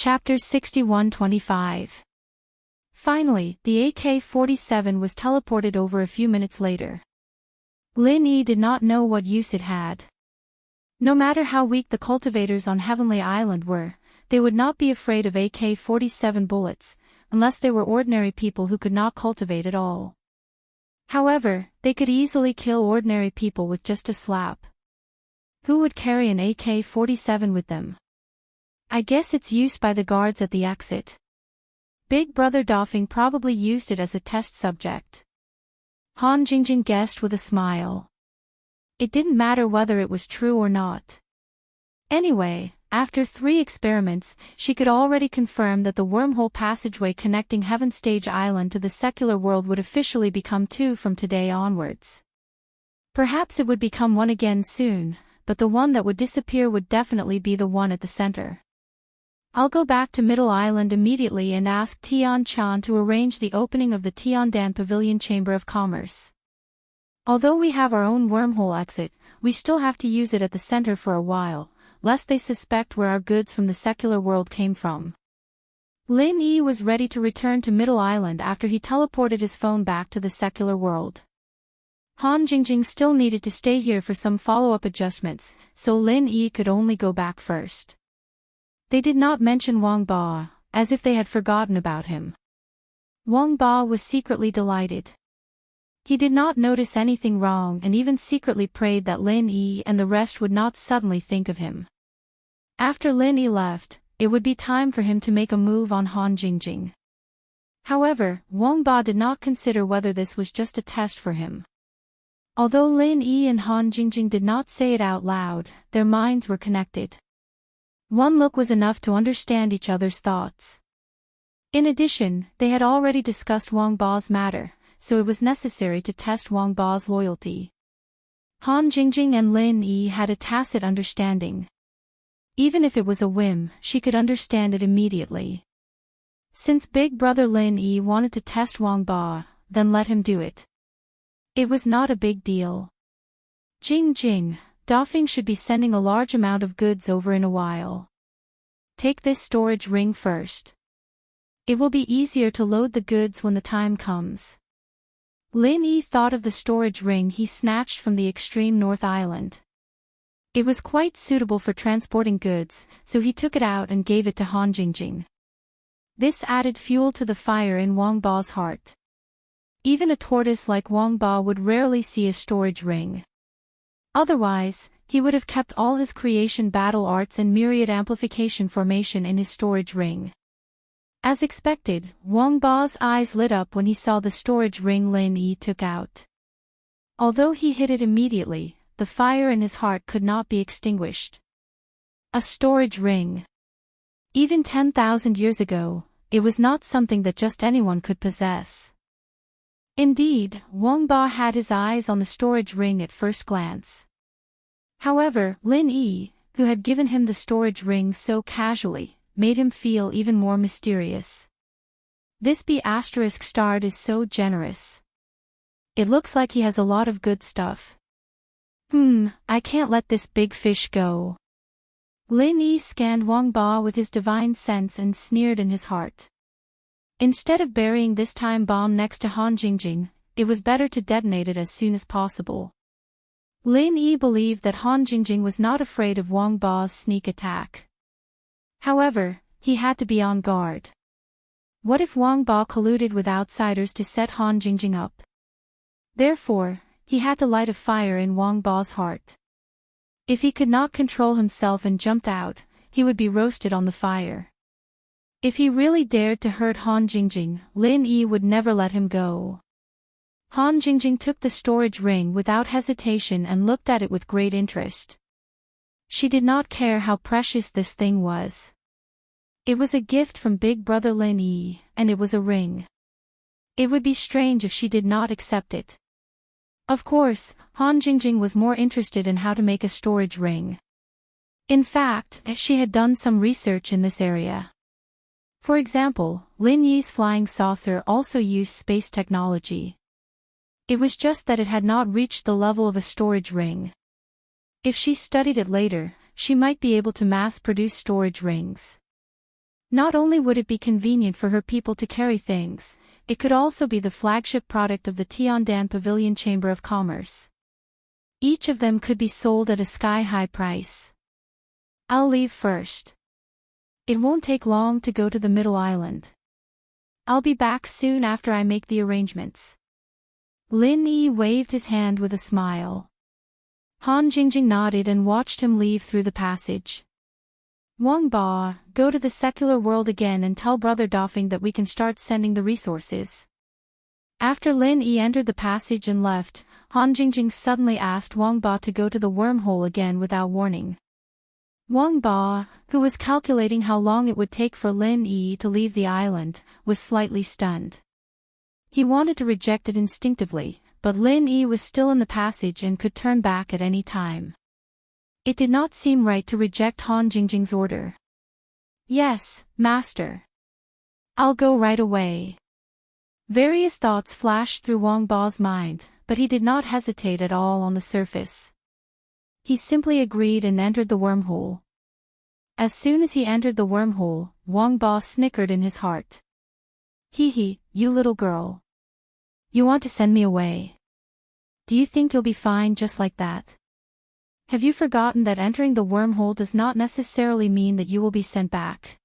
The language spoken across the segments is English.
Chapter 6125. Finally, the AK-47 was teleported over a few minutes later. Lin Yi did not know what use it had. No matter how weak the cultivators on Heavenly Island were, they would not be afraid of AK-47 bullets, unless they were ordinary people who could not cultivate at all. However, they could easily kill ordinary people with just a slap. Who would carry an AK-47 with them? I guess it's used by the guards at the exit. Big Brother Dofeng probably used it as a test subject. Han Jingjing guessed with a smile. It didn't matter whether it was true or not. Anyway, after 3 experiments, she could already confirm that the wormhole passageway connecting Heaven Stage Island to the secular world would officially become 2 from today onwards. Perhaps it would become 1 again soon, but the one that would disappear would definitely be the one at the center. I'll go back to Middle Island immediately and ask Tian Chan to arrange the opening of the Tiandan Pavilion Chamber of Commerce. Although we have our own wormhole exit, we still have to use it at the center for a while, lest they suspect where our goods from the secular world came from. Lin Yi was ready to return to Middle Island after he teleported his phone back to the secular world. Han Jingjing still needed to stay here for some follow-up adjustments, so Lin Yi could only go back first. They did not mention Wang Ba, as if they had forgotten about him. Wang Ba was secretly delighted. He did not notice anything wrong and even secretly prayed that Lin Yi and the rest would not suddenly think of him. After Lin Yi left, it would be time for him to make a move on Han Jingjing. However, Wang Ba did not consider whether this was just a test for him. Although Lin Yi and Han Jingjing did not say it out loud, their minds were connected. One look was enough to understand each other's thoughts. In addition, they had already discussed Wang Ba's matter, so it was necessary to test Wang Ba's loyalty. Han Jingjing and Lin Yi had a tacit understanding. Even if it was a whim, she could understand it immediately. Since Big Brother Lin Yi wanted to test Wang Ba, then let him do it. It was not a big deal. Jing, Dofeng should be sending a large amount of goods over in a while. Take this storage ring first. It will be easier to load the goods when the time comes. Lin Yi thought of the storage ring he snatched from the extreme North Island. It was quite suitable for transporting goods, so he took it out and gave it to Han Jingjing. This added fuel to the fire in Wang Ba's heart. Even a tortoise like Wang Ba would rarely see a storage ring. Otherwise, he would have kept all his creation battle arts and myriad amplification formation in his storage ring. As expected, Wang Ba's eyes lit up when he saw the storage ring Lin Yi took out. Although he hid it immediately, the fire in his heart could not be extinguished. A storage ring. Even 10,000 years ago, it was not something that just anyone could possess. Indeed, Wang Ba had his eyes on the storage ring at first glance. However, Lin Yi, who had given him the storage ring so casually, made him feel even more mysterious. This B** is so generous. It looks like he has a lot of good stuff. I can't let this big fish go. Lin Yi scanned Wang Ba with his divine sense and sneered in his heart. Instead of burying this time bomb next to Han Jingjing, it was better to detonate it as soon as possible. Lin Yi believed that Han Jingjing was not afraid of Wang Ba's sneak attack. However, he had to be on guard. What if Wang Ba colluded with outsiders to set Han Jingjing up? Therefore, he had to light a fire in Wang Ba's heart. If he could not control himself and jumped out, he would be roasted on the fire. If he really dared to hurt Han Jingjing, Lin Yi would never let him go. Han Jingjing took the storage ring without hesitation and looked at it with great interest. She did not care how precious this thing was. It was a gift from Big Brother Lin Yi, and it was a ring. It would be strange if she did not accept it. Of course, Han Jingjing was more interested in how to make a storage ring. In fact, she had done some research in this area. For example, Lin Yi's flying saucer also used space technology. It was just that it had not reached the level of a storage ring. If she studied it later, she might be able to mass-produce storage rings. Not only would it be convenient for her people to carry things, it could also be the flagship product of the Tiandan Pavilion Chamber of Commerce. Each of them could be sold at a sky-high price. I'll leave first. It won't take long to go to the middle island. I'll be back soon after I make the arrangements. Lin Yi waved his hand with a smile. Han Jingjing nodded and watched him leave through the passage. Wang Ba, go to the secular world again and tell Brother Dofeng that we can start sending the resources. After Lin Yi entered the passage and left, Han Jingjing suddenly asked Wang Ba to go to the wormhole again without warning. Wang Ba, who was calculating how long it would take for Lin Yi to leave the island, was slightly stunned. He wanted to reject it instinctively, but Lin Yi was still in the passage and could turn back at any time. It did not seem right to reject Han Jingjing's order. Yes, master. I'll go right away. Various thoughts flashed through Wang Ba's mind, but he did not hesitate at all on the surface. He simply agreed and entered the wormhole. As soon as he entered the wormhole, Wang Ba snickered in his heart. Hee, you little girl. You want to send me away? Do you think you'll be fine just like that? Have you forgotten that entering the wormhole does not necessarily mean that you will be sent back?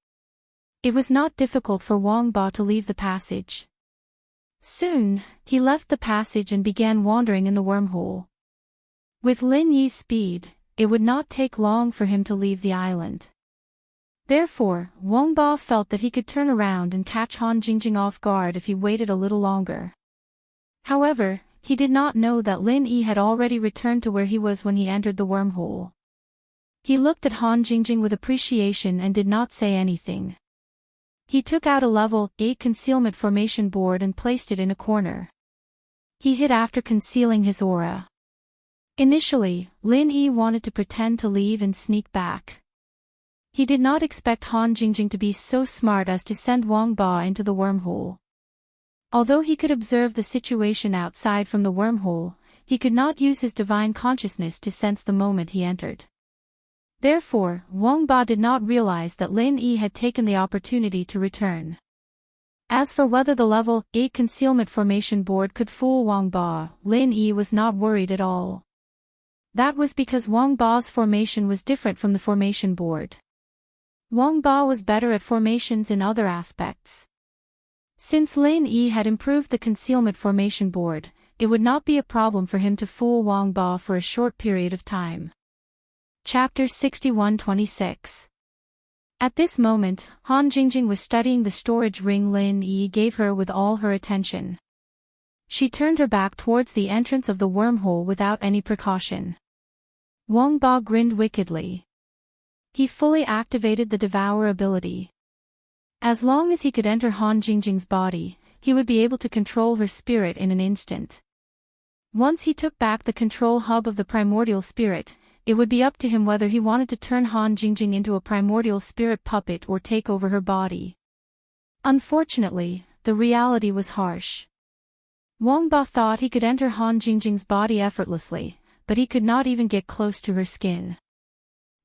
It was not difficult for Wang Ba to leave the passage. Soon, he left the passage and began wandering in the wormhole. With Lin Yi's speed, it would not take long for him to leave the island. Therefore, Wang Ba felt that he could turn around and catch Han Jingjing off guard if he waited a little longer. However, he did not know that Lin Yi had already returned to where he was when he entered the wormhole. He looked at Han Jingjing with appreciation and did not say anything. He took out a level 8 concealment formation board and placed it in a corner. He hid after concealing his aura. Initially, Lin Yi wanted to pretend to leave and sneak back. He did not expect Han Jingjing to be so smart as to send Wang Ba into the wormhole. Although he could observe the situation outside from the wormhole, he could not use his divine consciousness to sense the moment he entered. Therefore, Wang Ba did not realize that Lin Yi had taken the opportunity to return. As for whether the level 8 concealment formation board could fool Wang Ba, Lin Yi was not worried at all. That was because Wang Ba's formation was different from the formation board. Wang Ba was better at formations in other aspects. Since Lin Yi had improved the concealment formation board, it would not be a problem for him to fool Wang Ba for a short period of time. Chapter 61-26. At this moment, Han Jingjing was studying the storage ring Lin Yi gave her with all her attention. She turned her back towards the entrance of the wormhole without any precaution. Wang Ba grinned wickedly. He fully activated the Devour ability. As long as he could enter Han Jingjing's body, he would be able to control her spirit in an instant. Once he took back the control hub of the primordial spirit, it would be up to him whether he wanted to turn Han Jingjing into a primordial spirit puppet or take over her body. Unfortunately, the reality was harsh. Wang Ba thought he could enter Han Jingjing's body effortlessly, but he could not even get close to her skin.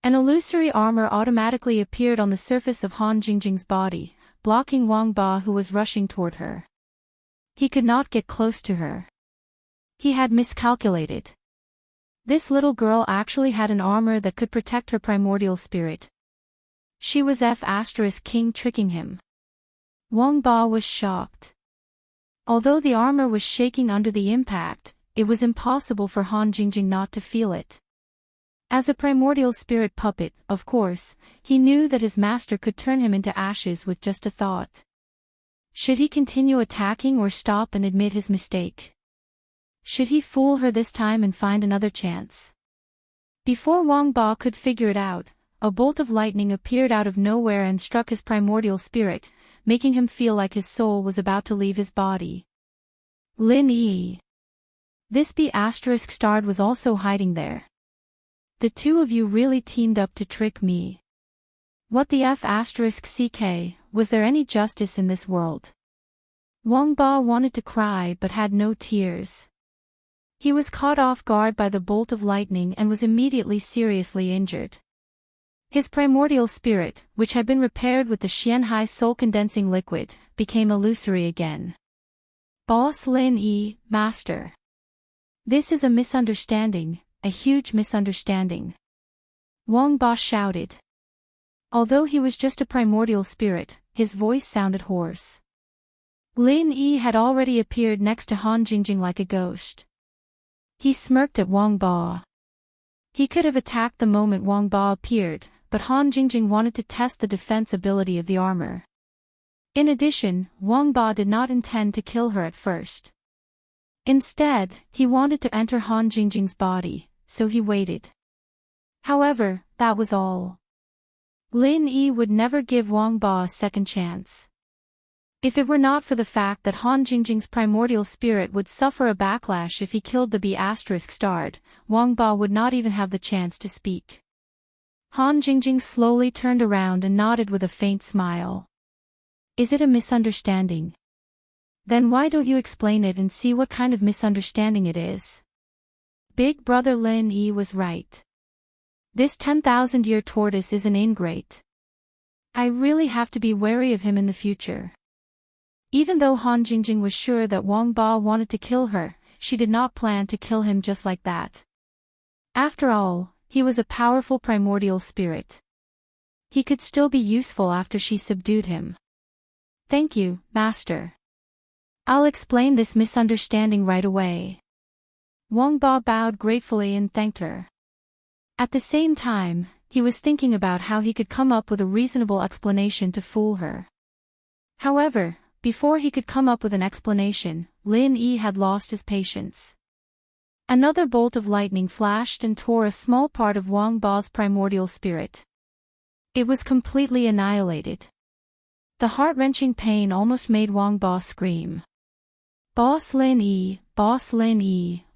An illusory armor automatically appeared on the surface of Han Jingjing's body, blocking Wang Ba who was rushing toward her. He could not get close to her. He had miscalculated. This little girl actually had an armor that could protect her primordial spirit. She was King tricking him. Wang Ba was shocked. Although the armor was shaking under the impact, it was impossible for Han Jingjing not to feel it. As a primordial spirit puppet, of course, he knew that his master could turn him into ashes with just a thought. Should he continue attacking or stop and admit his mistake? Should he fool her this time and find another chance? Before Wang Ba could figure it out, a bolt of lightning appeared out of nowhere and struck his primordial spirit, making him feel like his soul was about to leave his body. Lin Yi. This B***** was also hiding there. The two of you really teamed up to trick me. What the F***ck, was there any justice in this world? Wang Ba wanted to cry but had no tears. He was caught off guard by the bolt of lightning and was immediately seriously injured. His primordial spirit, which had been repaired with the Xianhai soul-condensing liquid, became illusory again. Boss Lin Yi, Master. This is a misunderstanding, a huge misunderstanding. Wang Ba shouted. Although he was just a primordial spirit, his voice sounded hoarse. Lin Yi had already appeared next to Han Jingjing like a ghost. He smirked at Wang Ba. He could have attacked the moment Wang Ba appeared, but Han Jingjing wanted to test the defense ability of the armor. In addition, Wang Ba did not intend to kill her at first. Instead, he wanted to enter Han Jingjing's body, so he waited. However, that was all. Lin Yi would never give Wang Ba a second chance. If it were not for the fact that Han Jingjing's primordial spirit would suffer a backlash if he killed the B*****, Wang Ba would not even have the chance to speak. Han Jingjing slowly turned around and nodded with a faint smile. Is it a misunderstanding? Then why don't you explain it and see what kind of misunderstanding it is? Big brother Lin Yi was right. This 10,000-year tortoise is an ingrate. I really have to be wary of him in the future. Even though Han Jingjing was sure that Wang Ba wanted to kill her, she did not plan to kill him just like that. After all, he was a powerful primordial spirit. He could still be useful after she subdued him. Thank you, Master. I'll explain this misunderstanding right away. Wang Ba bowed gratefully and thanked her. At the same time, he was thinking about how he could come up with a reasonable explanation to fool her. However, before he could come up with an explanation, Lin Yi had lost his patience. Another bolt of lightning flashed and tore a small part of Wang Ba's primordial spirit. It was completely annihilated. The heart-wrenching pain almost made Wang Ba scream. Boss Lin Yi,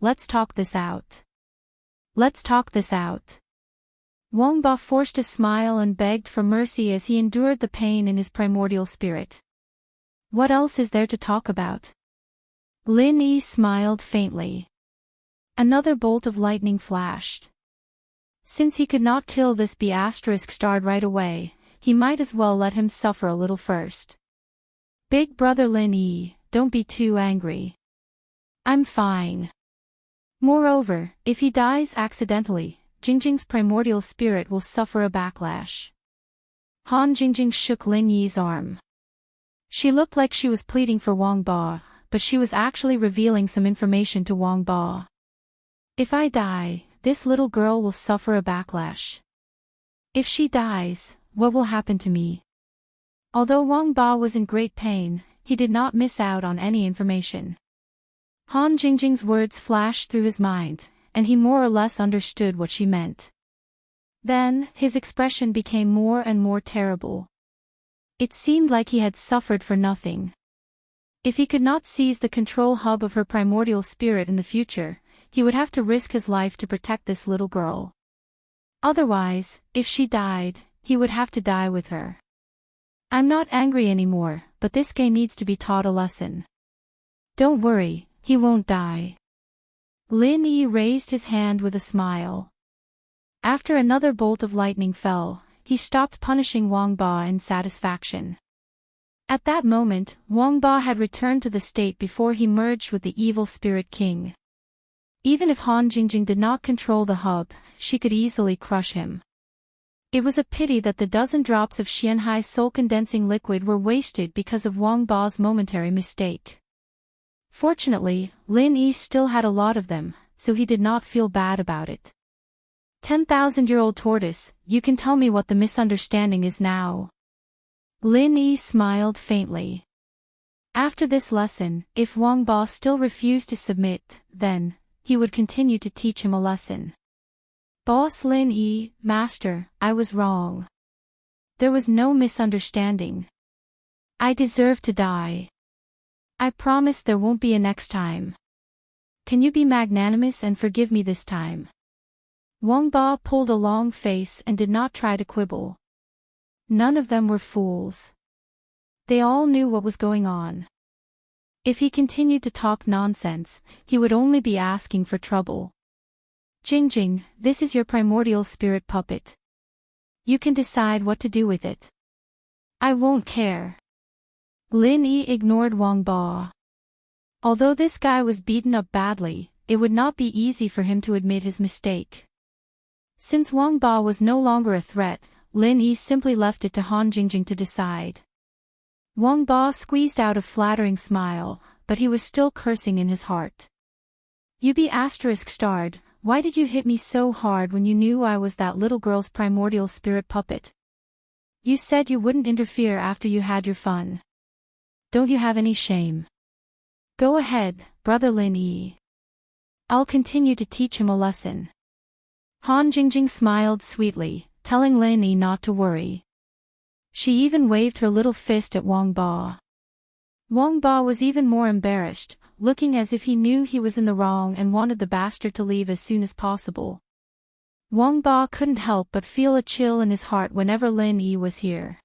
let's talk this out. Let's talk this out. Wang Ba forced a smile and begged for mercy as he endured the pain in his primordial spirit. What else is there to talk about? Lin Yi smiled faintly. Another bolt of lightning flashed. Since he could not kill this B**** right away, he might as well let him suffer a little first. Big brother Lin Yi, don't be too angry. I'm fine. Moreover, if he dies accidentally, Jingjing's primordial spirit will suffer a backlash. Han Jingjing shook Lin Yi's arm. She looked like she was pleading for Wang Ba, but she was actually revealing some information to Wang Ba. If I die, this little girl will suffer a backlash. If she dies, what will happen to me? Although Wang Ba was in great pain, he did not miss out on any information. Han Jingjing's words flashed through his mind, and he more or less understood what she meant. Then, his expression became more and more terrible. It seemed like he had suffered for nothing. If he could not seize the control hub of her primordial spirit in the future, he would have to risk his life to protect this little girl. Otherwise, if she died, he would have to die with her. I'm not angry anymore, but this guy needs to be taught a lesson. Don't worry, he won't die. Lin Yi raised his hand with a smile. After another bolt of lightning fell, he stopped punishing Wang Ba in satisfaction. At that moment, Wang Ba had returned to the state before he merged with the evil spirit king. Even if Han Jingjing did not control the hub, she could easily crush him. It was a pity that the dozen drops of Xianhai soul-condensing liquid were wasted because of Wang Ba's momentary mistake. Fortunately, Lin Yi still had a lot of them, so he did not feel bad about it. 10,000-year-old tortoise, you can tell me what the misunderstanding is now. Lin Yi smiled faintly. After this lesson, if Wang Ba still refused to submit, then he would continue to teach him a lesson. Boss Lin Yi, Master, I was wrong. There was no misunderstanding. I deserve to die. I promise there won't be a next time. Can you be magnanimous and forgive me this time? Wang Ba pulled a long face and did not try to quibble. None of them were fools. They all knew what was going on. If he continued to talk nonsense, he would only be asking for trouble. Jingjing, this is your primordial spirit puppet. You can decide what to do with it. I won't care. Lin Yi ignored Wang Ba. Although this guy was beaten up badly, it would not be easy for him to admit his mistake. Since Wang Ba was no longer a threat, Lin Yi simply left it to Han Jingjing to decide. Wang Ba squeezed out a flattering smile, but he was still cursing in his heart. You be ****, why did you hit me so hard when you knew I was that little girl's primordial spirit puppet? You said you wouldn't interfere after you had your fun. Don't you have any shame? Go ahead, brother Lin Yi. I'll continue to teach him a lesson. Han Jingjing smiled sweetly, telling Lin Yi not to worry. She even waved her little fist at Wang Ba. Wang Ba was even more embarrassed, looking as if he knew he was in the wrong and wanted the bastard to leave as soon as possible. Wang Ba couldn't help but feel a chill in his heart whenever Lin Yi was here.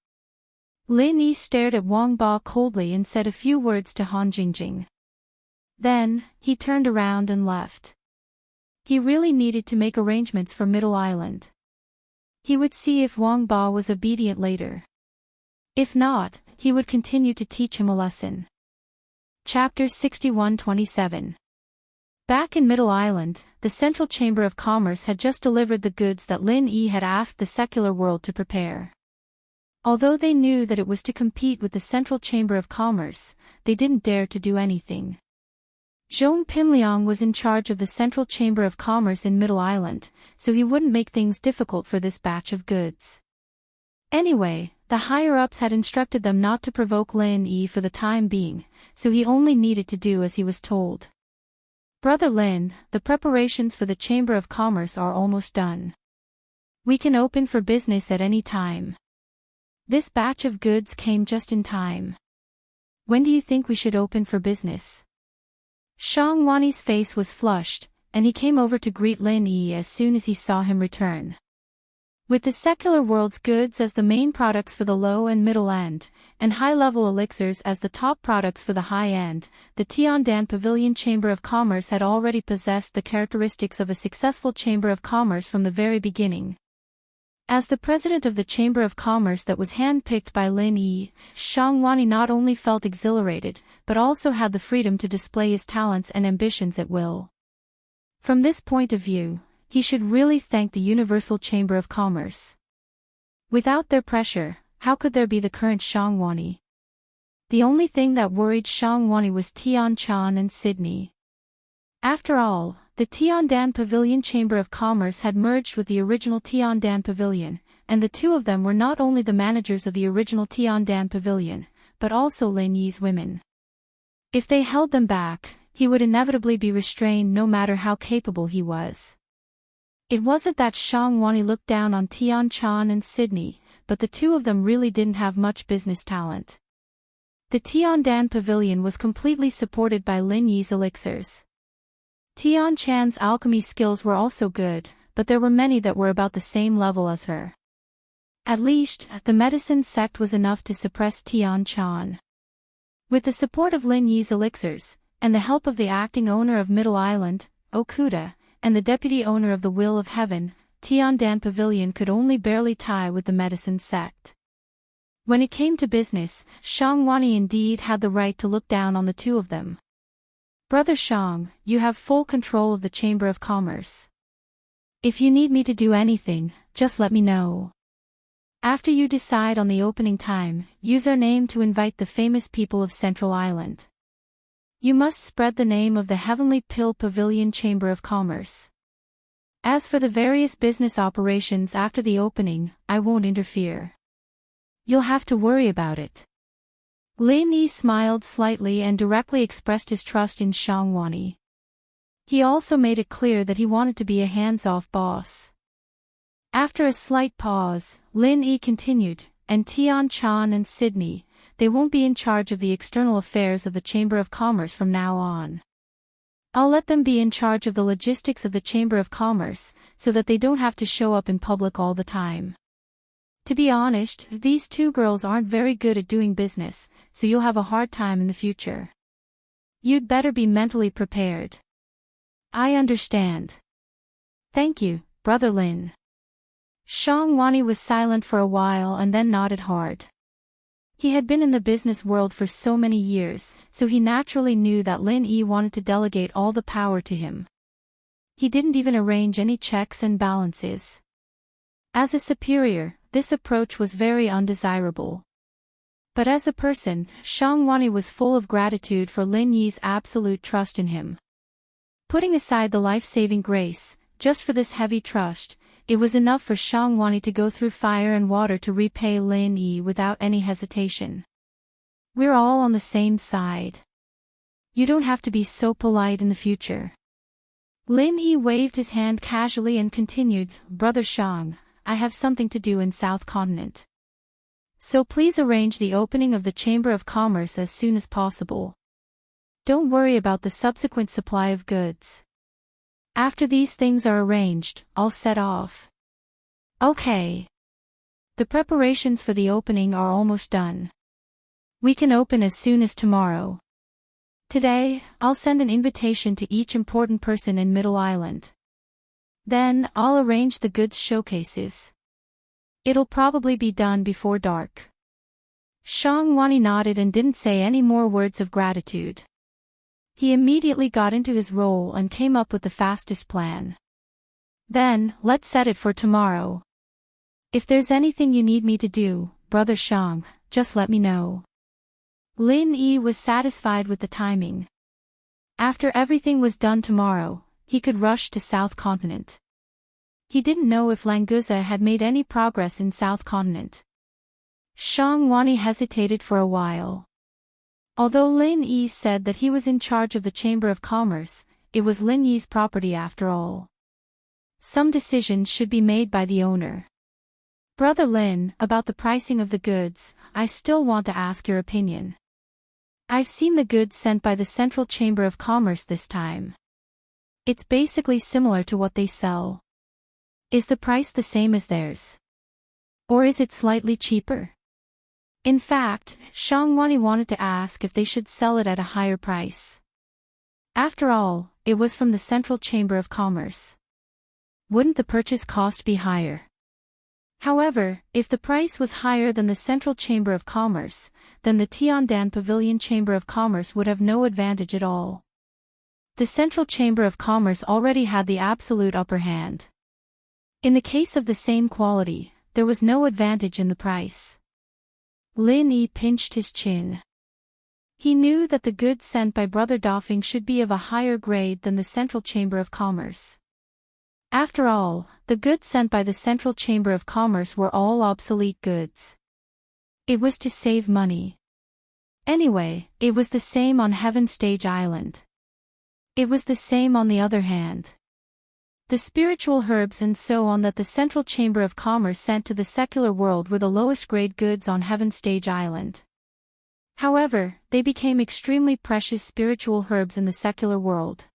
Lin Yi stared at Wang Ba coldly and said a few words to Han Jingjing. Then, he turned around and left. He really needed to make arrangements for Middle Island. He would see if Wang Ba was obedient later. If not, he would continue to teach him a lesson. Chapter 61-27. Back in Middle Island, the Central Chamber of Commerce had just delivered the goods that Lin Yi had asked the secular world to prepare. Although they knew that it was to compete with the Central Chamber of Commerce, they didn't dare to do anything. Zhong Pinliang was in charge of the Central Chamber of Commerce in Middle Island, so he wouldn't make things difficult for this batch of goods. Anyway, the higher-ups had instructed them not to provoke Lin Yi for the time being, so he only needed to do as he was told. Brother Lin, the preparations for the Chamber of Commerce are almost done. We can open for business at any time. This batch of goods came just in time. When do you think we should open for business? Shang Wani's face was flushed, and he came over to greet Lin Yi as soon as he saw him return. With the secular world's goods as the main products for the low and middle end, and high-level elixirs as the top products for the high end, the Tiandan Pavilion Chamber of Commerce had already possessed the characteristics of a successful Chamber of Commerce from the very beginning. As the president of the Chamber of Commerce that was hand-picked by Lin Yi, Shang Wani not only felt exhilarated, but also had the freedom to display his talents and ambitions at will. From this point of view, he should really thank the Universal Chamber of Commerce. Without their pressure, how could there be the current Shang Wani? The only thing that worried Shang Wani was Tian Chan and Sydney. After all, the Tiandan Pavilion Chamber of Commerce had merged with the original Tiandan Pavilion, and the two of them were not only the managers of the original Tiandan Pavilion, but also Lin Yi's women. If they held them back, he would inevitably be restrained no matter how capable he was. It wasn't that Shang Wani looked down on Tian Chan and Sydney, but the two of them really didn't have much business talent. The Tiandan Pavilion was completely supported by Lin Yi's elixirs. Tian Chan's alchemy skills were also good, but there were many that were about the same level as her. At least, the medicine sect was enough to suppress Tian Chan. With the support of Lin Yi's elixirs, and the help of the acting owner of Middle Island, Okuda, and the deputy owner of the Will of Heaven, Tiandan Pavilion could only barely tie with the medicine sect. When it came to business, Shang Wani indeed had the right to look down on the two of them. Brother Shang, you have full control of the Chamber of Commerce. If you need me to do anything, just let me know. After you decide on the opening time, use our name to invite the famous people of Central Island. You must spread the name of the Heavenly Pill Pavilion Chamber of Commerce. As for the various business operations after the opening, I won't interfere. You'll have to worry about it. Lin Yi smiled slightly and directly expressed his trust in Shang Wani. He also made it clear that he wanted to be a hands-off boss. After a slight pause, Lin Yi continued, and Tian Chan and Sydney, they won't be in charge of the external affairs of the Chamber of Commerce from now on. I'll let them be in charge of the logistics of the Chamber of Commerce, so that they don't have to show up in public all the time. To be honest, these two girls aren't very good at doing business, so you'll have a hard time in the future. You'd better be mentally prepared. I understand. Thank you, Brother Lin. Shangwani was silent for a while and then nodded hard. He had been in the business world for so many years, so he naturally knew that Lin Yi wanted to delegate all the power to him. He didn't even arrange any checks and balances. As a superior, this approach was very undesirable. But as a person, Shangwani was full of gratitude for Lin Yi's absolute trust in him. Putting aside the life-saving grace, just for this heavy trust, it was enough for Shangwani to go through fire and water to repay Lin Yi without any hesitation. We're all on the same side. You don't have to be so polite in the future. Lin Yi waved his hand casually and continued, Brother Shang, I have something to do in South Continent. So please arrange the opening of the Chamber of Commerce as soon as possible. Don't worry about the subsequent supply of goods. After these things are arranged, I'll set off. Okay. The preparations for the opening are almost done. We can open as soon as tomorrow. Today, I'll send an invitation to each important person in Middle Island. Then, I'll arrange the goods showcases. It'll probably be done before dark. Shangwani nodded and didn't say any more words of gratitude. He immediately got into his role and came up with the fastest plan. Then, let's set it for tomorrow. If there's anything you need me to do, Brother Shang, just let me know. Lin Yi was satisfied with the timing. After everything was done tomorrow, he could rush to South Continent. He didn't know if Languza had made any progress in South Continent. Shangwani hesitated for a while. Although Lin Yi said that he was in charge of the Chamber of Commerce, it was Lin Yi's property after all. Some decisions should be made by the owner. Brother Lin, about the pricing of the goods, I still want to ask your opinion. I've seen the goods sent by the Central Chamber of Commerce this time. It's basically similar to what they sell. Is the price the same as theirs? Or is it slightly cheaper? In fact, Shangwani wanted to ask if they should sell it at a higher price. After all, it was from the Central Chamber of Commerce. Wouldn't the purchase cost be higher? However, if the price was higher than the Central Chamber of Commerce, then the Tiandan Pavilion Chamber of Commerce would have no advantage at all. The Central Chamber of Commerce already had the absolute upper hand. In the case of the same quality, there was no advantage in the price. Lin Yi pinched his chin. He knew that the goods sent by Brother Dafeng should be of a higher grade than the Central Chamber of Commerce. After all, the goods sent by the Central Chamber of Commerce were all obsolete goods. It was to save money. Anyway, it was the same on Heaven Stage Island. It was the same on the other hand. The spiritual herbs and so on that the Central Chamber of Commerce sent to the secular world were the lowest grade goods on Heaven Stage Island. However, they became extremely precious spiritual herbs in the secular world.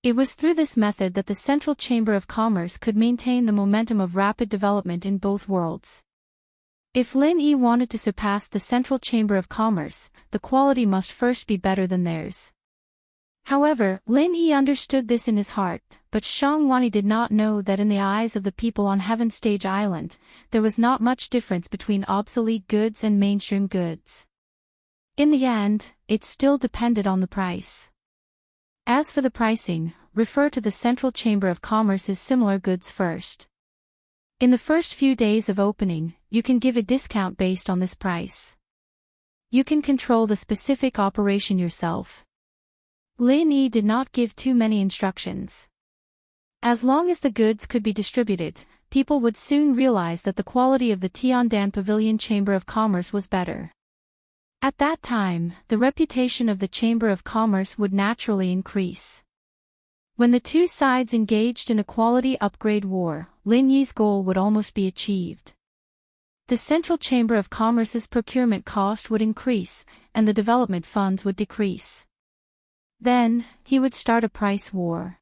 It was through this method that the Central Chamber of Commerce could maintain the momentum of rapid development in both worlds. If Lin Yi wanted to surpass the Central Chamber of Commerce, the quality must first be better than theirs. However, Lin Yi understood this in his heart, but Shangwani did not know that in the eyes of the people on Heaven Stage Island, there was not much difference between obsolete goods and mainstream goods. In the end, it still depended on the price. As for the pricing, refer to the Central Chamber of Commerce's similar goods first. In the first few days of opening, you can give a discount based on this price. You can control the specific operation yourself. Lin Yi did not give too many instructions. As long as the goods could be distributed, people would soon realize that the quality of the Tiandan Pavilion Chamber of Commerce was better. At that time, the reputation of the Chamber of Commerce would naturally increase. When the two sides engaged in a quality upgrade war, Lin Yi's goal would almost be achieved. The Central Chamber of Commerce's procurement cost would increase, and the development funds would decrease. Then, he would start a price war.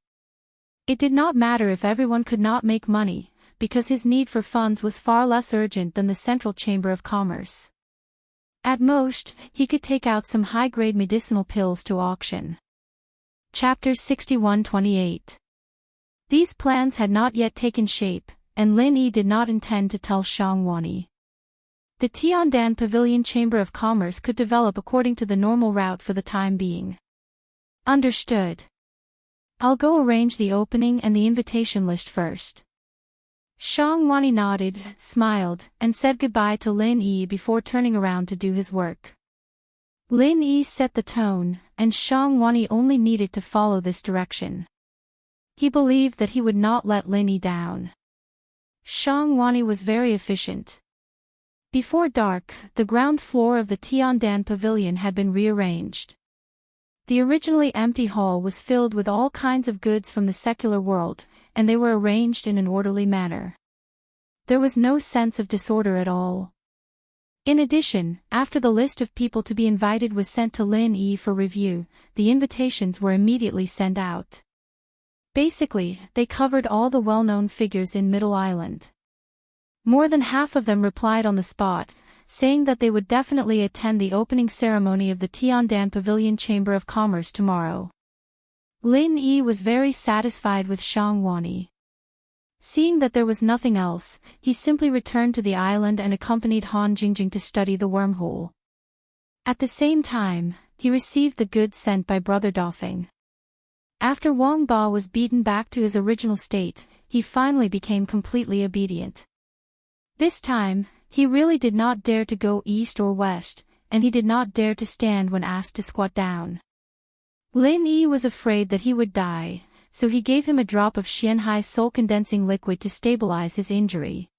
It did not matter if everyone could not make money, because his need for funds was far less urgent than the Central Chamber of Commerce. At most, he could take out some high-grade medicinal pills to auction. Chapter 61-28. These plans had not yet taken shape, and Lin Yi did not intend to tell Xiangwani. The Tiandan Pavilion Chamber of Commerce could develop according to the normal route for the time being. Understood. I'll go arrange the opening and the invitation list first. Xiangwani nodded, smiled, and said goodbye to Lin Yi before turning around to do his work. Lin Yi set the tone, and Xiangwani only needed to follow this direction. He believed that he would not let Lin Yi down. Xiangwani was very efficient. Before dark, the ground floor of the Tiandan Pavilion had been rearranged. The originally empty hall was filled with all kinds of goods from the secular world, and they were arranged in an orderly manner. There was no sense of disorder at all. In addition, after the list of people to be invited was sent to Lin Yi for review, the invitations were immediately sent out. Basically, they covered all the well-known figures in Middle Island. More than half of them replied on the spot, saying that they would definitely attend the opening ceremony of the Tiandan Pavilion Chamber of Commerce tomorrow. Lin Yi was very satisfied with Xiangwani. Seeing that there was nothing else, he simply returned to the island and accompanied Han Jingjing to study the wormhole. At the same time, he received the goods sent by Brother Dofeng. After Wang Ba was beaten back to his original state, he finally became completely obedient. This time, he really did not dare to go east or west, and he did not dare to stand when asked to squat down. Lin Yi was afraid that he would die, so he gave him a drop of Xianhai soul-condensing liquid to stabilize his injury.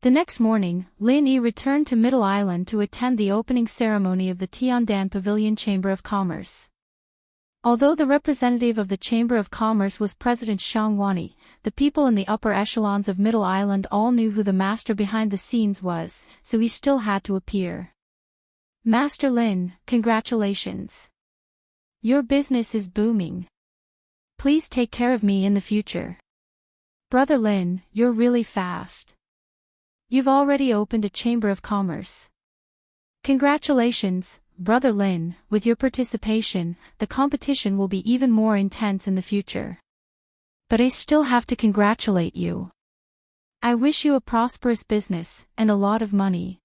The next morning, Lin Yi returned to Middle Island to attend the opening ceremony of the Tiandan Pavilion Chamber of Commerce. Although the representative of the Chamber of Commerce was President Xiangwani, the people in the upper echelons of Middle Island all knew who the master behind the scenes was, so he still had to appear. Master Lin, congratulations. Your business is booming. Please take care of me in the future. Brother Lin, you're really fast. You've already opened a Chamber of Commerce. Congratulations, Brother Lin, with your participation, the competition will be even more intense in the future. But I still have to congratulate you. I wish you a prosperous business, and a lot of money.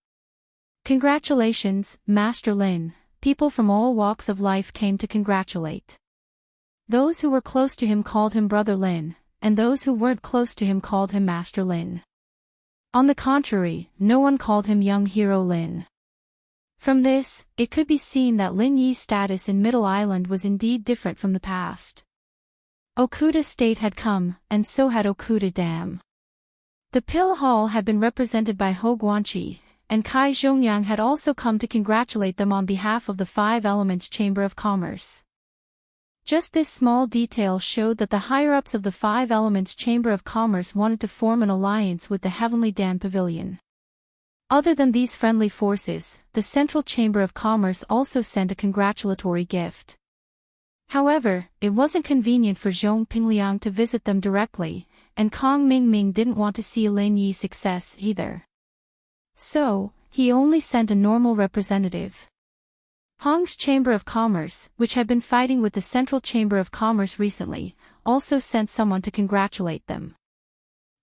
Congratulations, Master Lin. People from all walks of life came to congratulate. Those who were close to him called him Brother Lin, and those who weren't close to him called him Master Lin. On the contrary, no one called him Young Hero Lin. From this, it could be seen that Lin Yi's status in Middle Island was indeed different from the past. Okuda's state had come, and so had Okuda Dam. The Pill Hall had been represented by Ho Guanqi, and Kai Zhongyang had also come to congratulate them on behalf of the Five Elements Chamber of Commerce. Just this small detail showed that the higher-ups of the Five Elements Chamber of Commerce wanted to form an alliance with the Heavenly Dan Pavilion. Other than these friendly forces, the Central Chamber of Commerce also sent a congratulatory gift. However, it wasn't convenient for Zhong Pingliang to visit them directly, and Kong Mingming didn't want to see Lin Yi's success either. So, he only sent a normal representative. Hong's Chamber of Commerce, which had been fighting with the Central Chamber of Commerce recently, also sent someone to congratulate them.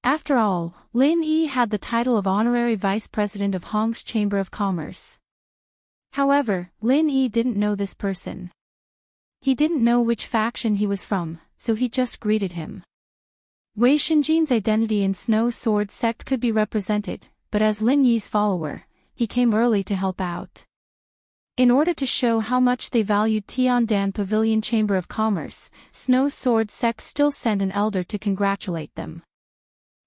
After all, Lin Yi had the title of Honorary Vice President of Hong's Chamber of Commerce. However, Lin Yi didn't know this person. He didn't know which faction he was from, so he just greeted him. Wei Shinjin's identity in Snow Sword sect could be represented, but as Lin Yi's follower, he came early to help out. In order to show how much they valued Tiandan Pavilion Chamber of Commerce, Snow Sword sect still sent an elder to congratulate them.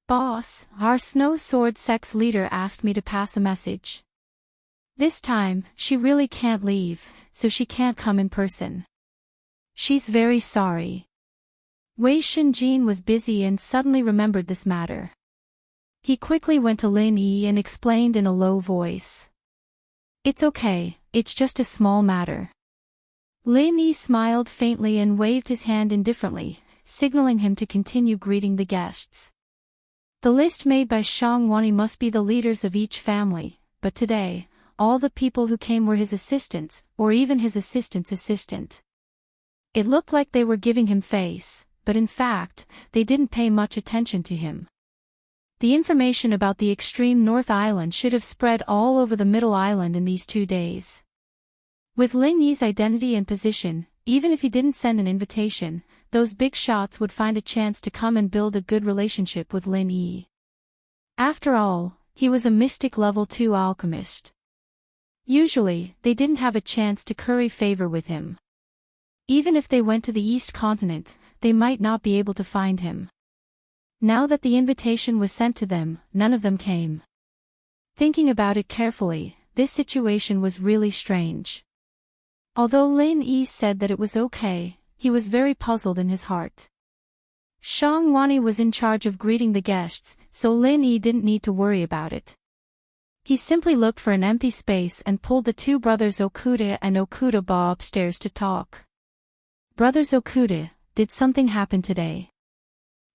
Boss, our Snow Sword sect's leader asked me to pass a message. This time, she really can't leave, so she can't come in person. She's very sorry. Wei Shinjin was busy and suddenly remembered this matter. He quickly went to Lin Yi and explained in a low voice. It's okay, it's just a small matter. Lin Yi smiled faintly and waved his hand indifferently, signaling him to continue greeting the guests. The list made by Xiangwani must be the leaders of each family, but today, all the people who came were his assistants, or even his assistant's assistant. It looked like they were giving him face, but in fact, they didn't pay much attention to him. The information about the extreme North Island should have spread all over the Middle Island in these 2 days. With Lin Yi's identity and position, even if he didn't send an invitation, those big shots would find a chance to come and build a good relationship with Lin Yi. After all, he was a mystic level 2 alchemist. Usually, they didn't have a chance to curry favor with him. Even if they went to the East Continent, they might not be able to find him. Now that the invitation was sent to them, none of them came. Thinking about it carefully, this situation was really strange. Although Lin Yi said that it was okay, he was very puzzled in his heart. Shang Wani was in charge of greeting the guests, so Lin Yi didn't need to worry about it. He simply looked for an empty space and pulled the 2 brothers Okuda and Okuda Ba upstairs to talk. Brothers Okuda, did something happen today?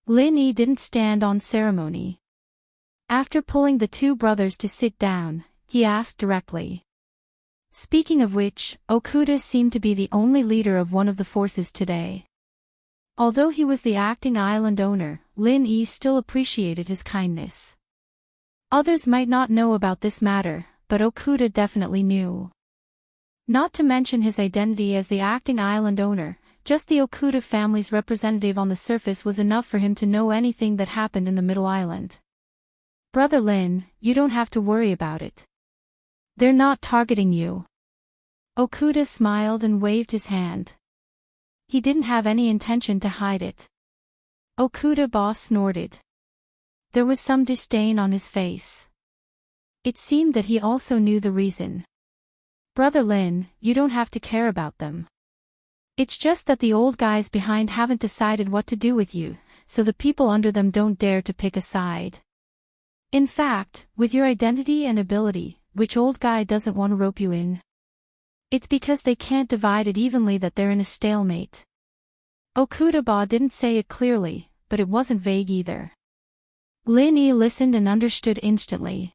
Lin Yi didn't stand on ceremony. After pulling the 2 brothers to sit down, he asked directly. Speaking of which, Okuda seemed to be the only leader of one of the forces today. Although he was the acting island owner, Lin Yi still appreciated his kindness. Others might not know about this matter, but Okuda definitely knew. Not to mention his identity as the acting island owner, just the Okuda family's representative on the surface was enough for him to know anything that happened in the Middle Island. Brother Lin, you don't have to worry about it. They're not targeting you. Okuda smiled and waved his hand. He didn't have any intention to hide it. Okuda Ba snorted. There was some disdain on his face. It seemed that he also knew the reason. Brother Lin, you don't have to care about them. It's just that the old guys behind haven't decided what to do with you, so the people under them don't dare to pick a side. In fact, with your identity and ability, which old guy doesn't want to rope you in? It's because they can't divide it evenly that they're in a stalemate. Okuda Ba didn't say it clearly, but it wasn't vague either. Lin Yi listened and understood instantly.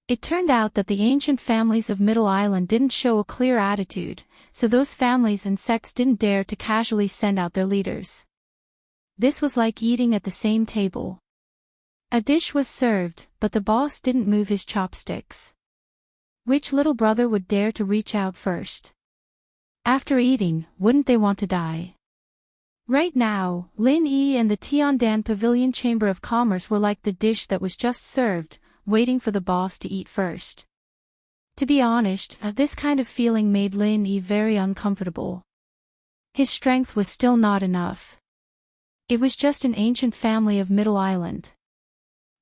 It turned out that the ancient families of Middle Island didn't show a clear attitude, so those families and sects didn't dare to casually send out their leaders. This was like eating at the same table. A dish was served, but the boss didn't move his chopsticks. Which little brother would dare to reach out first? After eating, wouldn't they want to die? Right now, Lin Yi and the Tiandan Pavilion Chamber of Commerce were like the dish that was just served, waiting for the boss to eat first. To be honest, this kind of feeling made Lin Yi very uncomfortable. His strength was still not enough. It was just an ancient family of Middle Island.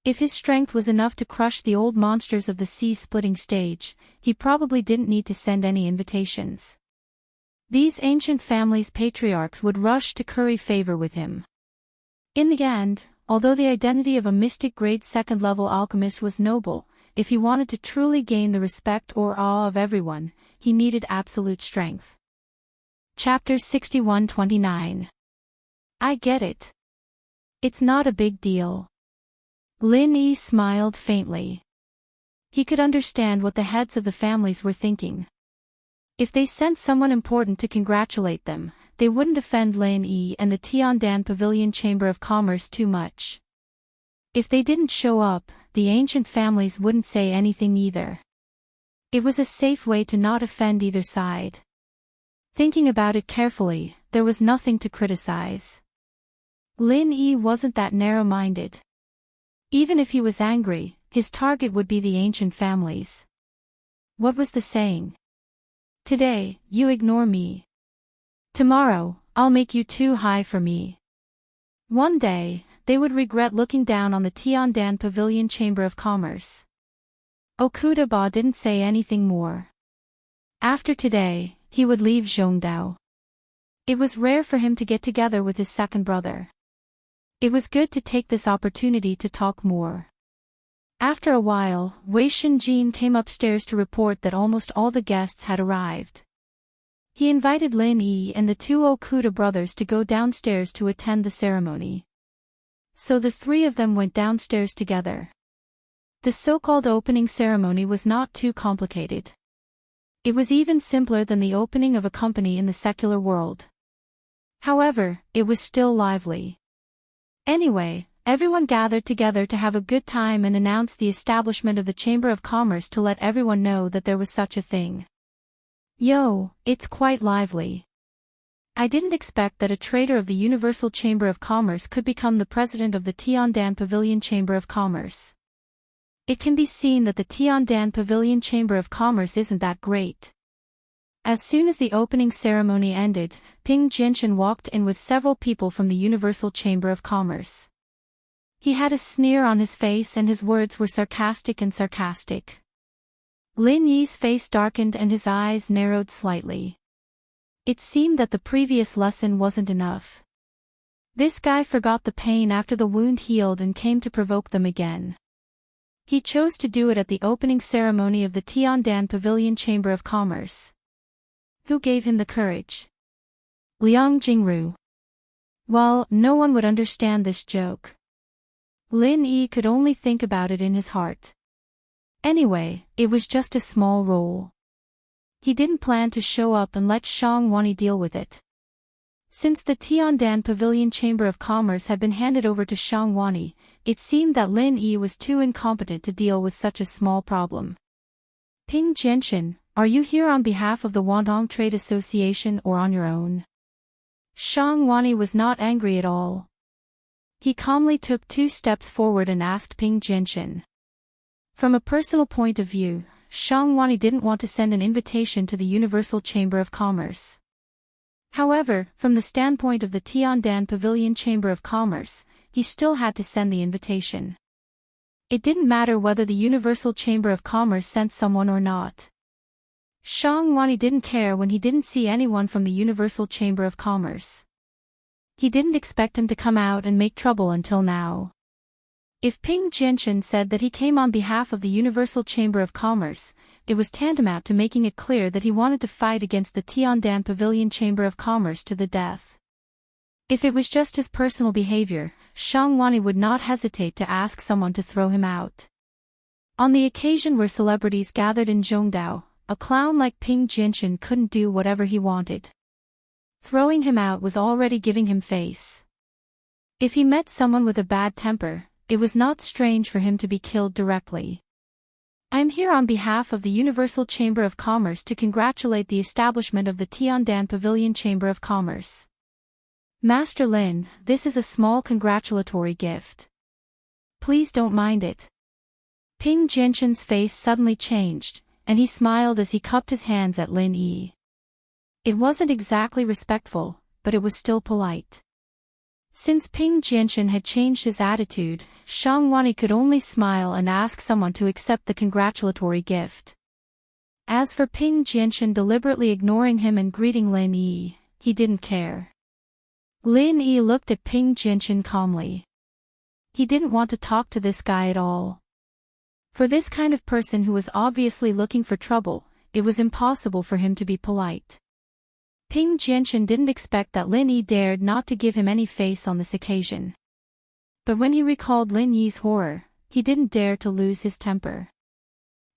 If his strength was enough to crush the old monsters of the sea-splitting stage, he probably didn't need to send any invitations. These ancient families' patriarchs would rush to curry favor with him. In the end, although the identity of a mystic grade 2nd level alchemist was noble, if he wanted to truly gain the respect or awe of everyone, he needed absolute strength. Chapter 61-29. I get it. It's not a big deal. Lin Yi smiled faintly. He could understand what the heads of the families were thinking. If they sent someone important to congratulate them, they wouldn't offend Lin Yi and the Tiandan Pavilion Chamber of Commerce too much. If they didn't show up, the ancient families wouldn't say anything either. It was a safe way to not offend either side. Thinking about it carefully, there was nothing to criticize. Lin Yi wasn't that narrow-minded. Even if he was angry, his target would be the ancient families. What was the saying? Today, you ignore me. Tomorrow, I'll make you too high for me. One day, they would regret looking down on the Tiandan Pavilion Chamber of Commerce. Okuda Ba didn't say anything more. After today, he would leave Zhongdao. It was rare for him to get together with his second brother. It was good to take this opportunity to talk more. After a while, Wei Shinjin came upstairs to report that almost all the guests had arrived. He invited Lin Yi and the 2 Okuda brothers to go downstairs to attend the ceremony. So the 3 of them went downstairs together. The so-called opening ceremony was not too complicated. It was even simpler than the opening of a company in the secular world. However, it was still lively. Anyway, Everyone gathered together to have a good time and announced the establishment of the Chamber of Commerce to let everyone know that there was such a thing. Yo, it's quite lively. I didn't expect that a trader of the Universal Chamber of Commerce could become the president of the Tiandan Pavilion Chamber of Commerce. It can be seen that the Tiandan Pavilion Chamber of Commerce isn't that great. As soon as the opening ceremony ended, Ping Jinshan walked in with several people from the Universal Chamber of Commerce. He had a sneer on his face and his words were sarcastic. Lin Yi's face darkened and his eyes narrowed slightly. It seemed that the previous lesson wasn't enough. This guy forgot the pain after the wound healed and came to provoke them again. He chose to do it at the opening ceremony of the Tiandan Pavilion Chamber of Commerce. Who gave him the courage? Liang Jingru. Well, no one would understand this joke. Lin Yi could only think about it in his heart. Anyway, it was just a small role. He didn't plan to show up and let Shang Wani deal with it. Since the Tiandan Pavilion Chamber of Commerce had been handed over to Shang Wani, it seemed that Lin Yi was too incompetent to deal with such a small problem. Ping Jinshan, are you here on behalf of the Wandong Trade Association or on your own? Shang Wani was not angry at all. He calmly took 2 steps forward and asked Ping Jinshan. From a personal point of view, Shang Wani didn't want to send an invitation to the Universal Chamber of Commerce. However, from the standpoint of the Tiandan Pavilion Chamber of Commerce, he still had to send the invitation. It didn't matter whether the Universal Chamber of Commerce sent someone or not. Shang Wani didn't care when he didn't see anyone from the Universal Chamber of Commerce. He didn't expect him to come out and make trouble until now. If Ping Jinshan said that he came on behalf of the Universal Chamber of Commerce, it was tantamount to making it clear that he wanted to fight against the Tiandan Pavilion Chamber of Commerce to the death. If it was just his personal behavior, Shang Wani would not hesitate to ask someone to throw him out. On the occasion where celebrities gathered in Zhongdao, a clown like Ping Jinshan couldn't do whatever he wanted. Throwing him out was already giving him face. If he met someone with a bad temper, it was not strange for him to be killed directly. I am here on behalf of the Universal Chamber of Commerce to congratulate the establishment of the Tiandan Pavilion Chamber of Commerce. Master Lin, this is a small congratulatory gift. Please don't mind it. Ping Jinshan's face suddenly changed, and he smiled as he cupped his hands at Lin Yi. It wasn't exactly respectful, but it was still polite. Since Ping Jinshan had changed his attitude, Shang Wani could only smile and ask someone to accept the congratulatory gift. As for Ping Jinshan deliberately ignoring him and greeting Lin Yi, he didn't care. Lin Yi looked at Ping Jinshan calmly. He didn't want to talk to this guy at all. For this kind of person who was obviously looking for trouble, it was impossible for him to be polite. Ping Jinshan didn't expect that Lin Yi dared not to give him any face on this occasion. But when he recalled Lin Yi's horror, he didn't dare to lose his temper.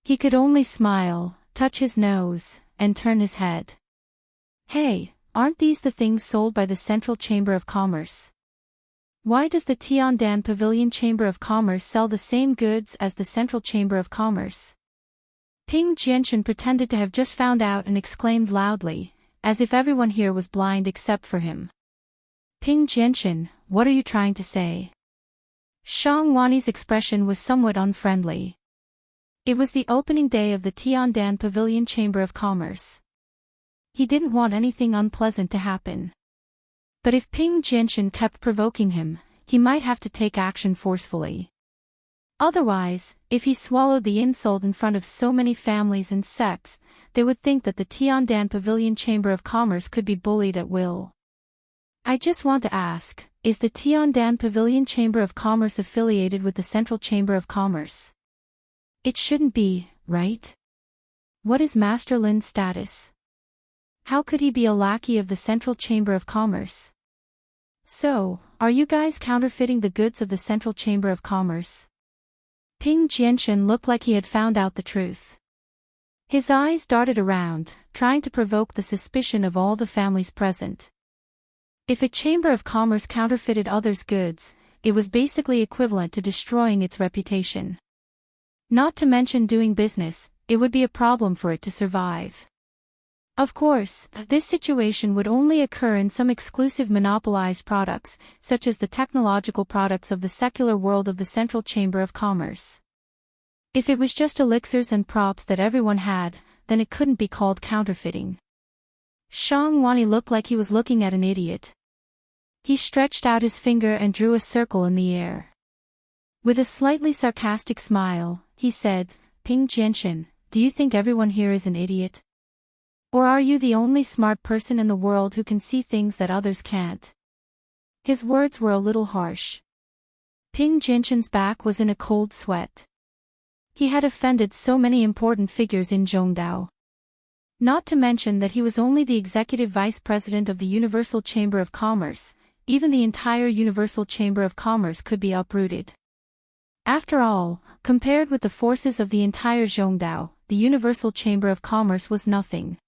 He could only smile, touch his nose, and turn his head. Hey, aren't these the things sold by the Central Chamber of Commerce? Why does the Tiandan Pavilion Chamber of Commerce sell the same goods as the Central Chamber of Commerce? Ping Jinshan pretended to have just found out and exclaimed loudly, as if everyone here was blind except for him. Ping Jinshan, what are you trying to say? Shang Wani's expression was somewhat unfriendly. It was the opening day of the Tiandan Pavilion Chamber of Commerce. He didn't want anything unpleasant to happen. But if Ping Jinshan kept provoking him, he might have to take action forcefully. Otherwise, if he swallowed the insult in front of so many families and sects, they would think that the Tiandan Pavilion Chamber of Commerce could be bullied at will. I just want to ask, is the Tiandan Pavilion Chamber of Commerce affiliated with the Central Chamber of Commerce? It shouldn't be, right? What is Master Lin's status? How could he be a lackey of the Central Chamber of Commerce? So, are you guys counterfeiting the goods of the Central Chamber of Commerce? Ping Jinshan looked like he had found out the truth. His eyes darted around, trying to provoke the suspicion of all the families present. If a Chamber of Commerce counterfeited others' goods, it was basically equivalent to destroying its reputation. Not to mention doing business, it would be a problem for it to survive. Of course, this situation would only occur in some exclusive monopolized products, such as the technological products of the secular world of the Central Chamber of Commerce. If it was just elixirs and props that everyone had, then it couldn't be called counterfeiting. Shang Wani looked like he was looking at an idiot. He stretched out his finger and drew a circle in the air. With a slightly sarcastic smile, he said, "Ping Jinshin, do you think everyone here is an idiot? Or are you the only smart person in the world who can see things that others can't?" His words were a little harsh. Ping Jinshin's back was in a cold sweat. He had offended so many important figures in Zhongdao. Not to mention that he was only the executive vice president of the Universal Chamber of Commerce. Even the entire Universal Chamber of Commerce could be uprooted. After all, compared with the forces of the entire Zhongdao, the Universal Chamber of Commerce was nothing.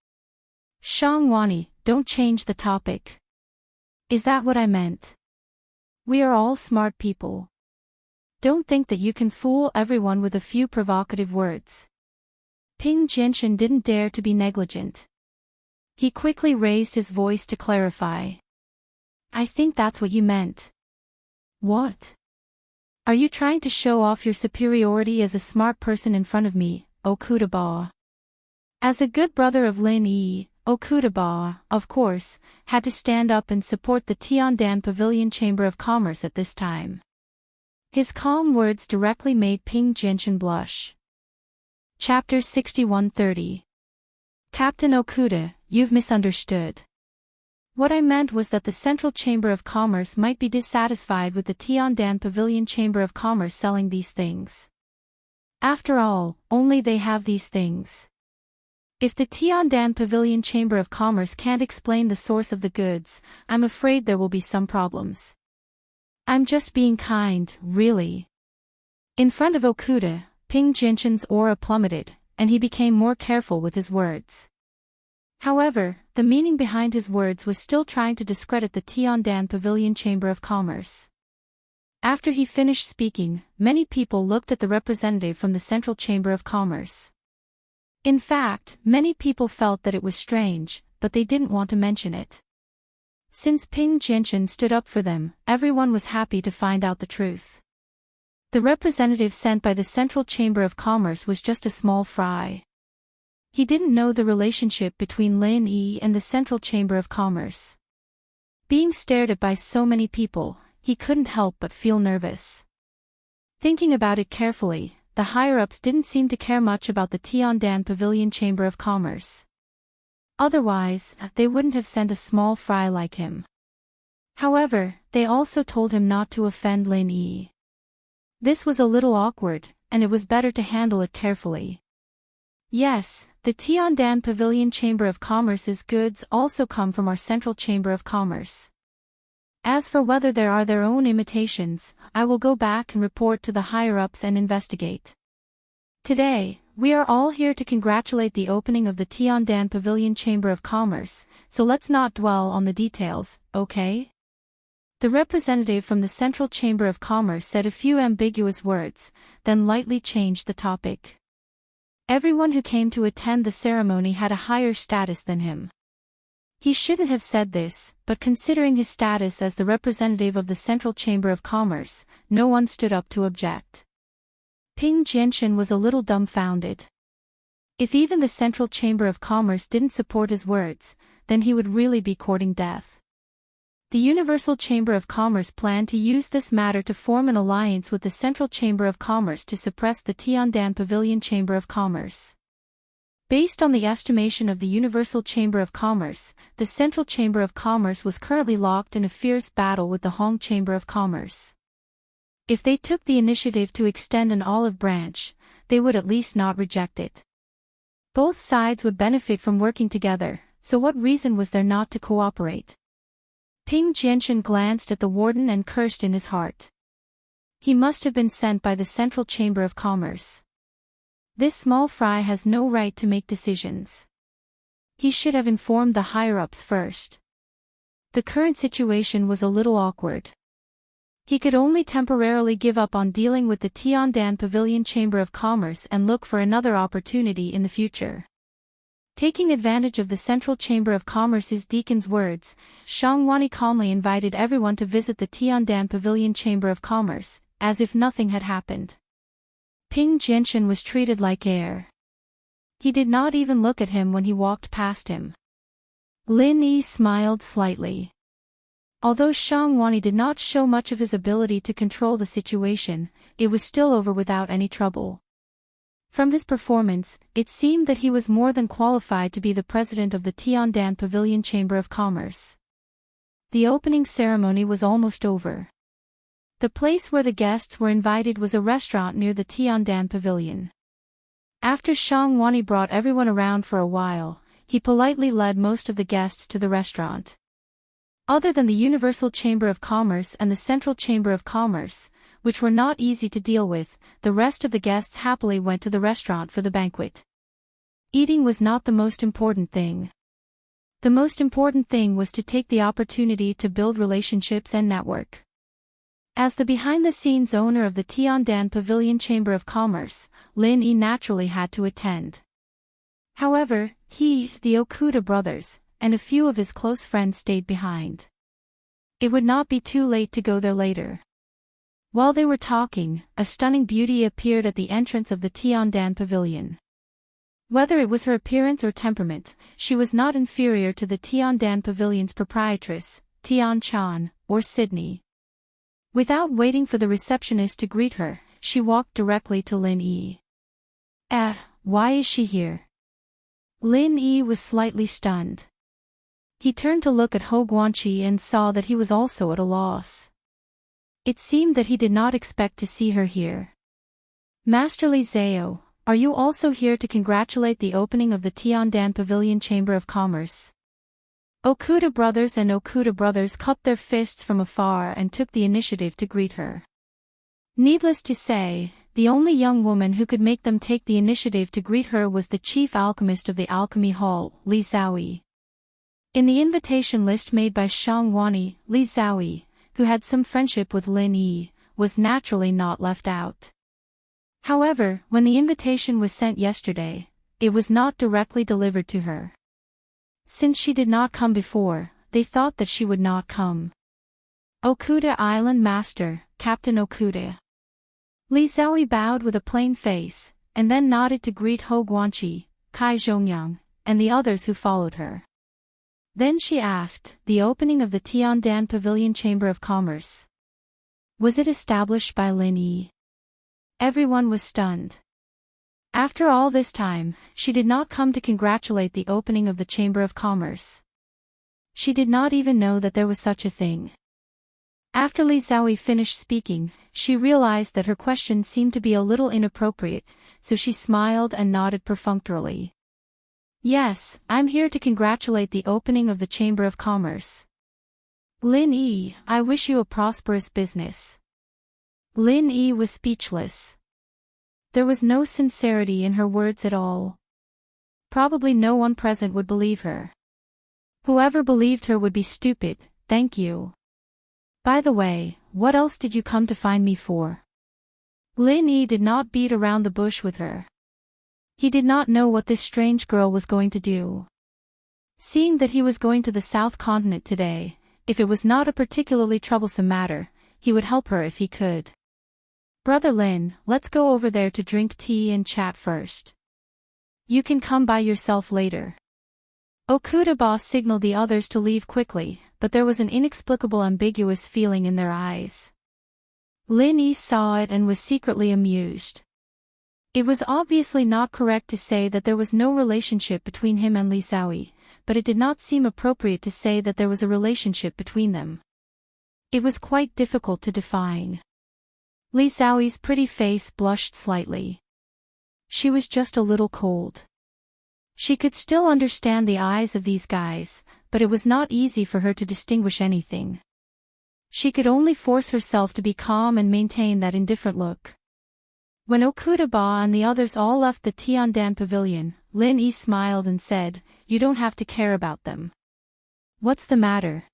"Shang Wani, don't change the topic." "Is that what I meant? We are all smart people. Don't think that you can fool everyone with a few provocative words." Ping Jinshin didn't dare to be negligent. He quickly raised his voice to clarify. "I think that's what you meant." "What? Are you trying to show off your superiority as a smart person in front of me, Okudaba?" As a good brother of Lin Yi, Okudaba, of course, had to stand up and support the Tiandan Pavilion Chamber of Commerce at this time. His calm words directly made Ping Jinshin blush. Chapter 6130. "Captain Okuda, you've misunderstood. What I meant was that the Central Chamber of Commerce might be dissatisfied with the Tiandan Pavilion Chamber of Commerce selling these things. After all, only they have these things. If the Tiandan Pavilion Chamber of Commerce can't explain the source of the goods, I'm afraid there will be some problems. I'm just being kind, really." In front of Okuda, Ping Jinshin's aura plummeted, and he became more careful with his words. However, the meaning behind his words was still trying to discredit the Tiandan Pavilion Chamber of Commerce. After he finished speaking, many people looked at the representative from the Central Chamber of Commerce. In fact, many people felt that it was strange, but they didn't want to mention it. Since Ping Jinshin stood up for them, everyone was happy to find out the truth. The representative sent by the Central Chamber of Commerce was just a small fry. He didn't know the relationship between Lin Yi and the Central Chamber of Commerce. Being stared at by so many people, he couldn't help but feel nervous. Thinking about it carefully, the higher-ups didn't seem to care much about the Tiandan Pavilion Chamber of Commerce. Otherwise, they wouldn't have sent a small fry like him. However, they also told him not to offend Lin Yi. This was a little awkward, and it was better to handle it carefully. Yes, the Tiandan Pavilion Chamber of Commerce's goods also come from our Central Chamber of Commerce. As for whether there are their own imitations, I will go back and report to the higher-ups and investigate. Today, we are all here to congratulate the opening of the Tiandan Pavilion Chamber of Commerce, so let's not dwell on the details, okay? The representative from the Central Chamber of Commerce said a few ambiguous words, then lightly changed the topic. Everyone who came to attend the ceremony had a higher status than him. He shouldn't have said this, but considering his status as the representative of the Central Chamber of Commerce, no one stood up to object. Ping Jinshin was a little dumbfounded. If even the Central Chamber of Commerce didn't support his words, then he would really be courting death. The Universal Chamber of Commerce planned to use this matter to form an alliance with the Central Chamber of Commerce to suppress the Tiandan Pavilion Chamber of Commerce. Based on the estimation of the Universal Chamber of Commerce, the Central Chamber of Commerce was currently locked in a fierce battle with the Hong Chamber of Commerce. If they took the initiative to extend an olive branch, they would at least not reject it. Both sides would benefit from working together, so what reason was there not to cooperate? Ping Jinshin glanced at the warden and cursed in his heart. He must have been sent by the Central Chamber of Commerce. This small fry has no right to make decisions. He should have informed the higher-ups first. The current situation was a little awkward. He could only temporarily give up on dealing with the Tiandan Pavilion Chamber of Commerce and look for another opportunity in the future. Taking advantage of the Central Chamber of Commerce's deacon's words, Shangwani calmly invited everyone to visit the Tiandan Pavilion Chamber of Commerce, as if nothing had happened. Ping Jinshan was treated like air. He did not even look at him when he walked past him. Lin Yi smiled slightly. Although Shangwani did not show much of his ability to control the situation, it was still over without any trouble. From his performance, it seemed that he was more than qualified to be the president of the Tiandan Pavilion Chamber of Commerce. The opening ceremony was almost over. The place where the guests were invited was a restaurant near the Tiandan Pavilion. After Shangwani brought everyone around for a while, he politely led most of the guests to the restaurant. Other than the Universal Chamber of Commerce and the Central Chamber of Commerce, which were not easy to deal with, the rest of the guests happily went to the restaurant for the banquet. Eating was not the most important thing. The most important thing was to take the opportunity to build relationships and network. As the behind-the-scenes owner of the Tiandan Pavilion Chamber of Commerce, Lin Yi naturally had to attend. However, he, the Okuda brothers, and a few of his close friends stayed behind. It would not be too late to go there later. While they were talking, a stunning beauty appeared at the entrance of the Tiandan Pavilion. Whether it was her appearance or temperament, she was not inferior to the Tiandan Pavilion's proprietress, Tian Chan, or Sydney. Without waiting for the receptionist to greet her, she walked directly to Lin Yi. Why is she here? Lin Yi was slightly stunned. He turned to look at Ho Guanqi and saw that he was also at a loss. It seemed that he did not expect to see her here. Master Li Zhao, are you also here to congratulate the opening of the Tiandan Pavilion Chamber of Commerce? Okuda brothers cupped their fists from afar and took the initiative to greet her. Needless to say, the only young woman who could make them take the initiative to greet her was the chief alchemist of the Alchemy Hall, Li Zhaoyi. In the invitation list made by Shangwani, Li Zhaoyi, who had some friendship with Lin Yi, was naturally not left out. However, when the invitation was sent yesterday, it was not directly delivered to her. Since she did not come before, they thought that she would not come. Okuda Island Master, Captain Okuda. Li Zhaoyi bowed with a plain face, and then nodded to greet Ho Guanqi, Kai Zhongyang, and the others who followed her. Then she asked, the opening of the Tiandan Pavilion Chamber of Commerce. Was it established by Lin Yi? Everyone was stunned. After all this time, she did not come to congratulate the opening of the Chamber of Commerce. She did not even know that there was such a thing. After Li Zhaoyi finished speaking, she realized that her question seemed to be a little inappropriate, so she smiled and nodded perfunctorily. Yes, I'm here to congratulate the opening of the Chamber of Commerce. Lin Yi, I wish you a prosperous business. Lin Yi was speechless. There was no sincerity in her words at all. Probably no one present would believe her. Whoever believed her would be stupid, thank you. By the way, what else did you come to find me for? Lin Yi did not beat around the bush with her. He did not know what this strange girl was going to do. Seeing that he was going to the South Continent today, if it was not a particularly troublesome matter, he would help her if he could. Brother Lin, let's go over there to drink tea and chat first. You can come by yourself later. Okuda boss signaled the others to leave quickly, but there was an inexplicable ambiguous feeling in their eyes. Lin Yi saw it and was secretly amused. It was obviously not correct to say that there was no relationship between him and Li Zhaoyi, but it did not seem appropriate to say that there was a relationship between them. It was quite difficult to define. Li Zhaoyi's pretty face blushed slightly. She was just a little cold. She could still understand the eyes of these guys, but it was not easy for her to distinguish anything. She could only force herself to be calm and maintain that indifferent look. When Okuda Ba and the others all left the Tiandan Pavilion, Lin Yi smiled and said, "You don't have to care about them." "What's the matter?"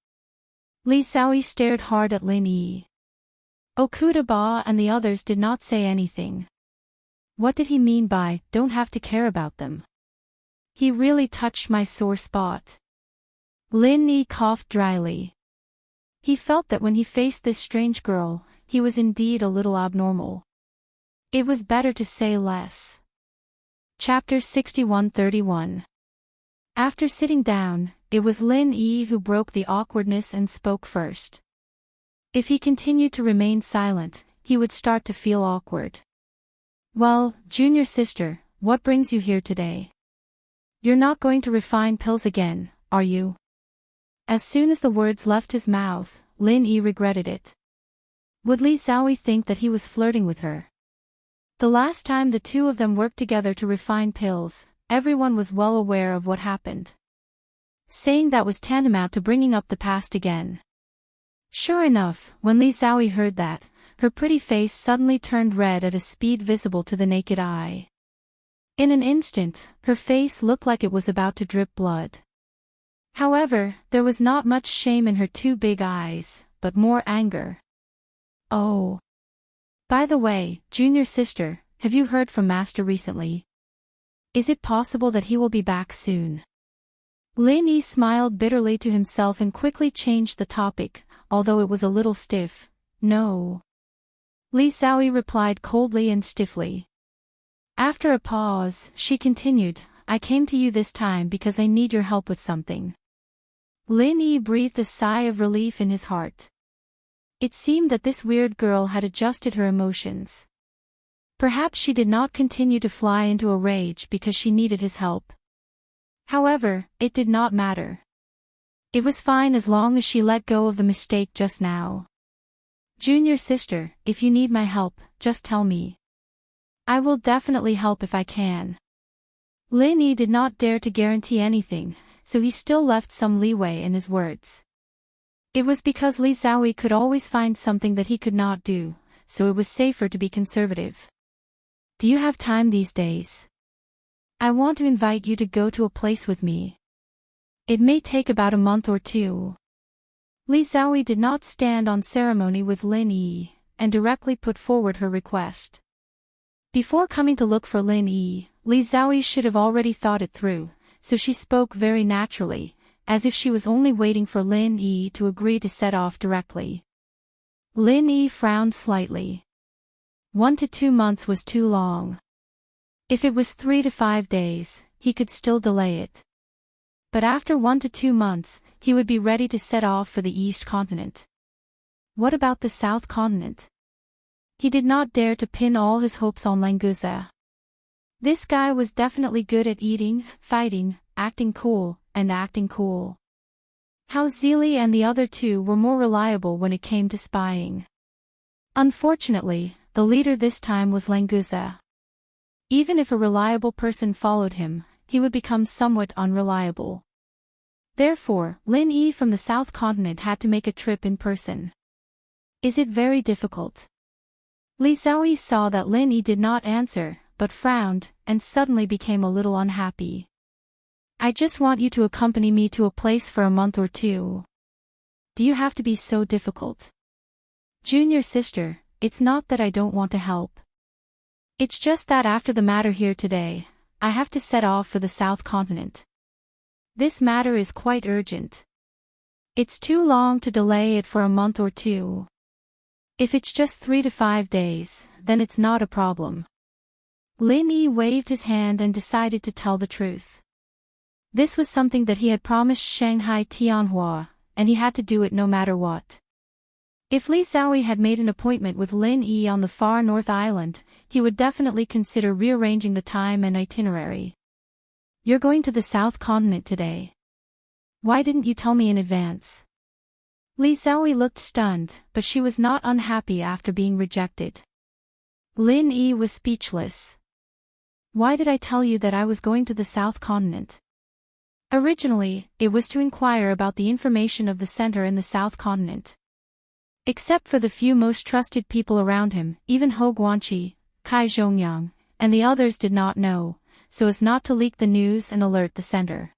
Li Zhaoyi stared hard at Lin Yi. Okudaba and the others did not say anything. What did he mean by, don't have to care about them? He really touched my sore spot. Lin Yi coughed dryly. He felt that when he faced this strange girl, he was indeed a little abnormal. It was better to say less. Chapter 61:31. After sitting down, it was Lin Yi who broke the awkwardness and spoke first. If he continued to remain silent, he would start to feel awkward. Well, junior sister, what brings you here today? You're not going to refine pills again, are you? As soon as the words left his mouth, Lin Yi regretted it. Would Li Xiaoyi think that he was flirting with her? The last time the two of them worked together to refine pills, everyone was well aware of what happened. Saying that was tantamount to bringing up the past again. Sure enough, when Li Xiaoyi heard that, her pretty face suddenly turned red at a speed visible to the naked eye. In an instant, her face looked like it was about to drip blood. However, there was not much shame in her two big eyes, but more anger. Oh. By the way, junior sister, have you heard from Master recently? Is it possible that he will be back soon? Lin Yi smiled bitterly to himself and quickly changed the topic, although it was a little stiff. No. Li Xiaoyi replied coldly and stiffly. After a pause, she continued, I came to you this time because I need your help with something. Lin Yi breathed a sigh of relief in his heart. It seemed that this weird girl had adjusted her emotions. Perhaps she did not continue to fly into a rage because she needed his help. However, it did not matter. It was fine as long as she let go of the mistake just now. Junior sister, if you need my help, just tell me. I will definitely help if I can. Lin Yi did not dare to guarantee anything, so he still left some leeway in his words. It was because Li Xiaoyi could always find something that he could not do, so it was safer to be conservative. Do you have time these days? I want to invite you to go to a place with me. It may take about a month or two. Li Xiaoyi did not stand on ceremony with Lin Yi, and directly put forward her request. Before coming to look for Lin Yi, Li Xiaoyi should have already thought it through, so she spoke very naturally, as if she was only waiting for Lin Yi to agree to set off directly. Lin Yi frowned slightly. 1 to 2 months was too long. If it was 3 to 5 days, he could still delay it. But after 1 to 2 months, he would be ready to set off for the East Continent. What about the South Continent? He did not dare to pin all his hopes on Languza. This guy was definitely good at eating, fighting, acting cool, and acting cool. How Zili and the other two were more reliable when it came to spying. Unfortunately, the leader this time was Languza. Even if a reliable person followed him, he would become somewhat unreliable. Therefore, Lin Yi from the South Continent had to make a trip in person. Is it very difficult? Li Xiaoyi saw that Lin Yi did not answer, but frowned, and suddenly became a little unhappy. I just want you to accompany me to a place for a month or two. Do you have to be so difficult? Junior sister, it's not that I don't want to help. It's just that after the matter here today, I have to set off for the South Continent. This matter is quite urgent. It's too long to delay it for a month or two. If it's just 3 to 5 days, then it's not a problem. Lin Yi waved his hand and decided to tell the truth. This was something that he had promised Shanghai Tianhua, and he had to do it no matter what. If Li Xiaoyi had made an appointment with Lin Yi on the far North Island, he would definitely consider rearranging the time and itinerary. You're going to the South Continent today. Why didn't you tell me in advance? Li Xiaoyi looked stunned, but she was not unhappy after being rejected. Lin Yi was speechless. Why did I tell you that I was going to the South Continent? Originally, it was to inquire about the information of the center in the South Continent. Except for the few most trusted people around him, even Hou Guanqi, Kai Zhongyang, and the others did not know, so as not to leak the news and alert the center.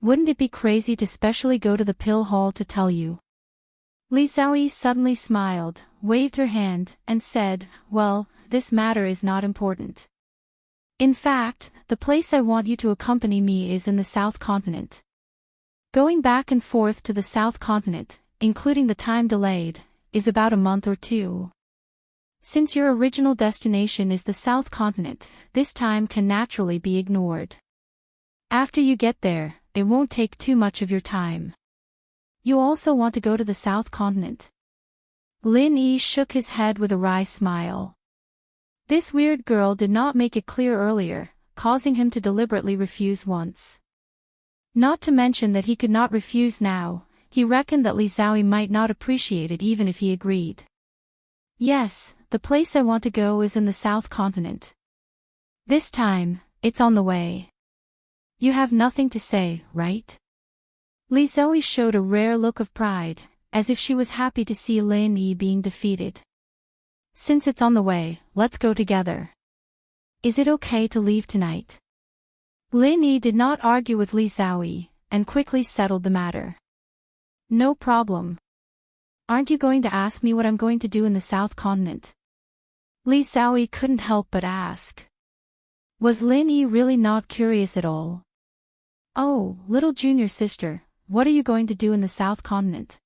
Wouldn't it be crazy to specially go to the pill hall to tell you? Li Xiaoyi suddenly smiled, waved her hand, and said, "Well, this matter is not important. In fact, the place I want you to accompany me is in the South Continent. Going back and forth to the South Continent, including the time delayed, is about a month or two. Since your original destination is the South Continent, this time can naturally be ignored. After you get there, it won't take too much of your time. You also want to go to the South Continent?" Lin Yi shook his head with a wry smile. This weird girl did not make it clear earlier, causing him to deliberately refuse once. Not to mention that he could not refuse now. He reckoned that Li Xiaoyi might not appreciate it even if he agreed. "Yes, the place I want to go is in the South Continent. This time, it's on the way. You have nothing to say, right?" Li Xiaoyi showed a rare look of pride, as if she was happy to see Lin Yi being defeated. "Since it's on the way, let's go together. Is it okay to leave tonight?" Lin Yi did not argue with Li Xiaoyi, and quickly settled the matter. "No problem. Aren't you going to ask me what I'm going to do in the South Continent?" Li Xiaoyi couldn't help but ask. Was Lin Yi really not curious at all? "Oh, little junior sister, what are you going to do in the South Continent?"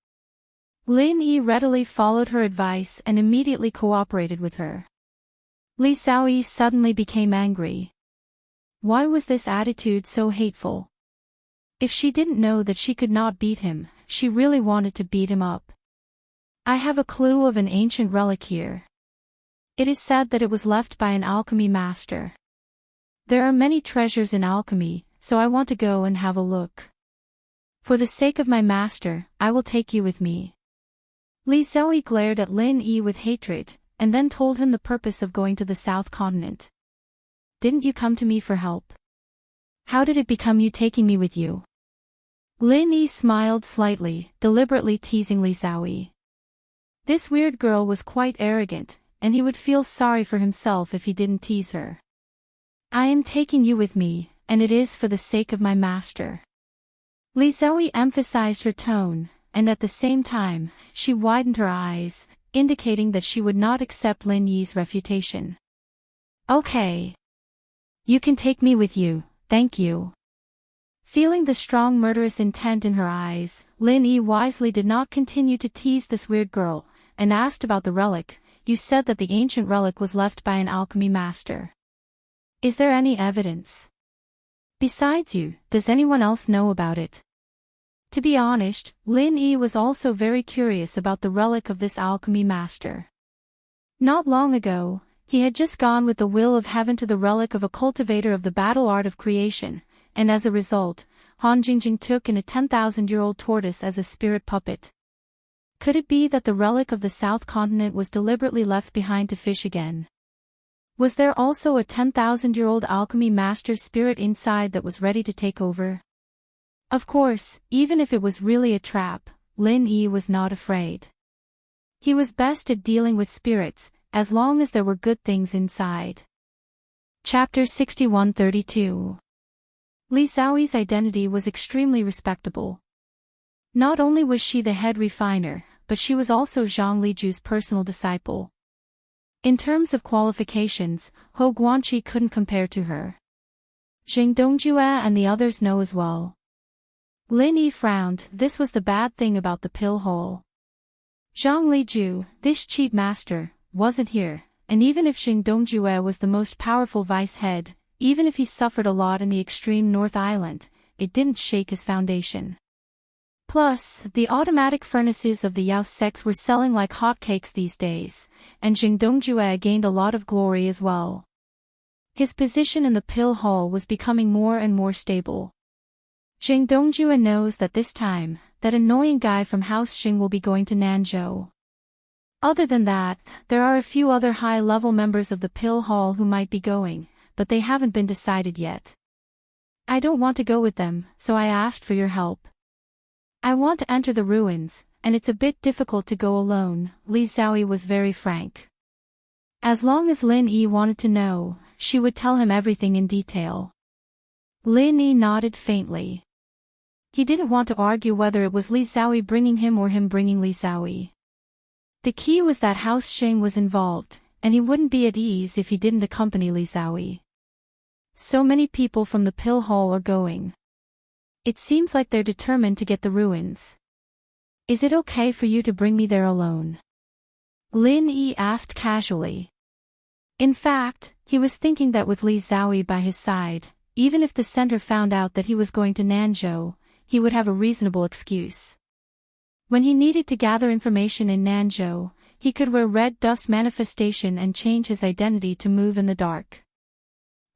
Lin Yi readily followed her advice and immediately cooperated with her. Li Xiaoyi suddenly became angry. Why was this attitude so hateful? If she didn't know that she could not beat him, she really wanted to beat him up. "I have a clue of an ancient relic here. It is said that it was left by an alchemy master. There are many treasures in alchemy, so I want to go and have a look. For the sake of my master, I will take you with me." Li Xiaoyi glared at Lin Yi with hatred, and then told him the purpose of going to the South Continent. "Didn't you come to me for help? How did it become you taking me with you?" Lin Yi smiled slightly, deliberately teasing Li Xiaoyi. This weird girl was quite arrogant, and he would feel sorry for himself if he didn't tease her. "I am taking you with me, and it is for the sake of my master." Li Xiaoyi emphasized her tone, and at the same time, she widened her eyes, indicating that she would not accept Lin Yi's refutation. "Okay. You can take me with you, thank you." Feeling the strong murderous intent in her eyes, Lin Yi wisely did not continue to tease this weird girl, and asked about the relic. "You said that the ancient relic was left by an alchemy master. Is there any evidence? Besides you, does anyone else know about it?" To be honest, Lin Yi was also very curious about the relic of this alchemy master. Not long ago, he had just gone with the will of heaven to the relic of a cultivator of the battle art of creation, and as a result, Han Jingjing took in a 10,000-year-old tortoise as a spirit puppet. Could it be that the relic of the South Continent was deliberately left behind to fish again? Was there also a 10,000-year-old alchemy master's spirit inside that was ready to take over? Of course, even if it was really a trap, Lin Yi was not afraid. He was best at dealing with spirits, as long as there were good things inside. Chapter 6132. Li Xiaoyi's identity was extremely respectable. Not only was she the head refiner, but she was also Zhang Liju's personal disciple. In terms of qualifications, Hou Guanqi couldn't compare to her. Jing Dongjue and the others know as well. Lin Yi frowned. This was the bad thing about the pill hole. Zhang Liju, this cheap master, wasn't here, and even if Jing Dongjue was the most powerful vice head, even if he suffered a lot in the extreme North Island, it didn't shake his foundation. Plus, the automatic furnaces of the Yao sects were selling like hotcakes these days, and Jing Dongjue gained a lot of glory as well. His position in the pill hall was becoming more and more stable. Jing Dongjue knows that this time, that annoying guy from House Xing will be going to Nanzhou. Other than that, there are a few other high-level members of the pill hall who might be going, but they haven't been decided yet. I don't want to go with them, so I asked for your help. I want to enter the ruins, and it's a bit difficult to go alone. Li Xiaoyi was very frank. As long as Lin Yi wanted to know, she would tell him everything in detail. Lin Yi nodded faintly. He didn't want to argue whether it was Li Xiaoyi bringing him or him bringing Li Xiaoyi. The key was that House Shing was involved, and he wouldn't be at ease if he didn't accompany Li Xiaoyi. So many people from the pill hall are going. It seems like they're determined to get the ruins. Is it okay for you to bring me there alone? Lin Yi asked casually. In fact, he was thinking that with Li Xiaoyi by his side, even if the center found out that he was going to Nanzhou, he would have a reasonable excuse. When he needed to gather information in Nanzhou, he could wear red dust manifestation and change his identity to move in the dark.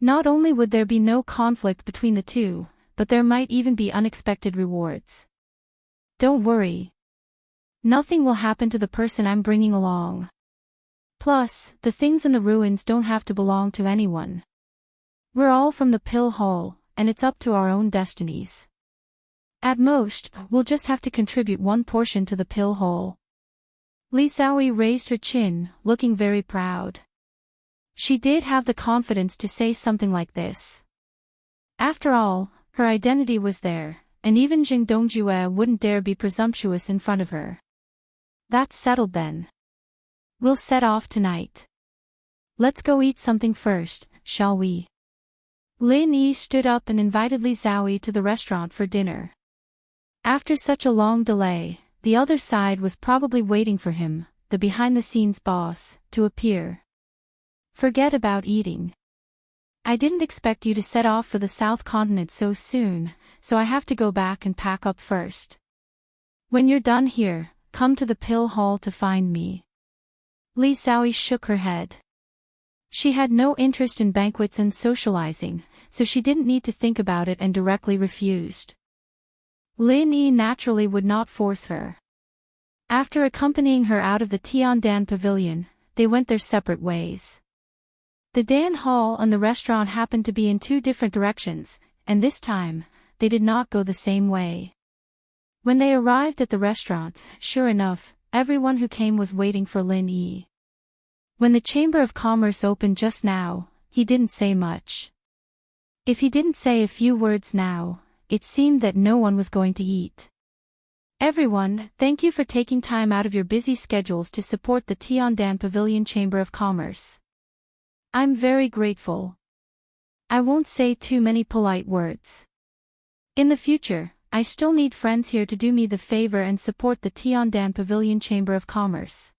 Not only would there be no conflict between the two, but there might even be unexpected rewards. Don't worry. Nothing will happen to the person I'm bringing along. Plus, the things in the ruins don't have to belong to anyone. We're all from the pill hall, and it's up to our own destinies. At most, we'll just have to contribute one portion to the pill hall. Li Xiaoyi raised her chin, looking very proud. She did have the confidence to say something like this. After all, her identity was there, and even Jing Dongjue wouldn't dare be presumptuous in front of her. That's settled then. We'll set off tonight. Let's go eat something first, shall we? Lin Yi stood up and invited Li Xiaoyi to the restaurant for dinner. After such a long delay, the other side was probably waiting for him, the behind-the-scenes boss, to appear. Forget about eating. I didn't expect you to set off for the South Continent so soon, so I have to go back and pack up first. When you're done here, come to the pill hall to find me. Li Xiaoyi shook her head. She had no interest in banquets and socializing, so she didn't need to think about it and directly refused. Lin Yi naturally would not force her. After accompanying her out of the Tiandan pavilion, they went their separate ways. The Dan Hall and the restaurant happened to be in two different directions, and this time, they did not go the same way. When they arrived at the restaurant, sure enough, everyone who came was waiting for Lin Yi. When the Chamber of Commerce opened just now, he didn't say much. If he didn't say a few words now, it seemed that no one was going to eat. Everyone, thank you for taking time out of your busy schedules to support the Tiandan Pavilion Chamber of Commerce. I'm very grateful. I won't say too many polite words. In the future, I still need friends here to do me the favor and support the Tiandan Pavilion Chamber of Commerce.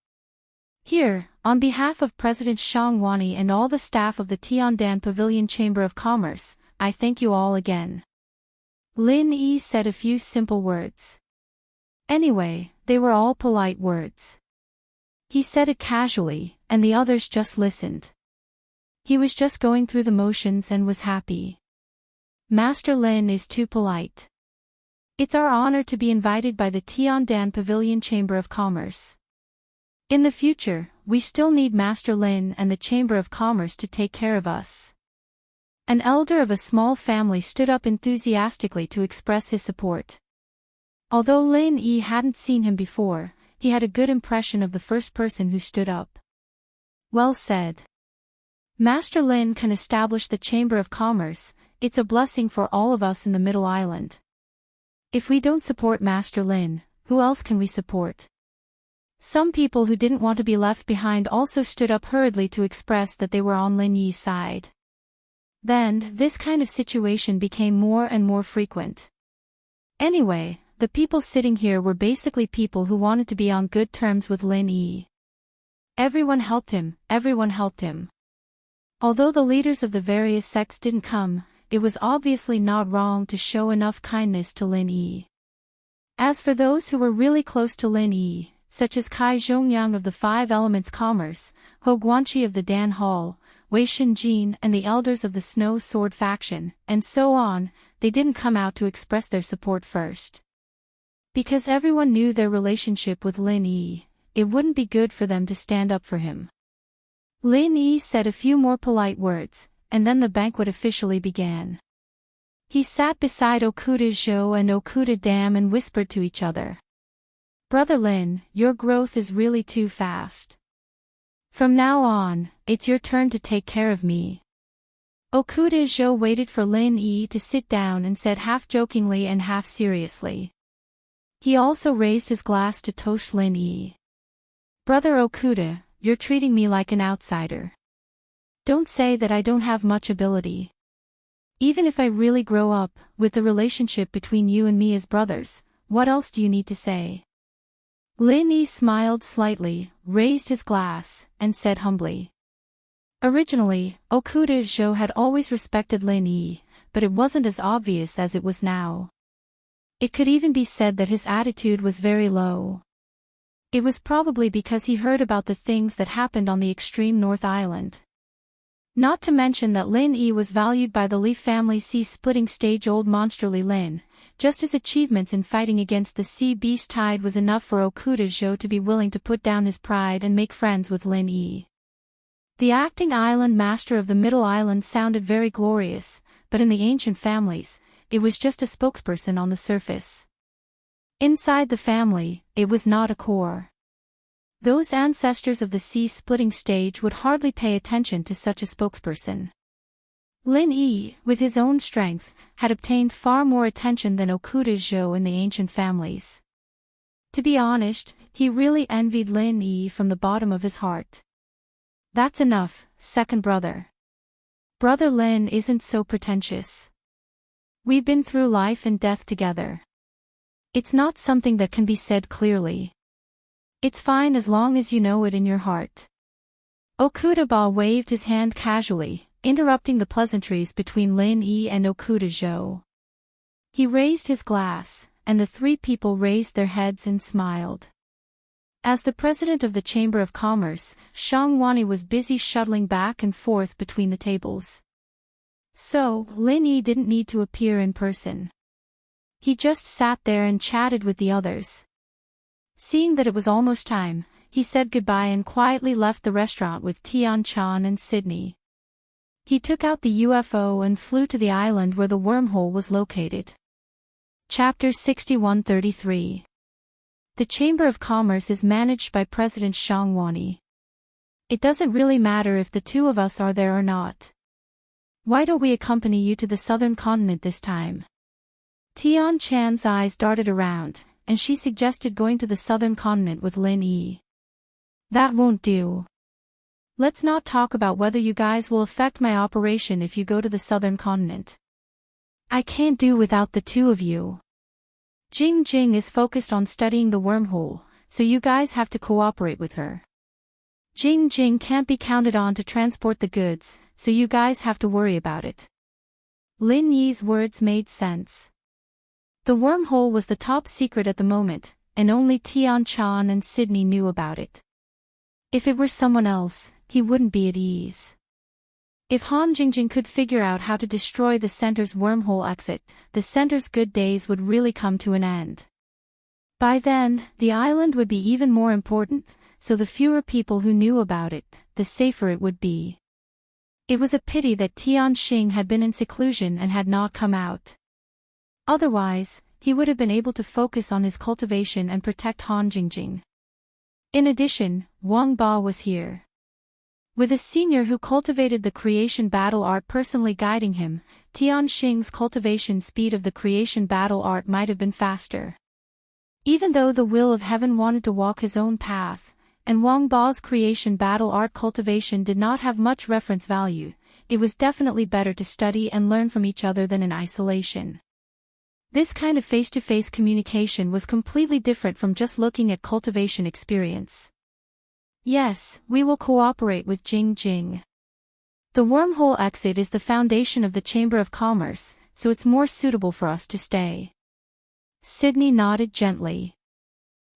Here, on behalf of President Shang Wani and all the staff of the Tiandan Pavilion Chamber of Commerce, I thank you all again. Lin Yi said a few simple words. Anyway, they were all polite words. He said it casually, and the others just listened. He was just going through the motions and was happy. Master Lin is too polite. It's our honor to be invited by the Tiandan Pavilion Chamber of Commerce. In the future, we still need Master Lin and the Chamber of Commerce to take care of us. An elder of a small family stood up enthusiastically to express his support. Although Lin Yi hadn't seen him before, he had a good impression of the first person who stood up. Well said. Master Lin can establish the Chamber of Commerce. It's a blessing for all of us in the Middle Island. If we don't support Master Lin, who else can we support? Some people who didn't want to be left behind also stood up hurriedly to express that they were on Lin Yi's side. Then, this kind of situation became more and more frequent. Anyway, the people sitting here were basically people who wanted to be on good terms with Lin Yi. Everyone helped him, everyone helped him. Although the leaders of the various sects didn't come, it was obviously not wrong to show enough kindness to Lin Yi. As for those who were really close to Lin Yi, such as Kai Zhongyang of the Five Elements Commerce, Ho Guanqi of the Dan Hall, Wei Shinjin and the elders of the Snow Sword faction, and so on, they didn't come out to express their support first. Because everyone knew their relationship with Lin Yi, it wouldn't be good for them to stand up for him. Lin Yi said a few more polite words, and then the banquet officially began. He sat beside Okuda Zhou and Okuda Dam and whispered to each other. Brother Lin, your growth is really too fast. From now on, it's your turn to take care of me. Okuda Zhou waited for Lin Yi to sit down and said half jokingly and half seriously. He also raised his glass to toast Lin Yi. Brother Okuda, you're treating me like an outsider. Don't say that I don't have much ability. Even if I really grow up, with the relationship between you and me as brothers, what else do you need to say? Lin Yi smiled slightly, raised his glass, and said humbly. Originally, Okuda Zhou had always respected Lin Yi, but it wasn't as obvious as it was now. It could even be said that his attitude was very low. It was probably because he heard about the things that happened on the extreme North Island. Not to mention that Lin Yi was valued by the Li family sea-splitting stage-old monster Li Lin, just his achievements in fighting against the sea beast tide was enough for Okuda Zhou to be willing to put down his pride and make friends with Lin Yi. The acting island master of the Middle Island sounded very glorious, but in the ancient families, it was just a spokesperson on the surface. Inside the family, it was not a core. Those ancestors of the sea-splitting stage would hardly pay attention to such a spokesperson. Lin Yi, with his own strength, had obtained far more attention than Okuda Zhou in the ancient families. To be honest, he really envied Lin Yi from the bottom of his heart. That's enough, second brother. Brother Lin isn't so pretentious. We've been through life and death together. It's not something that can be said clearly. It's fine as long as you know it in your heart. Okuda Ba waved his hand casually, interrupting the pleasantries between Lin Yi and Okuda Zhou. He raised his glass, and the three people raised their heads and smiled. As the president of the Chamber of Commerce, Shang Wani was busy shuttling back and forth between the tables. So, Lin Yi didn't need to appear in person. He just sat there and chatted with the others. Seeing that it was almost time, he said goodbye and quietly left the restaurant with Tian Chan and Sydney. He took out the UFO and flew to the island where the wormhole was located. Chapter 6133. The Chamber of Commerce is managed by President Shang Wani. It doesn't really matter if the two of us are there or not. Why don't we accompany you to the southern continent this time? Tian Chan's eyes darted around, and she suggested going to the southern continent with Lin Yi. That won't do. Let's not talk about whether you guys will affect my operation if you go to the southern continent. I can't do without the two of you. Jing Jing is focused on studying the wormhole, so you guys have to cooperate with her. Jing Jing can't be counted on to transport the goods, so you guys have to worry about it. Lin Yi's words made sense. The wormhole was the top secret at the moment, and only Tian Chan and Sydney knew about it. If it were someone else, he wouldn't be at ease. If Han Jingjing could figure out how to destroy the center's wormhole exit, the center's good days would really come to an end. By then, the island would be even more important, so the fewer people who knew about it, the safer it would be. It was a pity that Tian Xing had been in seclusion and had not come out. Otherwise, he would have been able to focus on his cultivation and protect Han Jingjing. In addition, Wang Ba was here. With a senior who cultivated the creation battle art personally guiding him, Tian Xing's cultivation speed of the creation battle art might have been faster. Even though the will of heaven wanted to walk his own path, and Wang Ba's creation battle art cultivation did not have much reference value, it was definitely better to study and learn from each other than in isolation. This kind of face-to-face communication was completely different from just looking at cultivation experience. Yes, we will cooperate with Jing Jing. The wormhole exit is the foundation of the Chamber of Commerce, so it's more suitable for us to stay. Sydney nodded gently.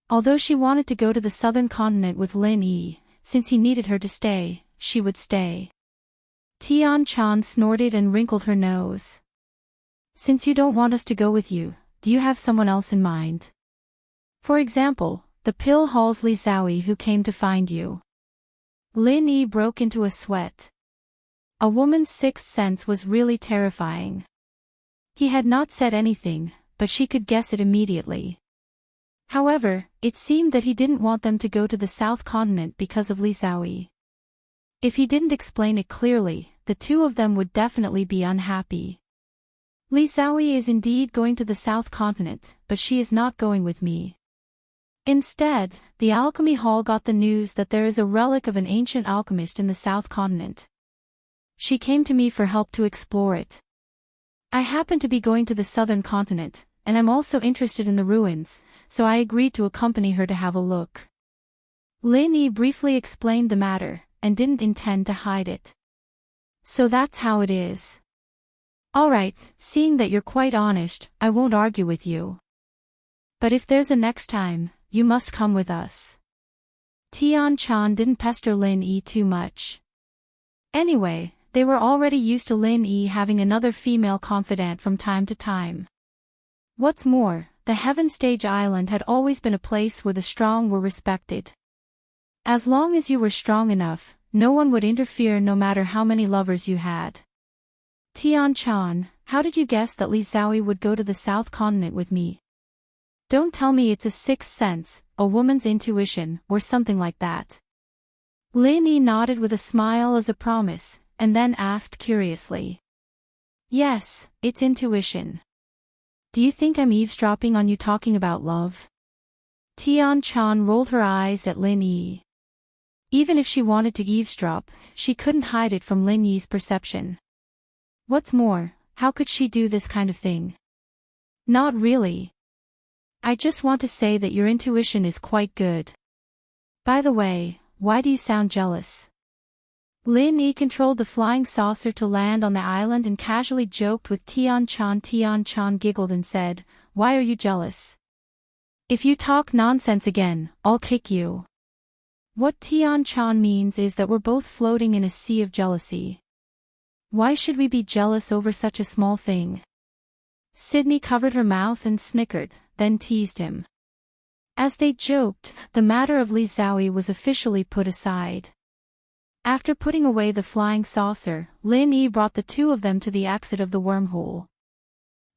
Although she wanted to go to the southern continent with Lin Yi, since he needed her to stay, she would stay. Tian Chan snorted and wrinkled her nose. Since you don't want us to go with you, do you have someone else in mind? For example, the pill hall's Li Xiaoyi who came to find you. Lin Yi broke into a sweat. A woman's sixth sense was really terrifying. He had not said anything, but she could guess it immediately. However, it seemed that he didn't want them to go to the South Continent because of Li Xiaoyi. If he didn't explain it clearly, the two of them would definitely be unhappy. Li Xiaoyi is indeed going to the South Continent, but she is not going with me. Instead, the alchemy hall got the news that there is a relic of an ancient alchemist in the South Continent. She came to me for help to explore it. I happen to be going to the Southern Continent, and I'm also interested in the ruins, so I agreed to accompany her to have a look. Lin Yi briefly explained the matter, and didn't intend to hide it. So that's how it is. Alright, seeing that you're quite honest, I won't argue with you. But if there's a next time, you must come with us. Tian-chan didn't pester Lin Yi too much. Anyway, they were already used to Lin Yi having another female confidant from time to time. What's more, the Heaven Stage Island had always been a place where the strong were respected. As long as you were strong enough, no one would interfere no matter how many lovers you had. Tian-chan, how did you guess that Li Xiaoyi would go to the South Continent with me? Don't tell me it's a sixth sense, a woman's intuition, or something like that. Lin Yi nodded with a smile as a promise, and then asked curiously. Yes, it's intuition. Do you think I'm eavesdropping on you talking about love? Tian-chan rolled her eyes at Lin Yi. Even if she wanted to eavesdrop, she couldn't hide it from Lin Yi's perception. What's more, how could she do this kind of thing? Not really. I just want to say that your intuition is quite good. By the way, why do you sound jealous? Lin Yi controlled the flying saucer to land on the island and casually joked with Tian-chan. Tian-chan giggled and said, "Why are you jealous? If you talk nonsense again, I'll kick you." What Tian-chan means is that we're both floating in a sea of jealousy. Why should we be jealous over such a small thing? Sydney covered her mouth and snickered, then teased him. As they joked, the matter of Li Xiaoyi was officially put aside. After putting away the flying saucer, Lin Yi brought the two of them to the exit of the wormhole.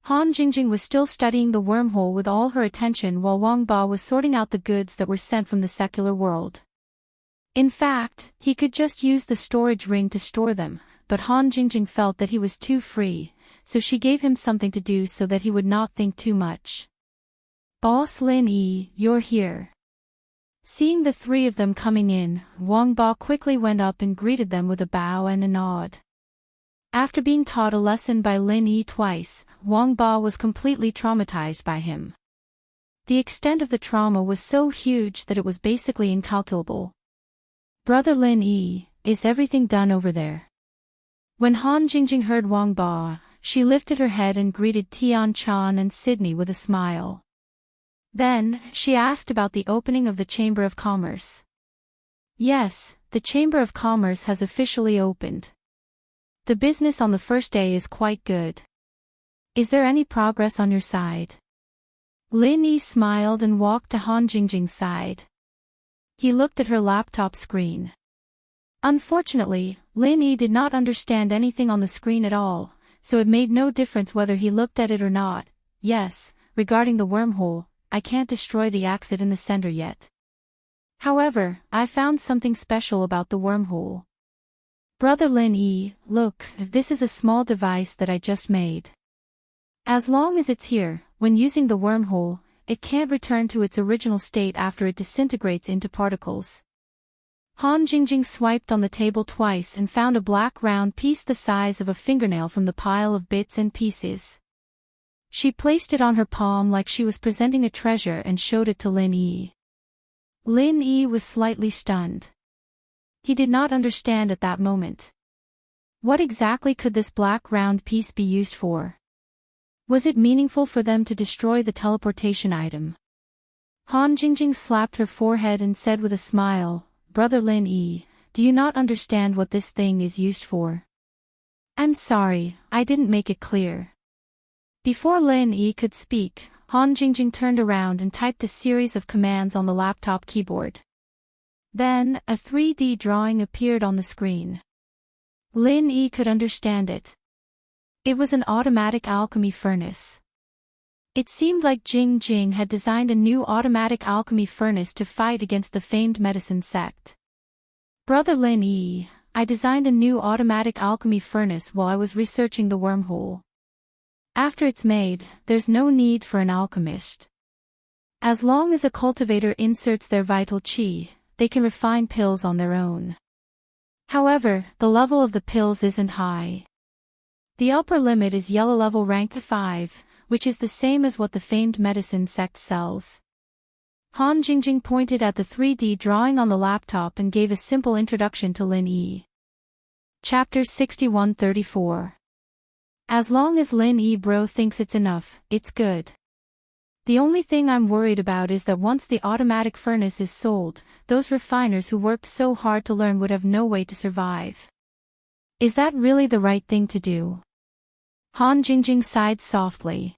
Han Jingjing was still studying the wormhole with all her attention while Wang Ba was sorting out the goods that were sent from the secular world. In fact, he could just use the storage ring to store them, but Han Jingjing felt that he was too free, so she gave him something to do so that he would not think too much. "Boss Lin Yi, you're here." Seeing the three of them coming in, Wang Ba quickly went up and greeted them with a bow and a nod. After being taught a lesson by Lin Yi twice, Wang Ba was completely traumatized by him. The extent of the trauma was so huge that it was basically incalculable. "Brother Lin Yi, is everything done over there?" When Han Jingjing heard Wang Ba, she lifted her head and greeted Tian-chan and Sydney with a smile. Then, she asked about the opening of the Chamber of Commerce. "Yes, the Chamber of Commerce has officially opened. The business on the first day is quite good. Is there any progress on your side?" Lin Yi smiled and walked to Han Jingjing's side. He looked at her laptop screen. Unfortunately, Lin Yi did not understand anything on the screen at all, so it made no difference whether he looked at it or not. "Yes, regarding the wormhole, I can't destroy the exit in the center yet. However, I found something special about the wormhole. Brother Lin Yi, look, this is a small device that I just made. As long as it's here, when using the wormhole, it can't return to its original state after it disintegrates into particles." Han Jingjing swiped on the table twice and found a black round piece the size of a fingernail from the pile of bits and pieces. She placed it on her palm like she was presenting a treasure and showed it to Lin Yi. Lin Yi was slightly stunned. He did not understand at that moment. What exactly could this black round piece be used for? Was it meaningful for them to destroy the teleportation item? Han Jingjing slapped her forehead and said with a smile, "Brother Lin Yi, do you not understand what this thing is used for?" "I'm sorry, I didn't make it clear." Before Lin Yi could speak, Han Jingjing turned around and typed a series of commands on the laptop keyboard. Then, a 3D drawing appeared on the screen. Lin Yi could understand it. It was an automatic alchemy furnace. It seemed like Jing Jing had designed a new automatic alchemy furnace to fight against the famed medicine sect. "Brother Lin Yi, I designed a new automatic alchemy furnace while I was researching the wormhole. After it's made, there's no need for an alchemist. As long as a cultivator inserts their vital chi, they can refine pills on their own. However, the level of the pills isn't high. The upper limit is yellow level rank 5, which is the same as what the famed medicine sect sells. Han Jingjing pointed at the 3D drawing on the laptop and gave a simple introduction to Lin Yi. Chapter 6134. As long as Lin Yi bro thinks it's enough, it's good. The only thing I'm worried about is that once the automatic furnace is sold, those refiners who worked so hard to learn would have no way to survive. Is that really the right thing to do? Han Jingjing sighed softly.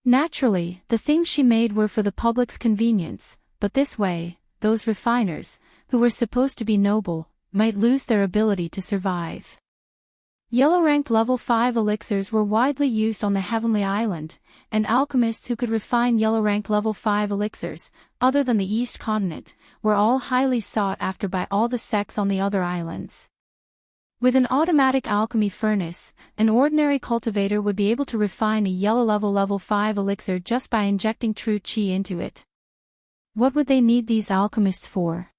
Naturally, the things she made were for the public's convenience, but this way, those refiners, who were supposed to be noble, might lose their ability to survive. Yellow-ranked level 5 elixirs were widely used on the Heavenly Island, and alchemists who could refine yellow-ranked level 5 elixirs, other than the East Continent, were all highly sought after by all the sects on the other islands. With an automatic alchemy furnace, an ordinary cultivator would be able to refine a yellow level 5 elixir just by injecting true chi into it. What would they need these alchemists for?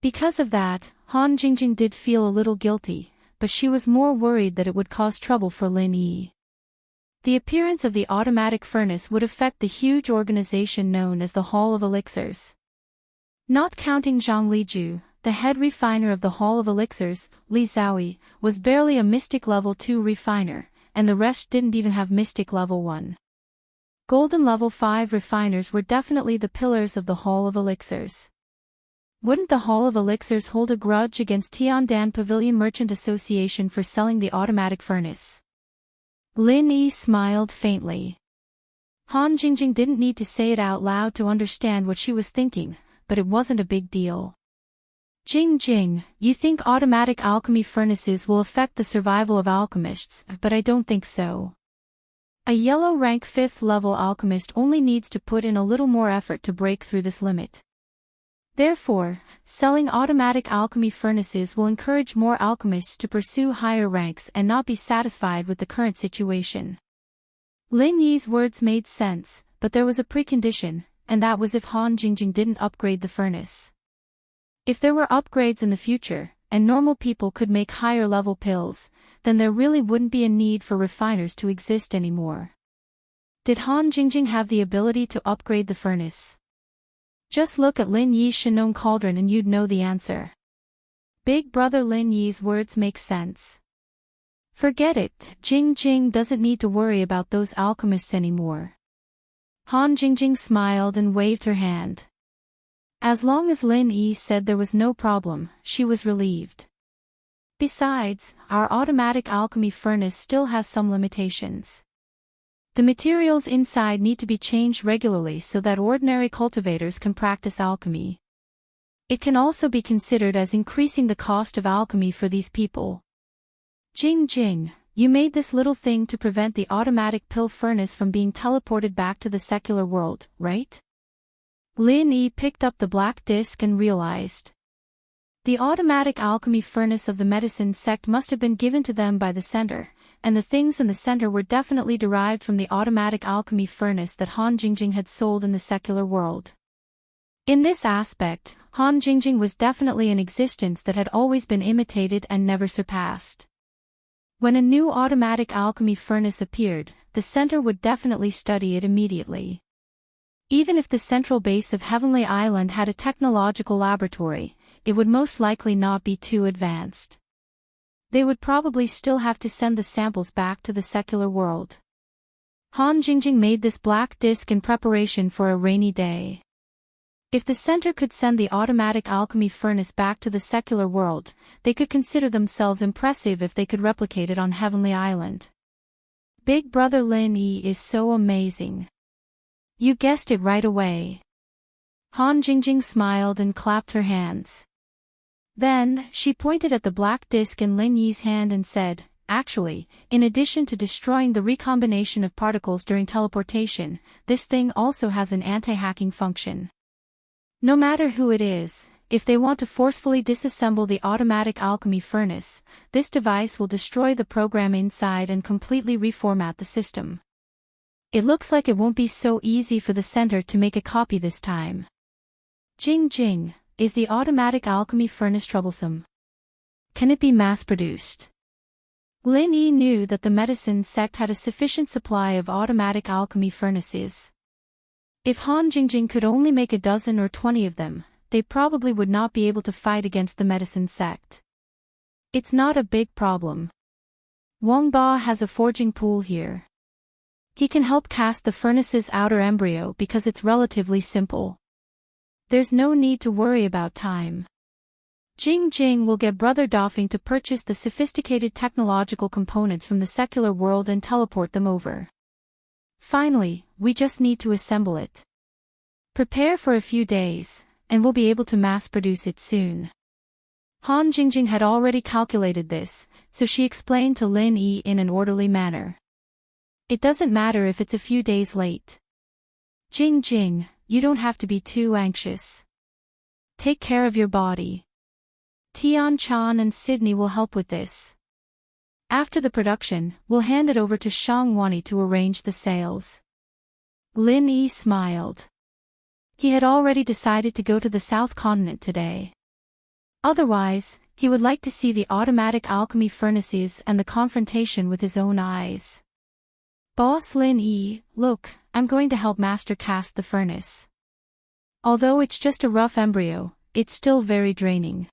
Because of that, Han Jingjing did feel a little guilty, but she was more worried that it would cause trouble for Lin Yi. The appearance of the automatic furnace would affect the huge organization known as the Hall of Elixirs. Not counting Zhang Liju, the head refiner of the Hall of Elixirs, Li Zhaoyi, was barely a Mystic Level 2 refiner, and the rest didn't even have Mystic Level 1. Golden Level 5 refiners were definitely the pillars of the Hall of Elixirs. Wouldn't the Hall of Elixirs hold a grudge against Tiandan Pavilion Merchant Association for selling the automatic furnace? Lin Yi smiled faintly. Han Jingjing didn't need to say it out loud to understand what she was thinking, but it wasn't a big deal. Jing, you think automatic alchemy furnaces will affect the survival of alchemists, but I don't think so. A yellow rank 5th level alchemist only needs to put in a little more effort to break through this limit. Therefore, selling automatic alchemy furnaces will encourage more alchemists to pursue higher ranks and not be satisfied with the current situation. Lin Yi's words made sense, but there was a precondition, and that was if Han Jingjing didn't upgrade the furnace. If there were upgrades in the future, and normal people could make higher level pills, then there really wouldn't be a need for refiners to exist anymore. Did Han Jingjing have the ability to upgrade the furnace? Just look at Lin Yi's Shinong Cauldron and you'd know the answer. Big brother Lin Yi's words make sense. Forget it, Jing doesn't need to worry about those alchemists anymore. Han Jingjing smiled and waved her hand. As long as Lin Yi said there was no problem, she was relieved. Besides, our automatic alchemy furnace still has some limitations. The materials inside need to be changed regularly so that ordinary cultivators can practice alchemy. It can also be considered as increasing the cost of alchemy for these people. Jing, you made this little thing to prevent the automatic pill furnace from being teleported back to the secular world, right? Lin Yi picked up the black disc and realized. The automatic alchemy furnace of the medicine sect must have been given to them by the center, and the things in the center were definitely derived from the automatic alchemy furnace that Han Jingjing had sold in the secular world. In this aspect, Han Jingjing was definitely an existence that had always been imitated and never surpassed. When a new automatic alchemy furnace appeared, the center would definitely study it immediately. Even if the central base of Heavenly Island had a technological laboratory, it would most likely not be too advanced. They would probably still have to send the samples back to the secular world. Han Jingjing made this black disc in preparation for a rainy day. If the center could send the automatic alchemy furnace back to the secular world, they could consider themselves impressive if they could replicate it on Heavenly Island. Big brother Lin Yi is so amazing. You guessed it right away. Han Jingjing smiled and clapped her hands. Then, she pointed at the black disc in Lin Yi's hand and said, actually, in addition to destroying the recombination of particles during teleportation, this thing also has an anti-hacking function. No matter who it is, if they want to forcefully disassemble the automatic alchemy furnace, this device will destroy the program inside and completely reformat the system. It looks like it won't be so easy for the center to make a copy this time. Jing Jing, is the automatic alchemy furnace troublesome? Can it be mass-produced? Lin Yi knew that the medicine sect had a sufficient supply of automatic alchemy furnaces. If Han Jingjing could only make a dozen or 20 of them, they probably would not be able to fight against the medicine sect. It's not a big problem. Wang Ba has a forging pool here. He can help cast the furnace's outer embryo because it's relatively simple. There's no need to worry about time. Jing Jing will get Brother Dafeng to purchase the sophisticated technological components from the secular world and teleport them over. Finally, we just need to assemble it. Prepare for a few days, and we'll be able to mass-produce it soon. Han Jingjing had already calculated this, so she explained to Lin Yi in an orderly manner. It doesn't matter if it's a few days late. Jing Jing, you don't have to be too anxious. Take care of your body. Tian Chan and Sydney will help with this. After the production, we'll hand it over to Shang Wani to arrange the sales. Lin Yi smiled. He had already decided to go to the South Continent today. Otherwise, he would like to see the automatic alchemy furnaces and the confrontation with his own eyes. Boss Lin Yi, look, I'm going to help Master cast the furnace. Although it's just a rough embryo, it's still very draining.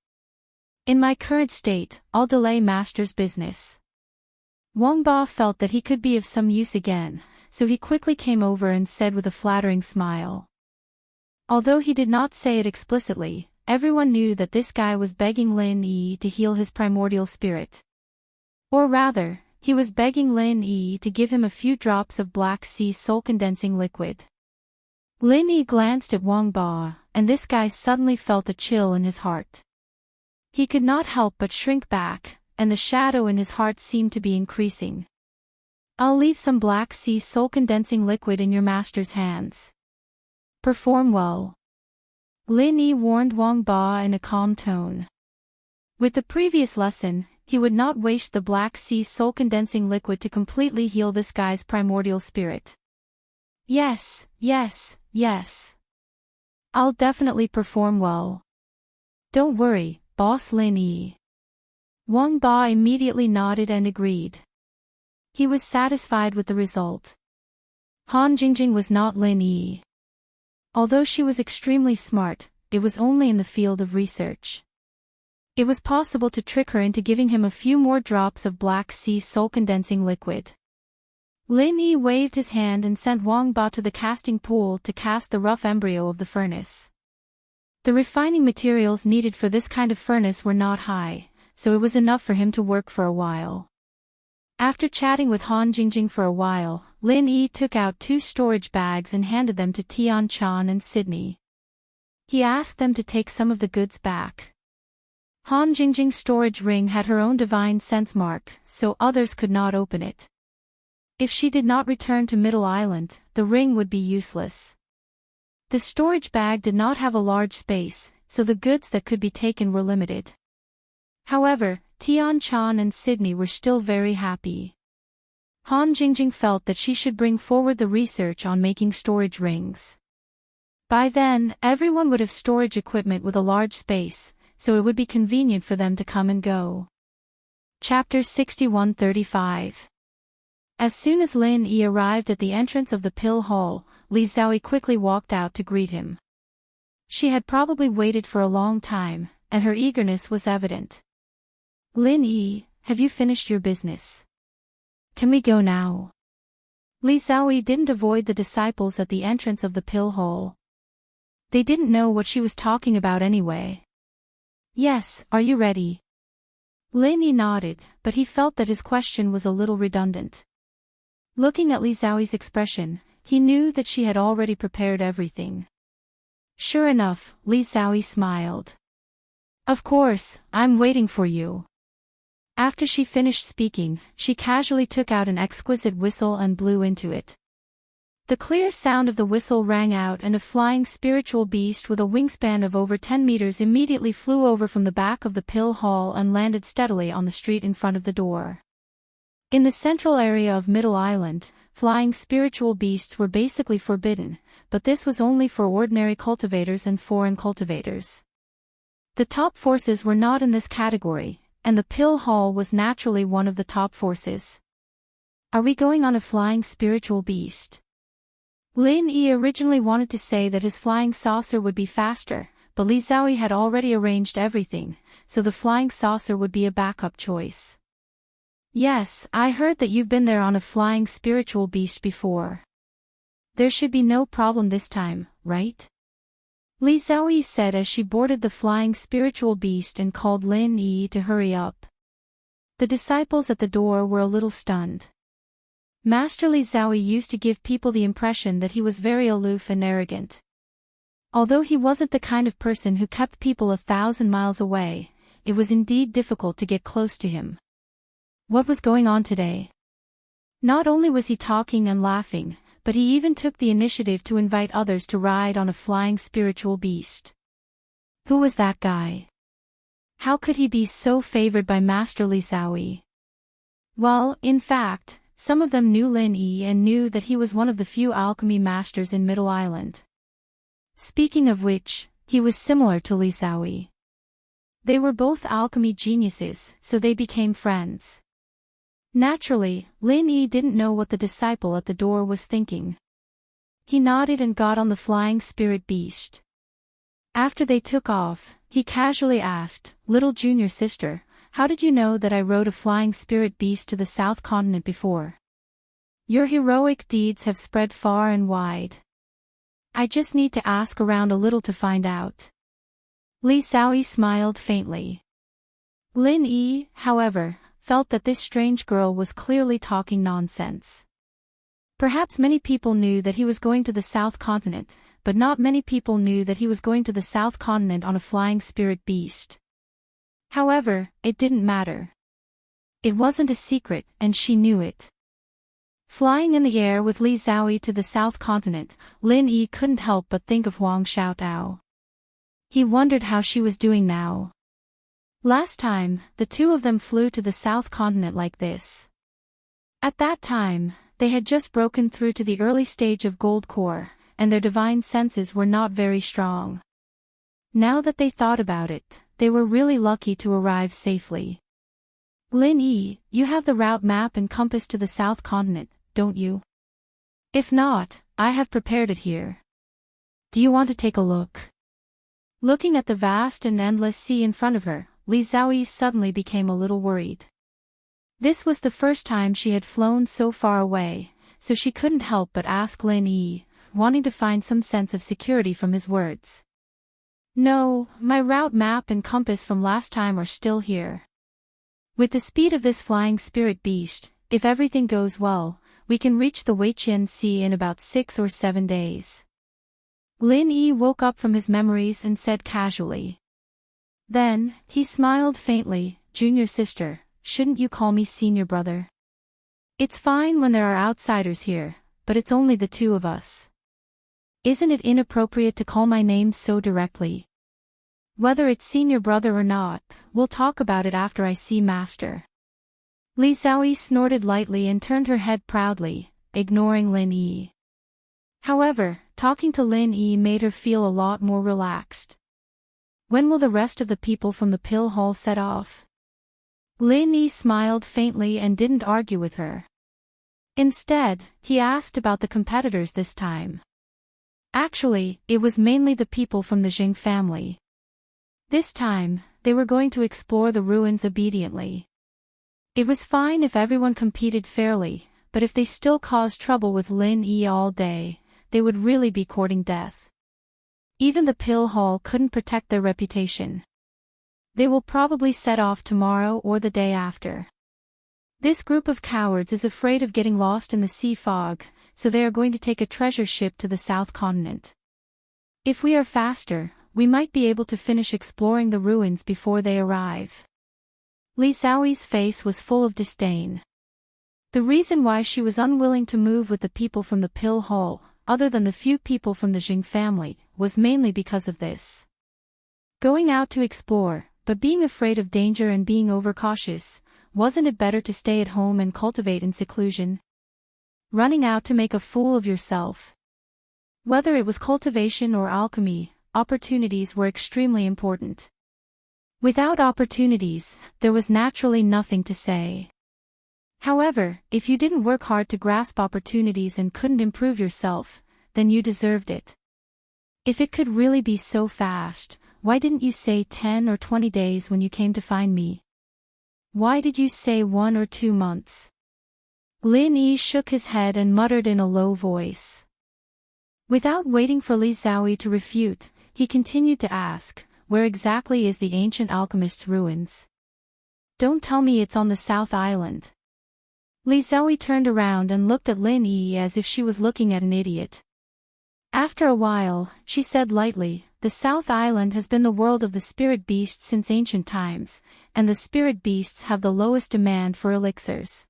In my current state, I'll delay Master's business. Wang Ba felt that he could be of some use again, so he quickly came over and said with a flattering smile. Although he did not say it explicitly, everyone knew that this guy was begging Lin Yi to heal his primordial spirit. Or rather, he was begging Lin Yi to give him a few drops of Black Sea soul-condensing liquid. Lin Yi glanced at Wang Ba, and this guy suddenly felt a chill in his heart. He could not help but shrink back, and the shadow in his heart seemed to be increasing. I'll leave some Black Sea soul-condensing liquid in your master's hands. Perform well. Lin Yi warned Wang Ba in a calm tone. With the previous lesson, he would not waste the Black Sea soul-condensing liquid to completely heal this guy's primordial spirit. Yes, yes, yes. I'll definitely perform well. Don't worry, Boss Lin Yi. Wang Ba immediately nodded and agreed. He was satisfied with the result. Han Jingjing was not Lin Yi. Although she was extremely smart, it was only in the field of research. It was possible to trick her into giving him a few more drops of Black Sea soul-condensing liquid. Lin Yi waved his hand and sent Wang Ba to the casting pool to cast the rough embryo of the furnace. The refining materials needed for this kind of furnace were not high, so it was enough for him to work for a while. After chatting with Han Jingjing for a while, Lin Yi took out 2 storage bags and handed them to Tian Chan and Sydney. He asked them to take some of the goods back. Han Jingjing's storage ring had her own divine sense mark, so others could not open it. If she did not return to Middle Island, the ring would be useless. The storage bag did not have a large space, so the goods that could be taken were limited. However, Tian Chan and Sydney were still very happy. Han Jingjing felt that she should bring forward the research on making storage rings. By then, everyone would have storage equipment with a large space, so it would be convenient for them to come and go. Chapter 6135. As soon as Lin Yi arrived at the entrance of the pill hall, Li Xiaoyi quickly walked out to greet him. She had probably waited for a long time, and her eagerness was evident. Lin Yi, have you finished your business? Can we go now? Li Xiaoyi didn't avoid the disciples at the entrance of the pill hall. They didn't know what she was talking about anyway. Yes, are you ready? Lin Yi nodded, but he felt that his question was a little redundant. Looking at Li Xiaoyi's expression, he knew that she had already prepared everything. Sure enough, Li Xiaoyi smiled. Of course, I'm waiting for you. After she finished speaking, she casually took out an exquisite whistle and blew into it. The clear sound of the whistle rang out and a flying spiritual beast with a wingspan of over 10 meters immediately flew over from the back of the pill hall and landed steadily on the street in front of the door. In the central area of Middle Island, flying spiritual beasts were basically forbidden, but this was only for ordinary cultivators and foreign cultivators. The top forces were not in this category, and the pill hall was naturally one of the top forces. Are we going on a flying spiritual beast? Lin Yi originally wanted to say that his flying saucer would be faster, but Li Xiaoyi had already arranged everything, so the flying saucer would be a backup choice. Yes, I heard that you've been there on a flying spiritual beast before. There should be no problem this time, right? Li Xiaoyi said as she boarded the flying spiritual beast and called Lin Yi to hurry up. The disciples at the door were a little stunned. Master Li Xiaoyi used to give people the impression that he was very aloof and arrogant. Although he wasn't the kind of person who kept people 1,000 miles away, it was indeed difficult to get close to him. What was going on today? Not only was he talking and laughing, but he even took the initiative to invite others to ride on a flying spiritual beast. Who was that guy? How could he be so favored by Master Li Xiaoyi? Well, in fact, some of them knew Lin Yi and knew that he was one of the few alchemy masters in Middle Island. Speaking of which, he was similar to Li Xiaoyi. They were both alchemy geniuses, so they became friends. Naturally, Lin Yi didn't know what the disciple at the door was thinking. He nodded and got on the flying spirit beast. After they took off, he casually asked, "Little junior sister, how did you know that I rode a flying spirit beast to the South Continent before? Your heroic deeds have spread far and wide. I just need to ask around a little to find out." Li Xiaoyi smiled faintly. Lin Yi, however, felt that this strange girl was clearly talking nonsense. Perhaps many people knew that he was going to the South Continent, but not many people knew that he was going to the South Continent on a flying spirit beast. However, it didn't matter. It wasn't a secret, and she knew it. Flying in the air with Li Xiaoyi to the South Continent, Lin Yi couldn't help but think of Huang Xiaotao. He wondered how she was doing now. Last time, the two of them flew to the South Continent like this. At that time, they had just broken through to the early stage of Gold Core, and their divine senses were not very strong. Now that they thought about it, they were really lucky to arrive safely. Lin Yi, you have the route map and compass to the South Continent, don't you? If not, I have prepared it here. Do you want to take a look? Looking at the vast and endless sea in front of her, Li Xiaoyi suddenly became a little worried. This was the first time she had flown so far away, so she couldn't help but ask Lin Yi, wanting to find some sense of security from his words. No, my route map and compass from last time are still here. With the speed of this flying spirit beast, if everything goes well, we can reach the Weiqian Sea in about 6 or 7 days. Lin Yi woke up from his memories and said casually. Then, he smiled faintly, "Junior sister, shouldn't you call me senior brother? It's fine when there are outsiders here, but it's only the two of us. Isn't it inappropriate to call my name so directly? Whether it's senior brother or not, we'll talk about it after I see Master." Li Xiaoyi snorted lightly and turned her head proudly, ignoring Lin Yi. However, talking to Lin Yi made her feel a lot more relaxed. When will the rest of the people from the pill hall set off? Lin Yi smiled faintly and didn't argue with her. Instead, he asked about the competitors this time. Actually, it was mainly the people from the Jing family. This time, they were going to explore the ruins obediently. It was fine if everyone competed fairly, but if they still caused trouble with Lin Yi all day, they would really be courting death. Even the pill hall couldn't protect their reputation. They will probably set off tomorrow or the day after. This group of cowards is afraid of getting lost in the sea fog, so they are going to take a treasure ship to the South Continent. If we are faster, we might be able to finish exploring the ruins before they arrive. Li Xiaoyi's face was full of disdain. The reason why she was unwilling to move with the people from the pill hall, other than the few people from the Jing family, was mainly because of this. Going out to explore, but being afraid of danger and being overcautious, wasn't it better to stay at home and cultivate in seclusion? running out to make a fool of yourself. Whether it was cultivation or alchemy, opportunities were extremely important. Without opportunities, there was naturally nothing to say. However, if you didn't work hard to grasp opportunities and couldn't improve yourself, then you deserved it. If it could really be so fast, why didn't you say 10 or 20 days when you came to find me? Why did you say 1 or 2 months? Lin Yi shook his head and muttered in a low voice. Without waiting for Li Xiaoyi to refute, he continued to ask, where exactly is the ancient alchemist's ruins? Don't tell me it's on the South Island. Li Xiaoyi turned around and looked at Lin Yi as if she was looking at an idiot. After a while, she said lightly, the South Island has been the world of the spirit beasts since ancient times, and the spirit beasts have the lowest demand for elixirs.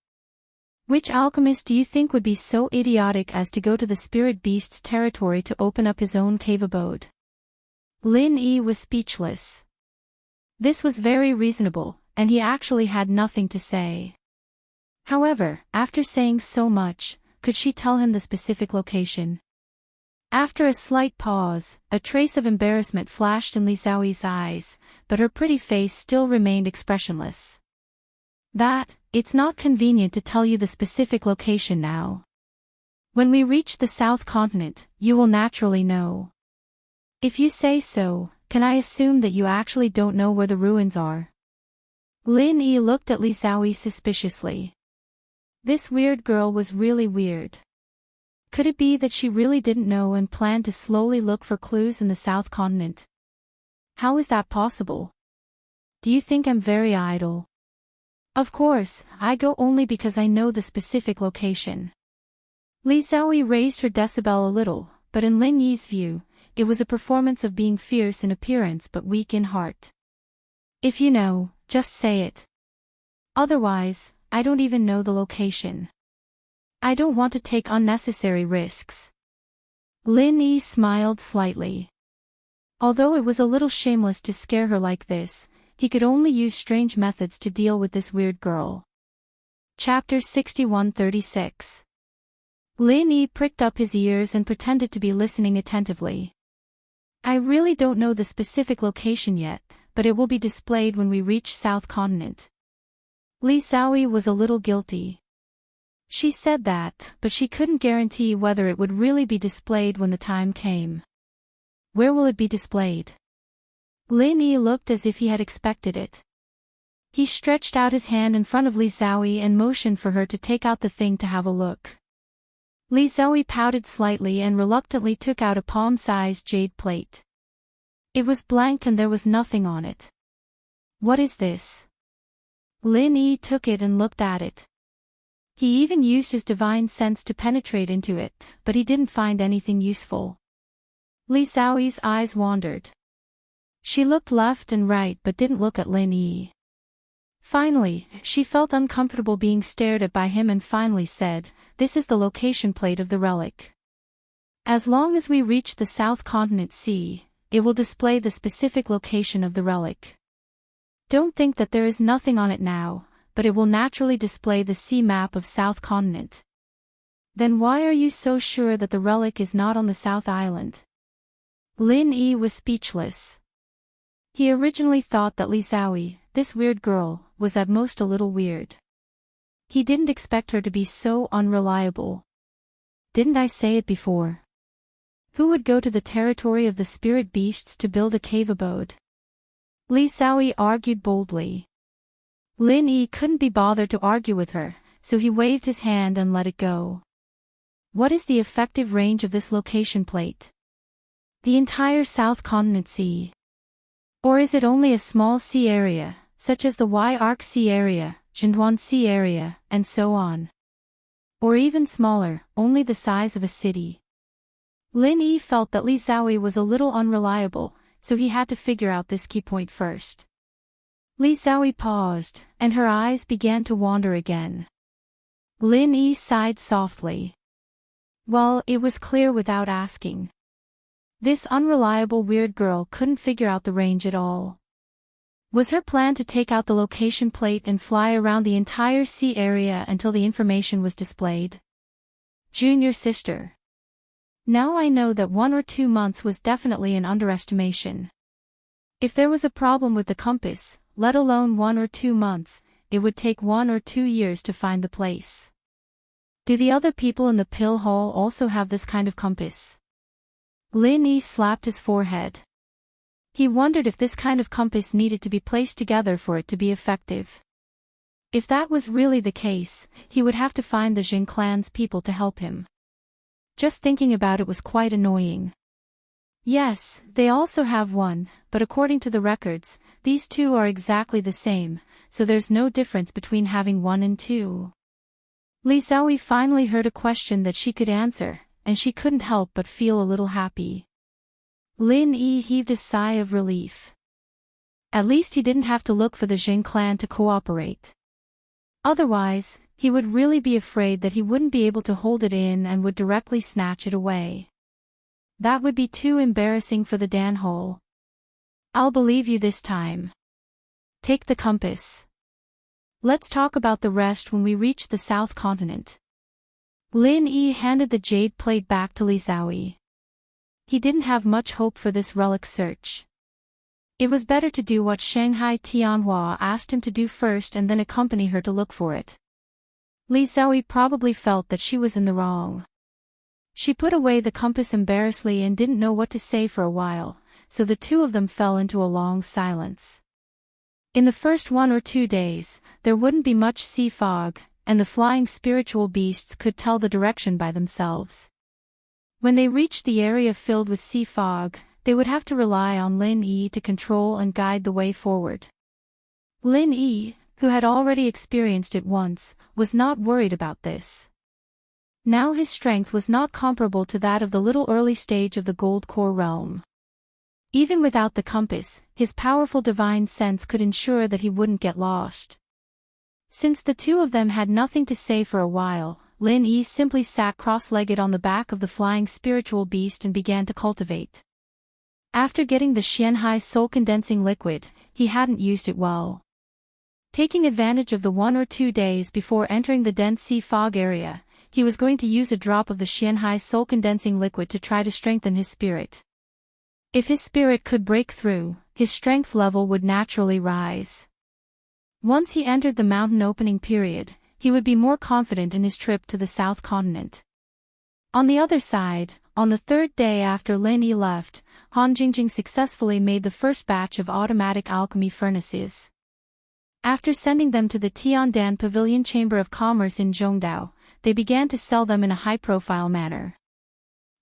Which alchemist do you think would be so idiotic as to go to the spirit beast's territory to open up his own cave abode? Lin Yi was speechless. This was very reasonable, and he actually had nothing to say. However, after saying so much, could she tell him the specific location? After a slight pause, a trace of embarrassment flashed in Li Xiaoyi's eyes, but her pretty face still remained expressionless. It's not convenient to tell you the specific location now. When we reach the South Continent, you will naturally know. If you say so, can I assume that you actually don't know where the ruins are? Lin Yi looked at Li Xiaoyi suspiciously. This weird girl was really weird. Could it be that she really didn't know and planned to slowly look for clues in the South Continent? How is that possible? Do you think I'm very idle? Of course, I go only because I know the specific location. Li Xiaoyi raised her decibel a little, but in Lin Yi's view, it was a performance of being fierce in appearance but weak in heart. If you know, just say it. Otherwise, I don't even know the location. I don't want to take unnecessary risks. Lin Yi smiled slightly. Although it was a little shameless to scare her like this, he could only use strange methods to deal with this weird girl. Chapter 6136. Lin Yi pricked up his ears and pretended to be listening attentively. I really don't know the specific location yet, but it will be displayed when we reach South Continent. Li Xiaoyi was a little guilty. She said that, but she couldn't guarantee whether it would really be displayed when the time came. Where will it be displayed? Lin Yi looked as if he had expected it. He stretched out his hand in front of Li Xiaoyi and motioned for her to take out the thing to have a look. Li Xiaoyi pouted slightly and reluctantly took out a palm-sized jade plate. It was blank and there was nothing on it. What is this? Lin Yi took it and looked at it. He even used his divine sense to penetrate into it, but he didn't find anything useful. Li Xiaoyi's eyes wandered. She looked left and right but didn't look at Lin Yi. Finally, she felt uncomfortable being stared at by him and finally said, "This is the location plate of the relic. As long as we reach the South Continent Sea, it will display the specific location of the relic. Don't think that there is nothing on it now, but it will naturally display the sea map of South Continent." Then why are you so sure that the relic is not on the South Island? Lin Yi was speechless. He originally thought that Li Xiaoyi, this weird girl, was at most a little weird. He didn't expect her to be so unreliable. Didn't I say it before? Who would go to the territory of the spirit beasts to build a cave abode? Li Xiaoyi argued boldly. Lin Yi couldn't be bothered to argue with her, so he waved his hand and let it go. What is the effective range of this location plate? The entire South Continent Sea. Or is it only a small sea area, such as the Y-Arc Sea area, Zhenduan Sea area, and so on? Or even smaller, only the size of a city? Lin Yi felt that Li Xiaoyi was a little unreliable, so he had to figure out this key point first. Li Xiaoyi paused, and her eyes began to wander again. Lin Yi sighed softly. Well, it was clear without asking. This unreliable weird girl couldn't figure out the range at all. Was her plan to take out the location plate and fly around the entire sea area until the information was displayed? Junior sister. Now I know that 1 or 2 months was definitely an underestimation. If there was a problem with the compass, let alone 1 or 2 months, it would take 1 or 2 years to find the place. Do the other people in the pill hall also have this kind of compass? Lin Yi slapped his forehead. He wondered if this kind of compass needed to be placed together for it to be effective. If that was really the case, he would have to find the Jin clan's people to help him. Just thinking about it was quite annoying. Yes, they also have one, but according to the records, these two are exactly the same, so there's no difference between having 1 and 2. Li Xiaoyi finally heard a question that she could answer, and she couldn't help but feel a little happy. Lin Yi heaved a sigh of relief. At least he didn't have to look for the Jin clan to cooperate. Otherwise, he would really be afraid that he wouldn't be able to hold it in and would directly snatch it away. That would be too embarrassing for the Danhole. I'll believe you this time. Take the compass. Let's talk about the rest when we reach the South Continent. Lin Yi handed the jade plate back to Li Xiaoyi. He didn't have much hope for this relic search. It was better to do what Shanghai Tianhua asked him to do first and then accompany her to look for it. Li Xiaoyi probably felt that she was in the wrong. She put away the compass embarrassedly and didn't know what to say for a while, so the two of them fell into a long silence. In the first 1 or 2 days, there wouldn't be much sea fog, and the flying spiritual beasts could tell the direction by themselves. When they reached the area filled with sea fog, they would have to rely on Lin Yi to control and guide the way forward. Lin Yi, who had already experienced it once, was not worried about this. Now his strength was not comparable to that of the little early stage of the Gold Core realm. Even without the compass, his powerful divine sense could ensure that he wouldn't get lost. Since the two of them had nothing to say for a while, Lin Yi simply sat cross-legged on the back of the flying spiritual beast and began to cultivate. After getting the Xianhai soul-condensing liquid, he hadn't used it well. Taking advantage of the 1 or 2 days before entering the dense sea fog area, he was going to use a drop of the Xianhai soul-condensing liquid to try to strengthen his spirit. If his spirit could break through, his strength level would naturally rise. Once he entered the mountain opening period, he would be more confident in his trip to the South Continent. On the other side, on the 3rd day after Lin Yi left, Han Jingjing successfully made the first batch of automatic alchemy furnaces. After sending them to the Tiandan Pavilion Chamber of Commerce in Zhongdao, they began to sell them in a high-profile manner.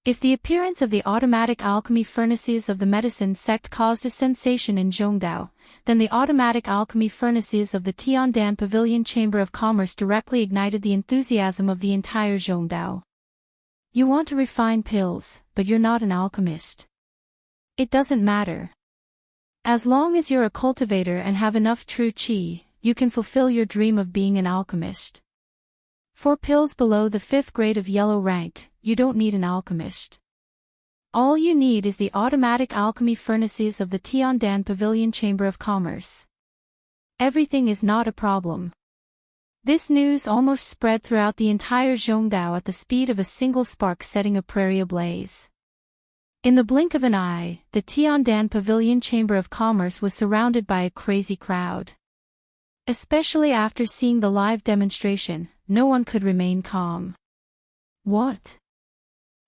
If the appearance of the automatic alchemy furnaces of the medicine sect caused a sensation in Zhongdao, then the automatic alchemy furnaces of the Tiandan Pavilion Chamber of Commerce directly ignited the enthusiasm of the entire Zhongdao. You want to refine pills, but you're not an alchemist. It doesn't matter. As long as you're a cultivator and have enough true qi, you can fulfill your dream of being an alchemist. For pills below the 5th grade of yellow rank, you don't need an alchemist. All you need is the automatic alchemy furnaces of the Tiandan Pavilion Chamber of Commerce. Everything is not a problem. This news almost spread throughout the entire Zhongdao at the speed of a single spark setting a prairie ablaze. In the blink of an eye, the Tiandan Pavilion Chamber of Commerce was surrounded by a crazy crowd. Especially after seeing the live demonstration, no one could remain calm. What?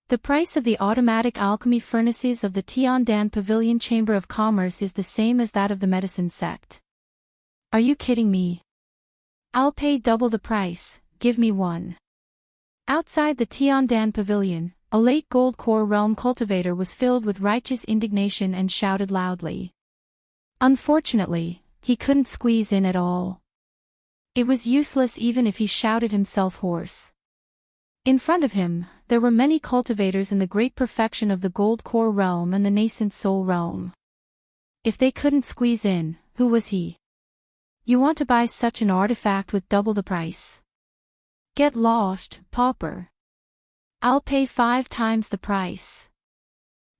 The price of the automatic alchemy furnaces of the Tiandan Pavilion Chamber of Commerce is the same as that of the medicine sect. Are you kidding me? I'll pay double the price, give me one. Outside the Tiandan Pavilion, a late Gold Core realm cultivator was filled with righteous indignation and shouted loudly. Unfortunately, he couldn't squeeze in at all. It was useless even if he shouted himself hoarse. In front of him, there were many cultivators in the great perfection of the Gold Core realm and the nascent Soul realm. If they couldn't squeeze in, who was he? You want to buy such an artifact with double the price? Get lost, pauper. I'll pay 5 times the price.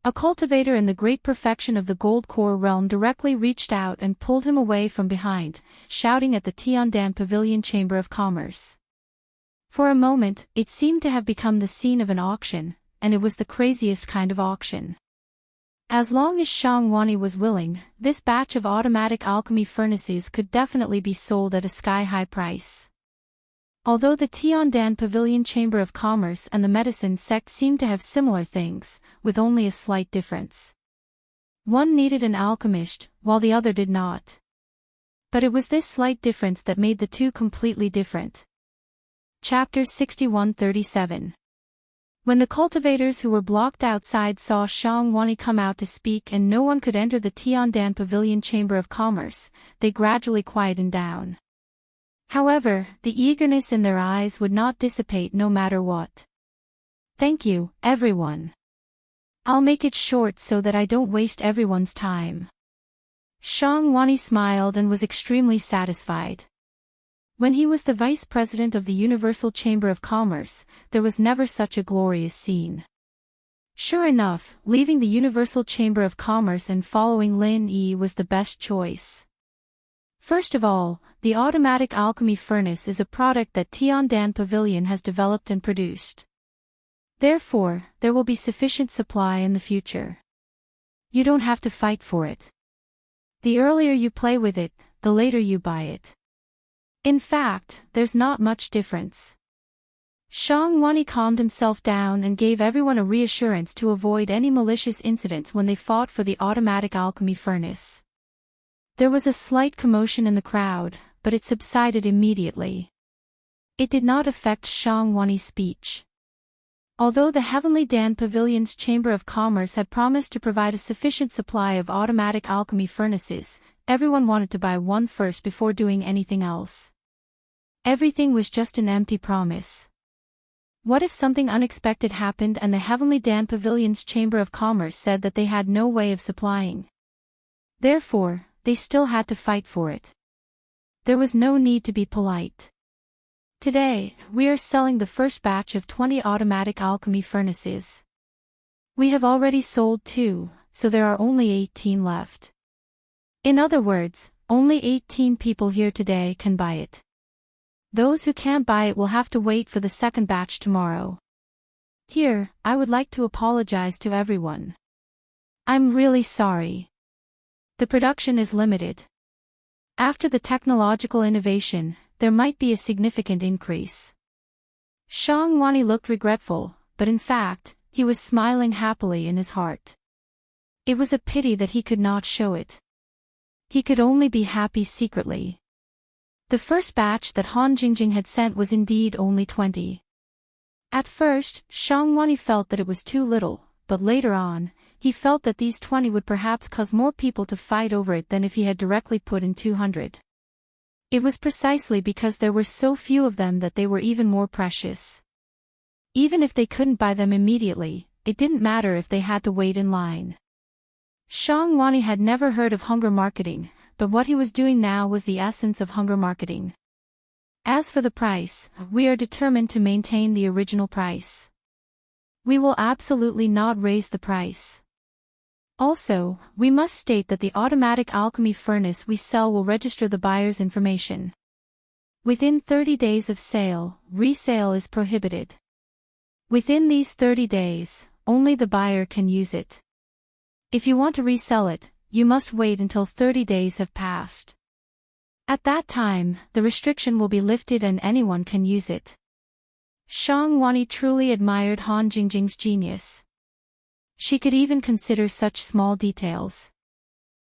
A cultivator in the great perfection of the Gold Core realm directly reached out and pulled him away from behind, shouting at the Tiandan Pavilion Chamber of Commerce. For a moment, it seemed to have become the scene of an auction, and it was the craziest kind of auction. As long as Shangwani was willing, this batch of automatic alchemy furnaces could definitely be sold at a sky-high price. Although the Tiandan Pavilion Chamber of Commerce and the medicine sect seemed to have similar things, with only a slight difference. One needed an alchemist, while the other did not. But it was this slight difference that made the two completely different. Chapter 6137. When the cultivators who were blocked outside saw Shangwani come out to speak and no one could enter the Tiandan Pavilion Chamber of Commerce, they gradually quietened down. However, the eagerness in their eyes would not dissipate no matter what. Thank you, everyone. I'll make it short so that I don't waste everyone's time. Shangwani smiled and was extremely satisfied. When he was the vice president of the Universal Chamber of Commerce, there was never such a glorious scene. Sure enough, leaving the Universal Chamber of Commerce and following Lin Yi was the best choice. First of all, the automatic alchemy furnace is a product that Tiandan Pavilion has developed and produced. Therefore, there will be sufficient supply in the future. You don't have to fight for it. The earlier you play with it, the later you buy it. In fact, there's not much difference. Shangwani calmed himself down and gave everyone a reassurance to avoid any malicious incidents when they fought for the automatic alchemy furnace. There was a slight commotion in the crowd, but it subsided immediately. It did not affect Shangwani's speech. Although the Heavenly Dan Pavilion's Chamber of Commerce had promised to provide a sufficient supply of automatic alchemy furnaces, everyone wanted to buy one first before doing anything else. Everything was just an empty promise. What if something unexpected happened and the Heavenly Dan Pavilion's Chamber of Commerce said that they had no way of supplying? Therefore, they still had to fight for it. There was no need to be polite. Today, we are selling the first batch of 20 automatic alchemy furnaces. We have already sold 2, so there are only 18 left. In other words, only 18 people here today can buy it. Those who can't buy it will have to wait for the second batch tomorrow. Here, I would like to apologize to everyone. I'm really sorry. The production is limited. After the technological innovation, there might be a significant increase. Shangwani looked regretful, but in fact, he was smiling happily in his heart. It was a pity that he could not show it. He could only be happy secretly. The first batch that Han Jingjing had sent was indeed only 20. At first, Shangwani felt that it was too little, but later on, he felt that these 20 would perhaps cause more people to fight over it than if he had directly put in 200. It was precisely because there were so few of them that they were even more precious. Even if they couldn't buy them immediately, it didn't matter if they had to wait in line. Shangwani had never heard of hunger marketing, but what he was doing now was the essence of hunger marketing. As for the price, we are determined to maintain the original price. We will absolutely not raise the price. Also, we must state that the automatic alchemy furnace we sell will register the buyer's information. Within 30 days of sale, resale is prohibited. Within these 30 days, only the buyer can use it. If you want to resell it, you must wait until 30 days have passed. At that time, the restriction will be lifted and anyone can use it. Shangwani truly admired Han Jingjing's genius. She could even consider such small details.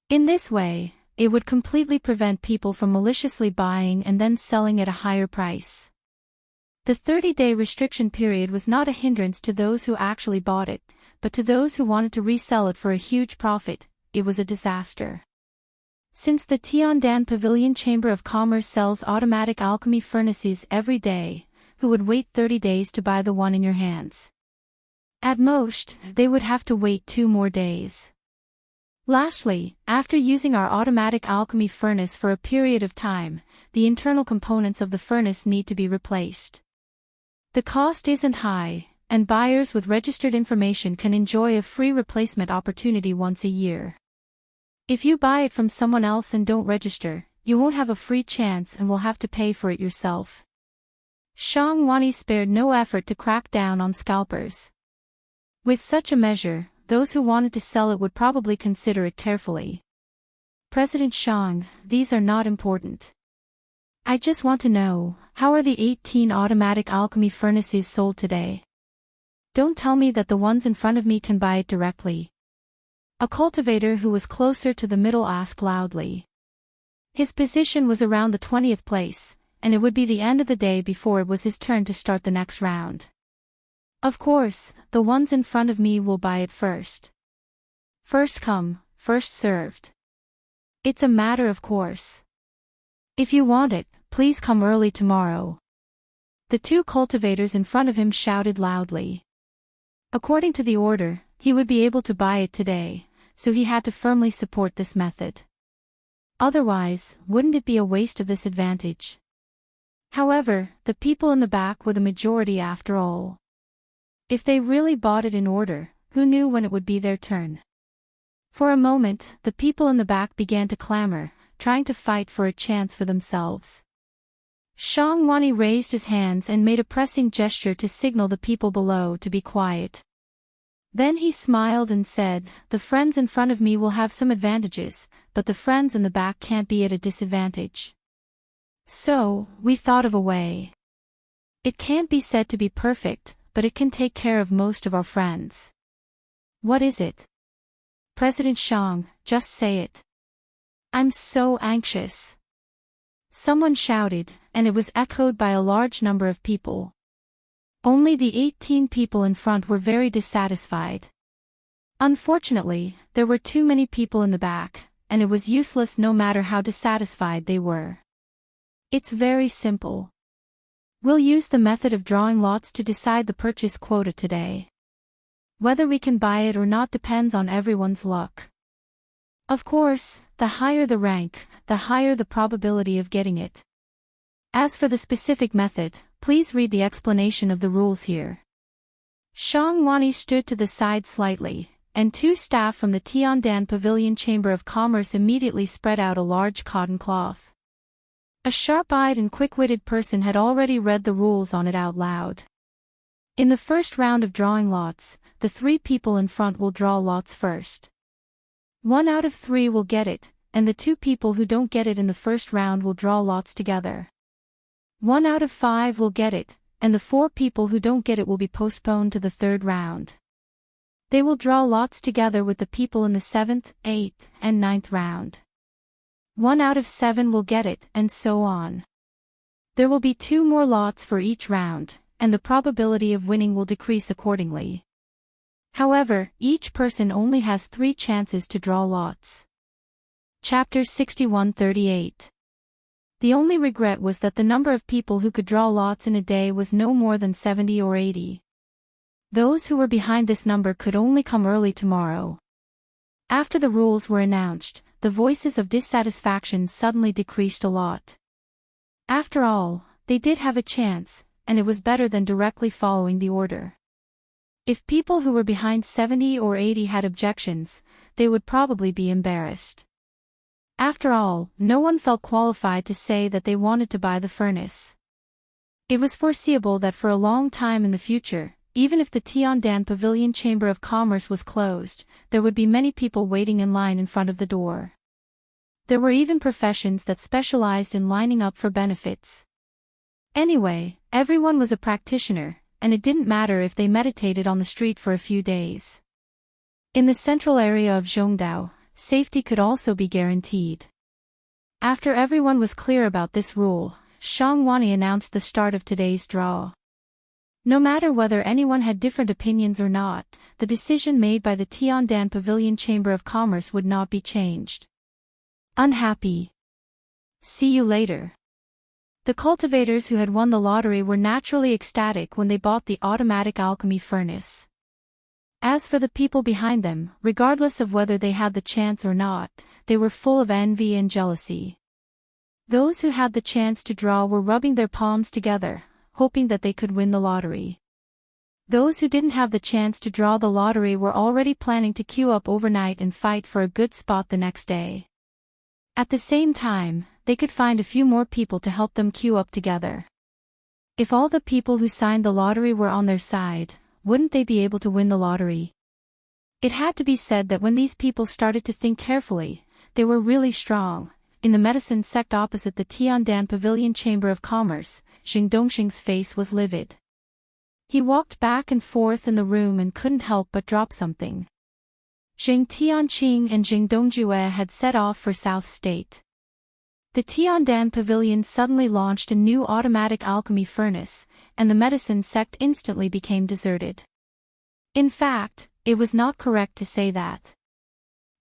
In this way, it would completely prevent people from maliciously buying and then selling at a higher price. The 30-day restriction period was not a hindrance to those who actually bought it, but to those who wanted to resell it for a huge profit, it was a disaster. Since the Tiandan Pavilion Chamber of Commerce sells automatic alchemy furnaces every day, who would wait 30 days to buy the one in your hands? At most, they would have to wait 2 more days. Lastly, after using our automatic alchemy furnace for a period of time, the internal components of the furnace need to be replaced. The cost isn't high, and buyers with registered information can enjoy a free replacement opportunity once a year. If you buy it from someone else and don't register, you won't have a free chance and will have to pay for it yourself. Shangwani spared no effort to crack down on scalpers. With such a measure, those who wanted to sell it would probably consider it carefully. President Shang, these are not important. I just want to know, how are the 18 automatic alchemy furnaces sold today? Don't tell me that the ones in front of me can buy it directly. A cultivator who was closer to the middle asked loudly. His position was around the 20th place, and it would be the end of the day before it was his turn to start the next round. Of course, the ones in front of me will buy it first. First come, first served. It's a matter of course. If you want it, please come early tomorrow. The two cultivators in front of him shouted loudly. According to the order, he would be able to buy it today, so he had to firmly support this method. Otherwise, wouldn't it be a waste of this advantage? However, the people in the back were the majority after all. If they really bought it in order, who knew when it would be their turn? For a moment, the people in the back began to clamor, trying to fight for a chance for themselves. Shangwani raised his hands and made a pressing gesture to signal the people below to be quiet. Then he smiled and said, "The friends in front of me will have some advantages, but the friends in the back can't be at a disadvantage. So, we thought of a way. It can't be said to be perfect, but it can take care of most of our friends." "What is it?" "President Shang, just say it." "I'm so anxious." Someone shouted, and it was echoed by a large number of people. Only the 18 people in front were very dissatisfied. Unfortunately, there were too many people in the back, and it was useless no matter how dissatisfied they were. It's very simple. We'll use the method of drawing lots to decide the purchase quota today. Whether we can buy it or not depends on everyone's luck. Of course, the higher the rank, the higher the probability of getting it. As for the specific method, please read the explanation of the rules here. Shangwani stood to the side slightly, and two staff from the Tiandan Pavilion Chamber of Commerce immediately spread out a large cotton cloth. A sharp-eyed and quick-witted person had already read the rules on it out loud. In the first round of drawing lots, the three people in front will draw lots first. 1 out of 3 will get it, and the 2 people who don't get it in the first round will draw lots together. 1 out of 5 will get it, and the 4 people who don't get it will be postponed to the third round. They will draw lots together with the people in the 7th, 8th, and 9th round. 1 out of 7 will get it, and so on. There will be 2 more lots for each round, and the probability of winning will decrease accordingly. However, each person only has 3 chances to draw lots. Chapter 6138. The only regret was that the number of people who could draw lots in a day was no more than 70 or 80. Those who were behind this number could only come early tomorrow. After the rules were announced, the voices of dissatisfaction suddenly decreased a lot. After all, they did have a chance, and it was better than directly following the order. If people who were behind 70 or 80 had objections, they would probably be embarrassed. After all, no one felt qualified to say that they wanted to buy the furnace. It was foreseeable that for a long time in the future, even if the Tiandan Pavilion Chamber of Commerce was closed, there would be many people waiting in line in front of the door. There were even professions that specialized in lining up for benefits. Anyway, everyone was a practitioner, and it didn't matter if they meditated on the street for a few days. In the central area of Zhongdao, safety could also be guaranteed. After everyone was clear about this rule, Shangwani announced the start of today's draw. No matter whether anyone had different opinions or not, the decision made by the Tiandan Pavilion Chamber of Commerce would not be changed. Unhappy. See you later. The cultivators who had won the lottery were naturally ecstatic when they bought the automatic alchemy furnace. As for the people behind them, regardless of whether they had the chance or not, they were full of envy and jealousy. Those who had the chance to draw were rubbing their palms together, hoping that they could win the lottery. Those who didn't have the chance to draw the lottery were already planning to queue up overnight and fight for a good spot the next day. At the same time, they could find a few more people to help them queue up together. If all the people who signed the lottery were on their side, wouldn't they be able to win the lottery? It had to be said that when these people started to think carefully, they were really strong. In the medicine sect opposite the Tiandan Pavilion Chamber of Commerce, Xing Dongxing's face was livid. He walked back and forth in the room and couldn't help but drop something. Xing Tianqing and Xing Dongjue had set off for South State. The Tiandan Pavilion suddenly launched a new automatic alchemy furnace, and the medicine sect instantly became deserted. In fact, it was not correct to say that.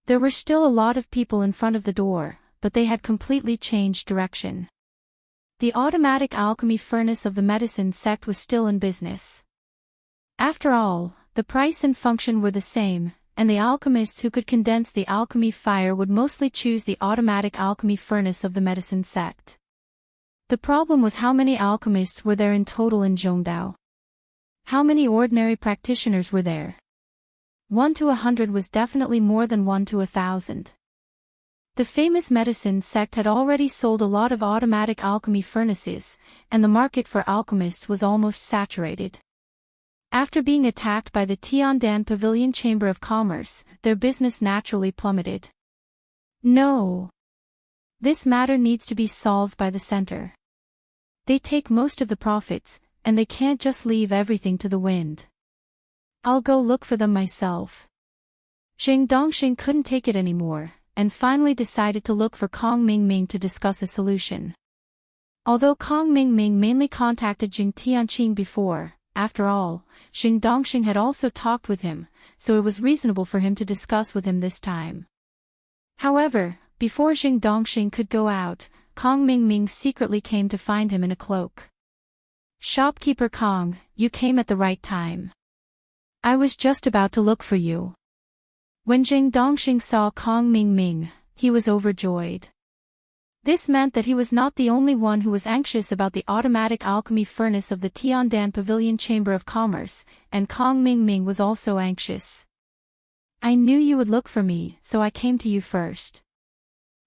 There were still a lot of people in front of the door, but they had completely changed direction. The automatic alchemy furnace of the medicine sect was still in business. After all, the price and function were the same, and the alchemists who could condense the alchemy fire would mostly choose the automatic alchemy furnace of the medicine sect. The problem was how many alchemists were there in total in Zhongdao. How many ordinary practitioners were there? 1 to 100 was definitely more than 1 to 1,000. The famous medicine sect had already sold a lot of automatic alchemy furnaces, and the market for alchemists was almost saturated. After being attacked by the Tiandan Pavilion Chamber of Commerce, their business naturally plummeted. No. This matter needs to be solved by the center. They take most of the profits, and they can't just leave everything to the wind. I'll go look for them myself. Xing Dongxing couldn't take it anymore, and finally decided to look for Kong Mingming to discuss a solution. Although Kong Mingming mainly contacted Xing Tianqing before, after all, Xing Dongxing had also talked with him, so it was reasonable for him to discuss with him this time. However, before Xing Dongxing could go out, Kong Mingming secretly came to find him in a cloak. "Shopkeeper Kong, you came at the right time. I was just about to look for you." When Xing Dongxing saw Kong Mingming, he was overjoyed. This meant that he was not the only one who was anxious about the automatic alchemy furnace of the Tiandan Pavilion Chamber of Commerce, and Kong Mingming was also anxious. "I knew you would look for me, so I came to you first."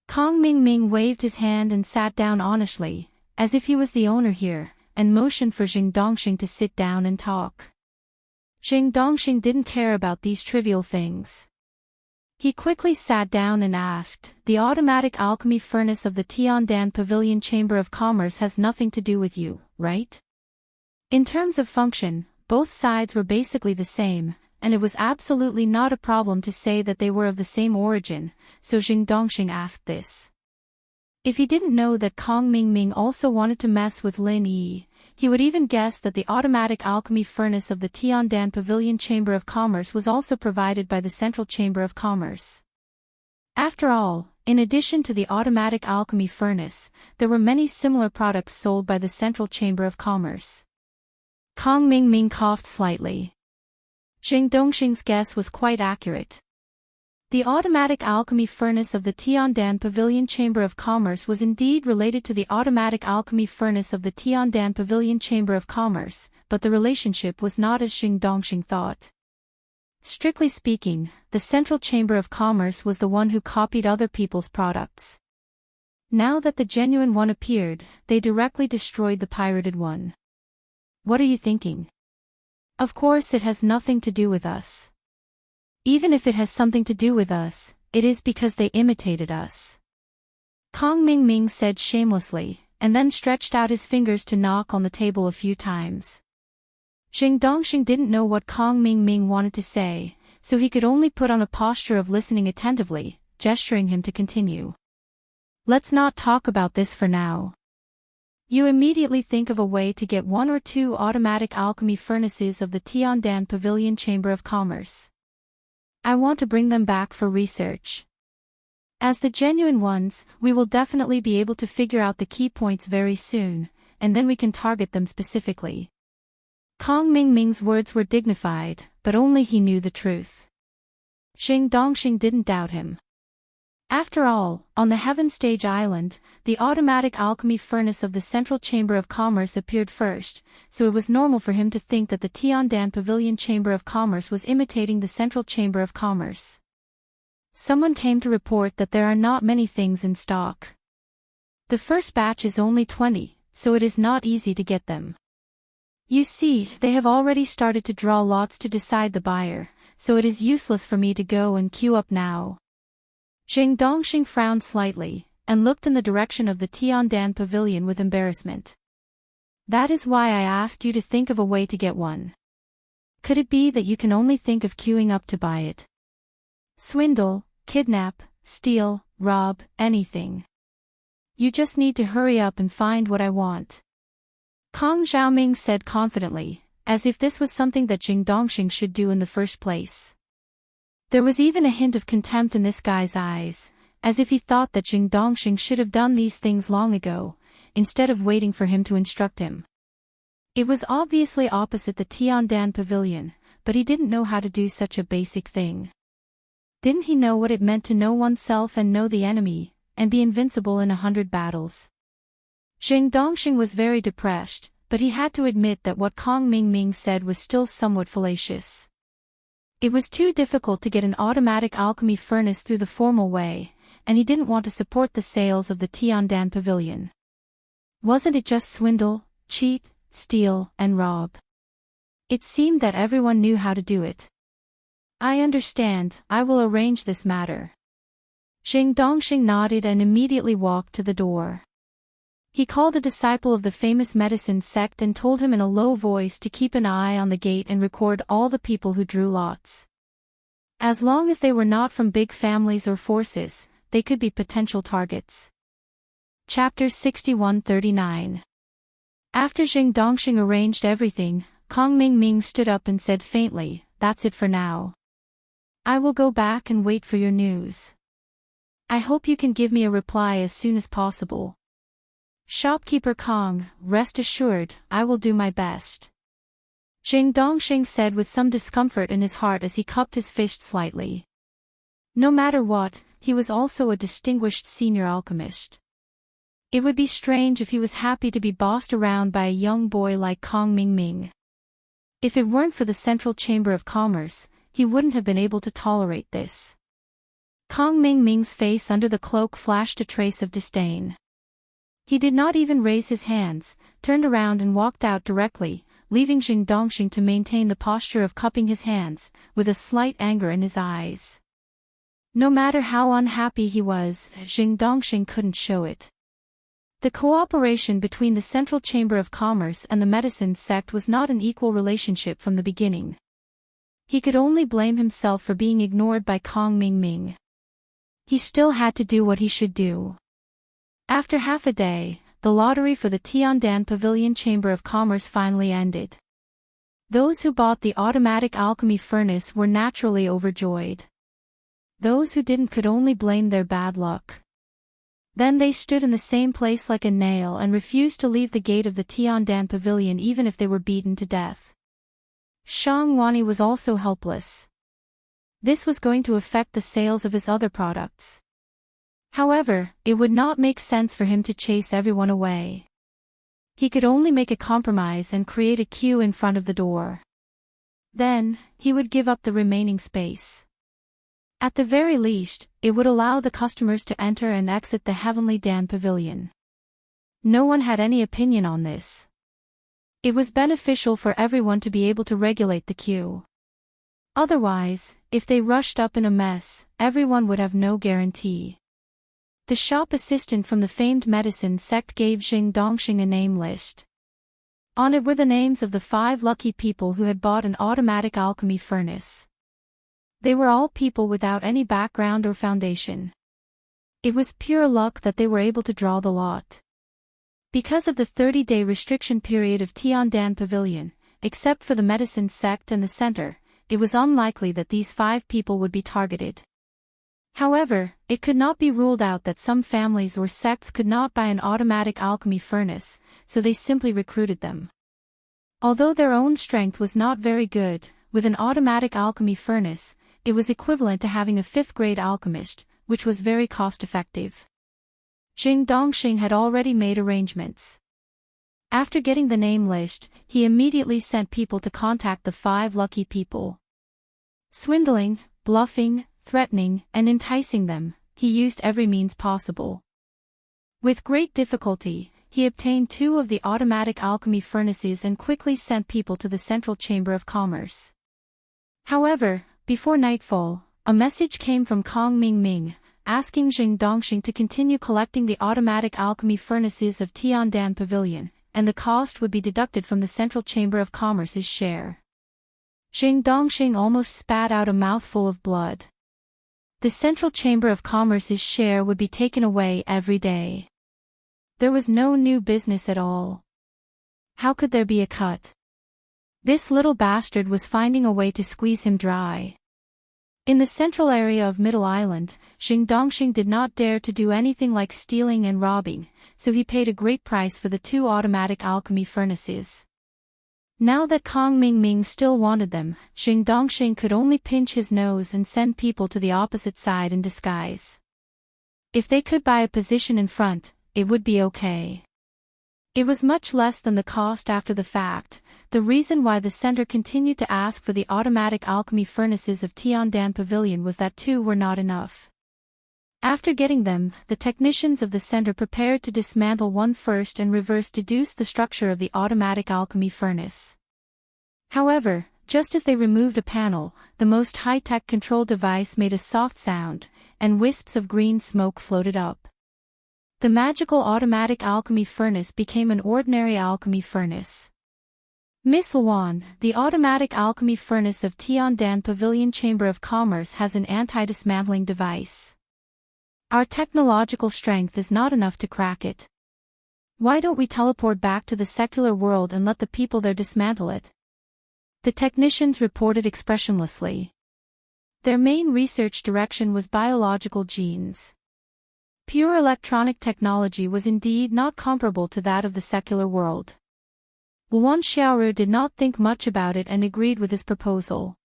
Kong Mingming waved his hand and sat down honestly, as if he was the owner here, and motioned for Xing Dongxing to sit down and talk. Xing Dongxing didn't care about these trivial things. He quickly sat down and asked, "The automatic alchemy furnace of the Tiandan Pavilion Chamber of Commerce has nothing to do with you, right?" In terms of function, both sides were basically the same, and it was absolutely not a problem to say that they were of the same origin, so Xing Dongxing asked this. If he didn't know that Kong Mingming also wanted to mess with Lin Yi, he would even guess that the automatic alchemy furnace of the Tiandan Pavilion Chamber of Commerce was also provided by the Central Chamber of Commerce. After all, in addition to the automatic alchemy furnace, there were many similar products sold by the Central Chamber of Commerce. Kong Mingming coughed slightly. Xing Dongxing's guess was quite accurate. The automatic alchemy furnace of the Tiandan Pavilion Chamber of Commerce was indeed related to the automatic alchemy furnace of the Tiandan Pavilion Chamber of Commerce, but the relationship was not as Xing Dongxing thought. Strictly speaking, the Central Chamber of Commerce was the one who copied other people's products. Now that the genuine one appeared, they directly destroyed the pirated one. What are you thinking? Of course it has nothing to do with us. Even if it has something to do with us, it is because they imitated us. Kong Mingming said shamelessly, and then stretched out his fingers to knock on the table a few times. Xing Dongxing didn't know what Kong Mingming wanted to say, so he could only put on a posture of listening attentively, gesturing him to continue. "Let's not talk about this for now. You immediately think of a way to get 1 or 2 automatic alchemy furnaces of the Tiandan Pavilion Chamber of Commerce. I want to bring them back for research. As the genuine ones, we will definitely be able to figure out the key points very soon, and then we can target them specifically." Kong Mingming's words were dignified, but only he knew the truth. Xing Dongxing didn't doubt him. After all, on the Heaven Stage Island, the automatic alchemy furnace of the Central Chamber of Commerce appeared first, so it was normal for him to think that the Tiandan Pavilion Chamber of Commerce was imitating the Central Chamber of Commerce. Someone came to report that there are not many things in stock. The first batch is only 20, so it is not easy to get them. You see, they have already started to draw lots to decide the buyer, so it is useless for me to go and queue up now. Jing Dongxing frowned slightly, and looked in the direction of the Tiandan pavilion with embarrassment. That is why I asked you to think of a way to get one. Could it be that you can only think of queuing up to buy it? Swindle, kidnap, steal, rob, anything. You just need to hurry up and find what I want. Kong Xiaoming said confidently, as if this was something that Jing Dongxing should do in the first place. There was even a hint of contempt in this guy's eyes, as if he thought that Jing Dongxing should have done these things long ago, instead of waiting for him to instruct him. It was obviously opposite the Tiandan pavilion, but he didn't know how to do such a basic thing. Didn't he know what it meant to know oneself and know the enemy, and be invincible in 100 battles? Jing Dongxing was very depressed, but he had to admit that what Kong Mingming said was still somewhat fallacious. It was too difficult to get an automatic alchemy furnace through the formal way, and he didn't want to support the sales of the Tiandan pavilion. Wasn't it just swindle, cheat, steal, and rob? It seemed that everyone knew how to do it. I understand, I will arrange this matter. Jing Dongxing nodded and immediately walked to the door. He called a disciple of the famous medicine sect and told him in a low voice to keep an eye on the gate and record all the people who drew lots. As long as they were not from big families or forces, they could be potential targets. Chapter 6139. After Jing Dongxing arranged everything, Kong Mingming stood up and said faintly, "That's it for now. I will go back and wait for your news. I hope you can give me a reply as soon as possible." "Shopkeeper Kong, rest assured, I will do my best," Jing Dongxing said with some discomfort in his heart as he cupped his fist slightly. No matter what, he was also a distinguished senior alchemist. It would be strange if he was happy to be bossed around by a young boy like Kong Mingming. If it weren't for the Central Chamber of Commerce, he wouldn't have been able to tolerate this. Kong Mingming's face under the cloak flashed a trace of disdain. He did not even raise his hands, turned around and walked out directly, leaving Jing Dongxing to maintain the posture of cupping his hands, with a slight anger in his eyes. No matter how unhappy he was, Jing Dongxing couldn't show it. The cooperation between the Central Chamber of Commerce and the medicine sect was not an equal relationship from the beginning. He could only blame himself for being ignored by Kong Mingming. He still had to do what he should do. After half a day, the lottery for the Tiandan Pavilion Chamber of Commerce finally ended. Those who bought the automatic alchemy furnace were naturally overjoyed. Those who didn't could only blame their bad luck. Then they stood in the same place like a nail and refused to leave the gate of the Tiandan Pavilion even if they were beaten to death. Shang Wani was also helpless. This was going to affect the sales of his other products. However, it would not make sense for him to chase everyone away. He could only make a compromise and create a queue in front of the door. Then, he would give up the remaining space. At the very least, it would allow the customers to enter and exit the Heavenly Dan Pavilion. No one had any opinion on this. It was beneficial for everyone to be able to regulate the queue. Otherwise, if they rushed up in a mess, everyone would have no guarantee. The shop assistant from the famed medicine sect gave Jing Dongxing a name list. On it were the names of the 5 lucky people who had bought an automatic alchemy furnace. They were all people without any background or foundation. It was pure luck that they were able to draw the lot. Because of the 30-day restriction period of Tiandan Pavilion, except for the medicine sect and the center, it was unlikely that these 5 people would be targeted. However, it could not be ruled out that some families or sects could not buy an automatic alchemy furnace, so they simply recruited them. Although their own strength was not very good, with an automatic alchemy furnace, it was equivalent to having a 5th-grade alchemist, which was very cost-effective. Jing Dongxing had already made arrangements. After getting the name list, he immediately sent people to contact the 5 lucky people. Swindling, bluffing, threatening, and enticing them, he used every means possible. With great difficulty, he obtained 2 of the automatic alchemy furnaces and quickly sent people to the Central Chamber of Commerce. However, before nightfall, a message came from Kong Mingming, asking Jing Dongxing to continue collecting the automatic alchemy furnaces of Tiandan Pavilion, and the cost would be deducted from the Central Chamber of Commerce's share. Jing Dongxing almost spat out a mouthful of blood. The Central Chamber of Commerce's share would be taken away every day. There was no new business at all. How could there be a cut? This little bastard was finding a way to squeeze him dry. In the central area of Middle Island, Jing Dongxing did not dare to do anything like stealing and robbing, so he paid a great price for the 2 automatic alchemy furnaces. Now that Kong Mingming still wanted them, Jing Dongxing could only pinch his nose and send people to the opposite side in disguise. If they could buy a position in front, it would be okay. It was much less than the cost after the fact. The reason why the center continued to ask for the automatic alchemy furnaces of Tiandan Pavilion was that 2 were not enough. After getting them, the technicians of the center prepared to dismantle one first and reverse deduce the structure of the automatic alchemy furnace. However, just as they removed a panel, the most high-tech control device made a soft sound, and wisps of green smoke floated up. The magical automatic alchemy furnace became an ordinary alchemy furnace. Miss Luan, the automatic alchemy furnace of Tiandan Pavilion Chamber of Commerce has an anti-dismantling device. Our technological strength is not enough to crack it. Why don't we teleport back to the secular world and let the people there dismantle it? The technicians reported expressionlessly. Their main research direction was biological genes. Pure electronic technology was indeed not comparable to that of the secular world. Luan Xiaoru did not think much about it and agreed with his proposal.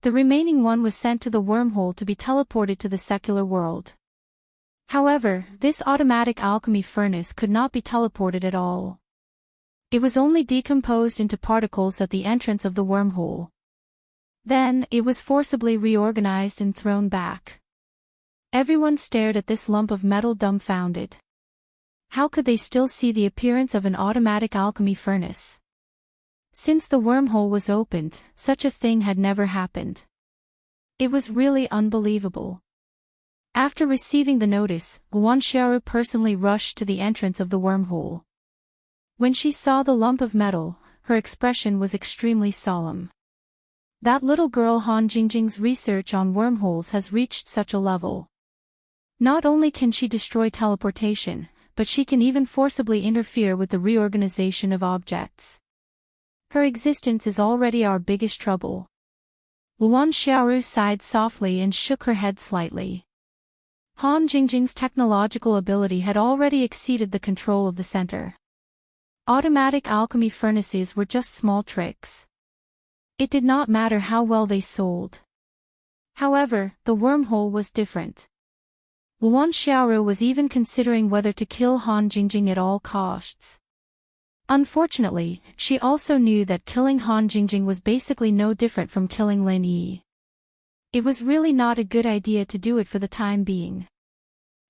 The remaining one was sent to the wormhole to be teleported to the secular world. However, this automatic alchemy furnace could not be teleported at all. It was only decomposed into particles at the entrance of the wormhole. Then, it was forcibly reorganized and thrown back. Everyone stared at this lump of metal dumbfounded. How could they still see the appearance of an automatic alchemy furnace? Since the wormhole was opened, such a thing had never happened. It was really unbelievable. After receiving the notice, Luan Xiaoru personally rushed to the entrance of the wormhole. When she saw the lump of metal, her expression was extremely solemn. That little girl Han Jingjing's research on wormholes has reached such a level. Not only can she destroy teleportation, but she can even forcibly interfere with the reorganization of objects. Her existence is already our biggest trouble. Luan Xiaoru sighed softly and shook her head slightly. Han Jingjing's technological ability had already exceeded the control of the center. Automatic alchemy furnaces were just small tricks. It did not matter how well they sold. However, the wormhole was different. Luan Xiaoru was even considering whether to kill Han Jingjing at all costs. Unfortunately, she also knew that killing Han Jingjing was basically no different from killing Lin Yi. It was really not a good idea to do it for the time being.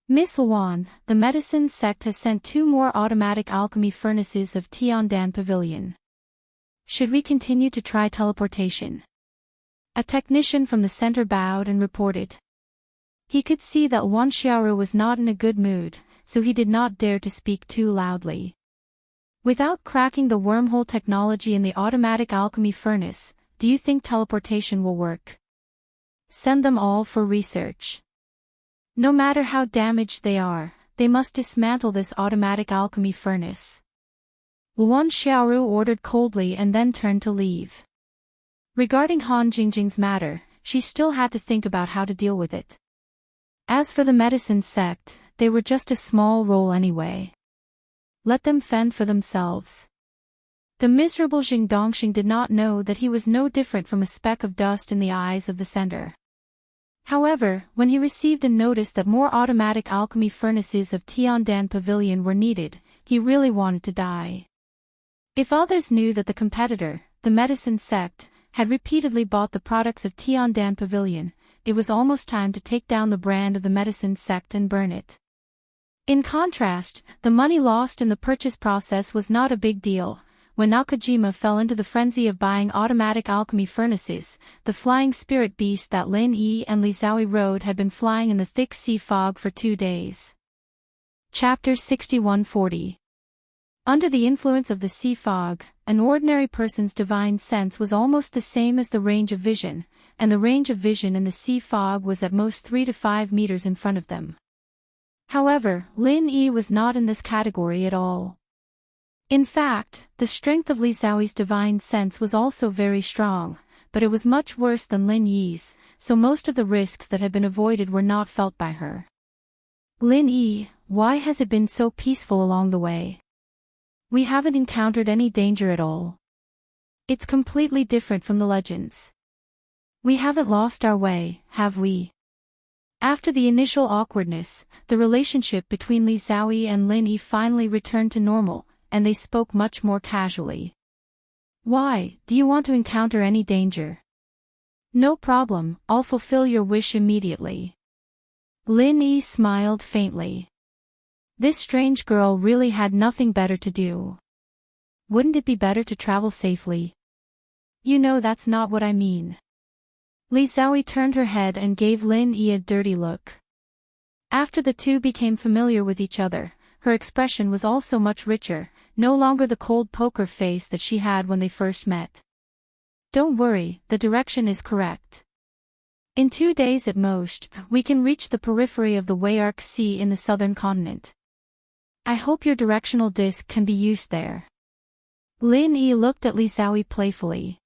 Miss Luan, the medicine sect has sent 2 more automatic alchemy furnaces of Tiandan Pavilion. Should we continue to try teleportation? A technician from the center bowed and reported. He could see that Luan Xiaoru was not in a good mood, so he did not dare to speak too loudly. Without cracking the wormhole technology in the automatic alchemy furnace, do you think teleportation will work? Send them all for research. No matter how damaged they are, they must dismantle this automatic alchemy furnace. Luan Xiaoru ordered coldly and then turned to leave. Regarding Han Jingjing's matter, she still had to think about how to deal with it. As for the medicine sect, they were just a small role anyway. Let them fend for themselves. The miserable Jing Dongxing did not know that he was no different from a speck of dust in the eyes of the center. However, when he received a notice that more automatic alchemy furnaces of Tiandan Pavilion were needed, he really wanted to die. If others knew that the competitor, the medicine sect, had repeatedly bought the products of Tiandan Pavilion, it was almost time to take down the brand of the medicine sect and burn it. In contrast, the money lost in the purchase process was not a big deal. When Nakajima fell into the frenzy of buying automatic alchemy furnaces, the flying spirit beast that Lin Yi and Li Xiaoyi rode had been flying in the thick sea fog for 2 days. Chapter 6140. Under the influence of the sea fog, an ordinary person's divine sense was almost the same as the range of vision, and the range of vision in the sea fog was at most 3 to 5 meters in front of them. However, Lin Yi was not in this category at all. In fact, the strength of Li Xiaoyi's divine sense was also very strong, but it was much worse than Lin Yi's, so most of the risks that had been avoided were not felt by her. Lin Yi, why has it been so peaceful along the way? We haven't encountered any danger at all. It's completely different from the legends. We haven't lost our way, have we? After the initial awkwardness, the relationship between Li Xiaoyi and Lin Yi finally returned to normal, and they spoke much more casually. Why, do you want to encounter any danger? No problem, I'll fulfill your wish immediately. Lin Yi smiled faintly. This strange girl really had nothing better to do. Wouldn't it be better to travel safely? You know that's not what I mean. Li Xiaoyi turned her head and gave Lin Yi a dirty look. After the two became familiar with each other, her expression was also much richer, no longer the cold poker face that she had when they first met. Don't worry, the direction is correct. In 2 days at most, we can reach the periphery of the Wayark Sea in the southern continent. I hope your directional disc can be used there. Lin Yi looked at Li Xiaoyi playfully.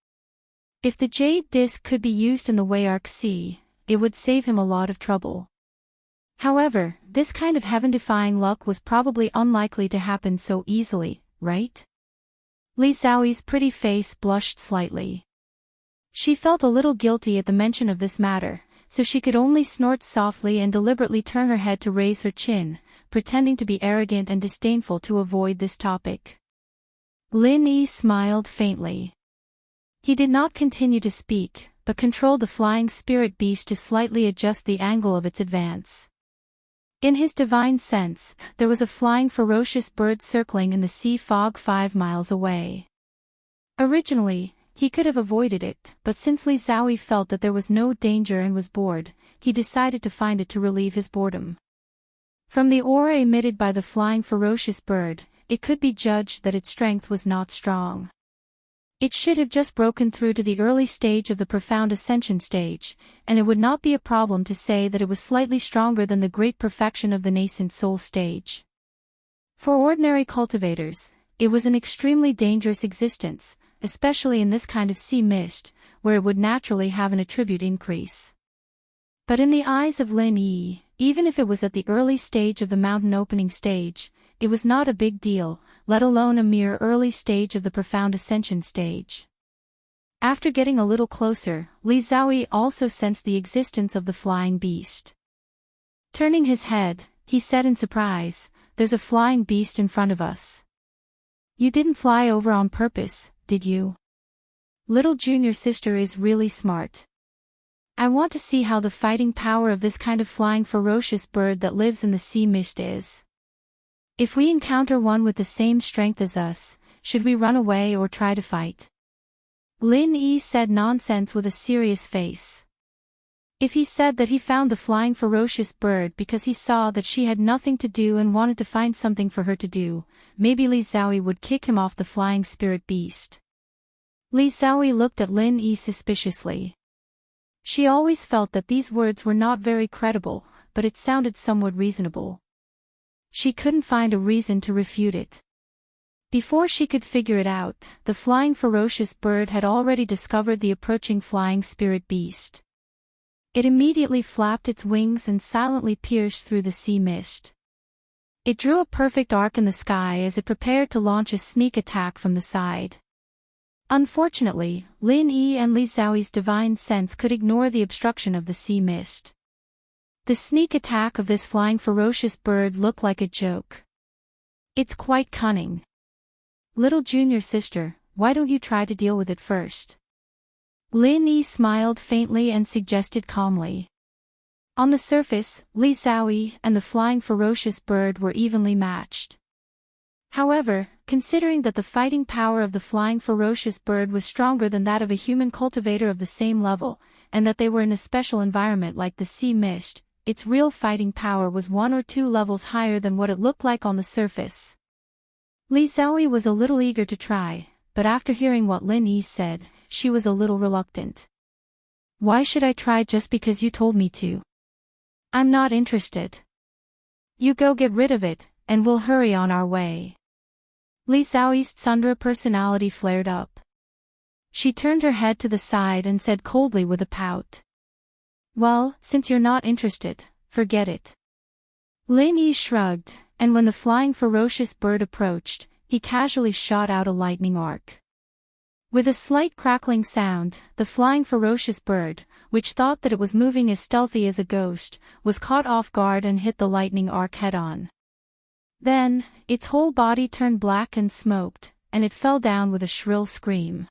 If the jade disc could be used in the Wayark Sea, it would save him a lot of trouble. However, this kind of heaven-defying luck was probably unlikely to happen so easily, right? Li Xiaoyi's pretty face blushed slightly. She felt a little guilty at the mention of this matter, so she could only snort softly and deliberately turn her head to raise her chin, pretending to be arrogant and disdainful to avoid this topic. Lin Yi smiled faintly. He did not continue to speak, but controlled the flying spirit beast to slightly adjust the angle of its advance. In his divine sense, there was a flying ferocious bird circling in the sea fog 5 miles away. Originally, he could have avoided it, but since Li Xiaoyi felt that there was no danger and was bored, he decided to find it to relieve his boredom. From the aura emitted by the flying ferocious bird, it could be judged that its strength was not strong. It should have just broken through to the early stage of the profound ascension stage, and it would not be a problem to say that it was slightly stronger than the great perfection of the nascent soul stage. For ordinary cultivators, it was an extremely dangerous existence, especially in this kind of sea mist, where it would naturally have an attribute increase. But in the eyes of Lin Yi, even if it was at the early stage of the mountain opening stage, it was not a big deal, let alone a mere early stage of the profound ascension stage. After getting a little closer, Li Xiaoyi also sensed the existence of the flying beast. Turning his head, he said in surprise, "There's a flying beast in front of us. You didn't fly over on purpose, did you? Little junior sister is really smart. I want to see how the fighting power of this kind of flying ferocious bird that lives in the sea mist is. If we encounter one with the same strength as us, should we run away or try to fight?" Lin Yi said nonsense with a serious face. If he said that he found the flying ferocious bird because he saw that she had nothing to do and wanted to find something for her to do, maybe Li Xiaoyi would kick him off the flying spirit beast. Li Xiaoyi looked at Lin Yi suspiciously. She always felt that these words were not very credible, but it sounded somewhat reasonable. She couldn't find a reason to refute it. Before she could figure it out, the flying ferocious bird had already discovered the approaching flying spirit beast. It immediately flapped its wings and silently pierced through the sea mist. It drew a perfect arc in the sky as it prepared to launch a sneak attack from the side. Unfortunately, Lin Yi and Li Xiaoyi's divine sense could ignore the obstruction of the sea mist. The sneak attack of this flying ferocious bird looked like a joke. It's quite cunning. Little junior sister, why don't you try to deal with it first? Lin Yi smiled faintly and suggested calmly. On the surface, Li Xiaoyi and the flying ferocious bird were evenly matched. However, considering that the fighting power of the flying ferocious bird was stronger than that of a human cultivator of the same level, and that they were in a special environment like the sea mist, its real fighting power was 1 or 2 levels higher than what it looked like on the surface. Li Xiaoyi was a little eager to try, but after hearing what Lin Yi said, she was a little reluctant. Why should I try just because you told me to? I'm not interested. You go get rid of it, and we'll hurry on our way. Li Xiaoyi's tsundere personality flared up. She turned her head to the side and said coldly with a pout. Well, since you're not interested, forget it. Lin Yi shrugged, and when the flying ferocious bird approached, he casually shot out a lightning arc. With a slight crackling sound, the flying ferocious bird, which thought that it was moving as stealthy as a ghost, was caught off guard and hit the lightning arc head-on. Then, its whole body turned black and smoked, and it fell down with a shrill scream.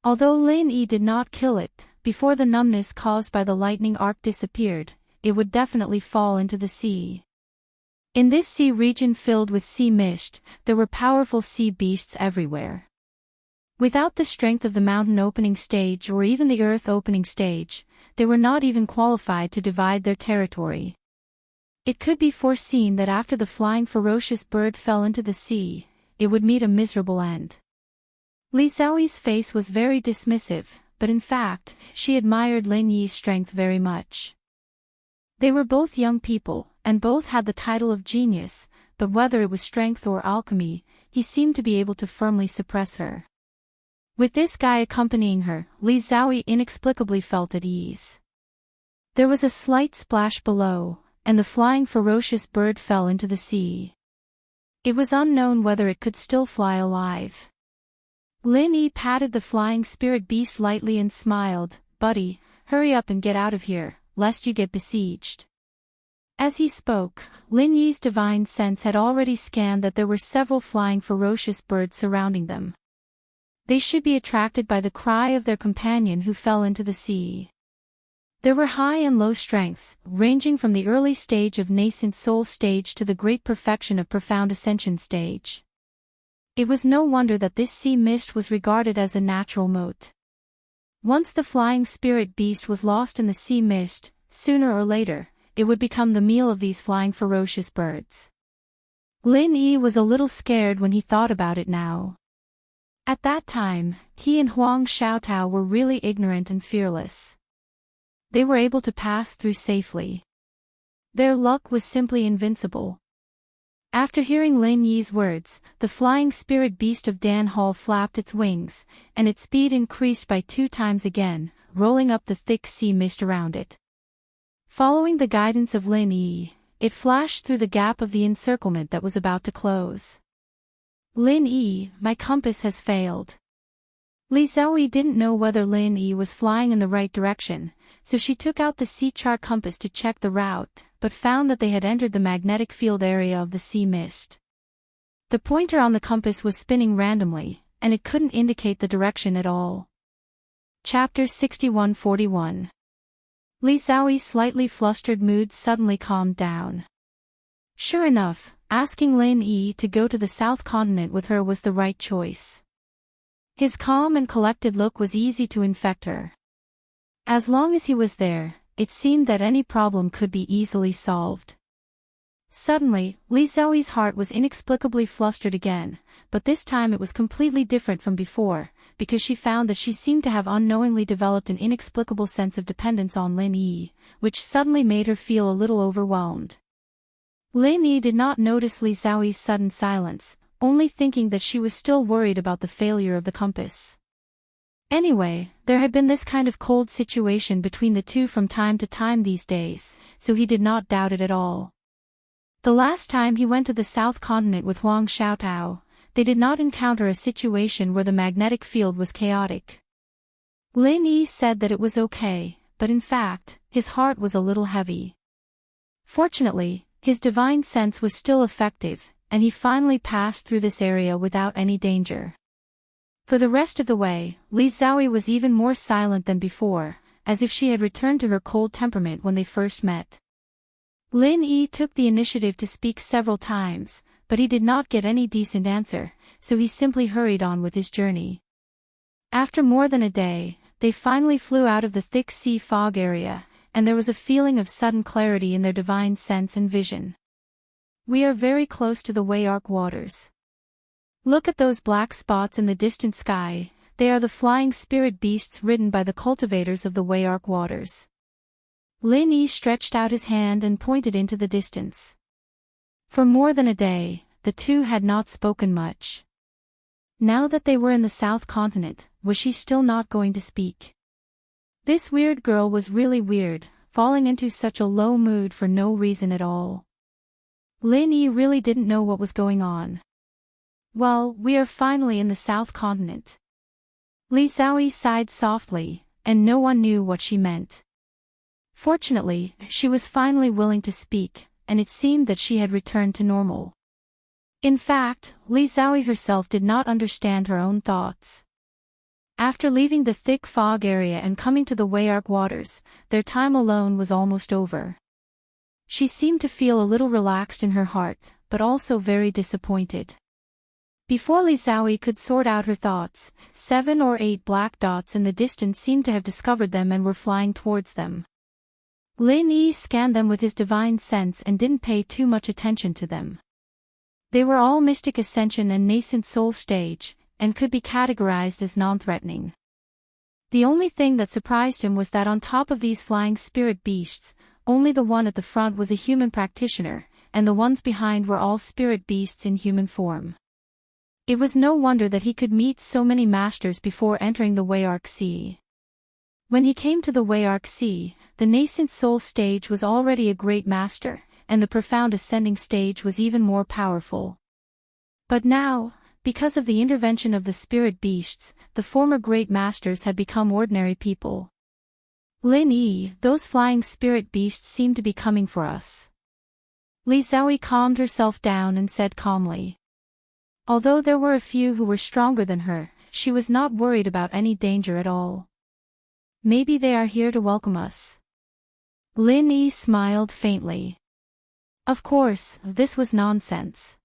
Although Lin Yi did not kill it, before the numbness caused by the lightning arc disappeared, it would definitely fall into the sea. In this sea region filled with sea mist, there were powerful sea beasts everywhere. Without the strength of the mountain opening stage or even the earth opening stage, they were not even qualified to divide their territory. It could be foreseen that after the flying ferocious bird fell into the sea, it would meet a miserable end. Li Xiaoyi's face was very dismissive, but in fact, she admired Lin Yi's strength very much. They were both young people, and both had the title of genius, but whether it was strength or alchemy, he seemed to be able to firmly suppress her. With this guy accompanying her, Li Xiaoyi inexplicably felt at ease. There was a slight splash below, and the flying ferocious bird fell into the sea. It was unknown whether it could still fly alive. Lin Yi patted the flying spirit beast lightly and smiled, "Buddy, hurry up and get out of here, lest you get besieged." As he spoke, Lin Yi's divine sense had already scanned that there were several flying ferocious birds surrounding them. They should be attracted by the cry of their companion who fell into the sea. There were high and low strengths, ranging from the early stage of nascent soul stage to the great perfection of profound ascension stage. It was no wonder that this sea mist was regarded as a natural moat. Once the flying spirit beast was lost in the sea mist, sooner or later, it would become the meal of these flying ferocious birds. Lin Yi was a little scared when he thought about it now. At that time, he and Huang Xiaotao were really ignorant and fearless. They were able to pass through safely. Their luck was simply invincible. After hearing Lin Yi's words, the flying spirit beast of Dan Hall flapped its wings, and its speed increased by 2 times again, rolling up the thick sea mist around it. Following the guidance of Lin Yi, it flashed through the gap of the encirclement that was about to close. "Lin Yi, my compass has failed." Li Xiaoyi didn't know whether Lin Yi was flying in the right direction, so she took out the sea chart compass to check the route, but found that they had entered the magnetic field area of the sea mist. The pointer on the compass was spinning randomly, and it couldn't indicate the direction at all. Chapter 6141. Li Xiaoyi's slightly flustered mood suddenly calmed down. Sure enough, asking Lin Yi to go to the South Continent with her was the right choice. His calm and collected look was easy to infect her. As long as he was there, it seemed that any problem could be easily solved. Suddenly, Li Xiaoyi's heart was inexplicably flustered again, but this time it was completely different from before, because she found that she seemed to have unknowingly developed an inexplicable sense of dependence on Lin Yi, which suddenly made her feel a little overwhelmed. Lin Yi did not notice Li Xiaoyi's sudden silence, only thinking that she was still worried about the failure of the compass. Anyway, there had been this kind of cold situation between the two from time to time these days, so he did not doubt it at all. The last time he went to the South Continent with Huang Xiaotao, they did not encounter a situation where the magnetic field was chaotic. Lin Yi said that it was okay, but in fact, his heart was a little heavy. Fortunately, his divine sense was still effective, and he finally passed through this area without any danger. For the rest of the way, Li Xiaoyi was even more silent than before, as if she had returned to her cold temperament when they first met. Lin Yi took the initiative to speak several times, but he did not get any decent answer, so he simply hurried on with his journey. After more than a day, they finally flew out of the thick sea fog area, and there was a feeling of sudden clarity in their divine sense and vision. We are very close to the Wayark waters. Look at those black spots in the distant sky, they are the flying spirit beasts ridden by the cultivators of the Wayark waters. Lin Yi stretched out his hand and pointed into the distance. For more than a day, the two had not spoken much. Now that they were in the South Continent, was she still not going to speak? This weird girl was really weird, falling into such a low mood for no reason at all. Lin Yi really didn't know what was going on. Well, we are finally in the South Continent. Li Xiaoyi sighed softly, and no one knew what she meant. Fortunately, she was finally willing to speak, and it seemed that she had returned to normal. In fact, Li Xiaoyi herself did not understand her own thoughts. After leaving the thick fog area and coming to the Wayark waters, their time alone was almost over. She seemed to feel a little relaxed in her heart, but also very disappointed. Before Li Xiaoyi could sort out her thoughts, 7 or 8 black dots in the distance seemed to have discovered them and were flying towards them. Lin Yi scanned them with his divine sense and didn't pay too much attention to them. They were all Mystic Ascension and Nascent Soul stage, and could be categorized as non-threatening. The only thing that surprised him was that on top of these flying spirit beasts, only the one at the front was a human practitioner, and the ones behind were all spirit beasts in human form. It was no wonder that he could meet so many masters before entering the Wayark Sea. When he came to the Wayark Sea, the Nascent Soul stage was already a great master, and the Profound Ascending stage was even more powerful. But now, because of the intervention of the spirit beasts, the former great masters had become ordinary people. Lin Yi, those flying spirit beasts seem to be coming for us. Li Xiaoyi calmed herself down and said calmly. Although there were a few who were stronger than her, she was not worried about any danger at all. Maybe they are here to welcome us. Lin Yi smiled faintly. Of course, this was nonsense.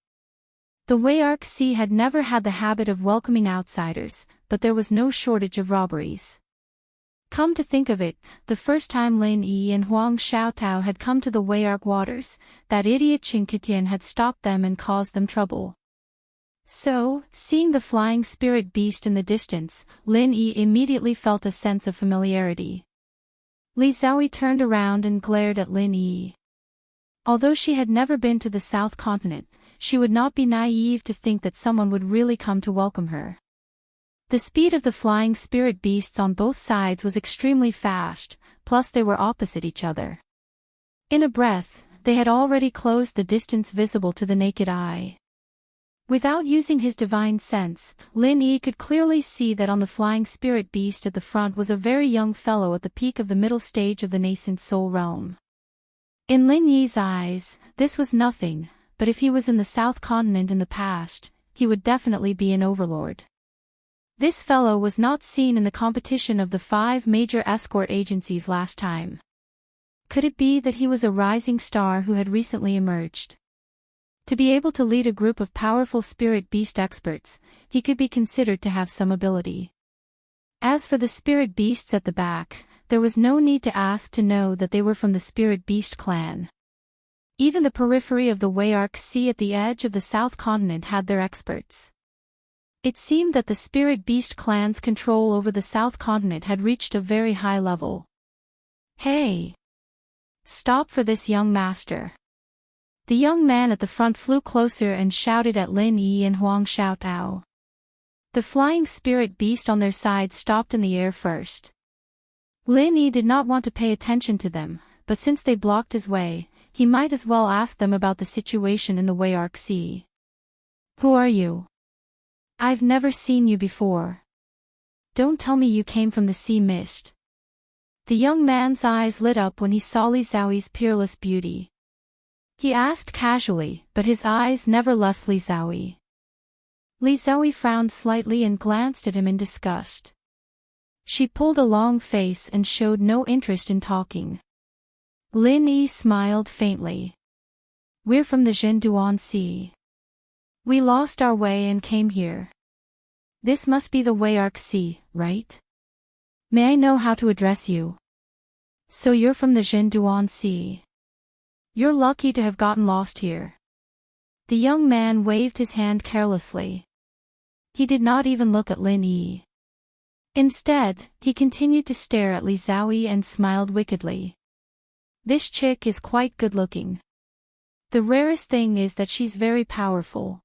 The Wayark Sea had never had the habit of welcoming outsiders, but there was no shortage of robberies. Come to think of it, the first time Lin Yi and Huang Xiaotao had come to the Wayark waters, that idiot Qin Kitian had stopped them and caused them trouble. So, seeing the flying spirit beast in the distance, Lin Yi immediately felt a sense of familiarity. Li Xiaoyi turned around and glared at Lin Yi. Although she had never been to the South Continent, she would not be naive to think that someone would really come to welcome her. The speed of the flying spirit beasts on both sides was extremely fast, plus they were opposite each other. In a breath, they had already closed the distance visible to the naked eye. Without using his divine sense, Lin Yi could clearly see that on the flying spirit beast at the front was a very young fellow at the peak of the middle stage of the nascent soul realm. In Lin Yi's eyes, this was nothing, but if he was in the South Continent in the past, he would definitely be an overlord. This fellow was not seen in the competition of the 5 major escort agencies last time. Could it be that he was a rising star who had recently emerged? To be able to lead a group of powerful spirit beast experts, he could be considered to have some ability. As for the spirit beasts at the back, there was no need to ask to know that they were from the spirit beast clan. Even the periphery of the Wayark Sea at the edge of the South Continent had their experts. It seemed that the spirit beast clan's control over the South Continent had reached a very high level. Hey! Stop for this young master. The young man at the front flew closer and shouted at Lin Yi and Huang Xiaotao. The flying spirit beast on their side stopped in the air first. Lin Yi did not want to pay attention to them, but since they blocked his way, he might as well ask them about the situation in the Wayark Sea. Who are you? I've never seen you before. Don't tell me you came from the sea mist. The young man's eyes lit up when he saw Li Xiaoyi's peerless beauty. He asked casually, but his eyes never left Li Xiaoyi. Li Xiaoyi frowned slightly and glanced at him in disgust. She pulled a long face and showed no interest in talking. Lin Yi smiled faintly. We're from the Zhenduan Sea. We lost our way and came here. This must be the Wayark Sea, right? May I know how to address you? So you're from the Zhenduan Sea. You're lucky to have gotten lost here. The young man waved his hand carelessly. He did not even look at Lin Yi. Instead, he continued to stare at Li Xiaoyi and smiled wickedly. This chick is quite good-looking. The rarest thing is that she's very powerful.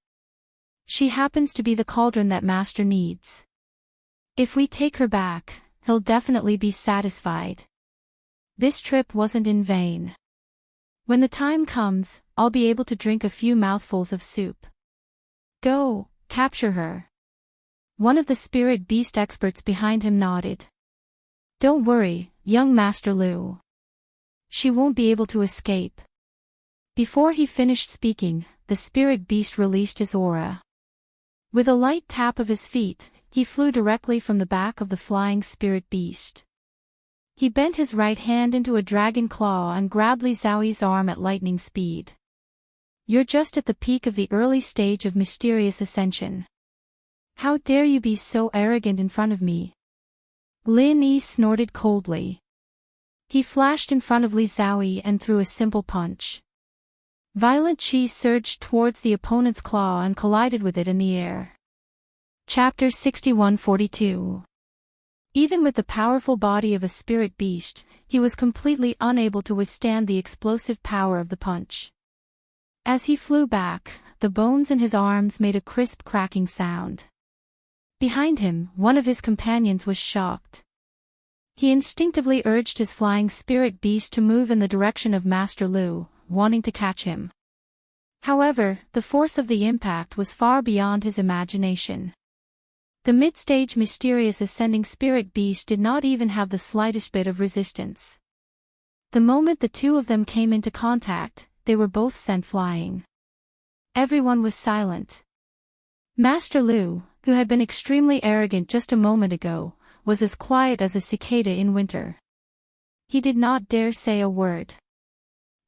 She happens to be the cauldron that Master needs. If we take her back, he'll definitely be satisfied. This trip wasn't in vain. When the time comes, I'll be able to drink a few mouthfuls of soup. Go, capture her. One of the spirit beast experts behind him nodded. Don't worry, young Master Lu. She won't be able to escape. Before he finished speaking, the spirit beast released his aura. With a light tap of his feet, he flew directly from the back of the flying spirit beast. He bent his right hand into a dragon claw and grabbed Li Xiaoyi's arm at lightning speed. You're just at the peak of the early stage of mysterious ascension. How dare you be so arrogant in front of me? Lin Yi snorted coldly. He flashed in front of Li Xiaoyi and threw a simple punch. Violent chi surged towards the opponent's claw and collided with it in the air. Chapter 61-42. Even with the powerful body of a spirit beast, he was completely unable to withstand the explosive power of the punch. As he flew back, the bones in his arms made a crisp cracking sound. Behind him, one of his companions was shocked. He instinctively urged his flying spirit beast to move in the direction of Master Lu, wanting to catch him. However, the force of the impact was far beyond his imagination. The mid-stage mysterious ascending spirit beast did not even have the slightest bit of resistance. The moment the two of them came into contact, they were both sent flying. Everyone was silent. Master Lu, who had been extremely arrogant just a moment ago, was as quiet as a cicada in winter. He did not dare say a word.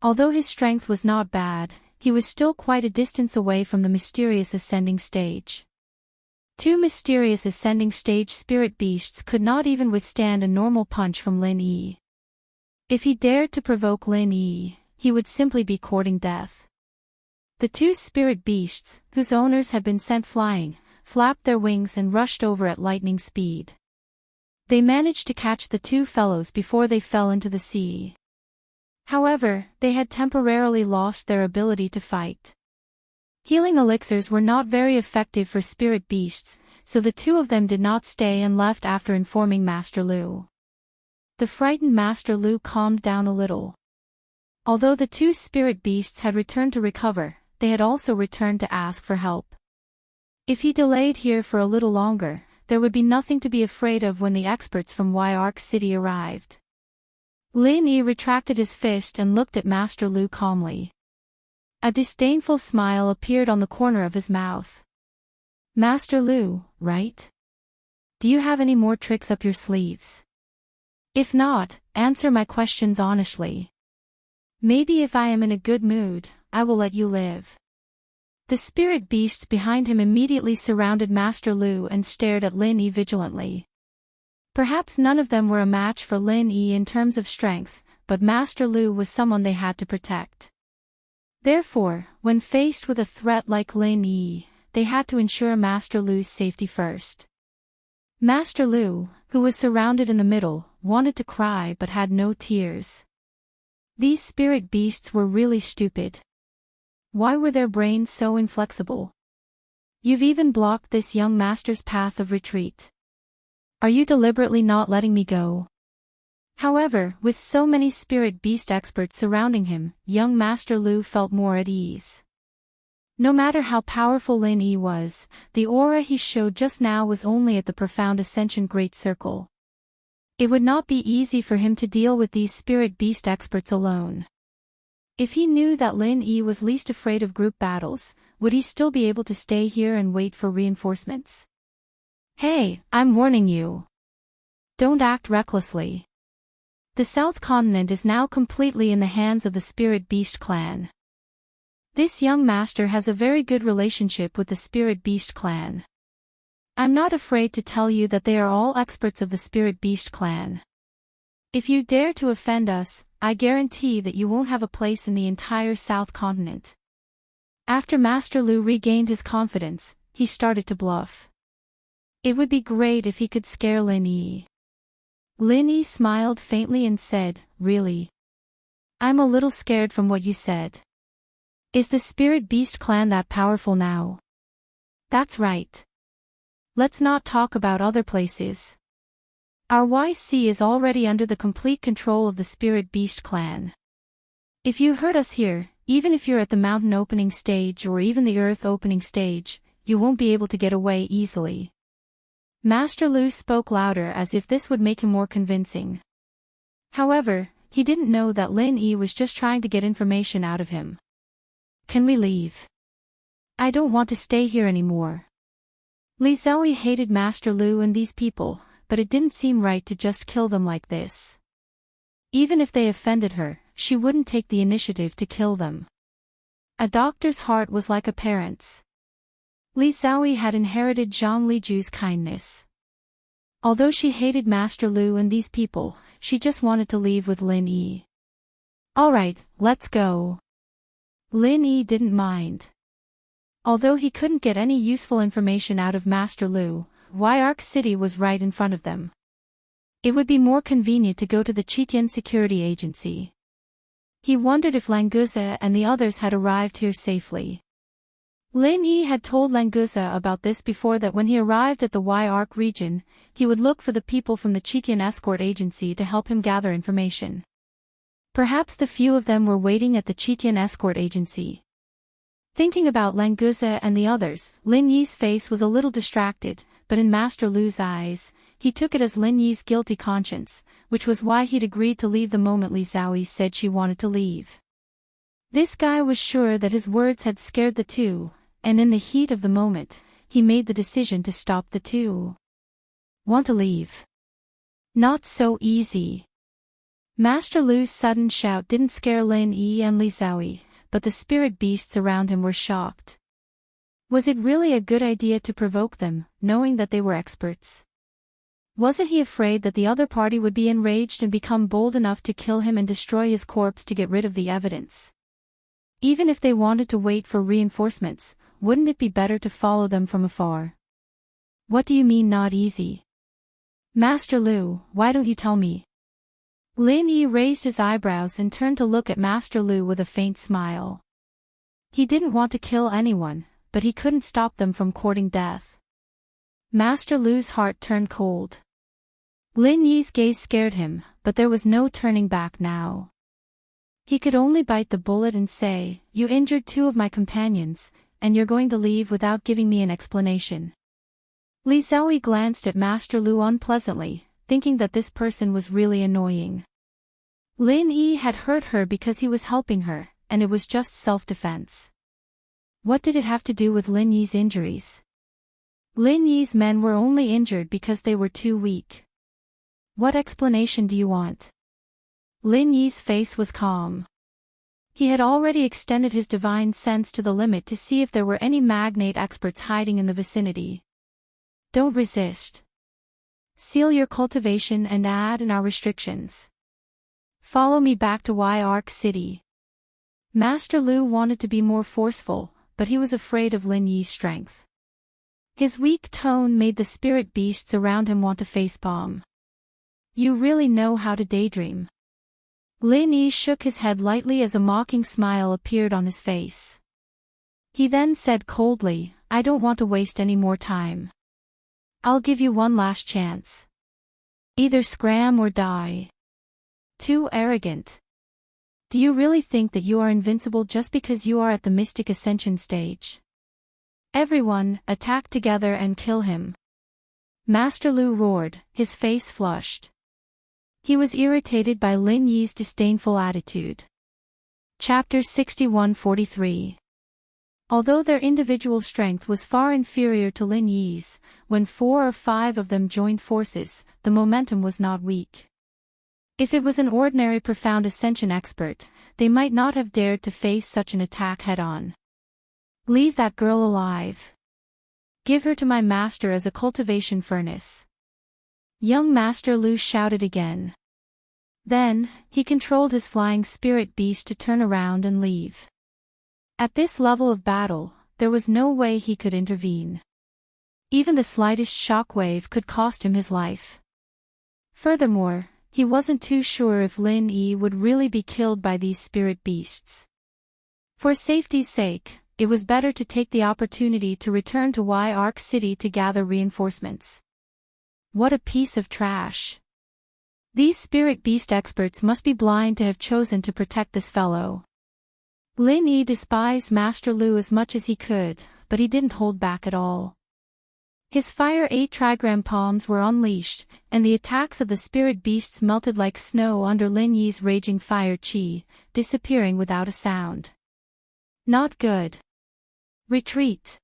Although his strength was not bad, he was still quite a distance away from the mysterious ascending stage. Two mysterious ascending stage spirit beasts could not even withstand a normal punch from Lin Yi. If he dared to provoke Lin Yi, he would simply be courting death. The two spirit beasts, whose owners had been sent flying, flapped their wings and rushed over at lightning speed. They managed to catch the two fellows before they fell into the sea. However, they had temporarily lost their ability to fight. Healing elixirs were not very effective for spirit beasts, so the two of them did not stay and left after informing Master Lu. The frightened Master Lu calmed down a little. Although the two spirit beasts had returned to recover, they had also returned to ask for help. If he delayed here for a little longer, there would be nothing to be afraid of when the experts from Wayark City arrived. Lin Yi retracted his fist and looked at Master Lu calmly. A disdainful smile appeared on the corner of his mouth. Master Lu, right? Do you have any more tricks up your sleeves? If not, answer my questions honestly. Maybe if I am in a good mood, I will let you live. The spirit beasts behind him immediately surrounded Master Lu and stared at Lin Yi vigilantly. Perhaps none of them were a match for Lin Yi in terms of strength, but Master Lu was someone they had to protect. Therefore, when faced with a threat like Lin Yi, they had to ensure Master Lu's safety first. Master Lu, who was surrounded in the middle, wanted to cry but had no tears. These spirit beasts were really stupid. Why were their brains so inflexible? You've even blocked this young master's path of retreat. Are you deliberately not letting me go? However, with so many spirit beast experts surrounding him, young Master Lu felt more at ease. No matter how powerful Lin Yi was, the aura he showed just now was only at the profound ascension great circle. It would not be easy for him to deal with these spirit beast experts alone. If he knew that Lin Yi was least afraid of group battles, would he still be able to stay here and wait for reinforcements? Hey, I'm warning you. Don't act recklessly. The South Continent is now completely in the hands of the Spirit Beast clan. This young master has a very good relationship with the Spirit Beast clan. I'm not afraid to tell you that they are all experts of the Spirit Beast clan. If you dare to offend us, I guarantee that you won't have a place in the entire South Continent. After Master Lu regained his confidence, he started to bluff. It would be great if he could scare Lin Yi. Lin Yi smiled faintly and said, "Really? I'm a little scared from what you said. Is the Spirit Beast clan that powerful now?" "That's right. Let's not talk about other places. Our YC is already under the complete control of the Spirit Beast clan. If you hurt us here, even if you're at the mountain opening stage or even the earth opening stage, you won't be able to get away easily." Master Lu spoke louder as if this would make him more convincing. However, he didn't know that Lin Yi was just trying to get information out of him. "Can we leave? I don't want to stay here anymore." Li Xiaoyi hated Master Lu and these people, but it didn't seem right to just kill them like this. Even if they offended her, she wouldn't take the initiative to kill them. A doctor's heart was like a parent's. Li Xiaoyi had inherited Zhang Liju's kindness. Although she hated Master Lu and these people, she just wanted to leave with Lin Yi. "Alright, let's go." Lin Yi didn't mind. Although he couldn't get any useful information out of Master Lu, Yark City was right in front of them. It would be more convenient to go to the Qitian Security Agency. He wondered if Languza and the others had arrived here safely. Lin Yi had told Languza about this before, that when he arrived at the Yark region, he would look for the people from the Qitian Escort Agency to help him gather information. Perhaps the few of them were waiting at the Qitian Escort Agency. Thinking about Languza and the others, Lin Yi's face was a little distracted, but in Master Lu's eyes, he took it as Lin Yi's guilty conscience, which was why he'd agreed to leave the moment Li Xiaoyi said she wanted to leave. This guy was sure that his words had scared the two, and in the heat of the moment, he made the decision to stop the two. "Want to leave? Not so easy." Master Lu's sudden shout didn't scare Lin Yi and Li Xiaoyi, but the spirit beasts around him were shocked. Was it really a good idea to provoke them, knowing that they were experts? Wasn't he afraid that the other party would be enraged and become bold enough to kill him and destroy his corpse to get rid of the evidence? Even if they wanted to wait for reinforcements, wouldn't it be better to follow them from afar? "What do you mean not easy? Master Lu, why don't you tell me?" Lin Yi raised his eyebrows and turned to look at Master Lu with a faint smile. He didn't want to kill anyone, but he couldn't stop them from courting death. Master Lu's heart turned cold. Lin Yi's gaze scared him, but there was no turning back now. He could only bite the bullet and say, "You injured two of my companions, and you're going to leave without giving me an explanation." Li Xiaoyi glanced at Master Lu unpleasantly, thinking that this person was really annoying. Lin Yi had hurt her because he was helping her, and it was just self-defense. What did it have to do with Lin Yi's injuries? Lin Yi's men were only injured because they were too weak. What explanation do you want? Lin Yi's face was calm. He had already extended his divine sense to the limit to see if there were any magnate experts hiding in the vicinity. Don't resist. Seal your cultivation and add in our restrictions. Follow me back to Yark City. Master Lu wanted to be more forceful, but he was afraid of Lin Yi's strength. His weak tone made the spirit beasts around him want to facepalm. You really know how to daydream. Lin Yi shook his head lightly as a mocking smile appeared on his face. He then said coldly, I don't want to waste any more time. I'll give you one last chance. Either scram or die. Too arrogant. Do you really think that you are invincible just because you are at the Mystic Ascension stage? Everyone, attack together and kill him. Master Lu roared, his face flushed. He was irritated by Lin Yi's disdainful attitude. Chapter 61-43. Although their individual strength was far inferior to Lin Yi's, when 4 or 5 of them joined forces, the momentum was not weak. If it was an ordinary profound ascension expert, they might not have dared to face such an attack head-on. Leave that girl alive. Give her to my master as a cultivation furnace. Young Master Lu shouted again. Then, he controlled his flying spirit beast to turn around and leave. At this level of battle, there was no way he could intervene. Even the slightest shockwave could cost him his life. Furthermore, he wasn't too sure if Lin Yi would really be killed by these spirit beasts. For safety's sake, it was better to take the opportunity to return to Arc City to gather reinforcements. What a piece of trash. These spirit beast experts must be blind to have chosen to protect this fellow. Lin Yi despised Master Lu as much as he could, but he didn't hold back at all. His fire 8 trigram palms were unleashed, and the attacks of the spirit beasts melted like snow under Lin Yi's raging fire chi, disappearing without a sound. Not good. Retreat.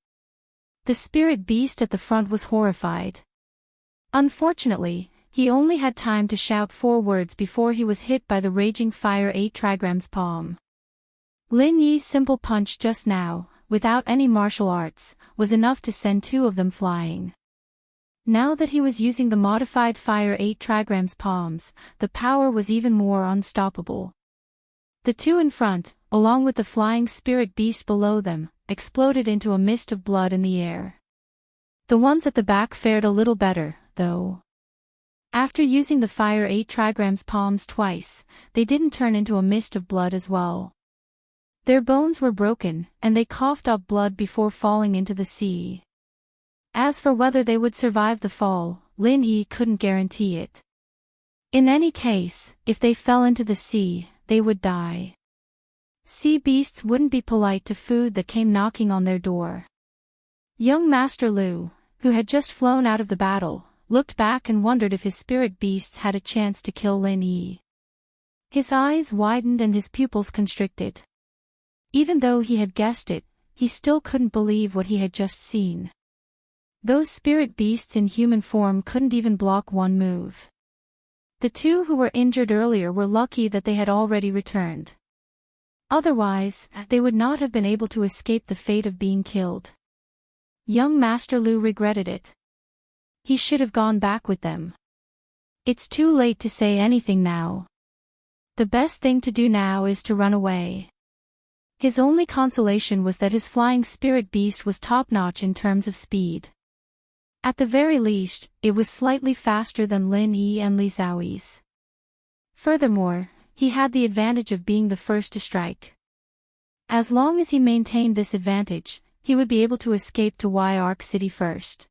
The spirit beast at the front was horrified. Unfortunately, he only had time to shout 4 words before he was hit by the raging fire 8 trigrams palm. Lin Yi's simple punch just now, without any martial arts, was enough to send 2 of them flying. Now that he was using the modified fire 8 trigrams palms, the power was even more unstoppable. The 2 in front, along with the flying spirit beast below them, exploded into a mist of blood in the air. The ones at the back fared a little better, though. After using the fire 8 trigrams palms twice, they didn't turn into a mist of blood as well. Their bones were broken, and they coughed up blood before falling into the sea. As for whether they would survive the fall, Lin Yi couldn't guarantee it. In any case, if they fell into the sea, they would die. Sea beasts wouldn't be polite to food that came knocking on their door. Young Master Lu, who had just flown out of the battle, looked back and wondered if his spirit beasts had a chance to kill Lin Yi. His eyes widened and his pupils constricted. Even though he had guessed it, he still couldn't believe what he had just seen. Those spirit beasts in human form couldn't even block one move. The 2 who were injured earlier were lucky that they had already returned. Otherwise, they would not have been able to escape the fate of being killed. Young Master Lu regretted it. He should have gone back with them. It's too late to say anything now. The best thing to do now is to run away. His only consolation was that his flying spirit beast was top-notch in terms of speed. At the very least, it was slightly faster than Lin Yi and Li Xiaoyi's. Furthermore, he had the advantage of being the first to strike. As long as he maintained this advantage, he would be able to escape to Arc City first.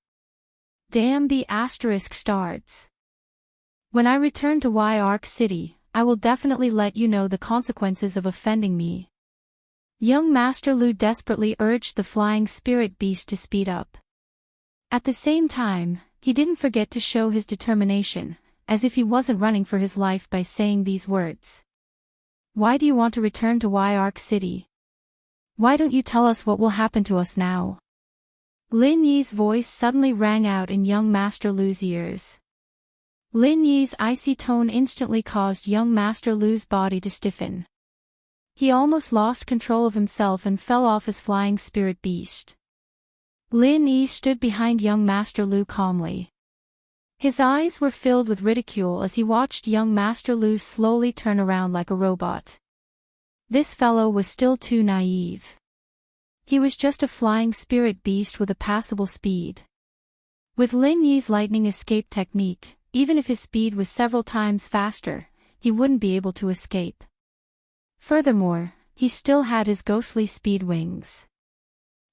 Damn the asterisk stars. When I return to Arc City, I will definitely let you know the consequences of offending me. Young Master Lu desperately urged the flying spirit beast to speed up. At the same time, he didn't forget to show his determination, as if he wasn't running for his life by saying these words. Why do you want to return to Arc City? Why don't you tell us what will happen to us now? Lin Yi's voice suddenly rang out in young Master Lu's ears. Lin Yi's icy tone instantly caused young Master Lu's body to stiffen. He almost lost control of himself and fell off his flying spirit beast. Lin Yi stood behind young Master Lu calmly. His eyes were filled with ridicule as he watched young Master Lu slowly turn around like a robot. This fellow was still too naive. He was just a flying spirit beast with a passable speed. With Lin Yi's lightning escape technique, even if his speed was several times faster, he wouldn't be able to escape. Furthermore, he still had his ghostly speed wings.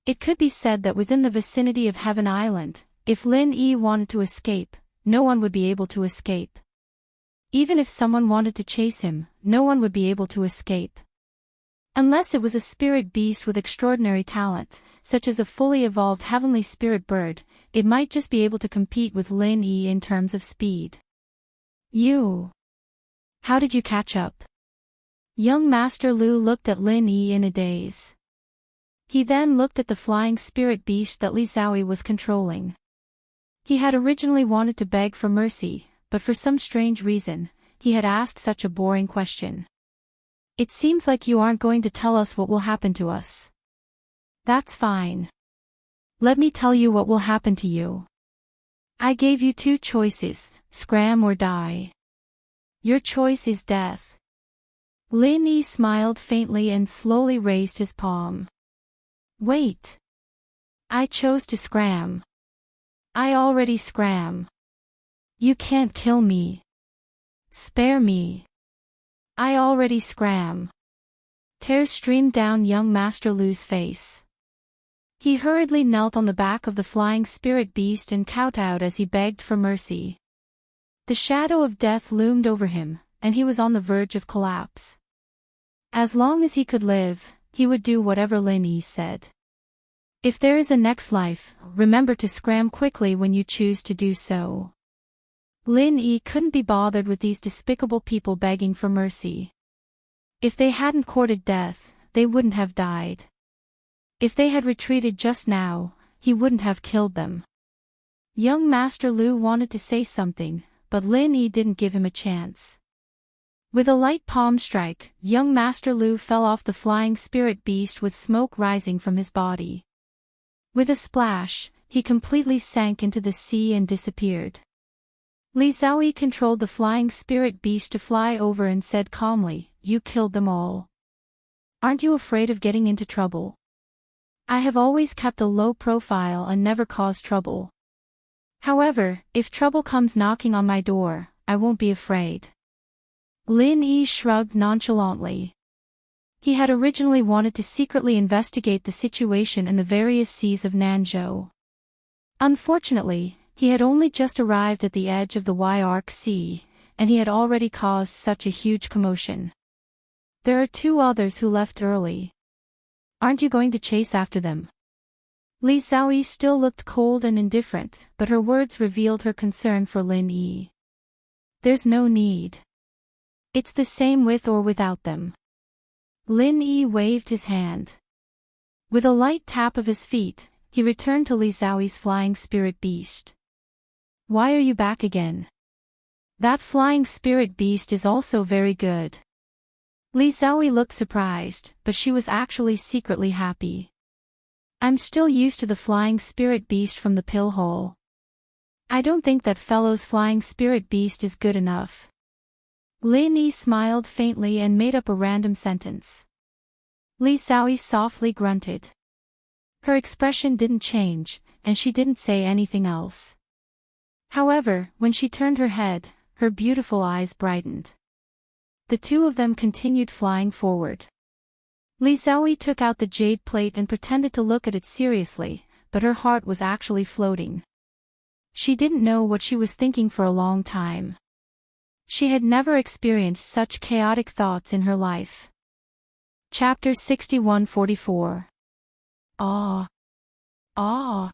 It could be said that within the vicinity of Heaven Island, if Lin Yi wanted to escape, no one would be able to escape. Even if someone wanted to chase him, no one would be able to escape. Unless it was a spirit beast with extraordinary talent, such as a fully evolved heavenly spirit bird, it might just be able to compete with Lin Yi in terms of speed. You! How did you catch up? Young Master Lu looked at Lin Yi in a daze. He then looked at the flying spirit beast that Li Xiaoyi was controlling. He had originally wanted to beg for mercy, but for some strange reason, he had asked such a boring question. It seems like you aren't going to tell us what will happen to us. That's fine. Let me tell you what will happen to you. I gave you two choices, scram or die. Your choice is death. Lin Yi smiled faintly and slowly raised his palm. Wait. I chose to scram. I already scram. You can't kill me. Spare me. I already scram. Tears streamed down young Master Lu's face. He hurriedly knelt on the back of the flying spirit beast and kowtowed as he begged for mercy. The shadow of death loomed over him, and he was on the verge of collapse. As long as he could live, he would do whatever Lin Yi said. If there is a next life, remember to scram quickly when you choose to do so. Lin Yi couldn't be bothered with these despicable people begging for mercy. If they hadn't courted death, they wouldn't have died. If they had retreated just now, he wouldn't have killed them. Young Master Lu wanted to say something, but Lin Yi didn't give him a chance. With a light palm strike, young Master Lu fell off the flying spirit beast with smoke rising from his body. With a splash, he completely sank into the sea and disappeared. Li Xiaoyi controlled the flying spirit beast to fly over and said calmly, "You killed them all. Aren't you afraid of getting into trouble? I have always kept a low profile and never caused trouble. However, if trouble comes knocking on my door, I won't be afraid." Lin Yi shrugged nonchalantly. He had originally wanted to secretly investigate the situation in the various seas of Nanzhou. Unfortunately, he had only just arrived at the edge of the Yark Sea, and he had already caused such a huge commotion. There are two others who left early. Aren't you going to chase after them? Li Xiaoyi still looked cold and indifferent, but her words revealed her concern for Lin Yi. There's no need. It's the same with or without them. Lin Yi waved his hand. With a light tap of his feet, he returned to Li Xiaoyi's flying spirit beast. Why are you back again? That flying spirit beast is also very good. Li Xiaoyi looked surprised, but she was actually secretly happy. I'm still used to the flying spirit beast from the pill hole. I don't think that fellow's flying spirit beast is good enough. Lin Yi smiled faintly and made up a random sentence. Li Xiaoyi softly grunted. Her expression didn't change, and she didn't say anything else. However, when she turned her head, her beautiful eyes brightened. The two of them continued flying forward. Li Xiaoyi took out the jade plate and pretended to look at it seriously, but her heart was actually floating. She didn't know what she was thinking for a long time. She had never experienced such chaotic thoughts in her life. Chapter 61-44. Ah. Ah.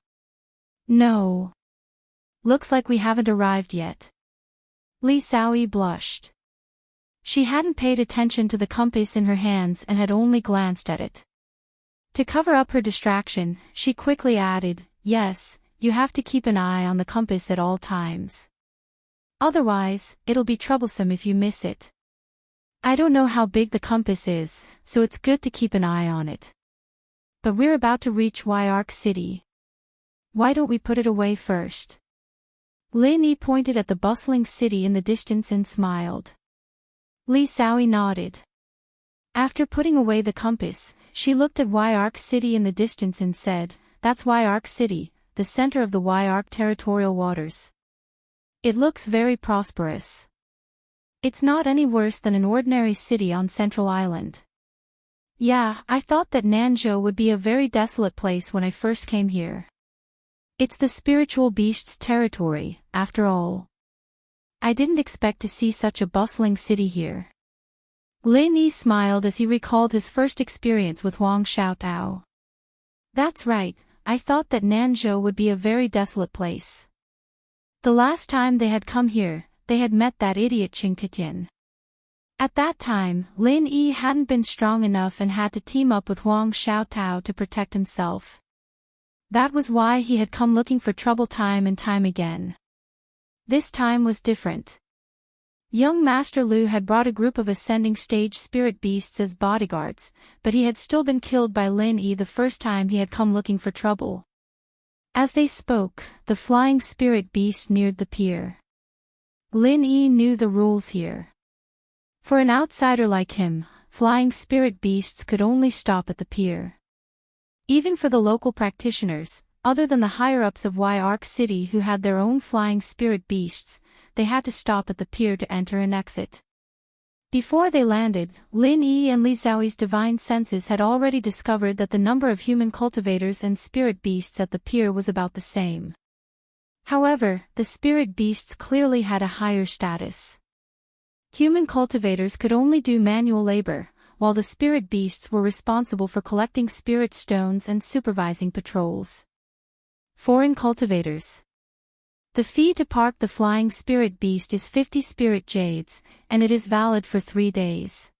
No. Looks like we haven't arrived yet. Li Xiaoyi blushed. She hadn't paid attention to the compass in her hands and had only glanced at it. To cover up her distraction, she quickly added, "Yes, you have to keep an eye on the compass at all times. Otherwise, it'll be troublesome if you miss it. I don't know how big the compass is, so it's good to keep an eye on it. But we're about to reach Yark City. Why don't we put it away first?" Lin Yi pointed at the bustling city in the distance and smiled. Li Xiaoyi nodded. After putting away the compass, she looked at Yark City in the distance and said, "That's Yark City, the center of the Yark territorial waters. It looks very prosperous. It's not any worse than an ordinary city on Central Island. Yeah, I thought that Nanzhou would be a very desolate place when I first came here. It's the spiritual beast's territory, after all. I didn't expect to see such a bustling city here." Lin Yi smiled as he recalled his first experience with Wang Xiaotao. That's right, I thought that Nanzhou would be a very desolate place. The last time they had come here, they had met that idiot Qin Ketian. At that time, Lin Yi hadn't been strong enough and had to team up with Huang Xiaotao to protect himself. That was why he had come looking for trouble time and time again. This time was different. Young Master Lu had brought a group of ascending stage spirit beasts as bodyguards, but he had still been killed by Lin Yi the first time he had come looking for trouble. As they spoke, the flying spirit beast neared the pier. Lin Yi knew the rules here. For an outsider like him, flying spirit beasts could only stop at the pier. Even for the local practitioners, other than the higher-ups of Arc City who had their own flying spirit beasts, they had to stop at the pier to enter and exit. Before they landed, Lin Yi and Li Xiaoyi's divine senses had already discovered that the number of human cultivators and spirit beasts at the pier was about the same. However, the spirit beasts clearly had a higher status. Human cultivators could only do manual labor, while the spirit beasts were responsible for collecting spirit stones and supervising patrols. Foreign cultivators. The fee to park the flying spirit beast is 50 spirit jades, and it is valid for 3 days.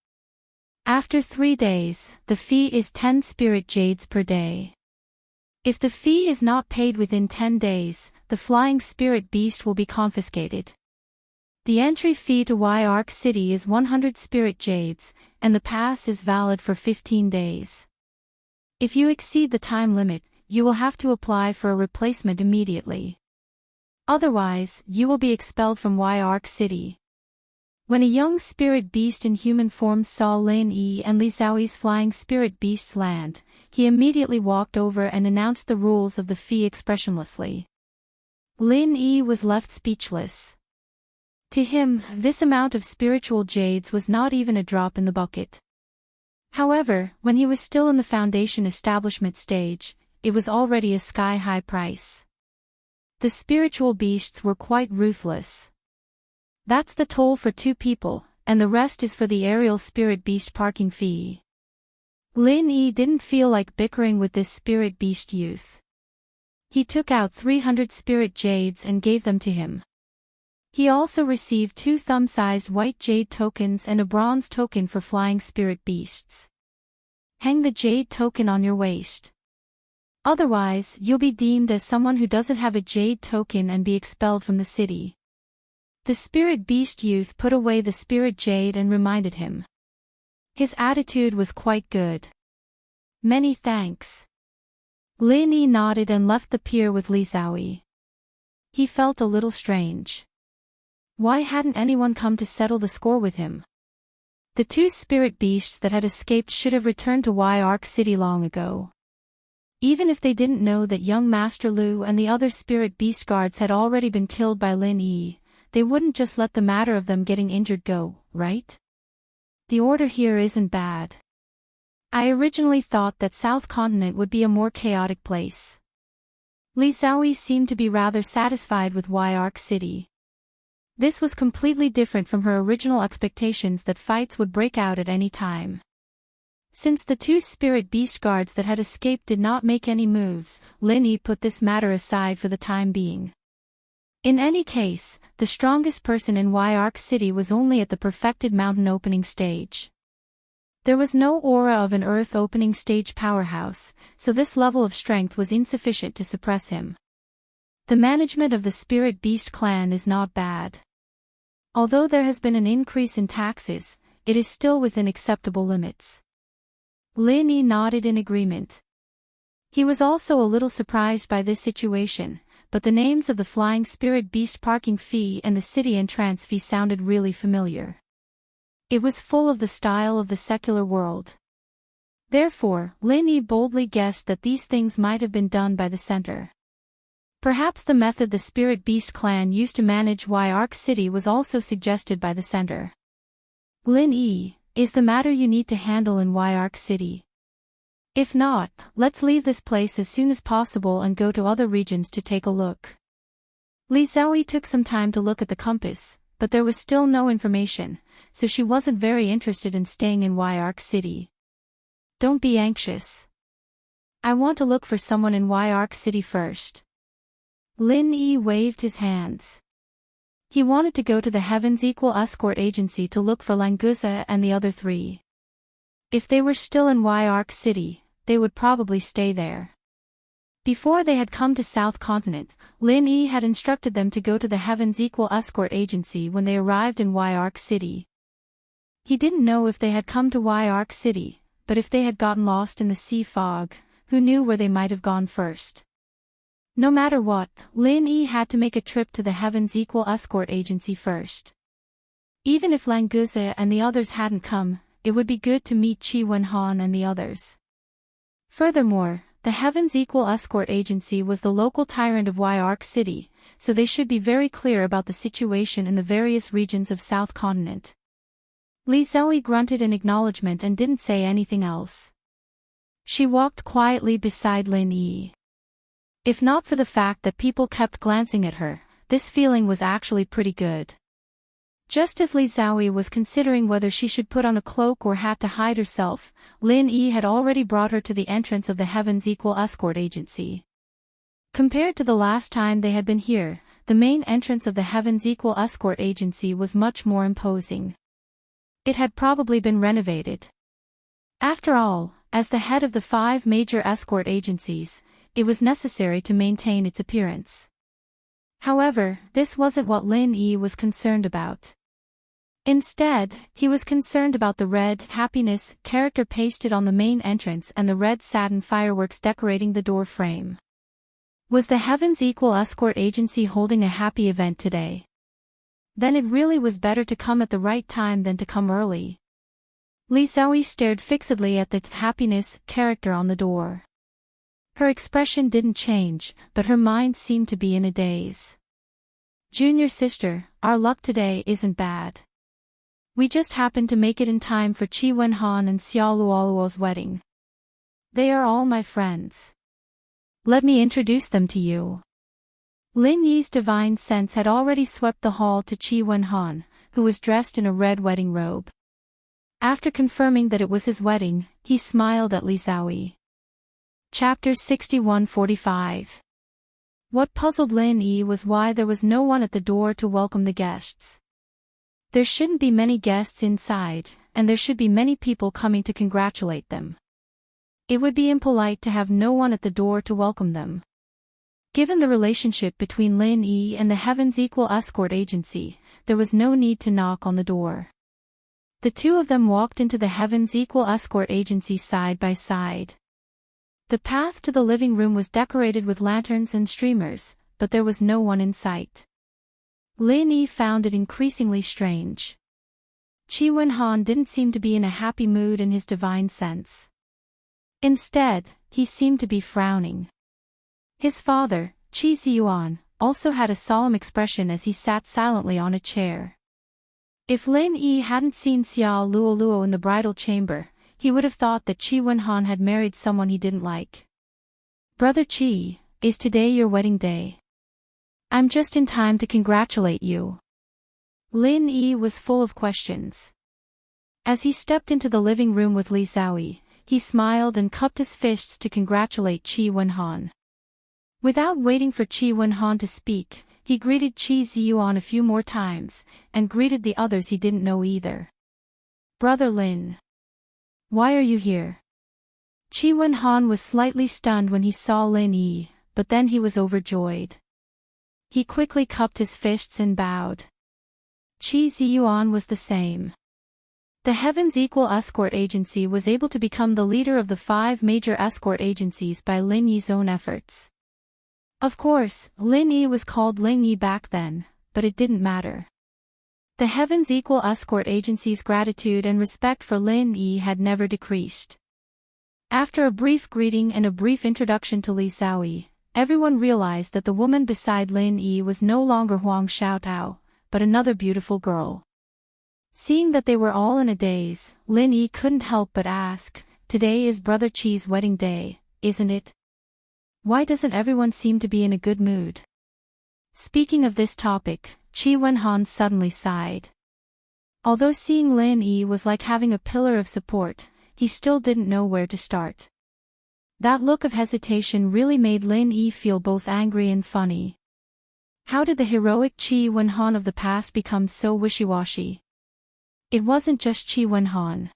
After 3 days, the fee is 10 spirit jades per day. If the fee is not paid within 10 days, the flying spirit beast will be confiscated. The entry fee to Arc City is 100 spirit jades, and the pass is valid for 15 days. If you exceed the time limit, you will have to apply for a replacement immediately. Otherwise, you will be expelled from Arc City. When a young spirit beast in human form saw Lin Yi and Li Xiaoyi's flying spirit beasts land, he immediately walked over and announced the rules of the fee expressionlessly. Lin Yi was left speechless. To him, this amount of spiritual jades was not even a drop in the bucket. However, when he was still in the foundation establishment stage, it was already a sky-high price. The spiritual beasts were quite ruthless. That's the toll for 2 people, and the rest is for the aerial spirit beast parking fee. Lin Yi didn't feel like bickering with this spirit beast youth. He took out 300 spirit jades and gave them to him. He also received 2 thumb-sized white jade tokens and a bronze token for flying spirit beasts. Hang the jade token on your waist. Otherwise, you'll be deemed as someone who doesn't have a jade token and be expelled from the city. The spirit beast youth put away the spirit jade and reminded him. His attitude was quite good. Many thanks. Lin Yi nodded and left the pier with Li Xiaoyi. He felt a little strange. Why hadn't anyone come to settle the score with him? The 2 spirit beasts that had escaped should have returned to Arc City long ago. Even if they didn't know that young Master Lu and the other spirit beast guards had already been killed by Lin Yi, they wouldn't just let the matter of them getting injured go, right? The order here isn't bad. I originally thought that South Continent would be a more chaotic place. Li Xiaoyi seemed to be rather satisfied with Arc City. This was completely different from her original expectations that fights would break out at any time. Since the 2 spirit beast guards that had escaped did not make any moves, Lin Yi put this matter aside for the time being. In any case, the strongest person in Arc City was only at the perfected mountain opening stage. There was no aura of an earth opening stage powerhouse, so this level of strength was insufficient to suppress him. The management of the spirit beast clan is not bad. Although there has been an increase in taxes, it is still within acceptable limits. Lin Yi nodded in agreement. He was also a little surprised by this situation, but the names of the flying spirit beast parking fee and the city entrance fee sounded really familiar. It was full of the style of the secular world. Therefore, Lin Yi boldly guessed that these things might have been done by the center. Perhaps the method the spirit beast clan used to manage Arc City was also suggested by the center. Lin Yi, is the matter you need to handle in Arc City? If not, let's leave this place as soon as possible and go to other regions to take a look. Li Xiaoyi took some time to look at the compass, but there was still no information, so she wasn't very interested in staying in Arc City. Don't be anxious. I want to look for someone in Arc City first. Lin Yi waved his hands. He wanted to go to the Heavens Equal Escort Agency to look for Languza and the other three. If they were still in Arc City, they would probably stay there. Before they had come to South Continent, Lin Yi had instructed them to go to the Heavens Equal Escort Agency when they arrived in Arc City. He didn't know if they had come to Arc City, but if they had gotten lost in the sea fog, who knew where they might have gone first. No matter what, Lin Yi had to make a trip to the Heavens Equal Escort Agency first. Even if Languza and the others hadn't come, it would be good to meet Qi Wenhan and the others. Furthermore, the Heavens Equal Escort Agency was the local tyrant of Arc City, so they should be very clear about the situation in the various regions of South Continent. Li Zoe grunted in acknowledgement and didn't say anything else. She walked quietly beside Lin Yi. If not for the fact that people kept glancing at her, this feeling was actually pretty good. Just as Li Zoe was considering whether she should put on a cloak or hat to hide herself, Lin Yi had already brought her to the entrance of the Heavens Equal Escort Agency. Compared to the last time they had been here, the main entrance of the Heavens Equal Escort Agency was much more imposing. It had probably been renovated. After all, as the head of the 5 major escort agencies, it was necessary to maintain its appearance. However, this wasn't what Lin Yi was concerned about. Instead, he was concerned about the red happiness character pasted on the main entrance and the red satin fireworks decorating the door frame. Was the Heavens Equal Escort Agency holding a happy event today? Then it really was better to come at the right time than to come early. Li Zoe stared fixedly at the happiness character on the door. Her expression didn't change, but her mind seemed to be in a daze. Junior sister, our luck today isn't bad. We just happened to make it in time for Qi Wenhan and Xiao Luoluo's wedding. They are all my friends. Let me introduce them to you. Lin Yi's divine sense had already swept the hall to Qi Wenhan, who was dressed in a red wedding robe. After confirming that it was his wedding, he smiled at Li Zoe. Chapter 6145. What puzzled Lin Yi was why there was no one at the door to welcome the guests. There shouldn't be many guests inside, and there should be many people coming to congratulate them. It would be impolite to have no one at the door to welcome them. Given the relationship between Lin Yi and the Heavens Equal Escort Agency, there was no need to knock on the door. The two of them walked into the Heavens Equal Escort Agency side by side. The path to the living room was decorated with lanterns and streamers, but there was no one in sight. Lin Yi found it increasingly strange. Qi Wenhan didn't seem to be in a happy mood in his divine sense. Instead, he seemed to be frowning. His father, Qi Ziyuan, also had a solemn expression as he sat silently on a chair. If Lin Yi hadn't seen Xiao Luoluo in the bridal chamber, he would have thought that Qi Wenhan had married someone he didn't like. Brother Qi, is today your wedding day? I'm just in time to congratulate you. Lin Yi was full of questions. As he stepped into the living room with Li Zoe, he smiled and cupped his fists to congratulate Qi Wenhan. Without waiting for Qi Wenhan to speak, he greeted Qi Ziyuan a few more times, and greeted the others he didn't know either. Brother Lin. Why are you here? Qi Wenhan was slightly stunned when he saw Lin Yi, but then he was overjoyed. He quickly cupped his fists and bowed. Qi Ziyuan was the same. The Heavens Equal Escort Agency was able to become the leader of the 5 major escort agencies by Lin Yi's own efforts. Of course, Lin Yi was called Lin Yi back then, but it didn't matter. The Heavens Equal Escort Agency's gratitude and respect for Lin Yi had never decreased. After a brief greeting and a brief introduction to Li Zoe, everyone realized that the woman beside Lin Yi was no longer Huang Xiaotao, but another beautiful girl. Seeing that they were all in a daze, Lin Yi couldn't help but ask, "Today is Brother Qi's wedding day, isn't it? Why doesn't everyone seem to be in a good mood?" Speaking of this topic, Qi Wenhan suddenly sighed. Although seeing Lin Yi was like having a pillar of support, he still didn't know where to start. That look of hesitation really made Lin Yi feel both angry and funny. How did the heroic Chi Wen-han of the past become so wishy-washy? It wasn't just Chi Wen-han.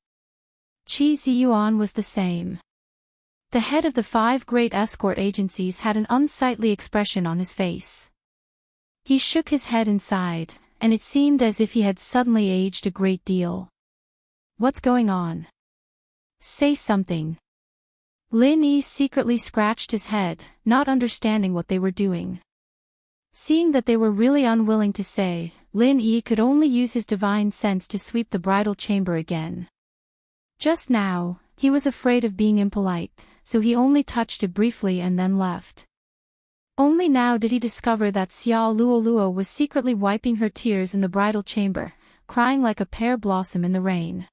Chi Ziyuan was the same. The head of the 5 great escort agencies had an unsightly expression on his face. He shook his head and sighed, and it seemed as if he had suddenly aged a great deal. What's going on? Say something. Lin Yi secretly scratched his head, not understanding what they were doing. Seeing that they were really unwilling to say, Lin Yi could only use his divine sense to sweep the bridal chamber again. Just now, he was afraid of being impolite, so he only touched it briefly and then left. Only now did he discover that Xiao Luoluo was secretly wiping her tears in the bridal chamber, crying like a pear blossom in the rain.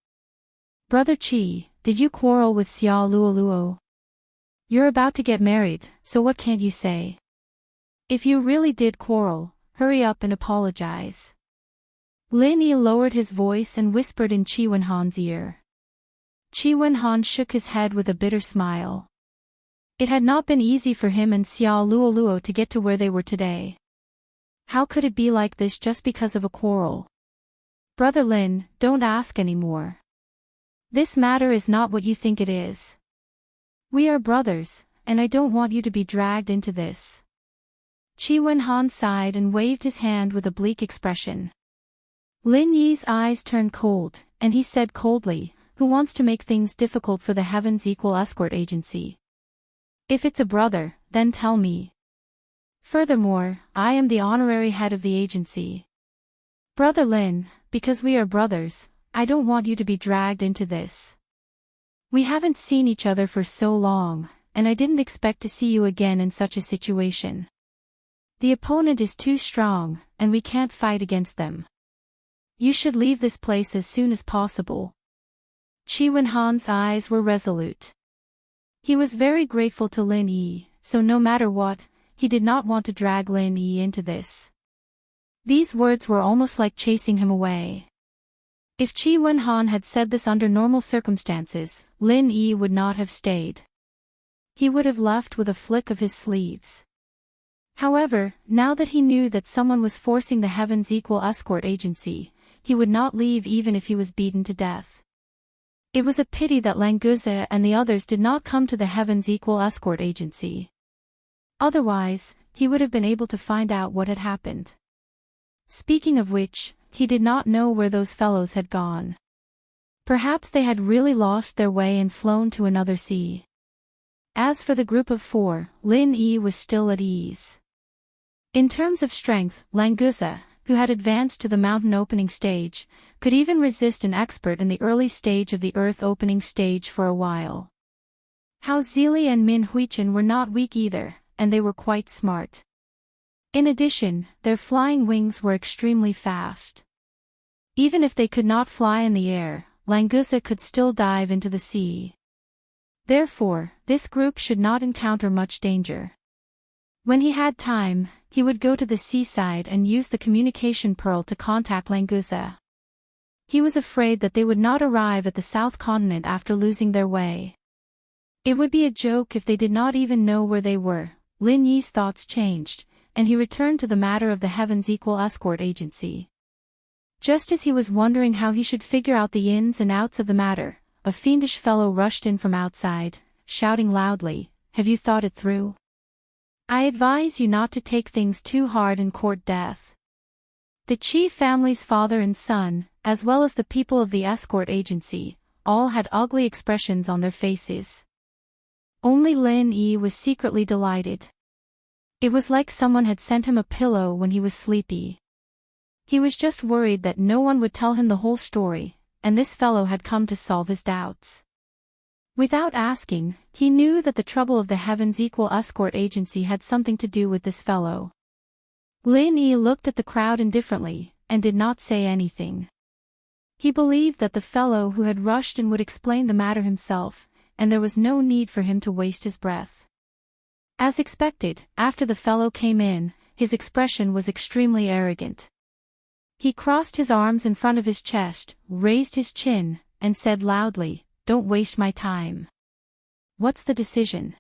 Brother Chi, did you quarrel with Xiao Luoluo? You're about to get married, so what can't you say? If you really did quarrel, hurry up and apologize. Lin Yi lowered his voice and whispered in Chi Wen-han's ear. Chi Wen-han shook his head with a bitter smile. It had not been easy for him and Xiao Luoluo to get to where they were today. How could it be like this just because of a quarrel? Brother Lin, don't ask anymore. This matter is not what you think it is. We are brothers, and I don't want you to be dragged into this. Chi Wen-han sighed and waved his hand with a bleak expression. Lin Yi's eyes turned cold, and he said coldly, who wants to make things difficult for the Heavens Equal Escort Agency? If it's a brother, then tell me. Furthermore, I am the honorary head of the agency. Brother Lin, because we are brothers, I don't want you to be dragged into this. We haven't seen each other for so long, and I didn't expect to see you again in such a situation. The opponent is too strong, and we can't fight against them. You should leave this place as soon as possible. Chi Wen-han's eyes were resolute. He was very grateful to Lin Yi, so no matter what, he did not want to drag Lin Yi into this. These words were almost like chasing him away. If Chi Wen-han had said this under normal circumstances, Lin Yi would not have stayed. He would have left with a flick of his sleeves. However, now that he knew that someone was forcing the Heavens Equal Escort Agency, he would not leave even if he was beaten to death. It was a pity that Languze and the others did not come to the Heavens Equal Escort Agency. Otherwise, he would have been able to find out what had happened. Speaking of which, he did not know where those fellows had gone. Perhaps they had really lost their way and flown to another sea. As for the group of 4, Lin Yi was still at ease. In terms of strength, Languze, who had advanced to the mountain opening stage, could even resist an expert in the early stage of the earth opening stage for a while. Hao Zili and Min Huichen were not weak either, and they were quite smart. In addition, their flying wings were extremely fast. Even if they could not fly in the air, Languze could still dive into the sea. Therefore, this group should not encounter much danger. When he had time, he would go to the seaside and use the communication pearl to contact Languze. He was afraid that they would not arrive at the South Continent after losing their way. It would be a joke if they did not even know where they were. Lin Yi's thoughts changed, and he returned to the matter of the Heavens Equal Escort Agency. Just as he was wondering how he should figure out the ins and outs of the matter, a fiendish fellow rushed in from outside, shouting loudly, "Have you thought it through? I advise you not to take things too hard and court death." The Chi family's father and son, as well as the people of the escort agency, all had ugly expressions on their faces. Only Lin Yi was secretly delighted. It was like someone had sent him a pillow when he was sleepy. He was just worried that no one would tell him the whole story, and this fellow had come to solve his doubts. Without asking, he knew that the trouble of the Heavens Equal Escort Agency had something to do with this fellow. Lin Yi looked at the crowd indifferently, and did not say anything. He believed that the fellow who had rushed in would explain the matter himself, and there was no need for him to waste his breath. As expected, after the fellow came in, his expression was extremely arrogant. He crossed his arms in front of his chest, raised his chin, and said loudly, "Don't waste my time." "What's the decision?"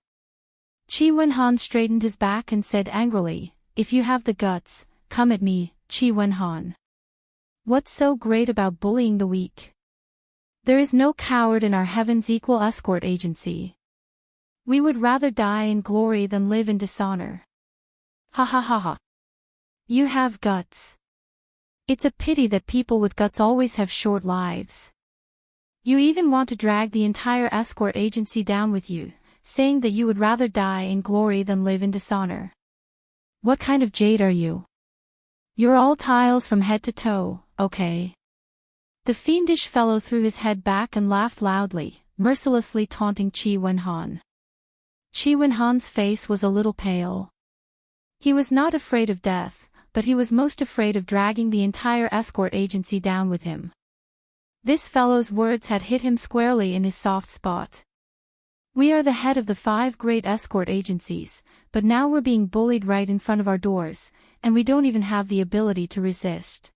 Chi Wen-han straightened his back and said angrily, "If you have the guts, come at me, Chi Wenhan. What's so great about bullying the weak? There is no coward in our heaven's equal escort agency. We would rather die in glory than live in dishonor. Ha ha ha ha. You have guts. It's a pity that people with guts always have short lives. You even want to drag the entire escort agency down with you, saying that you would rather die in glory than live in dishonor. What kind of jade are you? You're all tiles from head to toe, okay? The fiendish fellow threw his head back and laughed loudly, mercilessly taunting Chi Wenhan. Chi Wenhan's face was a little pale. He was not afraid of death, but he was most afraid of dragging the entire escort agency down with him. This fellow's words had hit him squarely in his soft spot. We are the head of the 5 great escort agencies, but now we're being bullied right in front of our doors, and we don't even have the ability to resist.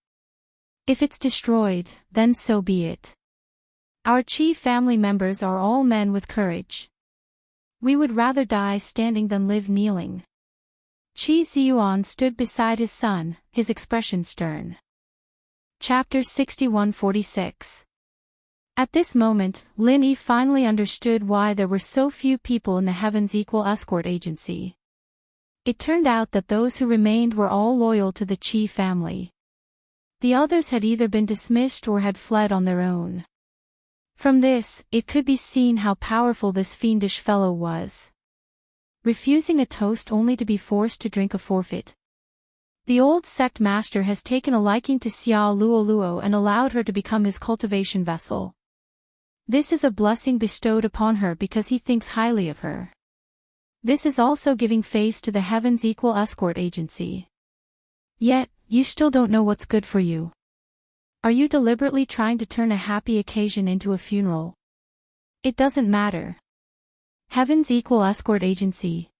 If it's destroyed, then so be it. Our Chi family members are all men with courage. We would rather die standing than live kneeling. Chi Ziyuan stood beside his son, his expression stern. Chapter 6146. At this moment, Lin Yi finally understood why there were so few people in the Heaven's Equal Escort Agency. It turned out that those who remained were all loyal to the Qi family. The others had either been dismissed or had fled on their own. From this, it could be seen how powerful this fiendish fellow was. Refusing a toast only to be forced to drink a forfeit. The old sect master has taken a liking to Xia Luoluo and allowed her to become his cultivation vessel. This is a blessing bestowed upon her because he thinks highly of her. This is also giving face to the Heaven's Equal Escort Agency. Yet, you still don't know what's good for you. Are you deliberately trying to turn a happy occasion into a funeral? It doesn't matter. Heaven's Equal Escort Agency.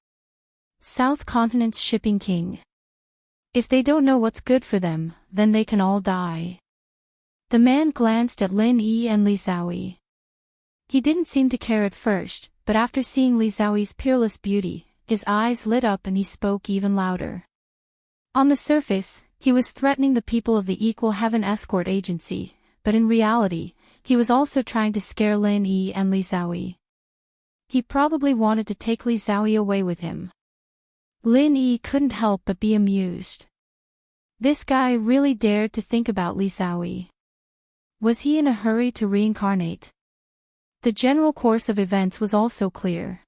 South Continent's Shipping King. If they don't know what's good for them, then they can all die. The man glanced at Lin Yi and Li Xiaoyi. He didn't seem to care at first, but after seeing Li Xiaoyi's peerless beauty, his eyes lit up and he spoke even louder. On the surface, he was threatening the people of the Equal Heaven Escort Agency, but in reality, he was also trying to scare Lin Yi and Li Xiaoyi. He probably wanted to take Li Xiaoyi away with him. Lin Yi couldn't help but be amused. This guy really dared to think about Li Xiaoyi. Was he in a hurry to reincarnate? The general course of events was also clear.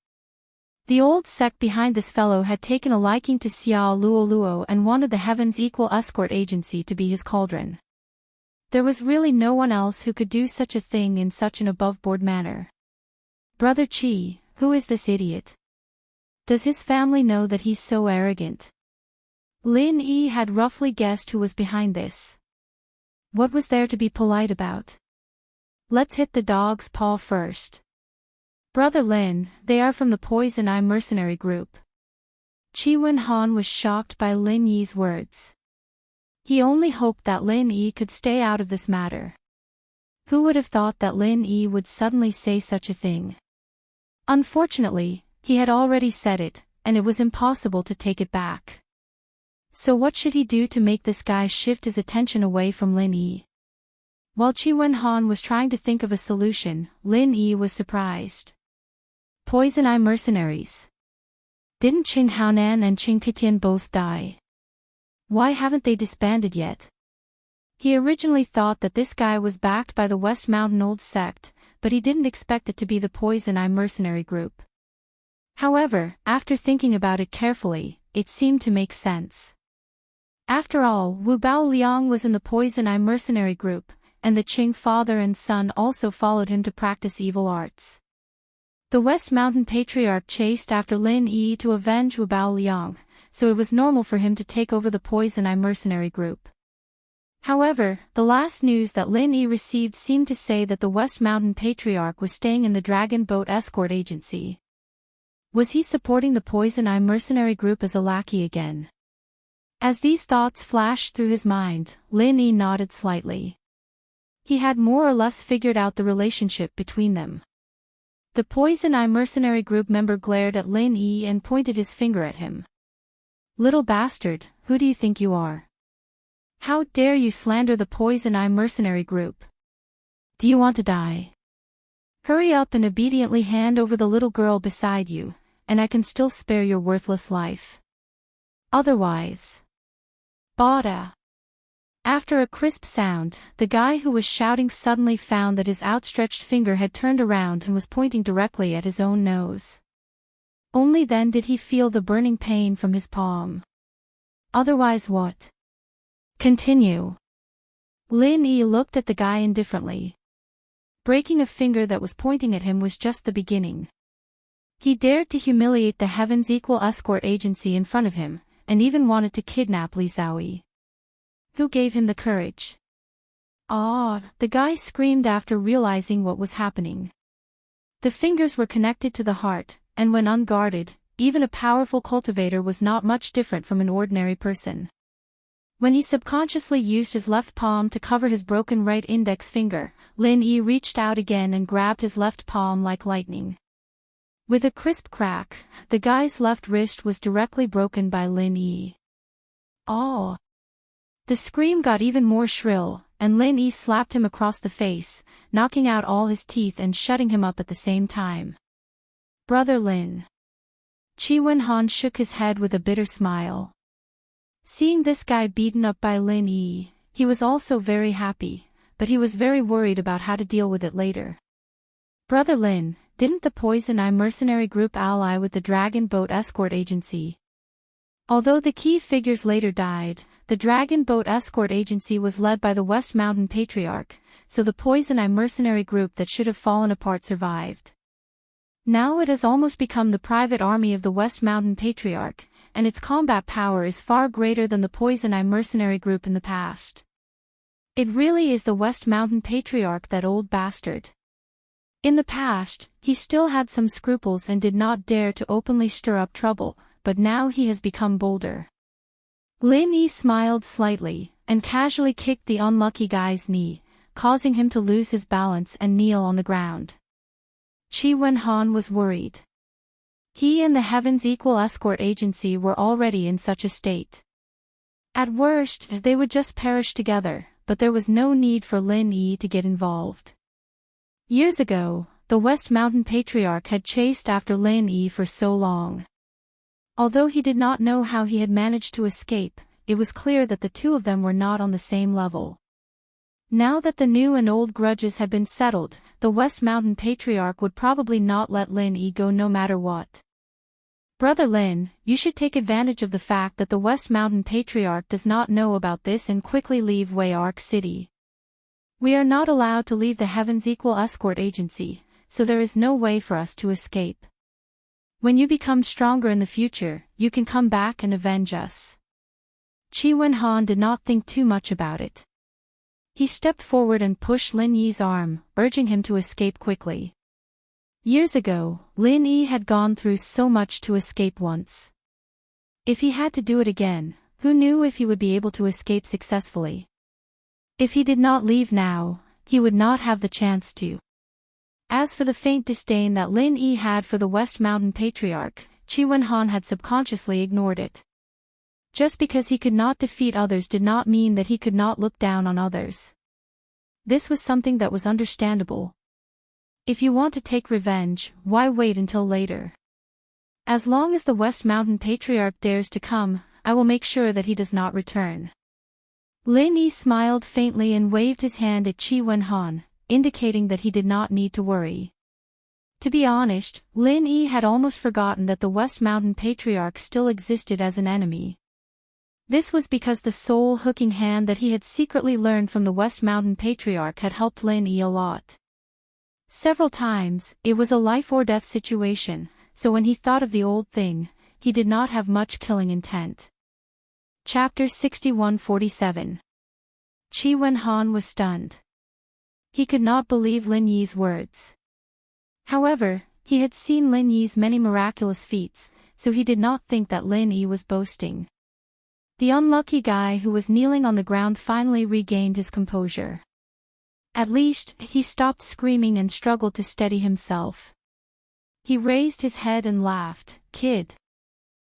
The old sect behind this fellow had taken a liking to Xia Luoluo and wanted the Heaven's Equal Escort Agency to be his cauldron. There was really no one else who could do such a thing in such an above-board manner. Brother Qi, who is this idiot? Does his family know that he's so arrogant? Lin Yi had roughly guessed who was behind this. What was there to be polite about? Let's hit the dog's paw first. Brother Lin, they are from the Poison Eye mercenary group. Chi Wenhan was shocked by Lin Yi's words. He only hoped that Lin Yi could stay out of this matter. Who would have thought that Lin Yi would suddenly say such a thing? Unfortunately, he had already said it, and it was impossible to take it back. So what should he do to make this guy shift his attention away from Lin Yi? While Chi Wenhan was trying to think of a solution, Lin Yi was surprised. Poison Eye mercenaries. Didn't Qing Haonan and Qing Kitian both die? Why haven't they disbanded yet? He originally thought that this guy was backed by the West Mountain Old Sect, but he didn't expect it to be the Poison Eye mercenary group. However, after thinking about it carefully, it seemed to make sense. After all, Wu Bao Liang was in the Poison Eye mercenary group, and the Qing father and son also followed him to practice evil arts. The West Mountain Patriarch chased after Lin Yi to avenge Wu Bao Liang, so it was normal for him to take over the Poison Eye mercenary group. However, the last news that Lin Yi received seemed to say that the West Mountain Patriarch was staying in the Dragon Boat Escort Agency. Was he supporting the Poison Eye mercenary group as a lackey again? As these thoughts flashed through his mind, Lin Yi nodded slightly. He had more or less figured out the relationship between them. The Poison Eye mercenary group member glared at Lin Yi and pointed his finger at him. Little bastard, who do you think you are? How dare you slander the Poison Eye mercenary group? Do you want to die? Hurry up and obediently hand over the little girl beside you, and I can still spare your worthless life. Otherwise. Bada. After a crisp sound, the guy who was shouting suddenly found that his outstretched finger had turned around and was pointing directly at his own nose. Only then did he feel the burning pain from his palm. Otherwise what? Continue. Lin Yi looked at the guy indifferently. Breaking a finger that was pointing at him was just the beginning. He dared to humiliate the Heaven's Equal Escort Agency in front of him, and even wanted to kidnap Li Xiaoyi. Who gave him the courage? Ah, the guy screamed after realizing what was happening. The fingers were connected to the heart, and when unguarded, even a powerful cultivator was not much different from an ordinary person. When he subconsciously used his left palm to cover his broken right index finger, Lin Yi reached out again and grabbed his left palm like lightning. With a crisp crack, the guy's left wrist was directly broken by Lin Yi. Oh! The scream got even more shrill, and Lin Yi slapped him across the face, knocking out all his teeth and shutting him up at the same time. Brother Lin. Qi Wenhan shook his head with a bitter smile. Seeing this guy beaten up by Lin Yi, he was also very happy, but he was very worried about how to deal with it later. Brother Lin, didn't the Poison Eye mercenary group ally with the Dragon Boat Escort Agency? Although the key figures later died, the Dragon Boat Escort Agency was led by the West Mountain Patriarch, so the Poison Eye mercenary group that should have fallen apart survived. Now it has almost become the private army of the West Mountain Patriarch, and its combat power is far greater than the Poison Eye mercenary group in the past. It really is the West Mountain Patriarch, that old bastard. In the past, he still had some scruples and did not dare to openly stir up trouble, but now he has become bolder. Lin Yi smiled slightly, and casually kicked the unlucky guy's knee, causing him to lose his balance and kneel on the ground. Qi Wenhan was worried. He and the Heaven's Equal Escort Agency were already in such a state. At worst, they would just perish together, but there was no need for Lin Yi to get involved. Years ago, the West Mountain Patriarch had chased after Lin Yi for so long. Although he did not know how he had managed to escape, it was clear that the two of them were not on the same level. Now that the new and old grudges had been settled, the West Mountain Patriarch would probably not let Lin Yi go no matter what. Brother Lin, you should take advantage of the fact that the West Mountain Patriarch does not know about this and quickly leave Wei Arc City. We are not allowed to leave the Heaven's Equal Escort Agency, so there is no way for us to escape. When you become stronger in the future, you can come back and avenge us. Qi Wenhan did not think too much about it. He stepped forward and pushed Lin Yi's arm, urging him to escape quickly. Years ago, Lin Yi had gone through so much to escape once. If he had to do it again, who knew if he would be able to escape successfully? If he did not leave now, he would not have the chance to. As for the faint disdain that Lin Yi had for the West Mountain Patriarch, Qi Wenhan had subconsciously ignored it. Just because he could not defeat others did not mean that he could not look down on others. This was something that was understandable. If you want to take revenge, why wait until later? As long as the West Mountain Patriarch dares to come, I will make sure that he does not return. Lin Yi smiled faintly and waved his hand at Qi Wenhan, indicating that he did not need to worry. To be honest, Lin Yi had almost forgotten that the West Mountain Patriarch still existed as an enemy. This was because the soul-hooking hand that he had secretly learned from the West Mountain Patriarch had helped Lin Yi a lot. Several times, it was a life-or-death situation, so when he thought of the old thing, he did not have much killing intent. Chapter 61-47. Qi Wenhan was stunned. He could not believe Lin Yi's words. However, he had seen Lin Yi's many miraculous feats, so he did not think that Lin Yi was boasting. The unlucky guy who was kneeling on the ground finally regained his composure. At least, he stopped screaming and struggled to steady himself. He raised his head and laughed. "Kid.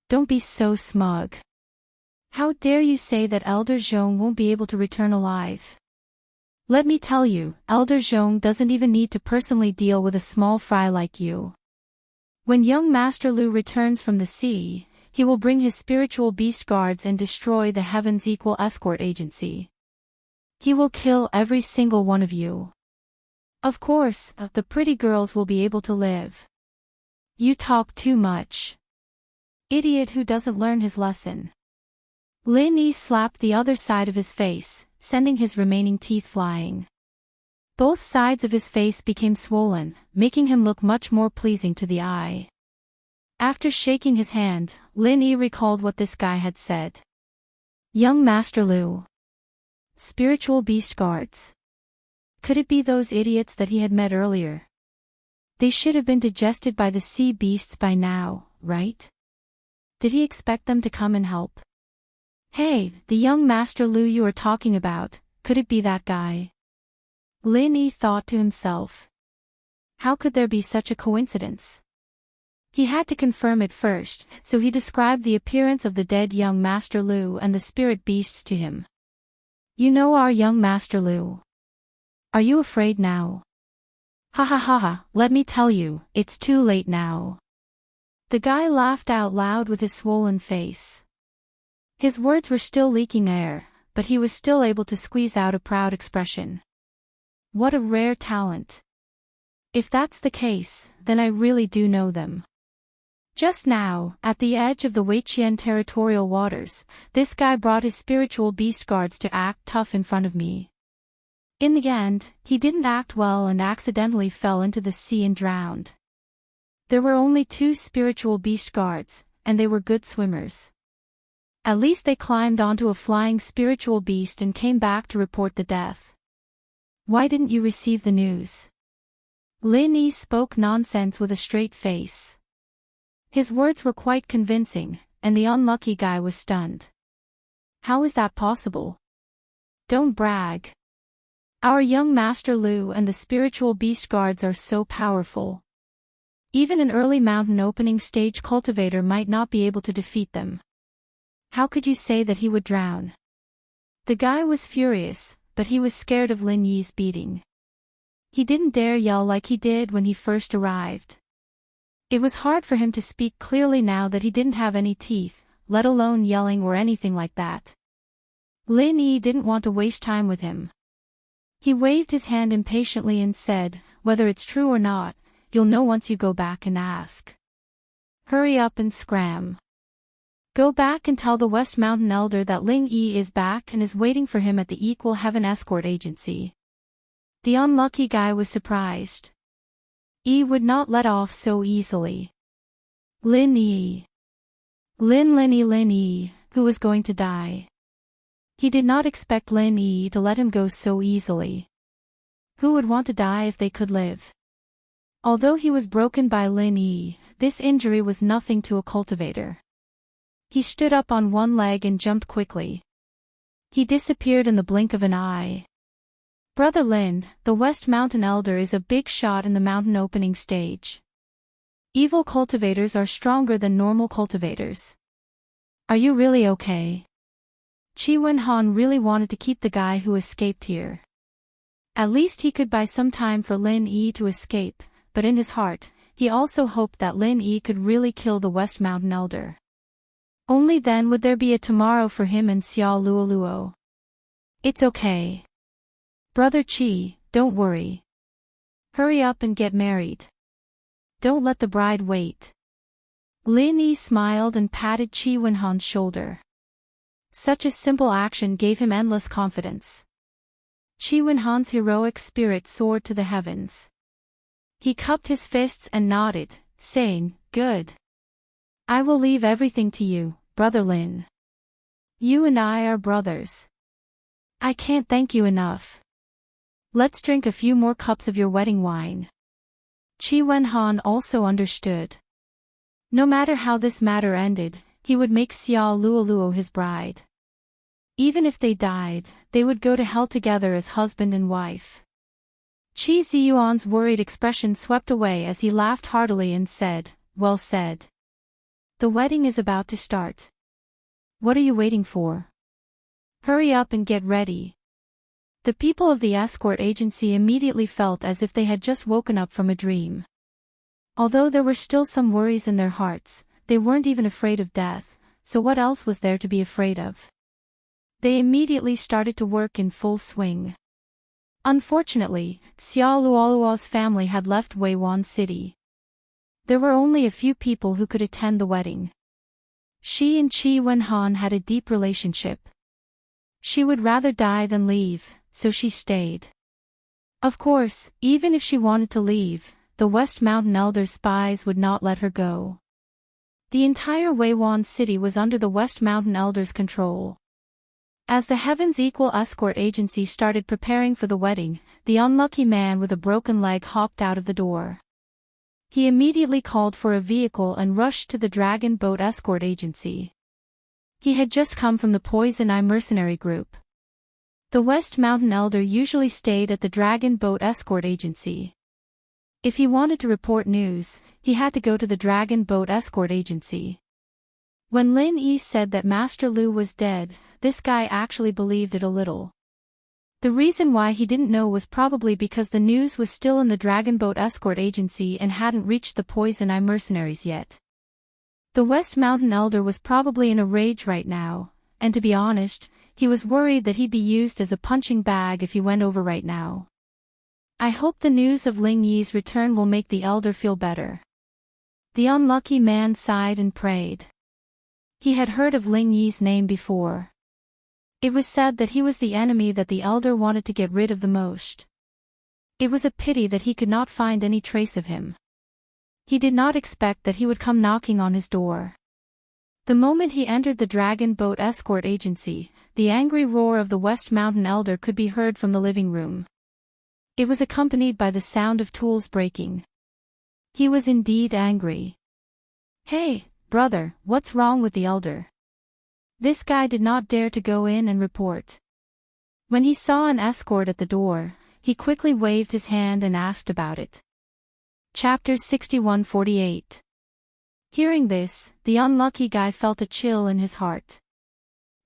Don't be so smug. How dare you say that Elder Zhong won't be able to return alive? Let me tell you, Elder Zhong doesn't even need to personally deal with a small fry like you. When young Master Lu returns from the sea, he will bring his spiritual beast guards and destroy the Heaven's Equal Escort Agency. He will kill every single one of you. Of course, the pretty girls will be able to live. You talk too much. Idiot who doesn't learn his lesson. Lin Yi slapped the other side of his face, sending his remaining teeth flying. Both sides of his face became swollen, making him look much more pleasing to the eye. After shaking his hand, Lin Yi recalled what this guy had said. Young Master Lu. Spiritual beast guards. Could it be those idiots that he had met earlier? They should have been digested by the sea beasts by now, right? Did he expect them to come and help? Hey, the young Master Lu you are talking about, could it be that guy? Lin Yi thought to himself. How could there be such a coincidence? He had to confirm it first, so he described the appearance of the dead young Master Lu and the spirit beasts to him. You know our young Master Lu. Are you afraid now? Ha ha ha ha, let me tell you, it's too late now. The guy laughed out loud with his swollen face. His words were still leaking air, but he was still able to squeeze out a proud expression. What a rare talent. If that's the case, then I really do know them. Just now, at the edge of the Weiqian territorial waters, this guy brought his spiritual beast guards to act tough in front of me. In the end, he didn't act well and accidentally fell into the sea and drowned. There were only 2 spiritual beast guards, and they were good swimmers. At least they climbed onto a flying spiritual beast and came back to report the death. Why didn't you receive the news? Lin Yi spoke nonsense with a straight face. His words were quite convincing, and the unlucky guy was stunned. How is that possible? Don't brag. Our young Master Lu and the spiritual beast guards are so powerful. Even an early mountain opening stage cultivator might not be able to defeat them. How could you say that he would drown? The guy was furious, but he was scared of Lin Yi's beating. He didn't dare yell like he did when he first arrived. It was hard for him to speak clearly now that he didn't have any teeth, let alone yelling or anything like that. Lin Yi didn't want to waste time with him. He waved his hand impatiently and said, whether it's true or not, you'll know once you go back and ask. Hurry up and scram. Go back and tell the West Mountain Elder that Ling Yi is back and is waiting for him at the Equal Heaven Escort Agency. The unlucky guy was surprised. Yi would not let off so easily. Lin Yi. Lin Yi, who was going to die. He did not expect Lin Yi to let him go so easily. Who would want to die if they could live? Although he was broken by Lin Yi, this injury was nothing to a cultivator. He stood up on one leg and jumped quickly. He disappeared in the blink of an eye. Brother Lin, the West Mountain Elder is a big shot in the mountain opening stage. Evil cultivators are stronger than normal cultivators. Are you really okay? Qi Wenhan really wanted to keep the guy who escaped here. At least he could buy some time for Lin Yi to escape, but in his heart, he also hoped that Lin Yi could really kill the West Mountain Elder. Only then would there be a tomorrow for him and Xiao Luoluo. It's okay. Brother Qi, don't worry. Hurry up and get married. Don't let the bride wait. Lin Yi smiled and patted Qi Wenhan's shoulder. Such a simple action gave him endless confidence. Qi Wenhan's heroic spirit soared to the heavens. He cupped his fists and nodded, saying, "Good. I will leave everything to you, Brother Lin. You and I are brothers. I can't thank you enough. Let's drink a few more cups of your wedding wine." Qi Wenhan also understood. No matter how this matter ended, he would make Xiao Luoluo his bride. Even if they died, they would go to hell together as husband and wife. Qi Ziyuan's worried expression swept away as he laughed heartily and said, "Well said. The wedding is about to start. What are you waiting for? Hurry up and get ready. The people of the escort agency immediately felt as if they had just woken up from a dream. Although there were still some worries in their hearts, they weren't even afraid of death, so what else was there to be afraid of? They immediately started to work in full swing. Unfortunately, Xia Luoluo's family had left Weiwan City. There were only a few people who could attend the wedding. She and Qi Wenhan had a deep relationship. She would rather die than leave, so she stayed. Of course, even if she wanted to leave, the West Mountain Elder's spies would not let her go. The entire Weiwan City was under the West Mountain Elder's control. As the Heaven's Equal Escort Agency started preparing for the wedding, the unlucky man with a broken leg hopped out of the door. He immediately called for a vehicle and rushed to the Dragon Boat Escort Agency. He had just come from the Poison Eye mercenary group. The West Mountain Elder usually stayed at the Dragon Boat Escort Agency. If he wanted to report news, he had to go to the Dragon Boat Escort Agency. When Lin Yi said that Master Lu was dead, this guy actually believed it a little. The reason why he didn't know was probably because the news was still in the Dragon Boat Escort Agency and hadn't reached the Poison Eye mercenaries yet. The West Mountain Elder was probably in a rage right now, and to be honest, he was worried that he'd be used as a punching bag if he went over right now. I hope the news of Ling Yi's return will make the Elder feel better. The unlucky man sighed and prayed. He had heard of Ling Yi's name before. It was said that he was the enemy that the Elder wanted to get rid of the most. It was a pity that he could not find any trace of him. He did not expect that he would come knocking on his door. The moment he entered the Dragon Boat Escort Agency, the angry roar of the West Mountain Elder could be heard from the living room. It was accompanied by the sound of tools breaking. He was indeed angry. "Hey, brother, what's wrong with the Elder?" This guy did not dare to go in and report. When he saw an escort at the door, he quickly waved his hand and asked about it. Chapter 61-48. Hearing this, the unlucky guy felt a chill in his heart.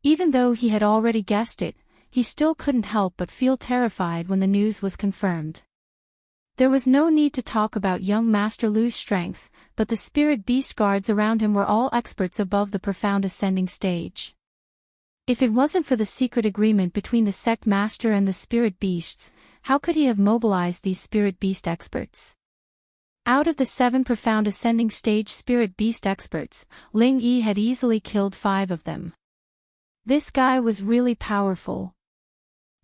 Even though he had already guessed it, he still couldn't help but feel terrified when the news was confirmed. There was no need to talk about young Master Lu's strength, but the spirit beast guards around him were all experts above the profound ascending stage. If it wasn't for the secret agreement between the sect master and the spirit beasts, how could he have mobilized these spirit beast experts? Out of the 7 profound ascending stage spirit beast experts, Ling Yi had easily killed 5 of them. This guy was really powerful.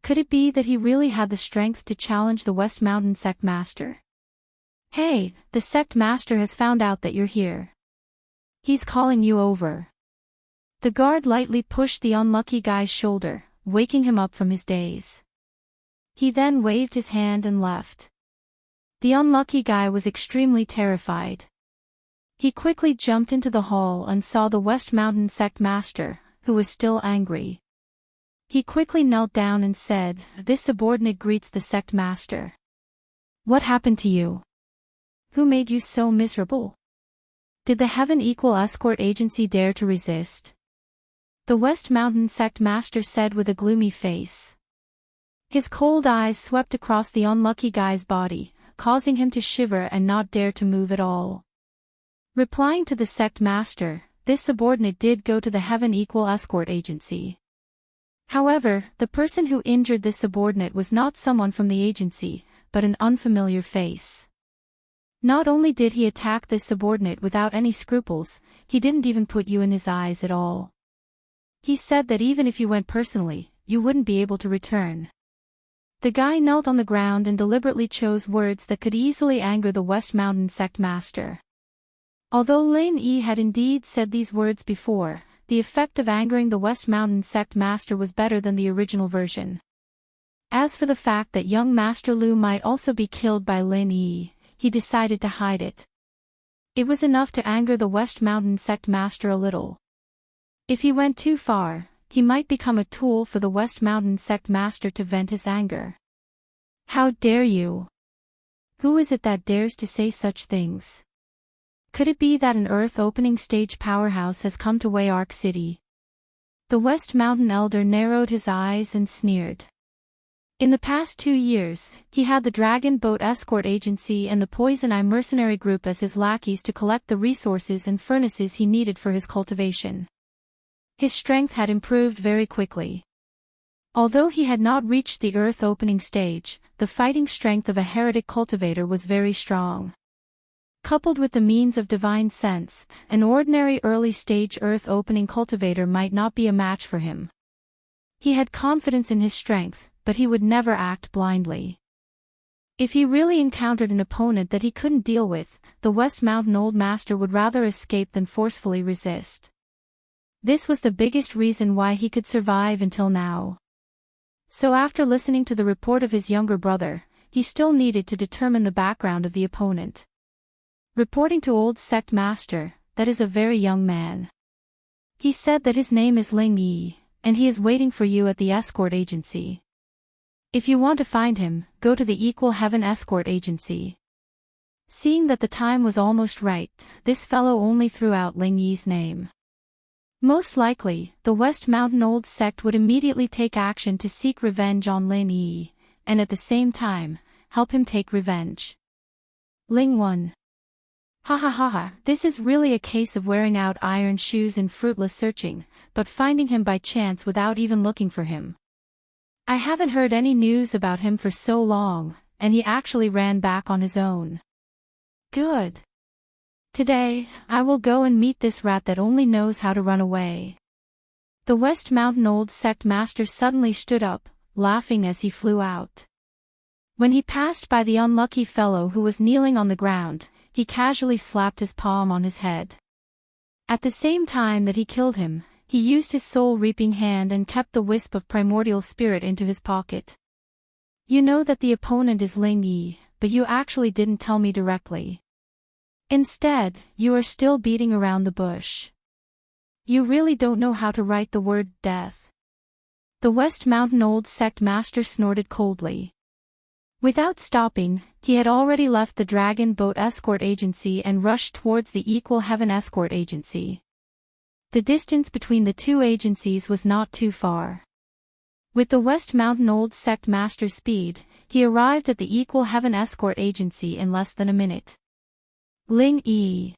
Could it be that he really had the strength to challenge the West Mountain Sect Master? "Hey, the Sect Master has found out that you're here. He's calling you over." The guard lightly pushed the unlucky guy's shoulder, waking him up from his daze. He then waved his hand and left. The unlucky guy was extremely terrified. He quickly jumped into the hall and saw the West Mountain Sect Master, who was still angry. He quickly knelt down and said, "This subordinate greets the Sect Master. What happened to you? Who made you so miserable? Did the Heaven Equal Escort Agency dare to resist?" The West Mountain Sect Master said with a gloomy face. His cold eyes swept across the unlucky guy's body, causing him to shiver and not dare to move at all. Replying to the Sect Master, this subordinate did go to the Heaven Equal Escort Agency. However, the person who injured this subordinate was not someone from the agency, but an unfamiliar face. Not only did he attack this subordinate without any scruples, he didn't even put you in his eyes at all. He said that even if you went personally, you wouldn't be able to return. The guy knelt on the ground and deliberately chose words that could easily anger the West Mountain Sect Master. Although Lin Yi had indeed said these words before, the effect of angering the West Mountain Sect Master was better than the original version. As for the fact that young Master Lu might also be killed by Lin Yi, he decided to hide it. It was enough to anger the West Mountain Sect Master a little. If he went too far, he might become a tool for the West Mountain Sect Master to vent his anger. "How dare you? Who is it that dares to say such things? Could it be that an Earth opening stage powerhouse has come to Wayark City?" The West Mountain Elder narrowed his eyes and sneered. In the past 2 years, he had the Dragon Boat Escort Agency and the Poison Eye Mercenary Group as his lackeys to collect the resources and furnaces he needed for his cultivation. His strength had improved very quickly. Although he had not reached the earth opening stage, the fighting strength of a heretic cultivator was very strong. Coupled with the means of divine sense, an ordinary early-stage earth-opening cultivator might not be a match for him. He had confidence in his strength, but he would never act blindly. If he really encountered an opponent that he couldn't deal with, the West Mountain Old Master would rather escape than forcefully resist. This was the biggest reason why he could survive until now. So after listening to the report of his younger brother, he still needed to determine the background of the opponent. Reporting to Old Sect Master, that is a very young man. He said that his name is Ling Yi, and he is waiting for you at the escort agency. If you want to find him, go to the Equal Heaven Escort Agency. Seeing that the time was almost right, this fellow only threw out Ling Yi's name. Most likely, the West Mountain Old Sect would immediately take action to seek revenge on Ling Yi, and at the same time, help him take revenge. Ling 1. Ha ha ha ha, this is really a case of wearing out iron shoes and fruitless searching, but finding him by chance without even looking for him. I haven't heard any news about him for so long, and he actually ran back on his own. Good. Today, I will go and meet this rat that only knows how to run away. The West Mountain Old Sect Master suddenly stood up, laughing as he flew out. When he passed by the unlucky fellow who was kneeling on the ground, he casually slapped his palm on his head. At the same time that he killed him, he used his soul-reaping hand and kept the wisp of primordial spirit into his pocket. You know that the opponent is Ling Yi, but you actually didn't tell me directly. Instead, you are still beating around the bush. You really don't know how to write the word death. The West Mountain Old Sect Master snorted coldly. Without stopping, he had already left the Dragon Boat Escort Agency and rushed towards the Equal Heaven Escort Agency. The distance between the two agencies was not too far. With the West Mountain Old Sect Master's speed, he arrived at the Equal Heaven Escort Agency in less than a minute. Ling Yi.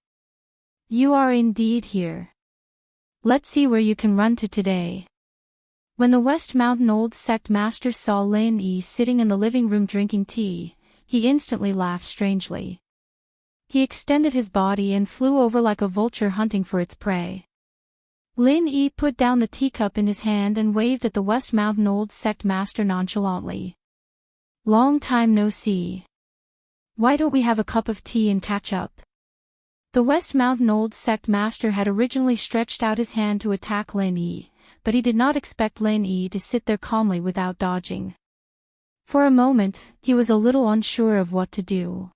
You are indeed here. Let's see where you can run to today. When the West Mountain Old Sect Master saw Ling Yi sitting in the living room drinking tea, he instantly laughed strangely. He extended his body and flew over like a vulture hunting for its prey. Ling Yi put down the teacup in his hand and waved at the West Mountain Old Sect Master nonchalantly. Long time no see. Why don't we have a cup of tea and catch up? The West Mountain Old Sect Master had originally stretched out his hand to attack Ling Yi, but he did not expect Ling Yi to sit there calmly without dodging. For a moment, he was a little unsure of what to do.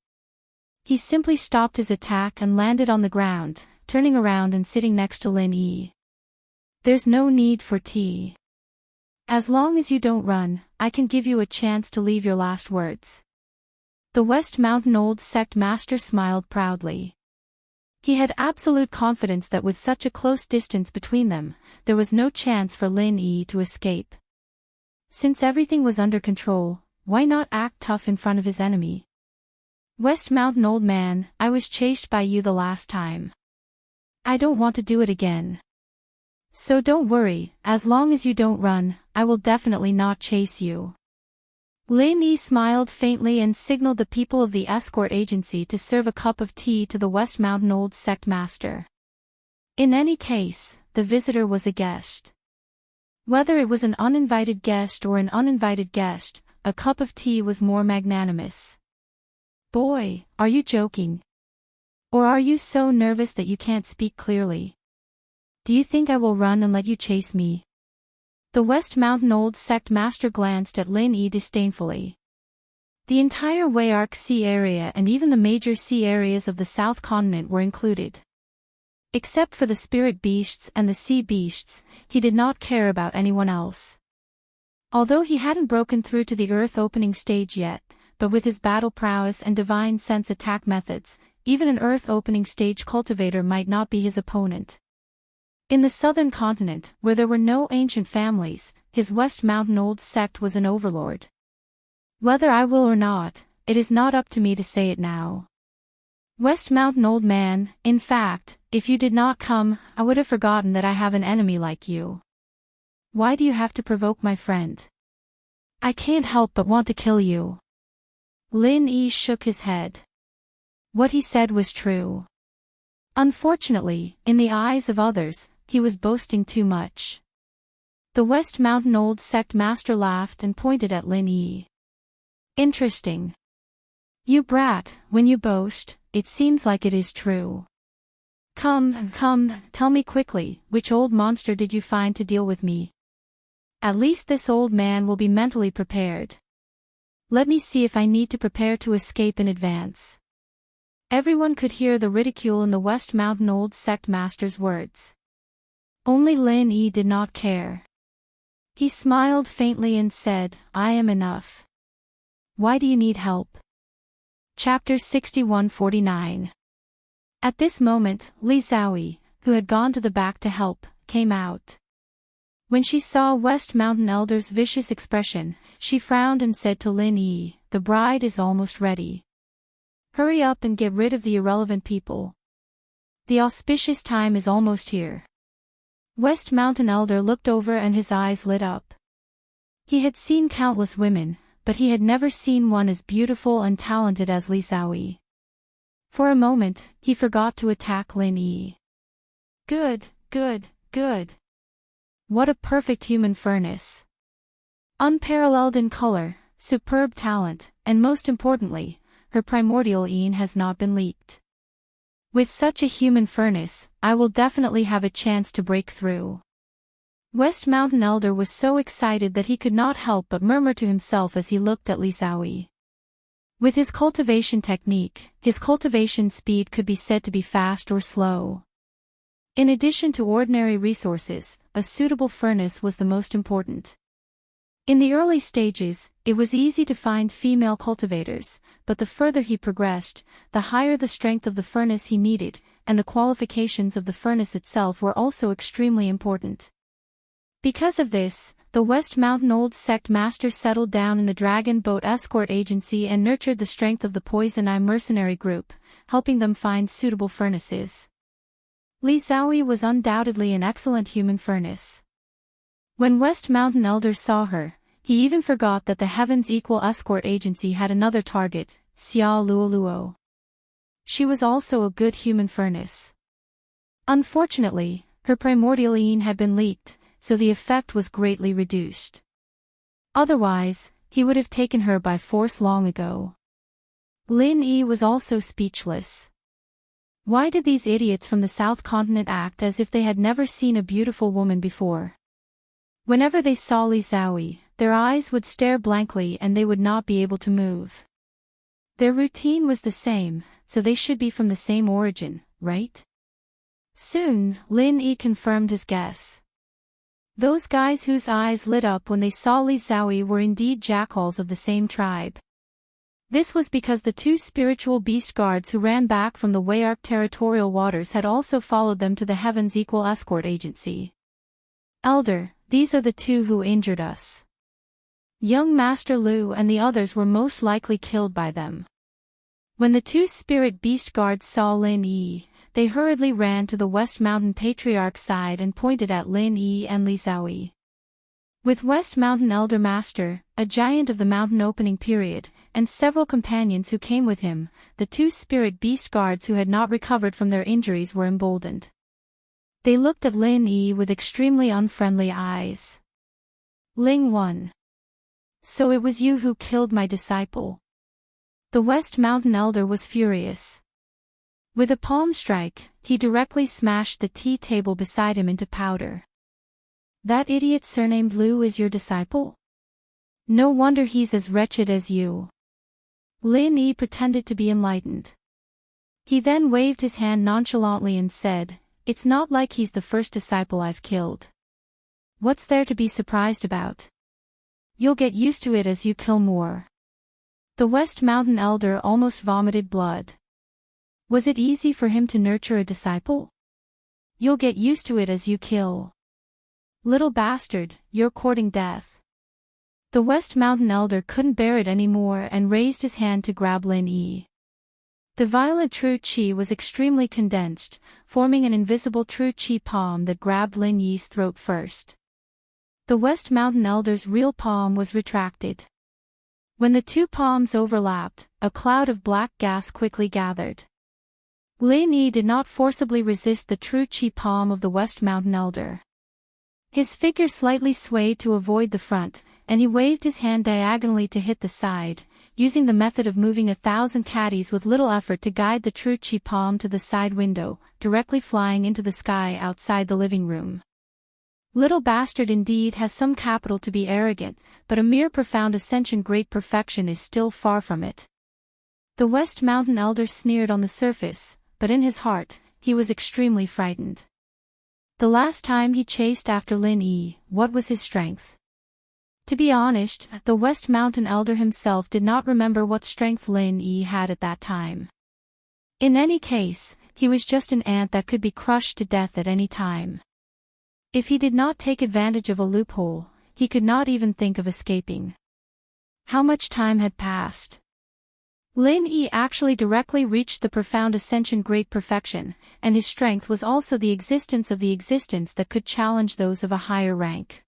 He simply stopped his attack and landed on the ground, turning around and sitting next to Ling Yi. There's no need for tea. As long as you don't run, I can give you a chance to leave your last words. The West Mountain Old Sect Master smiled proudly. He had absolute confidence that with such a close distance between them, there was no chance for Ling Yi to escape. Since everything was under control, why not act tough in front of his enemy? West Mountain Old Man, I was chased by you the last time. I don't want to do it again. So don't worry, as long as you don't run, I will definitely not chase you. Ling Yi smiled faintly and signaled the people of the escort agency to serve a cup of tea to the West Mountain Old Sect Master. In any case, the visitor was a guest. Whether it was an uninvited guest or an uninvited guest, a cup of tea was more magnanimous. Boy, are you joking? Or are you so nervous that you can't speak clearly? Do you think I will run and let you chase me? The West Mountain Old Sect Master glanced at Ling Yi disdainfully. The entire Wayark Sea area and even the major sea areas of the South Continent were included. Except for the spirit beasts and the sea beasts, he did not care about anyone else. Although he hadn't broken through to the Earth opening stage yet, but with his battle prowess and divine sense attack methods, even an Earth opening stage cultivator might not be his opponent. In the southern continent, where there were no ancient families, his West Mountain Old sect was an overlord. Whether I will or not, it is not up to me to say it now. West Mountain Old Man, in fact, if you did not come, I would have forgotten that I have an enemy like you. Why do you have to provoke my friend? I can't help but want to kill you. Lin Yi shook his head. What he said was true. Unfortunately, in the eyes of others, he was boasting too much. The West Mountain Old sect master laughed and pointed at Lin Yi. Interesting. You brat, when you boast, it seems like it is true. Come, tell me quickly, which old monster did you find to deal with me? At least this old man will be mentally prepared. Let me see if I need to prepare to escape in advance. Everyone could hear the ridicule in the West Mountain Old sect master's words. Only Lin Yi did not care. He smiled faintly and said, I am enough. Why do you need help? Chapter 61-49. At this moment, Li Xiaoyi, who had gone to the back to help, came out. When she saw West Mountain Elder's vicious expression, she frowned and said to Lin Yi, the bride is almost ready. Hurry up and get rid of the irrelevant people. The auspicious time is almost here. West Mountain Elder looked over and his eyes lit up. He had seen countless women, but he had never seen one as beautiful and talented as Li Xiaoyi. For a moment, he forgot to attack Lin Yi. Good. What a perfect human furnace. Unparalleled in color, superb talent, and most importantly, her primordial yin has not been leaked. With such a human furnace, I will definitely have a chance to break through. West Mountain Elder was so excited that he could not help but murmur to himself as he looked at Li Xiaoyi. With his cultivation technique, his cultivation speed could be said to be fast or slow. In addition to ordinary resources, a suitable furnace was the most important. In the early stages, it was easy to find female cultivators, but the further he progressed, the higher the strength of the furnace he needed, and the qualifications of the furnace itself were also extremely important. Because of this, the West Mountain Old sect master settled down in the Dragon Boat Escort Agency and nurtured the strength of the Poison Eye mercenary group, helping them find suitable furnaces. Li Xiaoyi was undoubtedly an excellent human furnace. When West Mountain Elder saw her, he even forgot that the Heaven's Equal Escort Agency had another target, Xia Luoluo. She was also a good human furnace. Unfortunately, her primordial yin had been leaked, so the effect was greatly reduced. Otherwise, he would have taken her by force long ago. Lin Yi was also speechless. Why did these idiots from the South Continent act as if they had never seen a beautiful woman before? Whenever they saw Li Xiaoyi, their eyes would stare blankly and they would not be able to move. Their routine was the same, so they should be from the same origin, right? Soon, Lin Yi confirmed his guess. Those guys whose eyes lit up when they saw Li Xiaoyi were indeed jackals of the same tribe. This was because the two spiritual beast guards who ran back from the Wayark territorial waters had also followed them to the Heaven's Equal Escort Agency. Elder, these are the two who injured us. Young Master Lu and the others were most likely killed by them. When the two spirit beast guards saw Lin Yi, they hurriedly ran to the West Mountain Patriarch's side and pointed at Lin Yi and Li Xiaoyi. With West Mountain Elder Master, a giant of the mountain opening period, and several companions who came with him, the two spirit beast guards who had not recovered from their injuries were emboldened. They looked at Lin Yi with extremely unfriendly eyes. Ling 1. So it was you who killed my disciple. The West Mountain Elder was furious. With a palm strike, he directly smashed the tea table beside him into powder. That idiot surnamed Lu is your disciple? No wonder he's as wretched as you. Lin Yi pretended to be enlightened. He then waved his hand nonchalantly and said, "It's not like he's the first disciple I've killed. What's there to be surprised about? You'll get used to it as you kill more." The West Mountain Elder almost vomited blood. Was it easy for him to nurture a disciple? You'll get used to it as you kill. Little bastard, you're courting death. The West Mountain Elder couldn't bear it anymore and raised his hand to grab Lin Yi. The violent true chi was extremely condensed, forming an invisible true chi palm that grabbed Lin Yi's throat first. The West Mountain Elder's real palm was retracted. When the two palms overlapped, a cloud of black gas quickly gathered. Lin Yi did not forcibly resist the true chi palm of the West Mountain Elder. His figure slightly swayed to avoid the front, and he waved his hand diagonally to hit the side, using the method of moving 1,000 caddies with little effort to guide the true chi palm to the side window, directly flying into the sky outside the living room. Little bastard indeed has some capital to be arrogant, but a mere profound ascension great perfection is still far from it. The West Mountain Elder sneered on the surface, but in his heart, he was extremely frightened. The last time he chased after Lin Yi, what was his strength? To be honest, the West Mountain Elder himself did not remember what strength Lin Yi had at that time. In any case, he was just an ant that could be crushed to death at any time. If he did not take advantage of a loophole, he could not even think of escaping. How much time had passed? Lin Yi actually directly reached the profound ascension great perfection, and his strength was also the existence of the existence that could challenge those of a higher rank.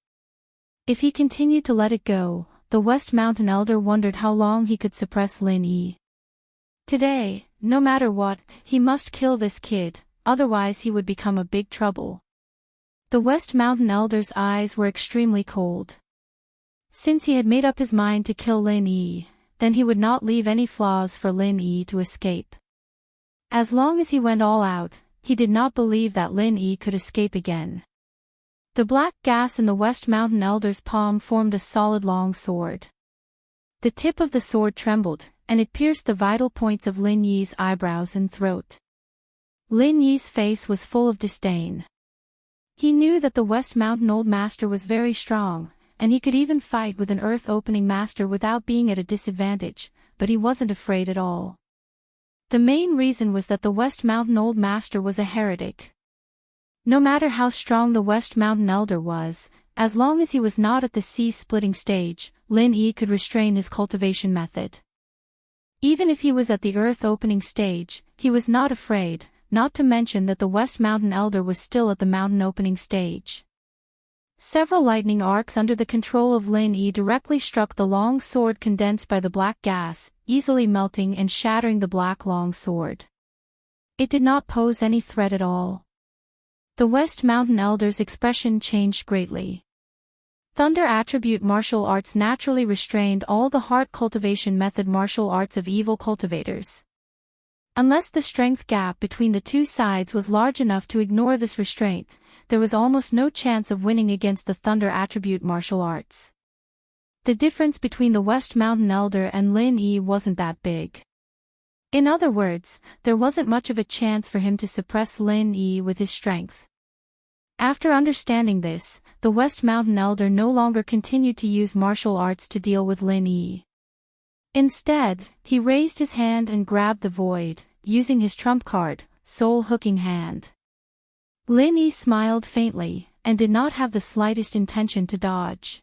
If he continued to let it go, the West Mountain Elder wondered how long he could suppress Lin Yi. Today, no matter what, he must kill this kid, otherwise he would become a big trouble. The West Mountain Elder's eyes were extremely cold. Since he had made up his mind to kill Lin Yi, then he would not leave any flaws for Lin Yi to escape. As long as he went all out, he did not believe that Lin Yi could escape again. The black gas in the West Mountain Elder's palm formed a solid long sword. The tip of the sword trembled, and it pierced the vital points of Lin Yi's eyebrows and throat. Lin Yi's face was full of disdain. He knew that the West Mountain Old Master was very strong, and he could even fight with an Earth-opening master without being at a disadvantage, but he wasn't afraid at all. The main reason was that the West Mountain Old Master was a heretic. No matter how strong the West Mountain Elder was, as long as he was not at the sea-splitting stage, Lin Yi could restrain his cultivation method. Even if he was at the Earth-opening stage, he was not afraid, not to mention that the West Mountain Elder was still at the mountain-opening stage. Several lightning arcs under the control of Lin Yi directly struck the long sword condensed by the black gas, easily melting and shattering the black long sword. It did not pose any threat at all. The West Mountain Elder's expression changed greatly. Thunder attribute martial arts naturally restrained all the heart cultivation method martial arts of evil cultivators. Unless the strength gap between the two sides was large enough to ignore this restraint, there was almost no chance of winning against the Thunder attribute martial arts. The difference between the West Mountain Elder and Lin Yi wasn't that big. In other words, there wasn't much of a chance for him to suppress Lin Yi with his strength. After understanding this, the West Mountain Elder no longer continued to use martial arts to deal with Lin Yi. Instead, he raised his hand and grabbed the void, using his trump card, Soul Hooking Hand. Lin Yi smiled faintly, and did not have the slightest intention to dodge.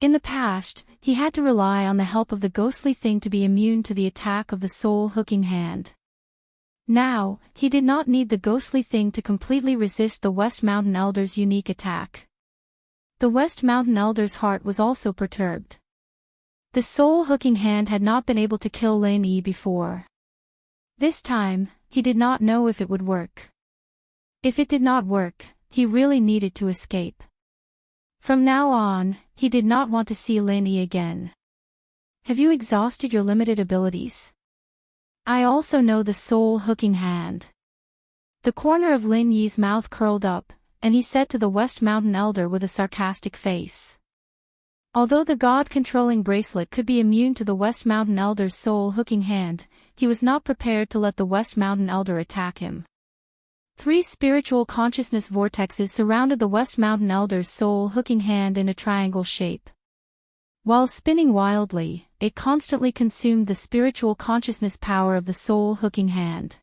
In the past, he had to rely on the help of the ghostly thing to be immune to the attack of the Soul Hooking Hand. Now, he did not need the ghostly thing to completely resist the West Mountain Elder's unique attack. The West Mountain Elder's heart was also perturbed. The Soul Hooking Hand had not been able to kill Lin Yi before. This time, he did not know if it would work. If it did not work, he really needed to escape. From now on, he did not want to see Lin Yi again. Have you exhausted your limited abilities? I also know the Soul Hooking Hand. The corner of Lin Yi's mouth curled up, and he said to the West Mountain Elder with a sarcastic face. Although the God-controlling bracelet could be immune to the West Mountain Elder's Soul Hooking Hand, he was not prepared to let the West Mountain Elder attack him. 3 spiritual consciousness vortexes surrounded the West Mountain Elder's Soul Hooking Hand in a triangle shape. While spinning wildly, it constantly consumed the spiritual consciousness power of the Soul Hooking Hand.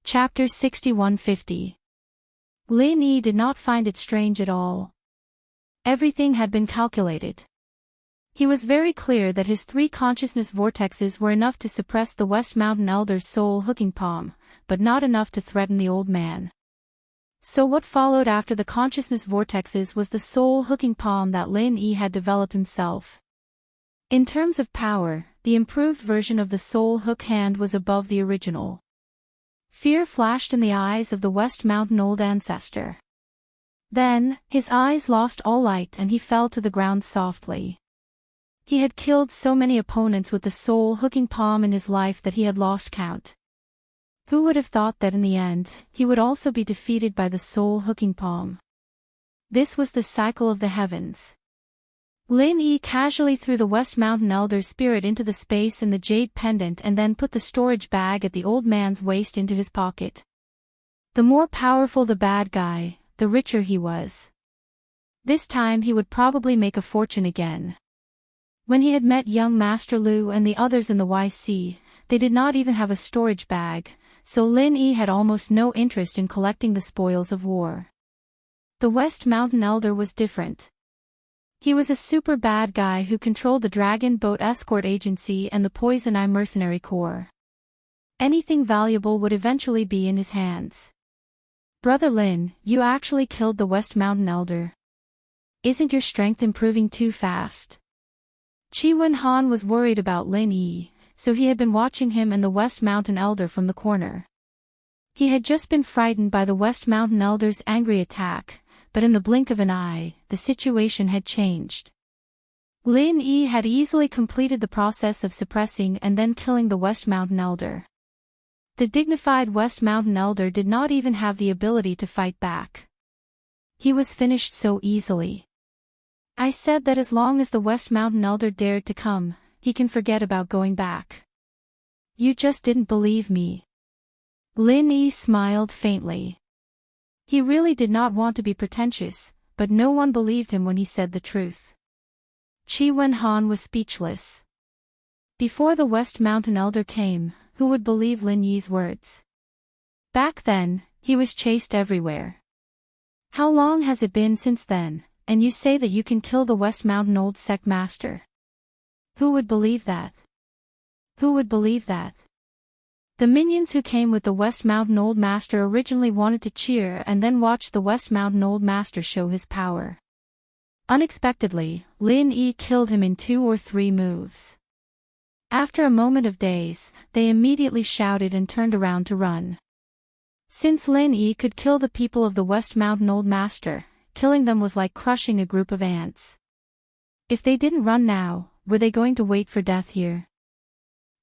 Chapter 6150. Lin Yi did not find it strange at all. Everything had been calculated. He was very clear that his 3 consciousness vortexes were enough to suppress the West Mountain Elder's soul hooking palm, but not enough to threaten the old man. So what followed after the consciousness vortexes was the soul hooking palm that Lin Yi had developed himself. In terms of power, the improved version of the soul hook hand was above the original. Fear flashed in the eyes of the West Mountain old ancestor. Then, his eyes lost all light and he fell to the ground softly. He had killed so many opponents with the soul hooking palm in his life that he had lost count. Who would have thought that in the end, he would also be defeated by the soul hooking palm? This was the cycle of the heavens. Lin Yi casually threw the West Mountain Elder's spirit into the space in the jade pendant and then put the storage bag at the old man's waist into his pocket. The more powerful the bad guy, the richer he was. This time he would probably make a fortune again. When he had met young Master Lu and the others in the YC, they did not even have a storage bag, so Lin Yi had almost no interest in collecting the spoils of war. The West Mountain Elder was different. He was a super bad guy who controlled the Dragon Boat Escort Agency and the Poison Eye Mercenary Corps. Anything valuable would eventually be in his hands. Brother Lin, you actually killed the West Mountain Elder. Isn't your strength improving too fast? Qi Wenhan was worried about Lin Yi, so he had been watching him and the West Mountain Elder from the corner. He had just been frightened by the West Mountain Elder's angry attack, but in the blink of an eye, the situation had changed. Lin Yi had easily completed the process of suppressing and then killing the West Mountain Elder. The dignified West Mountain Elder did not even have the ability to fight back. He was finished so easily. I said that as long as the West Mountain Elder dared to come, he can forget about going back. You just didn't believe me. Lin Yi smiled faintly. He really did not want to be pretentious, but no one believed him when he said the truth. Qi Wenhan was speechless. Before the West Mountain Elder came, who would believe Lin Yi's words? Back then, he was chased everywhere. How long has it been since then, and you say that you can kill the West Mountain Old Sect Master? Who would believe that? Who would believe that? The minions who came with the West Mountain Old Master originally wanted to cheer and then watch the West Mountain Old Master show his power. Unexpectedly, Lin Yi killed him in 2 or 3 moves. After a moment of daze, they immediately shouted and turned around to run. Since Lin Yi could kill the people of the West Mountain Old Master, killing them was like crushing a group of ants. If they didn't run now, were they going to wait for death here?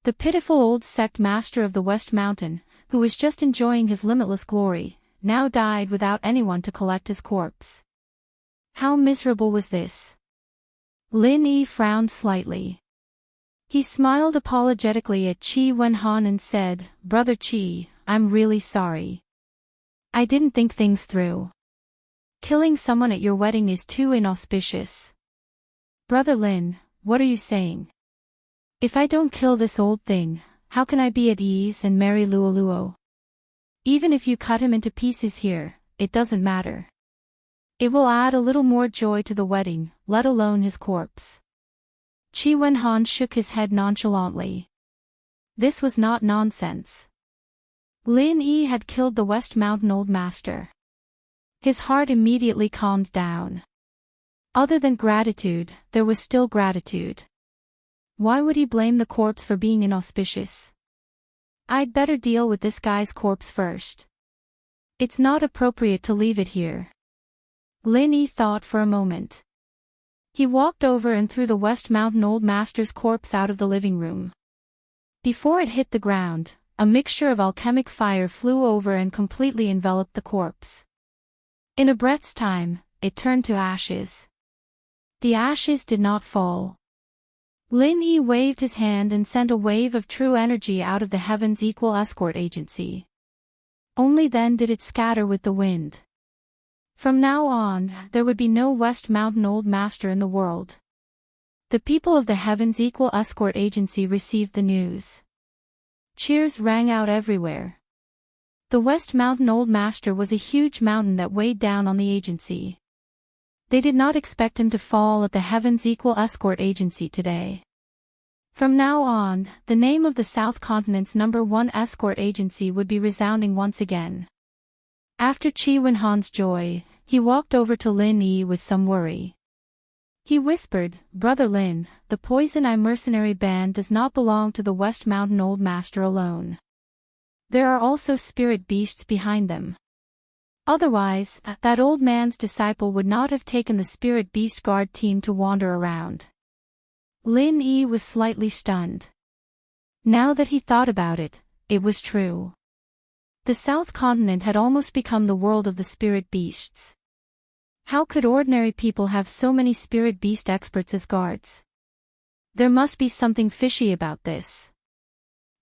The pitiful old sect master of the West Mountain, who was just enjoying his limitless glory, now died without anyone to collect his corpse. How miserable was this? Lin Yi frowned slightly. He smiled apologetically at Qi Wenhan and said, Brother Qi, I'm really sorry. I didn't think things through. Killing someone at your wedding is too inauspicious. Brother Lin, what are you saying? If I don't kill this old thing, how can I be at ease and marry Luoluo? Even if you cut him into pieces here, it doesn't matter. It will add a little more joy to the wedding, let alone his corpse. Qi Wenhan shook his head nonchalantly. This was not nonsense. Lin Yi had killed the West Mountain Old Master. His heart immediately calmed down. Other than gratitude, there was still gratitude. Why would he blame the corpse for being inauspicious? I'd better deal with this guy's corpse first. It's not appropriate to leave it here. Lin Yi thought for a moment. He walked over and threw the West Mountain Old Master's corpse out of the living room. Before it hit the ground, a mixture of alchemic fire flew over and completely enveloped the corpse. In a breath's time, it turned to ashes. The ashes did not fall. Lin Yi waved his hand and sent a wave of true energy out of the Heaven's Equal Escort Agency. Only then did it scatter with the wind. From now on, there would be no West Mountain Old Master in the world. The people of the Heaven's Equal Escort Agency received the news. Cheers rang out everywhere. The West Mountain Old Master was a huge mountain that weighed down on the agency. They did not expect him to fall at the Heavens Equal Escort Agency today. From now on, the name of the South Continent's #1 escort agency would be resounding once again. After Chi Wen-han's joy, he walked over to Lin Yi with some worry. He whispered, "Brother Lin, the Poison Eye mercenary band does not belong to the West Mountain Old Master alone. There are also spirit beasts behind them. Otherwise, that old man's disciple would not have taken the spirit beast guard team to wander around." Lin Yi was slightly stunned. Now that he thought about it, it was true. The South Continent had almost become the world of the spirit beasts. How could ordinary people have so many spirit beast experts as guards? There must be something fishy about this.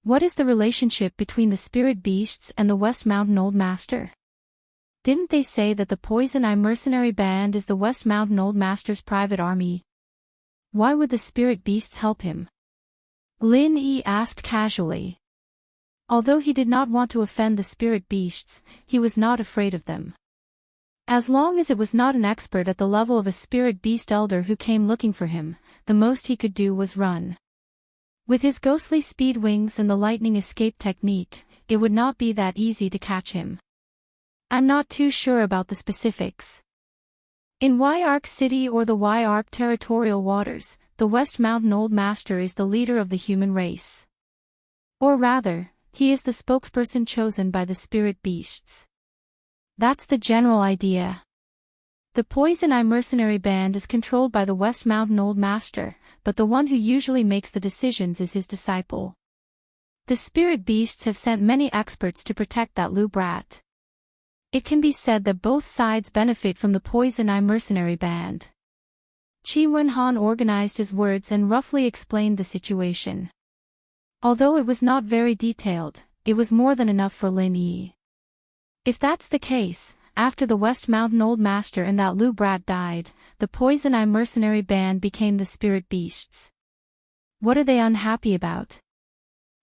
What is the relationship between the spirit beasts and the West Mountain Old Master? Didn't they say that the Poison Eye mercenary band is the West Mountain Old Master's private army? Why would the spirit beasts help him? Lin Yi asked casually. Although he did not want to offend the spirit beasts, he was not afraid of them. As long as it was not an expert at the level of a spirit beast elder who came looking for him, the most he could do was run. With his ghostly speed wings and the lightning escape technique, it would not be that easy to catch him. I'm not too sure about the specifics. In Y-Arc City or the Y-Arc territorial waters, the West Mountain Old Master is the leader of the human race. Or rather, he is the spokesperson chosen by the spirit beasts. That's the general idea. The Poison Eye mercenary band is controlled by the West Mountain Old Master, but the one who usually makes the decisions is his disciple. The spirit beasts have sent many experts to protect that Lu brat. It can be said that both sides benefit from the Poison Eye mercenary band. Chi Wen-han organized his words and roughly explained the situation. Although it was not very detailed, it was more than enough for Lin Yi. If that's the case, after the West Mountain Old Master and that Lu brat died, the Poison Eye mercenary band became the spirit beasts. What are they unhappy about?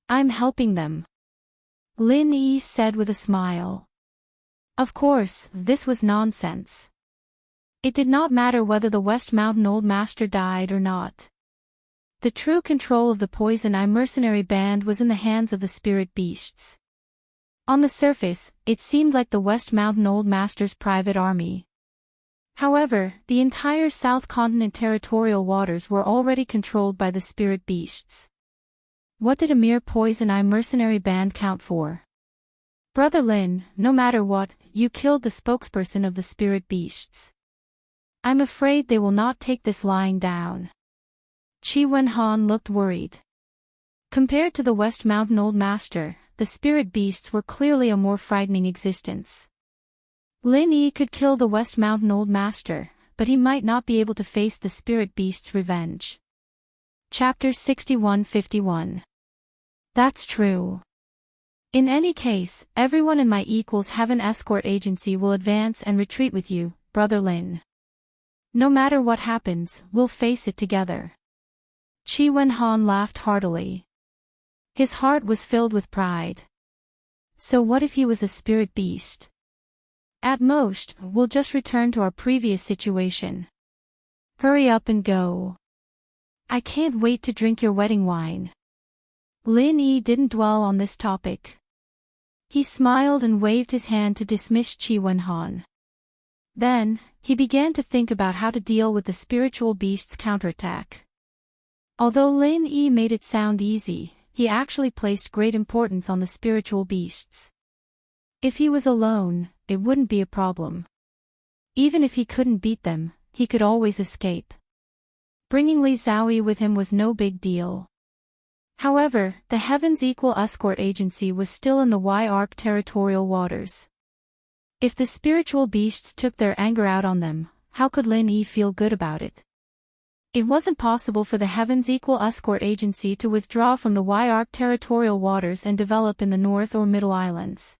I'm helping them, Lin Yi said with a smile. Of course, this was nonsense. It did not matter whether the West Mountain Old Master died or not. The true control of the Poison Eye mercenary band was in the hands of the spirit beasts. On the surface, it seemed like the West Mountain Old Master's private army. However, the entire South Continent territorial waters were already controlled by the spirit beasts. What did a mere Poison Eye mercenary band count for? Brother Lin, no matter what, you killed the spokesperson of the spirit beasts. I'm afraid they will not take this lying down. Chi Wen-han looked worried. Compared to the West Mountain Old Master, the spirit beasts were clearly a more frightening existence. Lin Yi could kill the West Mountain Old Master, but he might not be able to face the spirit beast's revenge. Chapter 61-51. That's true. In any case, everyone in my equals heaven escort agency will advance and retreat with you, Brother Lin. No matter what happens, we'll face it together. Chi Wen-han laughed heartily. His heart was filled with pride. So what if he was a spirit beast? At most, we'll just return to our previous situation. Hurry up and go. I can't wait to drink your wedding wine. Lin Yi didn't dwell on this topic. He smiled and waved his hand to dismiss Chi Wen-han. Then, he began to think about how to deal with the spiritual beast's counterattack. Although Lin Yi made it sound easy, he actually placed great importance on the spiritual beasts. If he was alone, it wouldn't be a problem. Even if he couldn't beat them, he could always escape. Bringing Li Xiaoyi with him was no big deal. However, the Heavens Equal Escort Agency was still in the Y-Arc territorial waters. If the spiritual beasts took their anger out on them, how could Lin Yi feel good about it? It wasn't possible for the Heavens Equal Escort Agency to withdraw from the Y-Arc territorial waters and develop in the North or Middle Islands.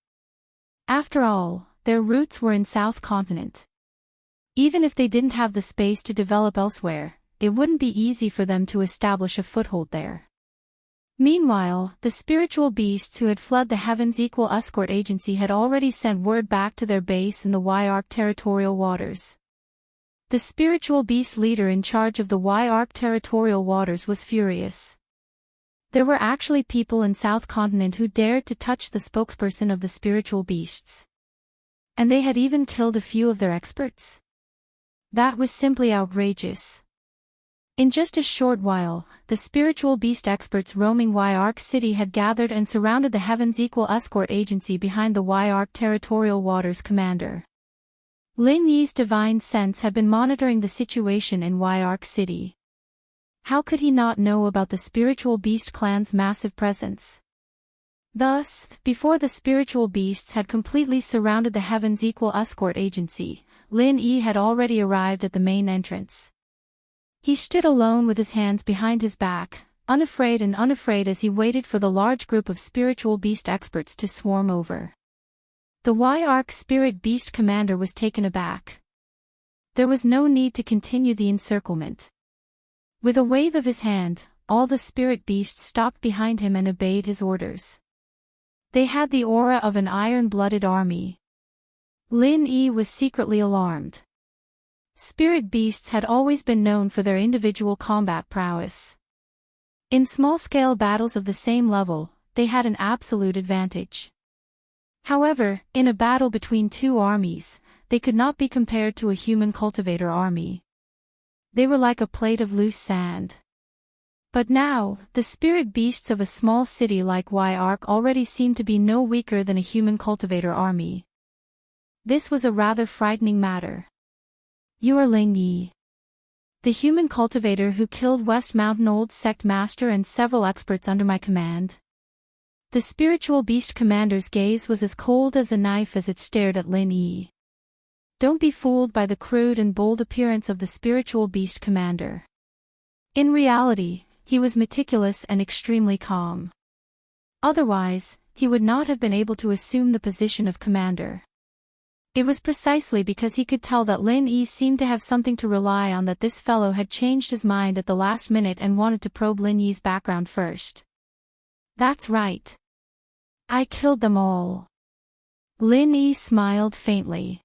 After all, their roots were in South Continent. Even if they didn't have the space to develop elsewhere, it wouldn't be easy for them to establish a foothold there. Meanwhile, the spiritual beasts who had fled the Heavens Equal Escort Agency had already sent word back to their base in the Y-Arc territorial waters. The spiritual beast leader in charge of the Y-Arc territorial waters was furious. There were actually people in South Continent who dared to touch the spokesperson of the spiritual beasts. And they had even killed a few of their experts. That was simply outrageous. In just a short while, the spiritual beast experts roaming Y-Arc City had gathered and surrounded the Heavens Equal Escort Agency behind the Y-Arc Territorial Waters commander. Lin Yi's divine sense had been monitoring the situation in Y-Arc City. How could he not know about the spiritual beast clan's massive presence? Thus, before the spiritual beasts had completely surrounded the Heavens Equal Escort Agency, Lin Yi had already arrived at the main entrance. He stood alone with his hands behind his back, unafraid as he waited for the large group of spiritual beast experts to swarm over. The Y-Arc Spirit Beast Commander was taken aback. There was no need to continue the encirclement. With a wave of his hand, all the spirit beasts stopped behind him and obeyed his orders. They had the aura of an iron-blooded army. Lin Yi was secretly alarmed. Spirit beasts had always been known for their individual combat prowess. In small-scale battles of the same level, they had an absolute advantage. However, in a battle between two armies, they could not be compared to a human cultivator army. They were like a plate of loose sand. But now, the spirit beasts of a small city like Y-Arc already seemed to be no weaker than a human cultivator army. This was a rather frightening matter. You are Lin Yi, the human cultivator who killed West Mountain Old Sect Master and several experts under my command. The spiritual beast commander's gaze was as cold as a knife as it stared at Lin Yi. Don't be fooled by the crude and bold appearance of the spiritual beast commander. In reality, he was meticulous and extremely calm. Otherwise, he would not have been able to assume the position of commander. It was precisely because he could tell that Lin Yi seemed to have something to rely on that this fellow had changed his mind at the last minute and wanted to probe Lin Yi's background first. That's right. I killed them all. Lin Yi smiled faintly.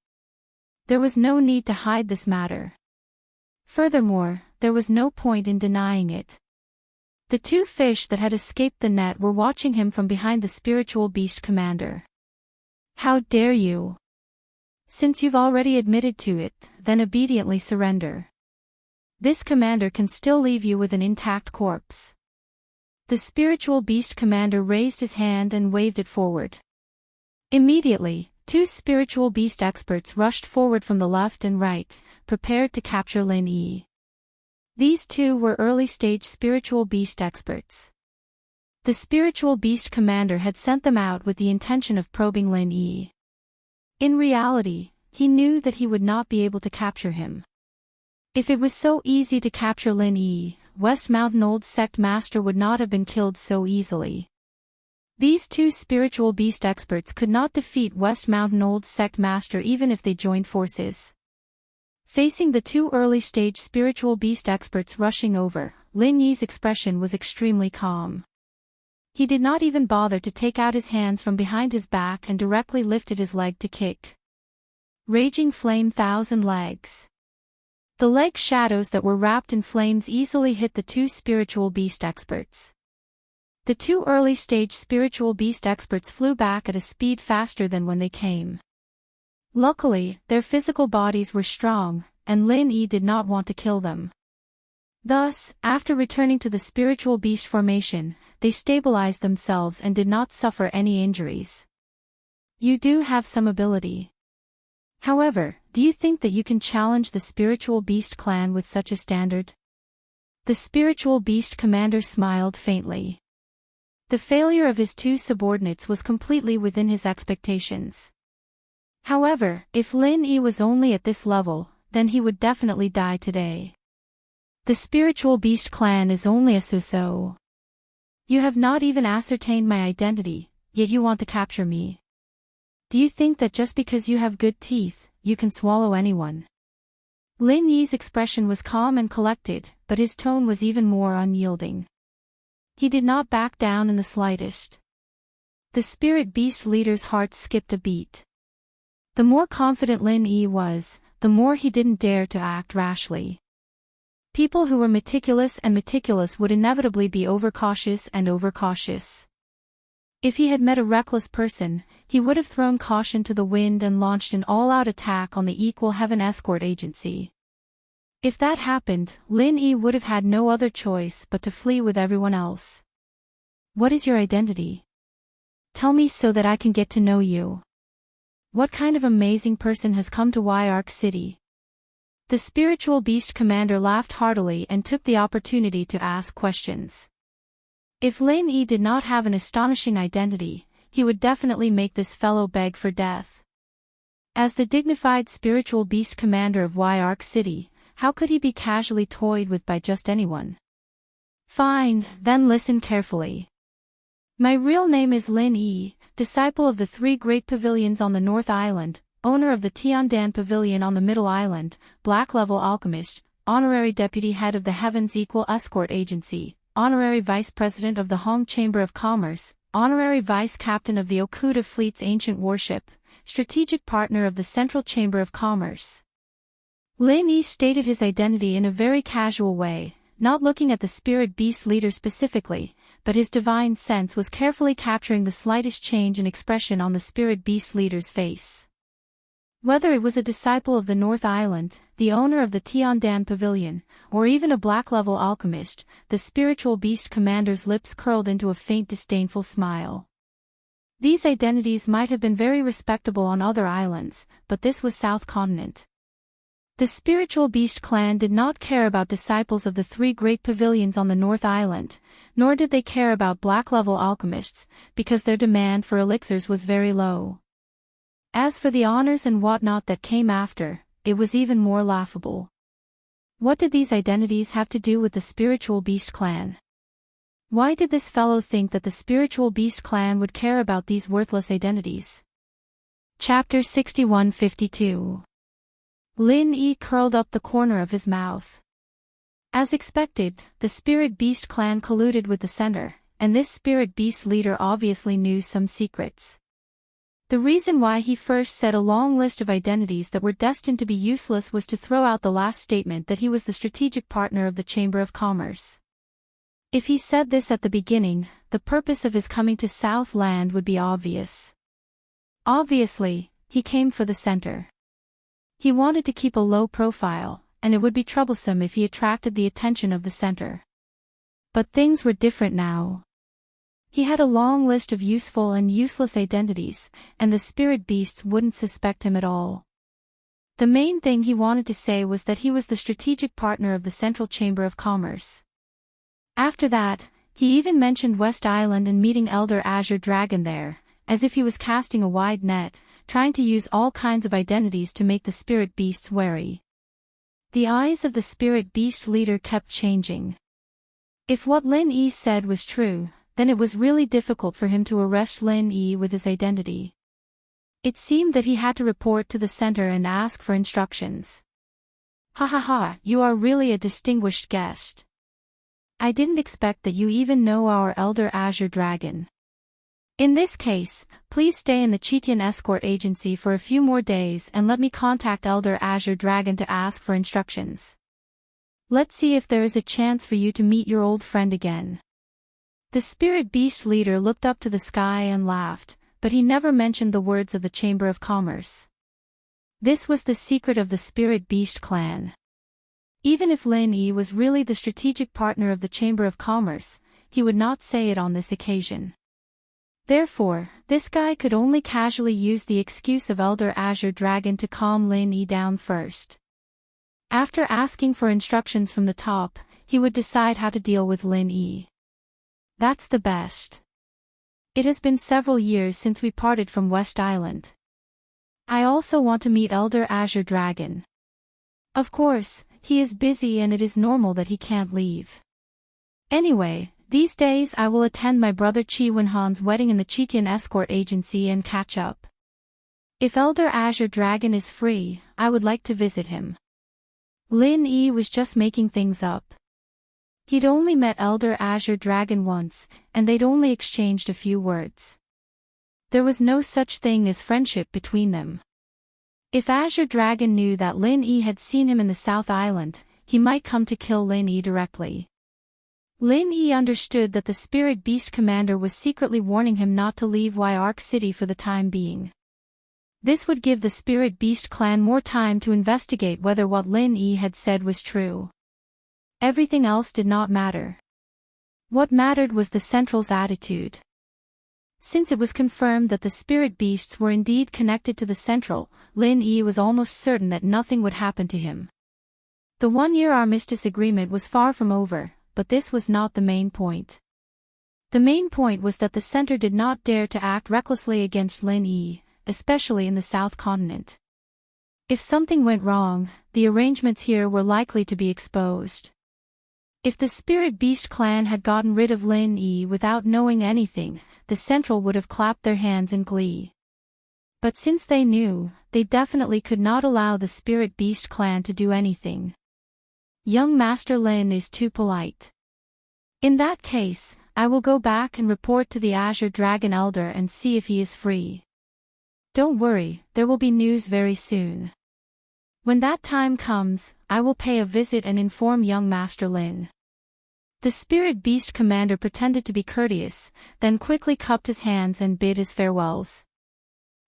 There was no need to hide this matter. Furthermore, there was no point in denying it. The two fish that had escaped the net were watching him from behind the spiritual beast commander. How dare you? Since you've already admitted to it, then obediently surrender. This commander can still leave you with an intact corpse. The spiritual beast commander raised his hand and waved it forward. Immediately, two spiritual beast experts rushed forward from the left and right, prepared to capture Lin Yi. These two were early-stage spiritual beast experts. The spiritual beast commander had sent them out with the intention of probing Lin Yi. In reality, he knew that he would not be able to capture him. If it was so easy to capture Lin Yi, West Mountain Old Sect Master would not have been killed so easily. These two spiritual beast experts could not defeat West Mountain Old Sect Master even if they joined forces. Facing the two early-stage spiritual beast experts rushing over, Lin Yi's expression was extremely calm. He did not even bother to take out his hands from behind his back and directly lifted his leg to kick. Raging Flame Thousand Legs. The leg shadows that were wrapped in flames easily hit the two spiritual beast experts. The two early-stage spiritual beast experts flew back at a speed faster than when they came. Luckily, their physical bodies were strong, and Lin Yi did not want to kill them. Thus, after returning to the spiritual beast formation, they stabilized themselves and did not suffer any injuries. You do have some ability. However, do you think that you can challenge the spiritual beast clan with such a standard? The spiritual beast commander smiled faintly. The failure of his two subordinates was completely within his expectations. However, if Lin Yi was only at this level, then he would definitely die today. The spiritual beast clan is only a so-so. You have not even ascertained my identity, yet you want to capture me. Do you think that just because you have good teeth, you can swallow anyone? Lin Yi's expression was calm and collected, but his tone was even more unyielding. He did not back down in the slightest. The spirit beast leader's heart skipped a beat. The more confident Lin Yi was, the more he didn't dare to act rashly. People who were meticulous would inevitably be overcautious and overcautious. If he had met a reckless person, he would have thrown caution to the wind and launched an all-out attack on the Equal Heaven Escort Agency. If that happened, Lin Yi would have had no other choice but to flee with everyone else. What is your identity? Tell me so that I can get to know you. What kind of amazing person has come to Yark City? The spiritual beast commander laughed heartily and took the opportunity to ask questions. If Lin Yi did not have an astonishing identity, he would definitely make this fellow beg for death. As the dignified spiritual beast commander of Yark City, how could he be casually toyed with by just anyone? Fine, then listen carefully. My real name is Lin Yi, disciple of the 3 Great Pavilions on the North Island, owner of the Tiandan Pavilion on the Middle Island, Black-level alchemist, honorary deputy head of the Heavens Equal Escort Agency, honorary vice president of the Hong Chamber of Commerce, honorary vice captain of the Okuda Fleet's ancient warship, strategic partner of the Central Chamber of Commerce. Lin Yi stated his identity in a very casual way, not looking at the spirit beast leader specifically, but his divine sense was carefully capturing the slightest change in expression on the spirit beast leader's face. Whether it was a disciple of the North Island, the owner of the Tiandan Pavilion, or even a black-level alchemist, the spiritual beast commander's lips curled into a faint disdainful smile. These identities might have been very respectable on other islands, but this was South Continent. The spiritual beast clan did not care about disciples of the 3 Great Pavilions on the North Island, nor did they care about black-level alchemists, because their demand for elixirs was very low. As for the honors and whatnot that came after, it was even more laughable. What did these identities have to do with the spiritual beast clan? Why did this fellow think that the spiritual beast clan would care about these worthless identities? Chapter 6152. Lin Yi curled up the corner of his mouth. As expected, the spirit beast clan colluded with the center, and this spirit beast leader obviously knew some secrets. The reason why he first said a long list of identities that were destined to be useless was to throw out the last statement that he was the strategic partner of the Chamber of Commerce. If he said this at the beginning, the purpose of his coming to Southland would be obvious. Obviously, he came for the center. He wanted to keep a low profile, and it would be troublesome if he attracted the attention of the center. But things were different now. He had a long list of useful and useless identities, and the spirit beasts wouldn't suspect him at all. The main thing he wanted to say was that he was the strategic partner of the Central Chamber of Commerce. After that, he even mentioned West Island and meeting Elder Azure Dragon there, as if he was casting a wide net, trying to use all kinds of identities to make the spirit beasts wary. The eyes of the spirit beast leader kept changing. If what Lin Yi said was true, then it was really difficult for him to arrest Lin Yi with his identity. It seemed that he had to report to the center and ask for instructions. Ha ha ha, you are really a distinguished guest. I didn't expect that you even know our Elder Azure Dragon. In this case, please stay in the Chitian Escort Agency for a few more days and let me contact Elder Azure Dragon to ask for instructions. Let's see if there is a chance for you to meet your old friend again. The spirit beast leader looked up to the sky and laughed, but he never mentioned the words of the Chamber of Commerce. This was the secret of the spirit beast clan. Even if Lin Yi was really the strategic partner of the Chamber of Commerce, he would not say it on this occasion. Therefore, this guy could only casually use the excuse of Elder Azure Dragon to calm Lin Yi down first. After asking for instructions from the top, he would decide how to deal with Lin Yi. That's the best. It has been several years since we parted from West Island. I also want to meet Elder Azure Dragon. Of course, he is busy and it is normal that he can't leave. Anyway, these days I will attend my brother Chi Wenhan's wedding in the Chitian Escort Agency and catch up. If Elder Azure Dragon is free, I would like to visit him. Lin Yi was just making things up. He'd only met Elder Azure Dragon once, and they'd only exchanged a few words. There was no such thing as friendship between them. If Azure Dragon knew that Lin Yi had seen him in the South Island, he might come to kill Lin Yi directly. Lin Yi understood that the Spirit Beast Commander was secretly warning him not to leave Arc City for the time being. This would give the Spirit Beast clan more time to investigate whether what Lin Yi had said was true. Everything else did not matter. What mattered was the Central's attitude. Since it was confirmed that the Spirit Beasts were indeed connected to the Central, Lin Yi was almost certain that nothing would happen to him. The one-year armistice agreement was far from over, but this was not the main point. The main point was that the Center did not dare to act recklessly against Lin Yi, especially in the South Continent. If something went wrong, the arrangements here were likely to be exposed. If the Spirit Beast clan had gotten rid of Lin Yi without knowing anything, the Central would have clapped their hands in glee. But since they knew, they definitely could not allow the Spirit Beast clan to do anything. Young Master Lin is too polite. In that case, I will go back and report to the Azure Dragon Elder and see if he is free. Don't worry, there will be news very soon. When that time comes, I will pay a visit and inform young Master Lin. The Spirit Beast Commander pretended to be courteous, then quickly cupped his hands and bid his farewells.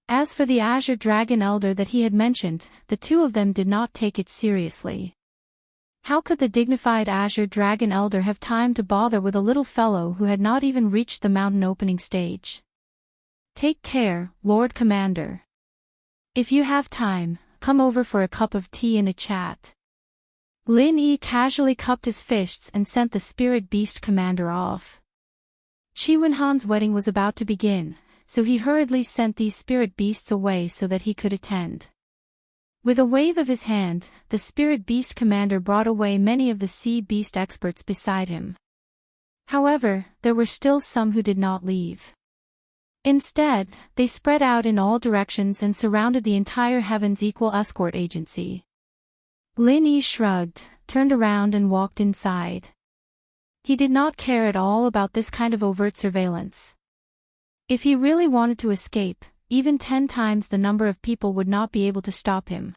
As for the Azure Dragon Elder that he had mentioned, the two of them did not take it seriously. How could the dignified Azure Dragon Elder have time to bother with a little fellow who had not even reached the mountain opening stage? Take care, Lord Commander. If you have time, come over for a cup of tea and a chat. Lin Yi casually cupped his fists and sent the Spirit Beast Commander off. Qi Wenhan's wedding was about to begin, so he hurriedly sent these spirit beasts away so that he could attend. With a wave of his hand, the Spirit Beast Commander brought away many of the sea beast experts beside him. However, there were still some who did not leave. Instead, they spread out in all directions and surrounded the entire Heaven's Equal Escort Agency. Lin Yi shrugged, turned around and walked inside. He did not care at all about this kind of overt surveillance. If he really wanted to escape, even 10 times the number of people would not be able to stop him.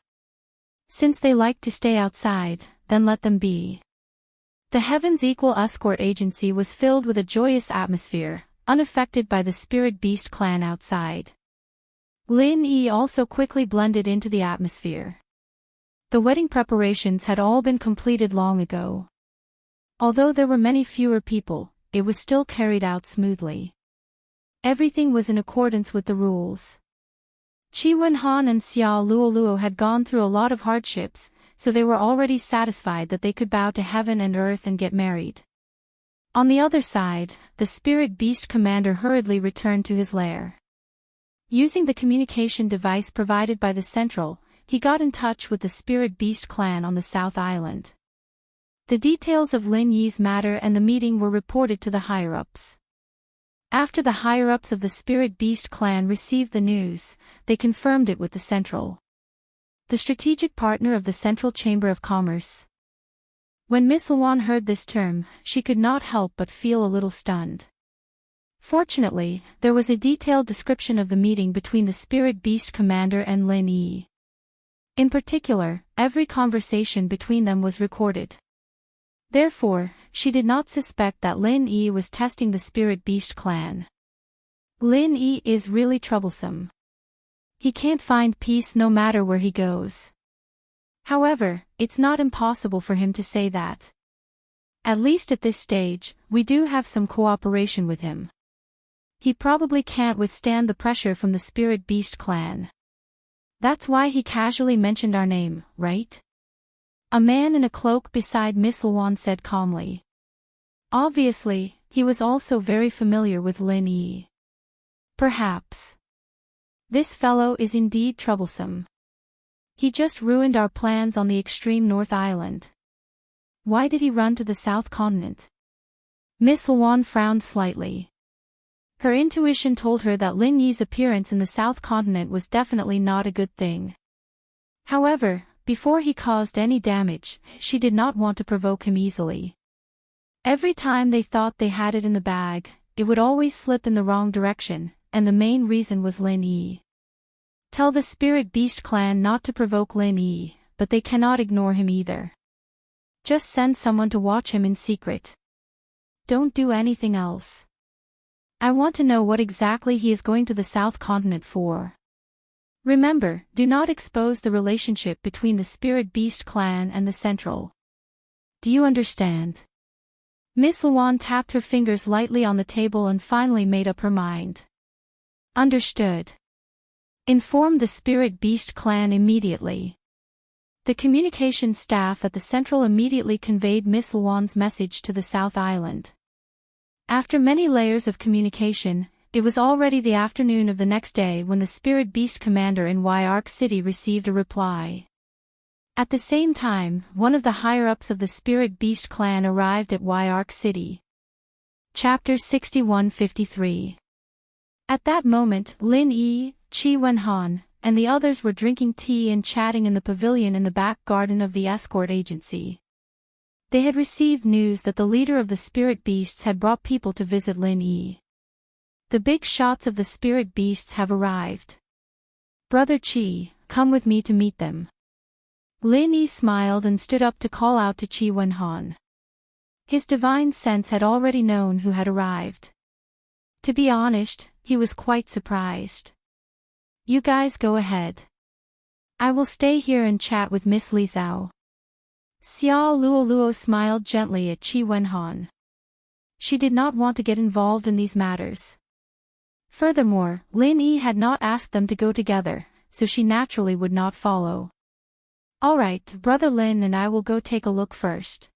Since they liked to stay outside, then let them be. The Heaven's Equal Escort Agency was filled with a joyous atmosphere, unaffected by the Spirit Beast clan outside. Lin Yi also quickly blended into the atmosphere. The wedding preparations had all been completed long ago. Although there were many fewer people, it was still carried out smoothly. Everything was in accordance with the rules. Qi Wenhan and Xiao Luoluo had gone through a lot of hardships, so they were already satisfied that they could bow to heaven and earth and get married. On the other side, the Spirit Beast Commander hurriedly returned to his lair. Using the communication device provided by the Central, he got in touch with the Spirit Beast clan on the South Island. The details of Lin Yi's matter and the meeting were reported to the higher-ups. After the higher-ups of the Spirit Beast clan received the news, they confirmed it with the Central, the strategic partner of the Central Chamber of Commerce. When Miss Luan heard this term, she could not help but feel a little stunned. Fortunately, there was a detailed description of the meeting between the Spirit Beast Commander and Lin Yi. In particular, every conversation between them was recorded. Therefore, she did not suspect that Lin Yi was testing the Spirit Beast clan. Lin Yi is really troublesome. He can't find peace no matter where he goes. However, it's not impossible for him to say that. At least at this stage, we do have some cooperation with him. He probably can't withstand the pressure from the Spirit Beast clan. That's why he casually mentioned our name, right? A man in a cloak beside Miss Luan said calmly. Obviously, he was also very familiar with Lin Yi. Perhaps. This fellow is indeed troublesome. He just ruined our plans on the extreme North Island. Why did he run to the South Continent? Miss Luan frowned slightly. Her intuition told her that Lin Yi's appearance in the South Continent was definitely not a good thing. However, before he caused any damage, she did not want to provoke him easily. Every time they thought they had it in the bag, it would always slip in the wrong direction, and the main reason was Lin Yi. Tell the Spirit Beast clan not to provoke Lin Yi, but they cannot ignore him either. Just send someone to watch him in secret. Don't do anything else. I want to know what exactly he is going to the South Continent for. Remember, do not expose the relationship between the Spirit Beast clan and the Central. Do you understand? Miss Luan tapped her fingers lightly on the table and finally made up her mind. Understood. Inform the Spirit Beast clan immediately. The communications staff at the Central immediately conveyed Miss Luan's message to the South Island. After many layers of communication, it was already the afternoon of the next day when the Spirit Beast commander in Yark City received a reply. At the same time, one of the higher-ups of the Spirit Beast clan arrived at Yark City. Chapter 6153. At that moment, Lin Yi, Qi Wenhan, and the others were drinking tea and chatting in the pavilion in the back garden of the escort agency. They had received news that the leader of the Spirit Beasts had brought people to visit Lin Yi. The big shots of the Spirit Beasts have arrived. Brother Qi, come with me to meet them. Lin Yi smiled and stood up to call out to Qi Wenhan. His divine sense had already known who had arrived. To be honest, he was quite surprised. You guys go ahead. I will stay here and chat with Miss Li Zhao. Xiao Luoluo smiled gently at Qi Wenhan. She did not want to get involved in these matters. Furthermore, Lin Yi had not asked them to go together, so she naturally would not follow. All right, Brother Lin and I will go take a look first.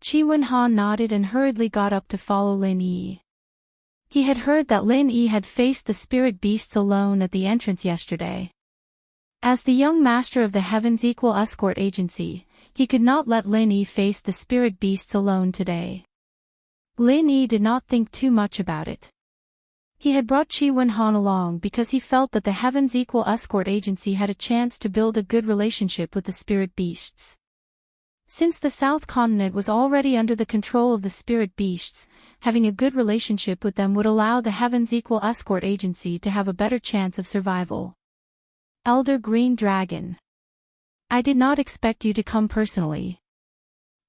Qi Wenhan nodded and hurriedly got up to follow Lin Yi. He had heard that Lin Yi had faced the Spirit Beasts alone at the entrance yesterday. As the young master of the Heaven's Equal Escort Agency, he could not let Lin Yi face the Spirit Beasts alone today. Lin Yi did not think too much about it. He had brought Qi Wenhan along because he felt that the Heaven's Equal Escort Agency had a chance to build a good relationship with the Spirit Beasts. Since the South Continent was already under the control of the Spirit Beasts, having a good relationship with them would allow the Heaven's Equal Escort Agency to have a better chance of survival. Elder Green Dragon. I did not expect you to come personally.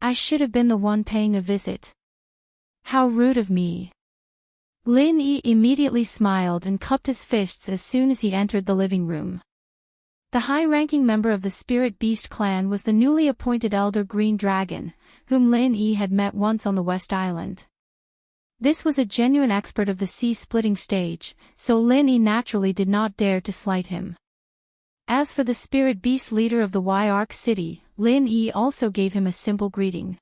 I should have been the one paying a visit. How rude of me. Lin Yi immediately smiled and cupped his fists as soon as he entered the living room. The high-ranking member of the Spirit Beast clan was the newly appointed Elder Green Dragon, whom Lin Yi had met once on the West Island. This was a genuine expert of the sea-splitting stage, so Lin Yi naturally did not dare to slight him. As for the Spirit Beast leader of the Yark City, Lin Yi also gave him a simple greeting.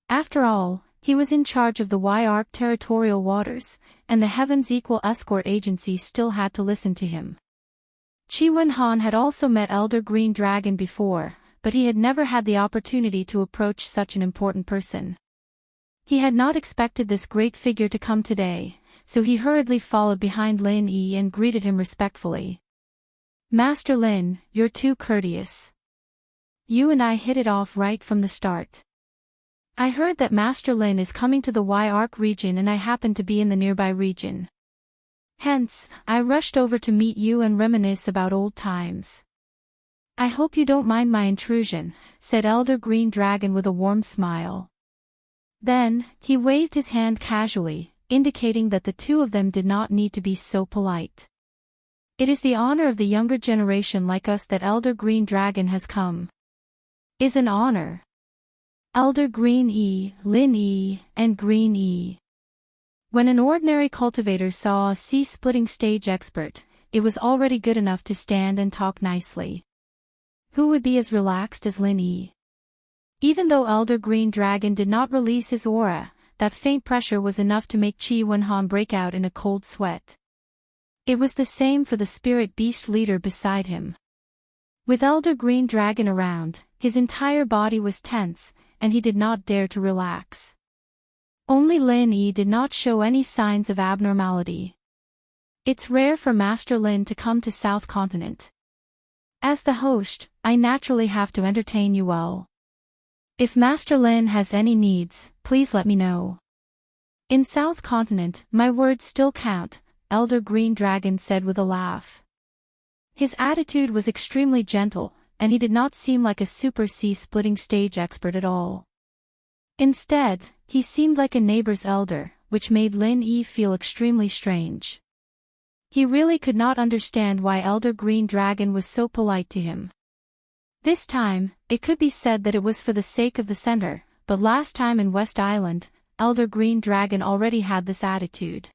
After all, he was in charge of the Yark territorial waters, and the Heaven's Equal Escort Agency still had to listen to him. Qi Wenhan had also met Elder Green Dragon before, but he had never had the opportunity to approach such an important person. He had not expected this great figure to come today, so he hurriedly followed behind Lin Yi and greeted him respectfully. Master Lin, you're too courteous. You and I hit it off right from the start. I heard that Master Lin is coming to the Yark region and I happen to be in the nearby region. Hence, I rushed over to meet you and reminisce about old times. I hope you don't mind my intrusion, said Elder Green Dragon with a warm smile. Then, he waved his hand casually, indicating that the two of them did not need to be so polite. It is the honor of the younger generation like us that Elder Green Dragon has come. Is an honor. Elder Green E, Lin E, and Green E. When an ordinary cultivator saw a sea-splitting stage expert, it was already good enough to stand and talk nicely. Who would be as relaxed as Lin E? Even though Elder Green Dragon did not release his aura, that faint pressure was enough to make Qi Wenhan break out in a cold sweat. It was the same for the Spirit Beast leader beside him. With Elder Green Dragon around, his entire body was tense, and he did not dare to relax. Only Lin Yi did not show any signs of abnormality. It's rare for Master Lin to come to South Continent. As the host, I naturally have to entertain you well. If Master Lin has any needs, please let me know. In South Continent, my words still count, Elder Green Dragon said with a laugh. His attitude was extremely gentle, and he did not seem like a super sea-splitting stage expert at all. Instead, he seemed like a neighbor's elder, which made Lin Yi feel extremely strange. He really could not understand why Elder Green Dragon was so polite to him. This time, it could be said that it was for the sake of the center, but last time in West Island, Elder Green Dragon already had this attitude.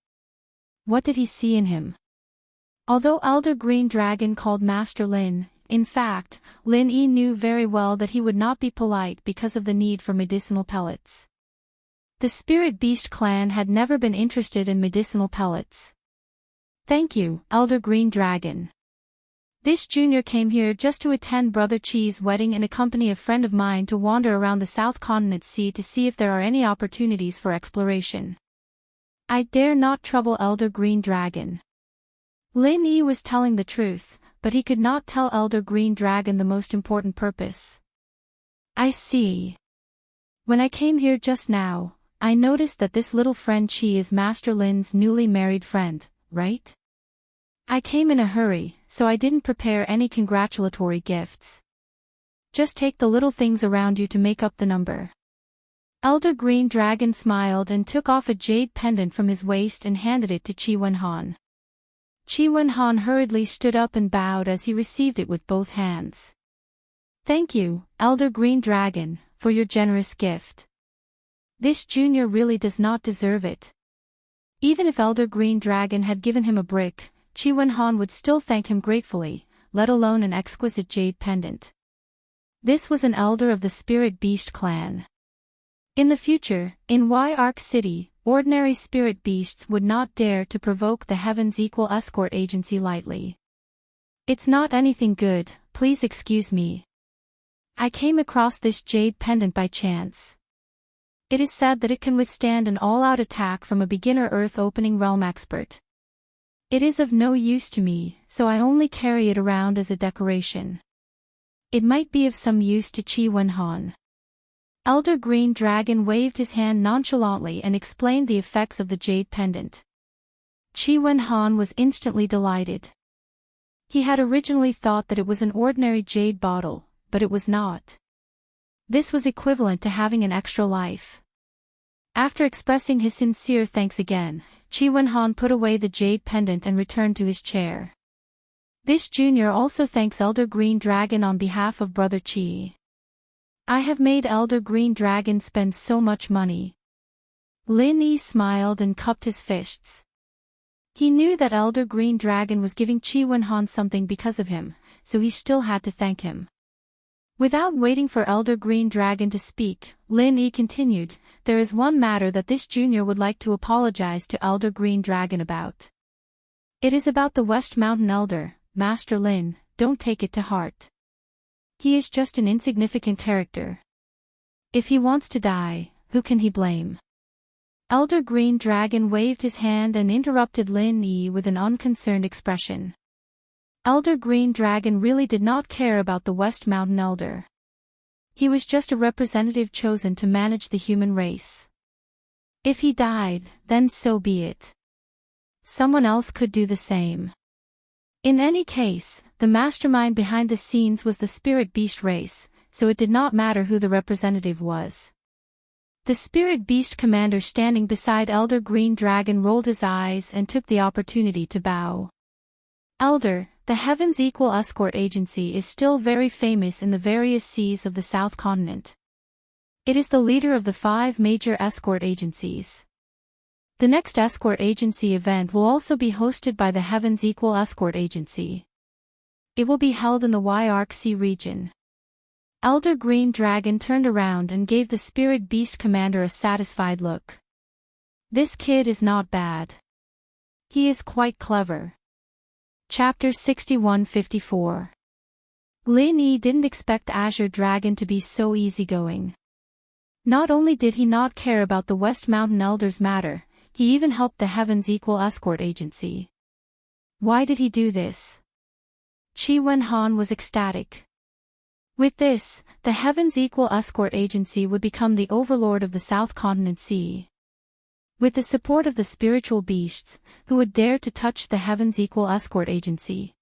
What did he see in him? Although Elder Green Dragon called Master Lin, in fact, Lin Yi knew very well that he would not be polite because of the need for medicinal pellets. The Spirit Beast clan had never been interested in medicinal pellets. Thank you, Elder Green Dragon. This junior came here just to attend Brother Chi's wedding and accompany a friend of mine to wander around the South Continent Sea to see if there are any opportunities for exploration. I dare not trouble Elder Green Dragon. Lin Yi was telling the truth, but he could not tell Elder Green Dragon the most important purpose. I see. When I came here just now, I noticed that this little friend Chi is Master Lin's newly married friend, right? I came in a hurry, so I didn't prepare any congratulatory gifts. Just take the little things around you to make up the number. Elder Green Dragon smiled and took off a jade pendant from his waist and handed it to Chi Wenhan. Chi Wenhan hurriedly stood up and bowed as he received it with both hands. Thank you, Elder Green Dragon, for your generous gift. This junior really does not deserve it. Even if Elder Green Dragon had given him a brick, Chi Wenhan would still thank him gratefully, let alone an exquisite jade pendant. This was an elder of the Spirit Beast clan. In the future, in Y-Arc City, ordinary spirit beasts would not dare to provoke the Heavens Equal Escort Agency lightly. It's not anything good, please excuse me. I came across this jade pendant by chance. It is said that it can withstand an all-out attack from a beginner Earth-opening realm expert. It is of no use to me, so I only carry it around as a decoration. It might be of some use to Chi Wenhan. Elder Green Dragon waved his hand nonchalantly and explained the effects of the jade pendant. Chi Wenhan was instantly delighted. He had originally thought that it was an ordinary jade bottle, but it was not. This was equivalent to having an extra life. After expressing his sincere thanks again, Chi Wenhan put away the jade pendant and returned to his chair. This junior also thanks Elder Green Dragon on behalf of Brother Chi. I have made Elder Green Dragon spend so much money. Lin Yi smiled and cupped his fists. He knew that Elder Green Dragon was giving Chi Wenhan something because of him, so he still had to thank him. Without waiting for Elder Green Dragon to speak, Lin Yi continued, there is one matter that this junior would like to apologize to Elder Green Dragon about. It is about the West Mountain Elder, Master Lin, don't take it to heart. He is just an insignificant character. If he wants to die, who can he blame? Elder Green Dragon waved his hand and interrupted Lin Yi with an unconcerned expression. Elder Green Dragon really did not care about the West Mountain Elder. He was just a representative chosen to manage the human race. If he died, then so be it. Someone else could do the same. In any case, the mastermind behind the scenes was the Spirit Beast race, so it did not matter who the representative was. The Spirit Beast commander standing beside Elder Green Dragon rolled his eyes and took the opportunity to bow. Elder, the Heavens Equal Escort Agency is still very famous in the various seas of the South Continent. It is the leader of the 5 major escort agencies. The next escort agency event will also be hosted by the Heavens Equal Escort Agency. It will be held in the Y-Arc Sea region. Elder Green Dragon turned around and gave the Spirit Beast commander a satisfied look. This kid is not bad. He is quite clever. Chapter 61-54. Lin Yi didn't expect Azure Dragon to be so easygoing. Not only did he not care about the West Mountain Elder's matter, he even helped the Heavens Equal Escort Agency. Why did he do this? Chi Wenhan was ecstatic. With this, the Heavens Equal Escort Agency would become the overlord of the South Continent Sea. With the support of the spiritual beasts, who would dare to touch the Heavens Equal Escort Agency.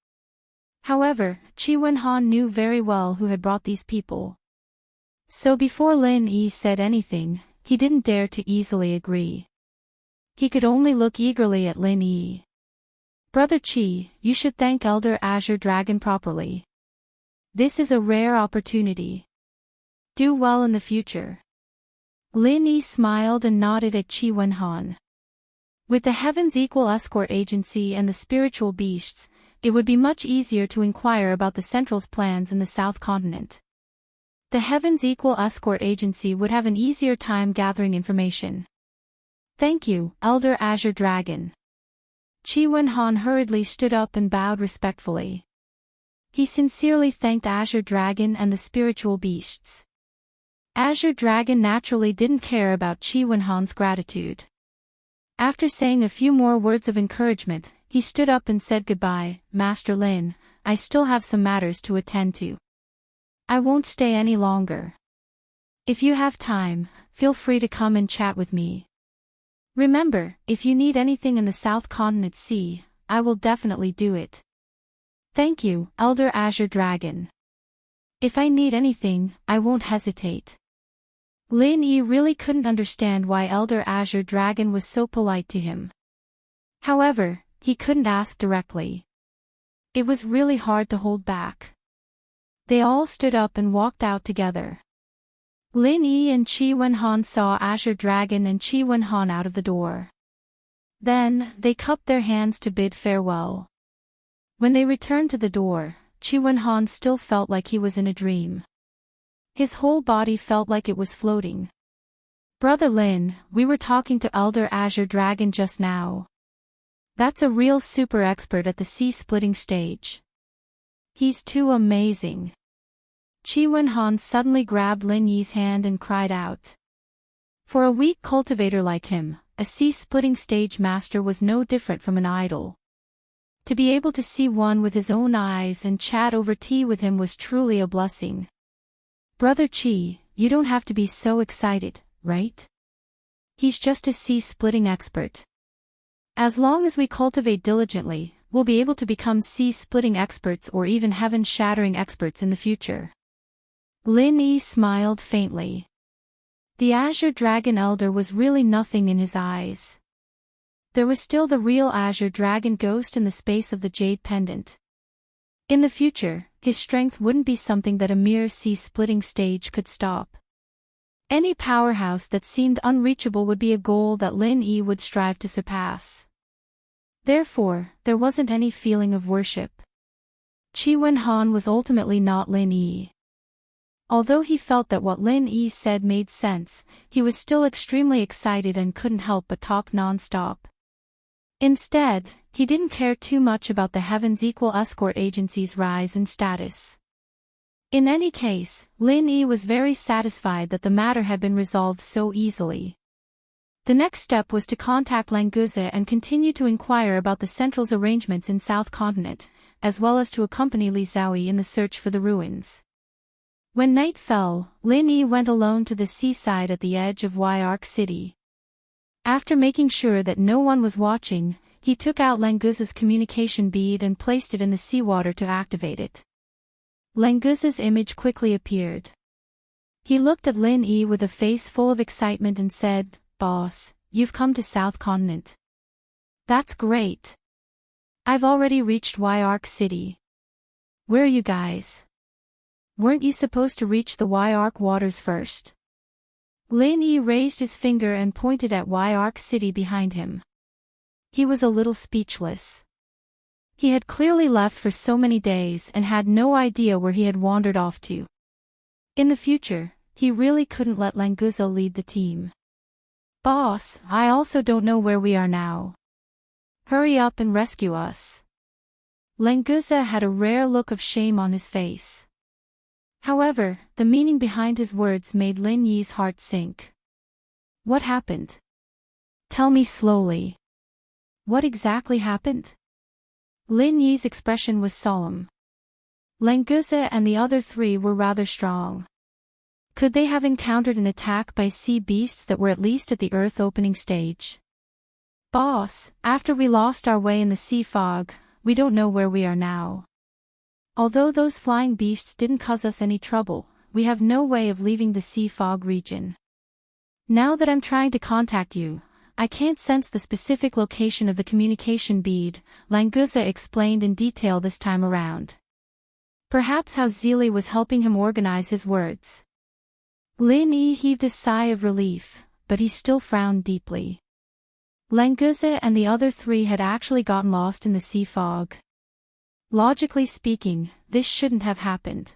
However, Chi Wenhan knew very well who had brought these people. So before Lin Yi said anything, he didn't dare to easily agree. He could only look eagerly at Lin Yi. Brother Chi, you should thank Elder Azure Dragon properly. This is a rare opportunity. Do well in the future. Lin Yi smiled and nodded at Chi Wenhan. With the Heavens Equal Escort Agency and the spiritual beasts, it would be much easier to inquire about the Central's plans in the South Continent. The Heavens Equal Escort Agency would have an easier time gathering information. Thank you, Elder Azure Dragon. Chi Wenhan hurriedly stood up and bowed respectfully. He sincerely thanked Azure Dragon and the spiritual beasts. Azure Dragon naturally didn't care about Chi Wenhan's gratitude. After saying a few more words of encouragement, he stood up and said goodbye. Master Lin, I still have some matters to attend to. I won't stay any longer. If you have time, feel free to come and chat with me. Remember, if you need anything in the South Continent Sea, I will definitely do it. Thank you, Elder Azure Dragon. If I need anything, I won't hesitate. Lin Yi really couldn't understand why Elder Azure Dragon was so polite to him. However, he couldn't ask directly. It was really hard to hold back. They all stood up and walked out together. Lin Yi and Chi Wenhan saw Azure Dragon and Chi Wenhan out of the door. Then, they cupped their hands to bid farewell. When they returned to the door, Chi Wenhan still felt like he was in a dream. His whole body felt like it was floating. Brother Lin, we were talking to Elder Azure Dragon just now. That's a real super expert at the sea-splitting stage. He's too amazing. Chi Wenhan suddenly grabbed Lin Yi's hand and cried out. For a weak cultivator like him, a sea-splitting stage master was no different from an idol. To be able to see one with his own eyes and chat over tea with him was truly a blessing. Brother Chi, you don't have to be so excited, right? He's just a sea-splitting expert. As long as we cultivate diligently, we'll be able to become sea-splitting experts or even heaven-shattering experts in the future. Lin Yi smiled faintly. The Azure Dragon Elder was really nothing in his eyes. There was still the real Azure Dragon ghost in the space of the Jade Pendant. In the future, his strength wouldn't be something that a mere sea-splitting stage could stop. Any powerhouse that seemed unreachable would be a goal that Lin Yi would strive to surpass. Therefore, there wasn't any feeling of worship. Chi Wenhan was ultimately not Lin Yi. Although he felt that what Lin Yi said made sense, he was still extremely excited and couldn't help but talk non-stop. Instead, he didn't care too much about the Heavens Equal Escort Agency's rise in status. In any case, Lin Yi was very satisfied that the matter had been resolved so easily. The next step was to contact Languze and continue to inquire about the Central's arrangements in South Continent, as well as to accompany Li Xiaoyi in the search for the ruins. When night fell, Lin Yi went alone to the seaside at the edge of Yark City. After making sure that no one was watching, he took out Languze's communication bead and placed it in the seawater to activate it. Languze's image quickly appeared. He looked at Lin Yi with a face full of excitement and said, "Boss, you've come to South Continent. That's great. I've already reached Yark City. Where are you guys? Weren't you supposed to reach the Yark waters first?" Lin Yi raised his finger and pointed at Yark City behind him. He was a little speechless. He had clearly left for so many days and had no idea where he had wandered off to. In the future, he really couldn't let Languze lead the team. "Boss, I also don't know where we are now. Hurry up and rescue us." Languze had a rare look of shame on his face. However, the meaning behind his words made Lin Yi's heart sink. What happened? Tell me slowly. What exactly happened? Lin Yi's expression was solemn. Languza and the other three were rather strong. Could they have encountered an attack by sea beasts that were at least at the Earth opening stage? Boss, after we lost our way in the sea fog, we don't know where we are now. Although those flying beasts didn't cause us any trouble, we have no way of leaving the sea fog region. Now that I'm trying to contact you, I can't sense the specific location of the communication bead, Languza explained in detail this time around. Perhaps how Zeely was helping him organize his words. Lin Yi heaved a sigh of relief, but he still frowned deeply. Languza and the other three had actually gotten lost in the sea fog. Logically speaking, this shouldn't have happened.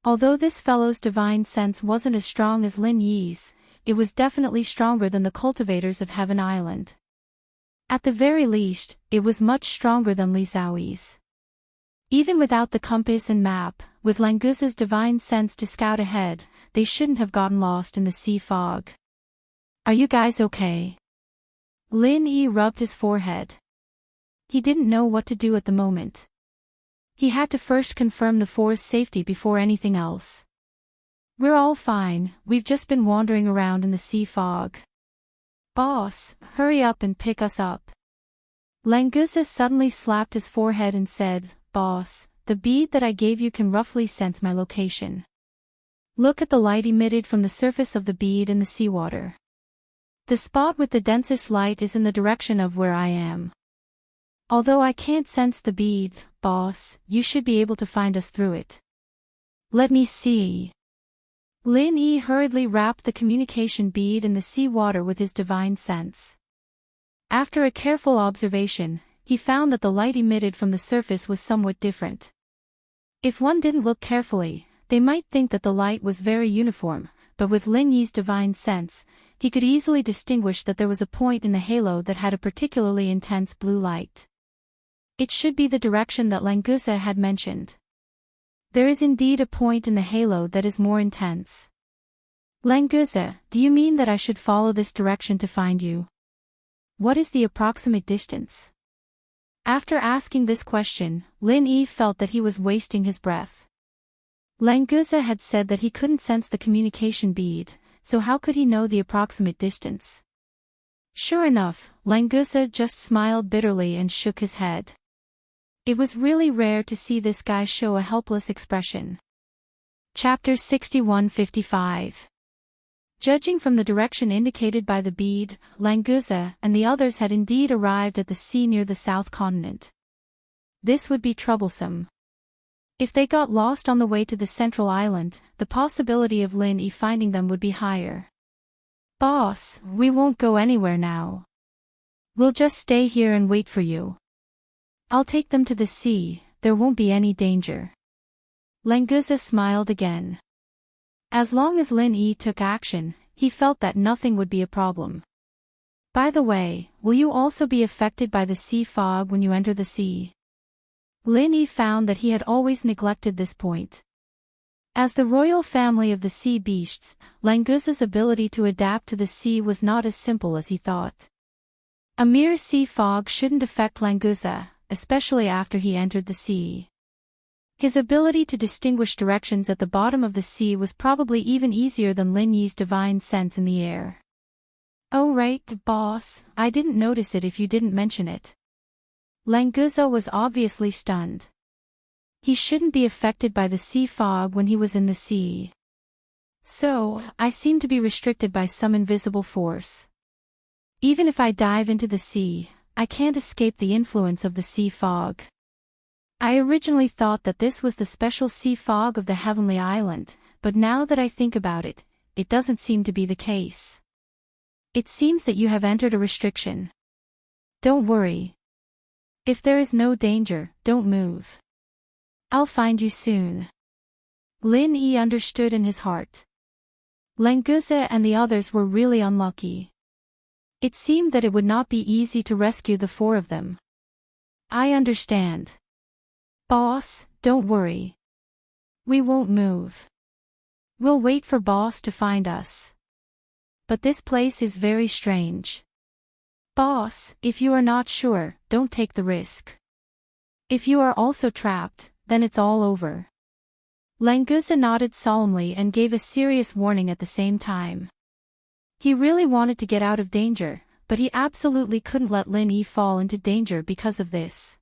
Although this fellow's divine sense wasn't as strong as Lin Yi's, it was definitely stronger than the cultivators of Heaven Island. At the very least, it was much stronger than Li Xiaoyi's. Even without the compass and map, with Languza's divine sense to scout ahead, they shouldn't have gotten lost in the sea fog. Are you guys okay? Lin Yi rubbed his forehead. He didn't know what to do at the moment. He had to first confirm the four's safety before anything else. We're all fine, we've just been wandering around in the sea fog. Boss, hurry up and pick us up. Languza suddenly slapped his forehead and said, Boss, the bead that I gave you can roughly sense my location. Look at the light emitted from the surface of the bead in the seawater. The spot with the densest light is in the direction of where I am. Although I can't sense the bead, boss, you should be able to find us through it. Let me see. Lin Yi hurriedly wrapped the communication bead in the seawater with his divine sense. After a careful observation, he found that the light emitted from the surface was somewhat different. If one didn't look carefully, they might think that the light was very uniform, but with Lin Yi's divine sense, he could easily distinguish that there was a point in the halo that had a particularly intense blue light. It should be the direction that Languza had mentioned. There is indeed a point in the halo that is more intense. Languza, do you mean that I should follow this direction to find you? What is the approximate distance? After asking this question, Lin Yi felt that he was wasting his breath. Languza had said that he couldn't sense the communication bead, so how could he know the approximate distance? Sure enough, Languza just smiled bitterly and shook his head. It was really rare to see this guy show a helpless expression. Chapter 6155. Judging from the direction indicated by the bead, Languza and the others had indeed arrived at the sea near the south continent. This would be troublesome. If they got lost on the way to the central island, the possibility of Lin Yi finding them would be higher. Boss, we won't go anywhere now. We'll just stay here and wait for you. I'll take them to the sea, there won't be any danger. Languza smiled again. As long as Lin Yi took action, he felt that nothing would be a problem. By the way, will you also be affected by the sea fog when you enter the sea? Lin Yi found that he had always neglected this point. As the royal family of the sea beasts, Languza's ability to adapt to the sea was not as simple as he thought. A mere sea fog shouldn't affect Languza, especially after he entered the sea. His ability to distinguish directions at the bottom of the sea was probably even easier than Lin Yi's divine sense in the air. Oh right, boss, I didn't notice it if you didn't mention it. Languza was obviously stunned. He shouldn't be affected by the sea fog when he was in the sea. So, I seem to be restricted by some invisible force. Even if I dive into the sea, I can't escape the influence of the sea fog. I originally thought that this was the special sea fog of the Heavenly Island, but now that I think about it, it doesn't seem to be the case. It seems that you have entered a restriction. Don't worry. If there is no danger, don't move. I'll find you soon. Lin Yi understood in his heart. Languza and the others were really unlucky. It seemed that it would not be easy to rescue the four of them. I understand. Boss, don't worry. We won't move. We'll wait for Boss to find us. But this place is very strange. Boss, if you are not sure, don't take the risk. If you are also trapped, then it's all over. Languza nodded solemnly and gave a serious warning at the same time. He really wanted to get out of danger, but he absolutely couldn't let Lin Yi fall into danger because of this.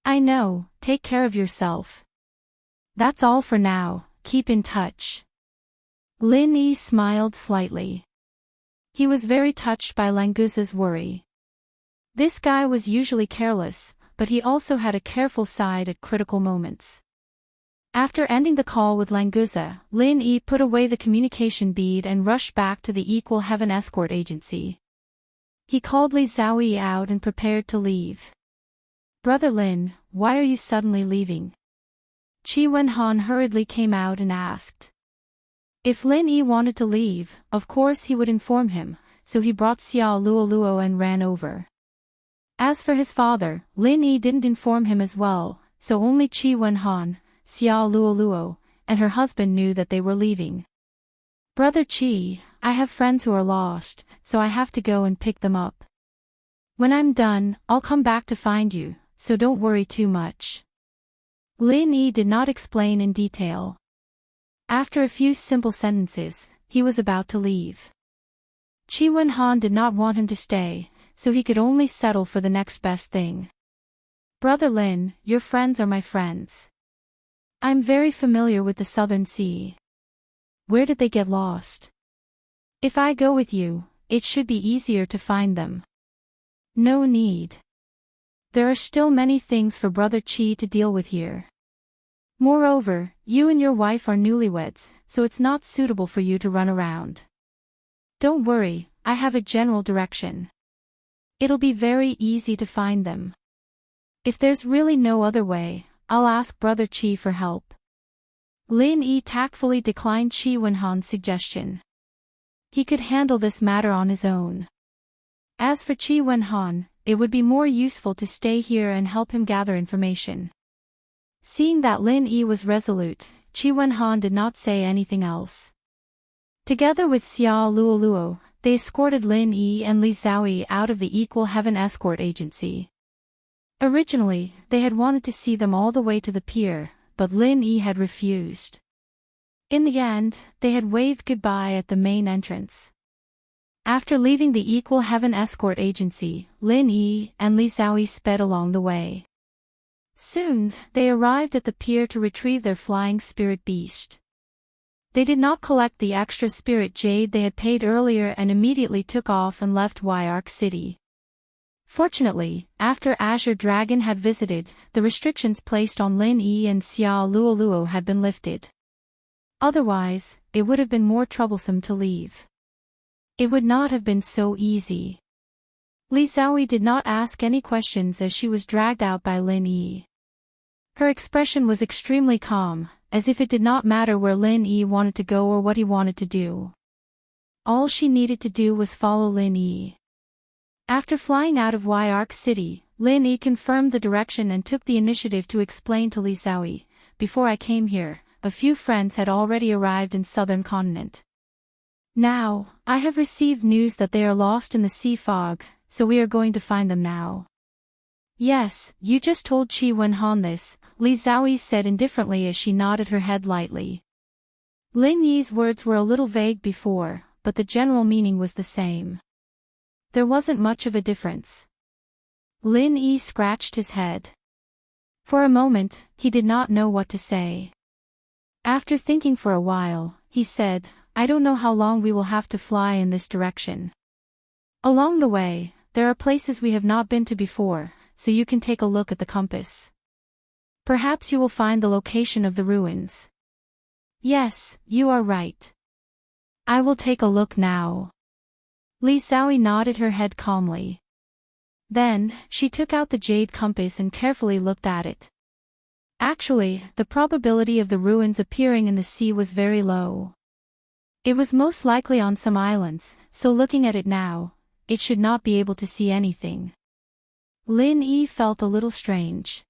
I know, take care of yourself. That's all for now, keep in touch. Lin Yi smiled slightly. He was very touched by Languza's worry. This guy was usually careless, but he also had a careful side at critical moments. After ending the call with Languza, Lin Yi put away the communication bead and rushed back to the Equal Heaven escort agency. He called Li Xiaoyi out and prepared to leave. Brother Lin, why are you suddenly leaving? Qi Wenhan hurriedly came out and asked. If Lin Yi wanted to leave, of course he would inform him, so he brought Xiao Luoluo and ran over. As for his father, Lin Yi didn't inform him as well, so only Qi Wenhan, Xiao Luoluo, and her husband knew that they were leaving. Brother Qi, I have friends who are lost, so I have to go and pick them up. When I'm done, I'll come back to find you, so don't worry too much. Lin Yi did not explain in detail. After a few simple sentences, he was about to leave. Qi Wenhan did not want him to stay, so he could only settle for the next best thing. Brother Lin, your friends are my friends. I'm very familiar with the Southern Sea. Where did they get lost? If I go with you, it should be easier to find them. No need. There are still many things for Brother Qi to deal with here. Moreover, you and your wife are newlyweds, so it's not suitable for you to run around. Don't worry, I have a general direction. It'll be very easy to find them. If there's really no other way, I'll ask Brother Qi for help. Lin Yi tactfully declined Qi Wenhan's suggestion. He could handle this matter on his own. As for Qi Wenhan, it would be more useful to stay here and help him gather information. Seeing that Lin Yi was resolute, Qi Wenhan did not say anything else. Together with Xiao Luoluo, they escorted Lin Yi and Li Xiaoyi out of the Equal Heaven escort agency. Originally, they had wanted to see them all the way to the pier, but Lin Yi had refused. In the end, they had waved goodbye at the main entrance. After leaving the Equal Heaven escort agency, Lin Yi and Li Xiaoyi sped along the way. Soon, they arrived at the pier to retrieve their flying spirit beast. They did not collect the extra spirit jade they had paid earlier and immediately took off and left Yark City. Fortunately, after Azure Dragon had visited, the restrictions placed on Lin Yi and Xiao Luoluo had been lifted. Otherwise, it would have been more troublesome to leave. It would not have been so easy. Li Xiaoyi did not ask any questions as she was dragged out by Lin Yi. Her expression was extremely calm, as if it did not matter where Lin Yi wanted to go or what he wanted to do. All she needed to do was follow Lin Yi. After flying out of Yark City, Lin Yi confirmed the direction and took the initiative to explain to Li Xiaoyi, "Before I came here, a few friends had already arrived in southern continent. Now, I have received news that they are lost in the sea fog, so we are going to find them now." "Yes, you just told Qi Wenhan this," Li Xiaoyi said indifferently as she nodded her head lightly. Lin Yi's words were a little vague before, but the general meaning was the same. There wasn't much of a difference. Lin Yi scratched his head. For a moment, he did not know what to say. After thinking for a while, he said, "I don't know how long we will have to fly in this direction. Along the way, there are places we have not been to before, so you can take a look at the compass. Perhaps you will find the location of the ruins." "Yes, you are right. I will take a look now." Li Xiaoyi nodded her head calmly. Then, she took out the jade compass and carefully looked at it. Actually, the probability of the ruins appearing in the sea was very low. It was most likely on some islands, so looking at it now, it should not be able to see anything. Lin Yi felt a little strange.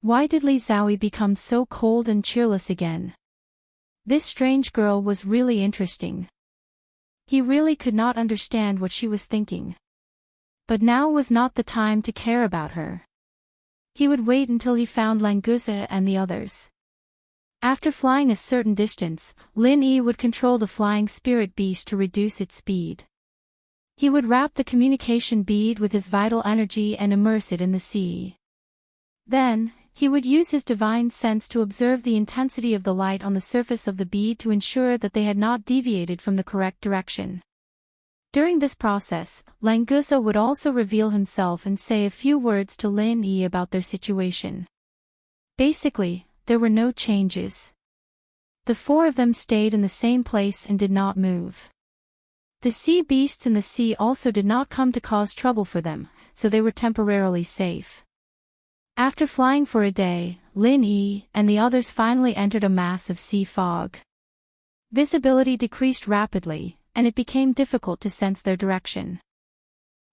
Why did Li Xiaoyi become so cold and cheerless again? This strange girl was really interesting. He really could not understand what she was thinking. But now was not the time to care about her. He would wait until he found Languza and the others. After flying a certain distance, Lin Yi would control the flying spirit beast to reduce its speed. He would wrap the communication bead with his vital energy and immerse it in the sea. Then, he would use his divine sense to observe the intensity of the light on the surface of the bead to ensure that they had not deviated from the correct direction. During this process, Languza would also reveal himself and say a few words to Lin Yi about their situation. Basically, there were no changes. The four of them stayed in the same place and did not move. The sea beasts in the sea also did not come to cause trouble for them, so they were temporarily safe. After flying for a day, Lin Yi and the others finally entered a mass of sea fog. Visibility decreased rapidly, and it became difficult to sense their direction.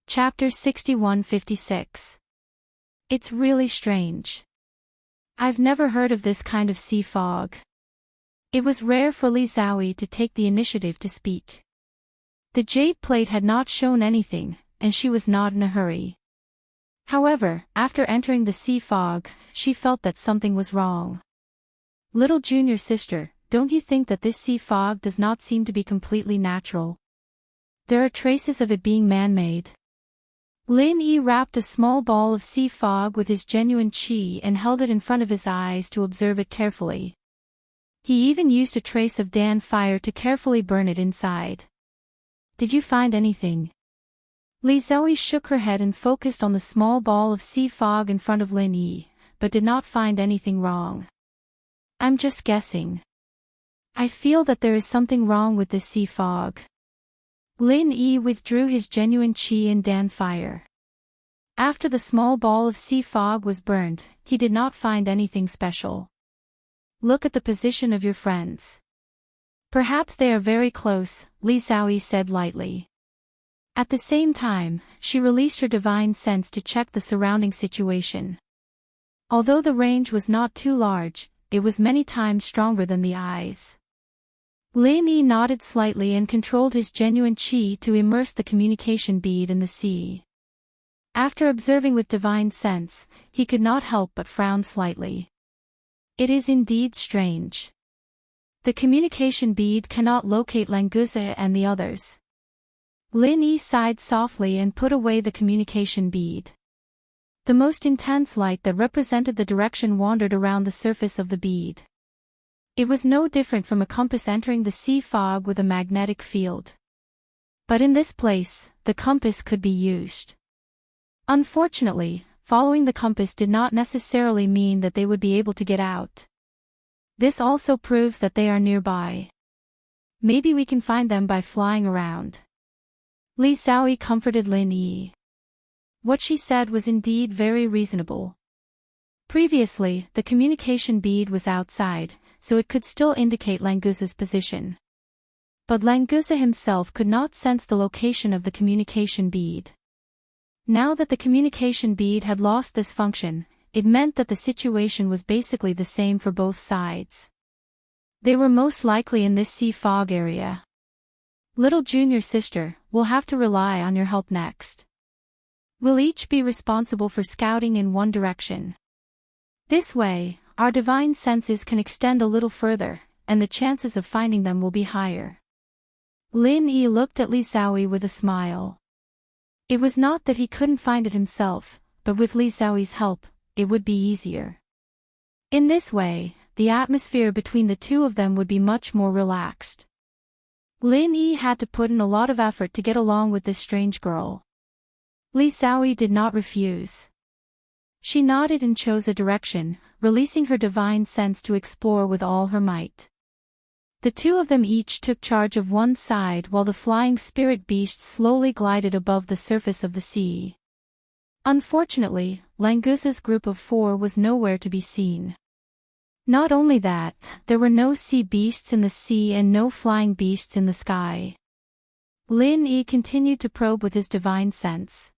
Chapter 61-56. It's really strange. I've never heard of this kind of sea fog. It was rare for Li Xiaoyi to take the initiative to speak. The jade plate had not shown anything, and she was not in a hurry. However, after entering the sea fog, she felt that something was wrong. Little junior sister, don't you think that this sea fog does not seem to be completely natural? There are traces of it being man-made. Lin Yi wrapped a small ball of sea fog with his genuine qi and held it in front of his eyes to observe it carefully. He even used a trace of Dan fire to carefully burn it inside. Did you find anything? Li Xiaoyi shook her head and focused on the small ball of sea fog in front of Lin Yi, but did not find anything wrong. I'm just guessing. I feel that there is something wrong with this sea fog. Lin Yi withdrew his genuine qi and Dan fire. After the small ball of sea fog was burned, he did not find anything special. Look at the position of your friends. Perhaps they are very close, Li Xiaoyi said lightly. At the same time, she released her divine sense to check the surrounding situation. Although the range was not too large, it was many times stronger than the eyes. Lin Yi nodded slightly and controlled his genuine qi to immerse the communication bead in the sea. After observing with divine sense, he could not help but frown slightly. It is indeed strange. The communication bead cannot locate Languza and the others. Lin Yi sighed softly and put away the communication bead. The most intense light that represented the direction wandered around the surface of the bead. It was no different from a compass entering the sea fog with a magnetic field. But in this place, the compass could be used. Unfortunately, following the compass did not necessarily mean that they would be able to get out. This also proves that they are nearby. Maybe we can find them by flying around. Li Xiaoyi comforted Lin Yi. What she said was indeed very reasonable. Previously, the communication bead was outside, so it could still indicate Languza's position. But Languza himself could not sense the location of the communication bead. Now that the communication bead had lost this function, it meant that the situation was basically the same for both sides. They were most likely in this sea fog area. Little junior sister, we'll have to rely on your help next. We'll each be responsible for scouting in one direction. This way, our divine senses can extend a little further, and the chances of finding them will be higher. Lin Yi looked at Li Xiaoyi with a smile. It was not that he couldn't find it himself, but with Li Xiaoyi's help, it would be easier. In this way, the atmosphere between the two of them would be much more relaxed. Lin Yi had to put in a lot of effort to get along with this strange girl. Li Xiaoyi did not refuse. She nodded and chose a direction, releasing her divine sense to explore with all her might. The two of them each took charge of one side while the flying spirit beast slowly glided above the surface of the sea. Unfortunately, Languza's group of four was nowhere to be seen. Not only that, there were no sea beasts in the sea and no flying beasts in the sky. Lin Yi continued to probe with his divine sense.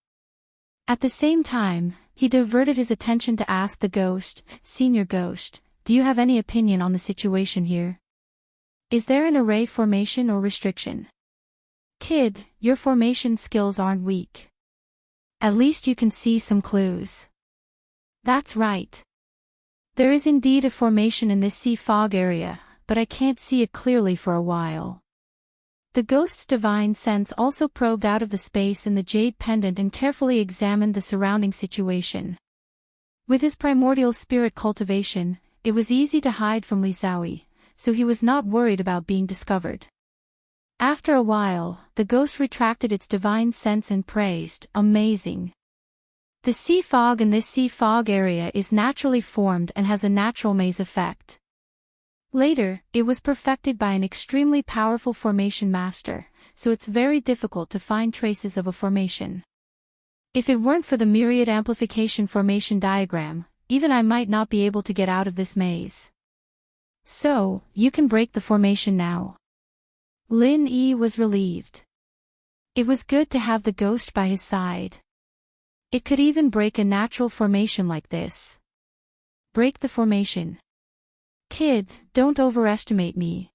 At the same time, he diverted his attention to ask the ghost, Senior Ghost, do you have any opinion on the situation here? Is there an array formation or restriction? Kid, your formation skills aren't weak. At least you can see some clues. That's right. There is indeed a formation in this sea fog area, but I can't see it clearly for a while. The ghost's divine sense also probed out of the space in the jade pendant and carefully examined the surrounding situation. With his primordial spirit cultivation, it was easy to hide from Li Xiaoyi, so he was not worried about being discovered. After a while, the ghost retracted its divine sense and praised, "Amazing. The sea fog in this sea fog area is naturally formed and has a natural maze effect. Later, it was perfected by an extremely powerful formation master, so it's very difficult to find traces of a formation. If it weren't for the myriad amplification formation diagram, even I might not be able to get out of this maze. So, you can break the formation now." Lin Yi was relieved. It was good to have the ghost by his side. It could even break a natural formation like this. Break the formation. Kid, don't overestimate me.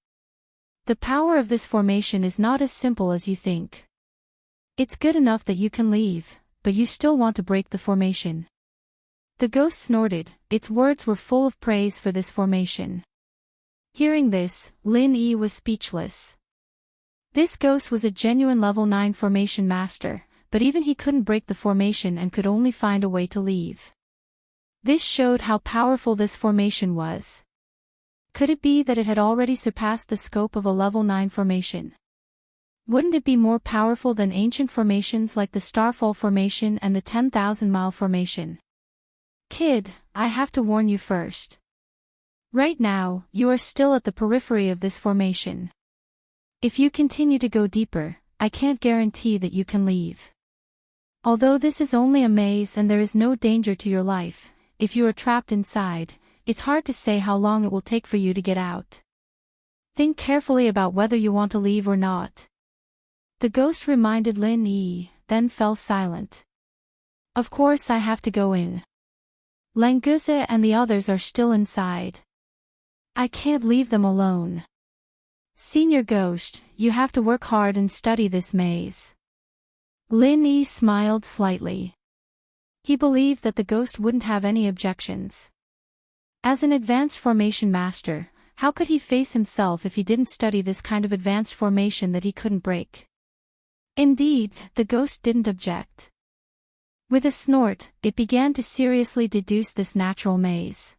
The power of this formation is not as simple as you think. It's good enough that you can leave, but you still want to break the formation. The ghost snorted, its words were full of praise for this formation. Hearing this, Lin Yi was speechless. This ghost was a genuine level 9 formation master, but even he couldn't break the formation and could only find a way to leave. This showed how powerful this formation was. Could it be that it had already surpassed the scope of a level 9 formation? Wouldn't it be more powerful than ancient formations like the Starfall formation and the 10,000-mile formation? Kid, I have to warn you first. Right now, you are still at the periphery of this formation. If you continue to go deeper, I can't guarantee that you can leave. Although this is only a maze and there is no danger to your life, if you are trapped inside, it's hard to say how long it will take for you to get out. Think carefully about whether you want to leave or not. The ghost reminded Lin Yi, then fell silent. Of course I have to go in. Languze and the others are still inside. I can't leave them alone. Senior Ghost, you have to work hard and study this maze. Lin Yi smiled slightly. He believed that the ghost wouldn't have any objections. As an advanced formation master, how could he face himself if he didn't study this kind of advanced formation that he couldn't break? Indeed, the ghost didn't object. With a snort, it began to seriously deduce this natural maze.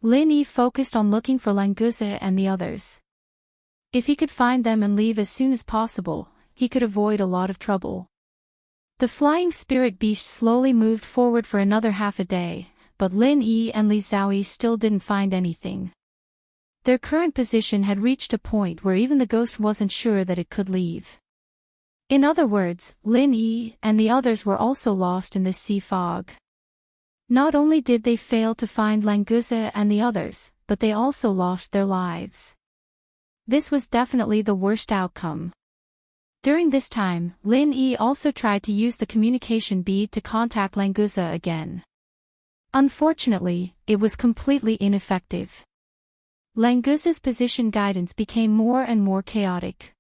Lin Yi focused on looking for Languze and the others. If he could find them and leave as soon as possible, he could avoid a lot of trouble. The flying spirit beast slowly moved forward for another half a day, but Lin Yi and Li Xiaoyi still didn't find anything. Their current position had reached a point where even the ghost wasn't sure that it could leave. In other words, Lin Yi and the others were also lost in this sea fog. Not only did they fail to find Languze and the others, but they also lost their lives. This was definitely the worst outcome. During this time, Lin Yi also tried to use the communication bead to contact Languze again. Unfortunately, it was completely ineffective. Languze's position guidance became more and more chaotic.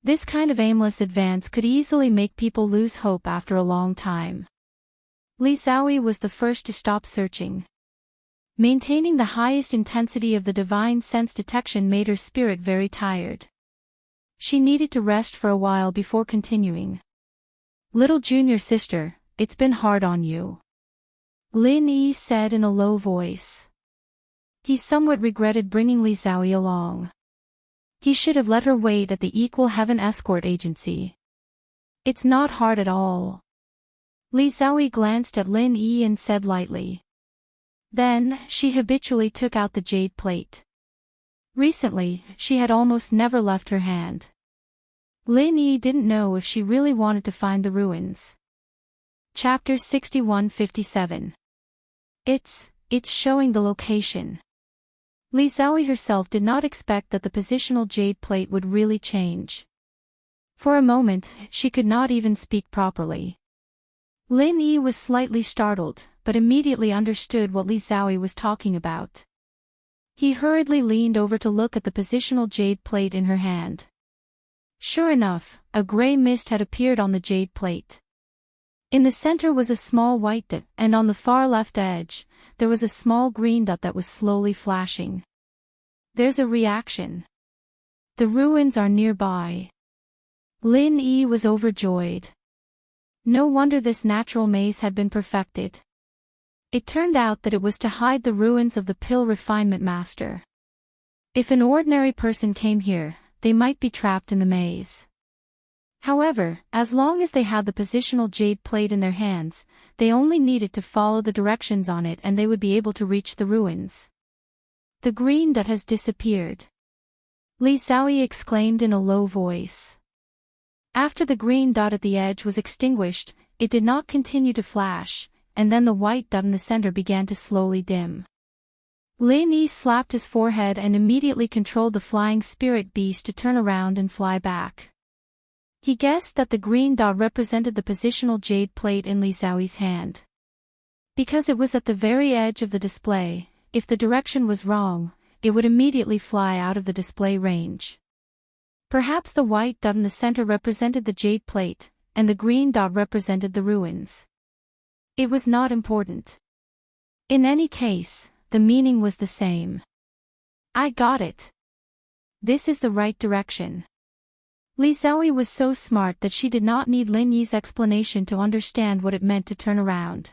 This kind of aimless advance could easily make people lose hope after a long time. Li Xiaoyi was the first to stop searching. Maintaining the highest intensity of the divine sense detection made her spirit very tired. She needed to rest for a while before continuing. Little junior sister, it's been hard on you. Lin Yi said in a low voice. He somewhat regretted bringing Li Xiaoyi along. He should have let her wait at the Equal Heaven Escort Agency. It's not hard at all. Li Xiaoyi glanced at Lin Yi and said lightly. Then, she habitually took out the jade plate. Recently, she had almost never left her hand. Lin Yi didn't know if she really wanted to find the ruins. Chapter 6157. It's showing the location. Li Xiaoyi herself did not expect that the positional jade plate would really change. For a moment, she could not even speak properly. Lin Yi was slightly startled, but immediately understood what Li Xiaoyi was talking about. He hurriedly leaned over to look at the positional jade plate in her hand. Sure enough, a gray mist had appeared on the jade plate. In the center was a small white dot, and on the far left edge, there was a small green dot that was slowly flashing. There's a reaction. The ruins are nearby. Lin Yi was overjoyed. No wonder this natural maze had been perfected. It turned out that it was to hide the ruins of the Pill Refinement Master. If an ordinary person came here, they might be trapped in the maze. However, as long as they had the positional jade plate in their hands, they only needed to follow the directions on it and they would be able to reach the ruins. The green dot has disappeared. Li Xiaoyi exclaimed in a low voice. After the green dot at the edge was extinguished, it did not continue to flash, and then the white dot in the center began to slowly dim. Lin Yi slapped his forehead and immediately controlled the flying spirit beast to turn around and fly back. He guessed that the green dot represented the positional jade plate in Li Xiaoyi's hand. Because it was at the very edge of the display, if the direction was wrong, it would immediately fly out of the display range. Perhaps the white dot in the center represented the jade plate, and the green dot represented the ruins. It was not important. In any case, the meaning was the same. I got it. This is the right direction. Li Xiaoyi was so smart that she did not need Lin Yi's explanation to understand what it meant to turn around.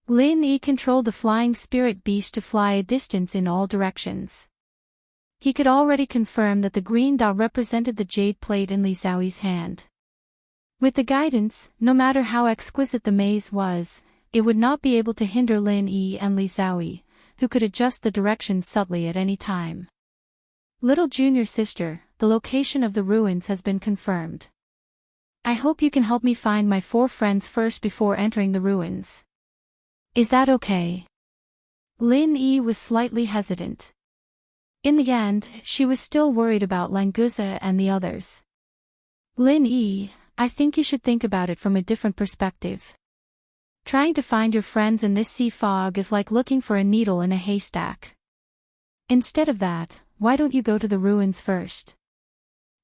Lin Yi controlled the flying spirit beast to fly a distance in all directions. He could already confirm that the green dot represented the jade plate in Li Xiaoyi's hand. With the guidance, no matter how exquisite the maze was, it would not be able to hinder Lin Yi and Li Xiaoyi, who could adjust the direction subtly at any time. Little junior sister, the location of the ruins has been confirmed. I hope you can help me find my 4 friends first before entering the ruins. Is that okay? Lin Yi was slightly hesitant. In the end, she was still worried about Languza and the others. Lin Yi, I think you should think about it from a different perspective. Trying to find your friends in this sea fog is like looking for a needle in a haystack. Instead of that, why don't you go to the ruins first?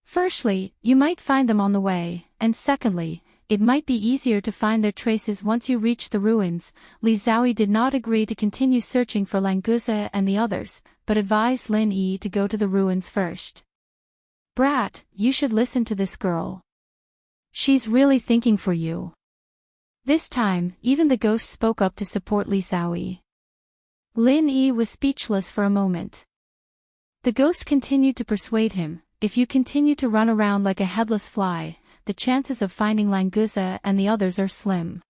Firstly, you might find them on the way, and secondly, it might be easier to find their traces once you reach the ruins. Li Xiaoyi did not agree to continue searching for Languza and the others, but advised Lin Yi to go to the ruins first. Brat, you should listen to this girl. She's really thinking for you. This time, even the ghost spoke up to support Li Xiaoyi. Lin Yi was speechless for a moment. The ghost continued to persuade him, if you continue to run around like a headless fly, the chances of finding Languza and the others are slim.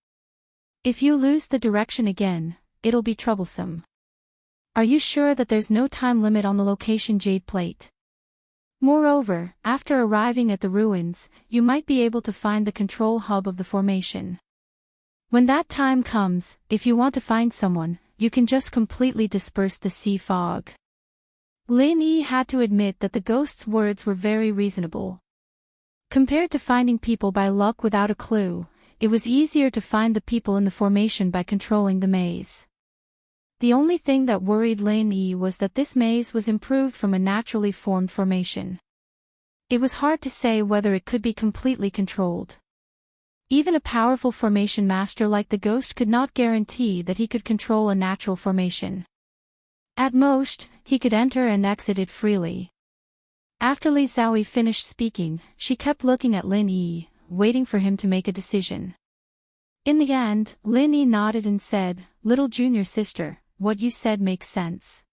If you lose the direction again, it'll be troublesome. Are you sure that there's no time limit on the location jade plate? Moreover, after arriving at the ruins, you might be able to find the control hub of the formation. When that time comes, if you want to find someone, you can just completely disperse the sea fog. Lin Yi had to admit that the ghost's words were very reasonable. Compared to finding people by luck without a clue, it was easier to find the people in the formation by controlling the maze. The only thing that worried Lin Yi was that this maze was improved from a naturally formed formation. It was hard to say whether it could be completely controlled. Even a powerful formation master like the ghost could not guarantee that he could control a natural formation. At most, he could enter and exit it freely. After Li Xiaoyi finished speaking, she kept looking at Lin Yi, waiting for him to make a decision. In the end, Lin Yi nodded and said, "Little junior sister, what you said makes sense.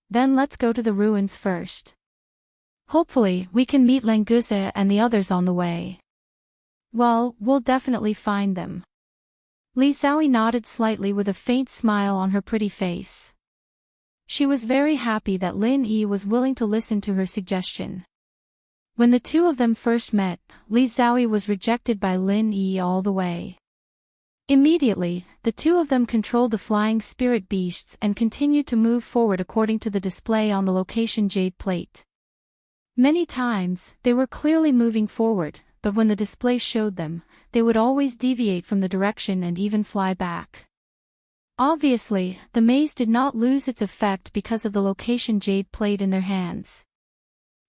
Then let's go to the ruins first. Hopefully, we can meet Languza and the others on the way." "Well, we'll definitely find them." Li Xiaoyi nodded slightly with a faint smile on her pretty face. She was very happy that Lin Yi was willing to listen to her suggestion. When the two of them first met, Li Xiaoyi was rejected by Lin Yi all the way. Immediately, the two of them controlled the flying spirit beasts and continued to move forward according to the display on the location jade plate. Many times, they were clearly moving forward, but when the display showed them, they would always deviate from the direction and even fly back. Obviously, the maze did not lose its effect because of the location jade plate in their hands.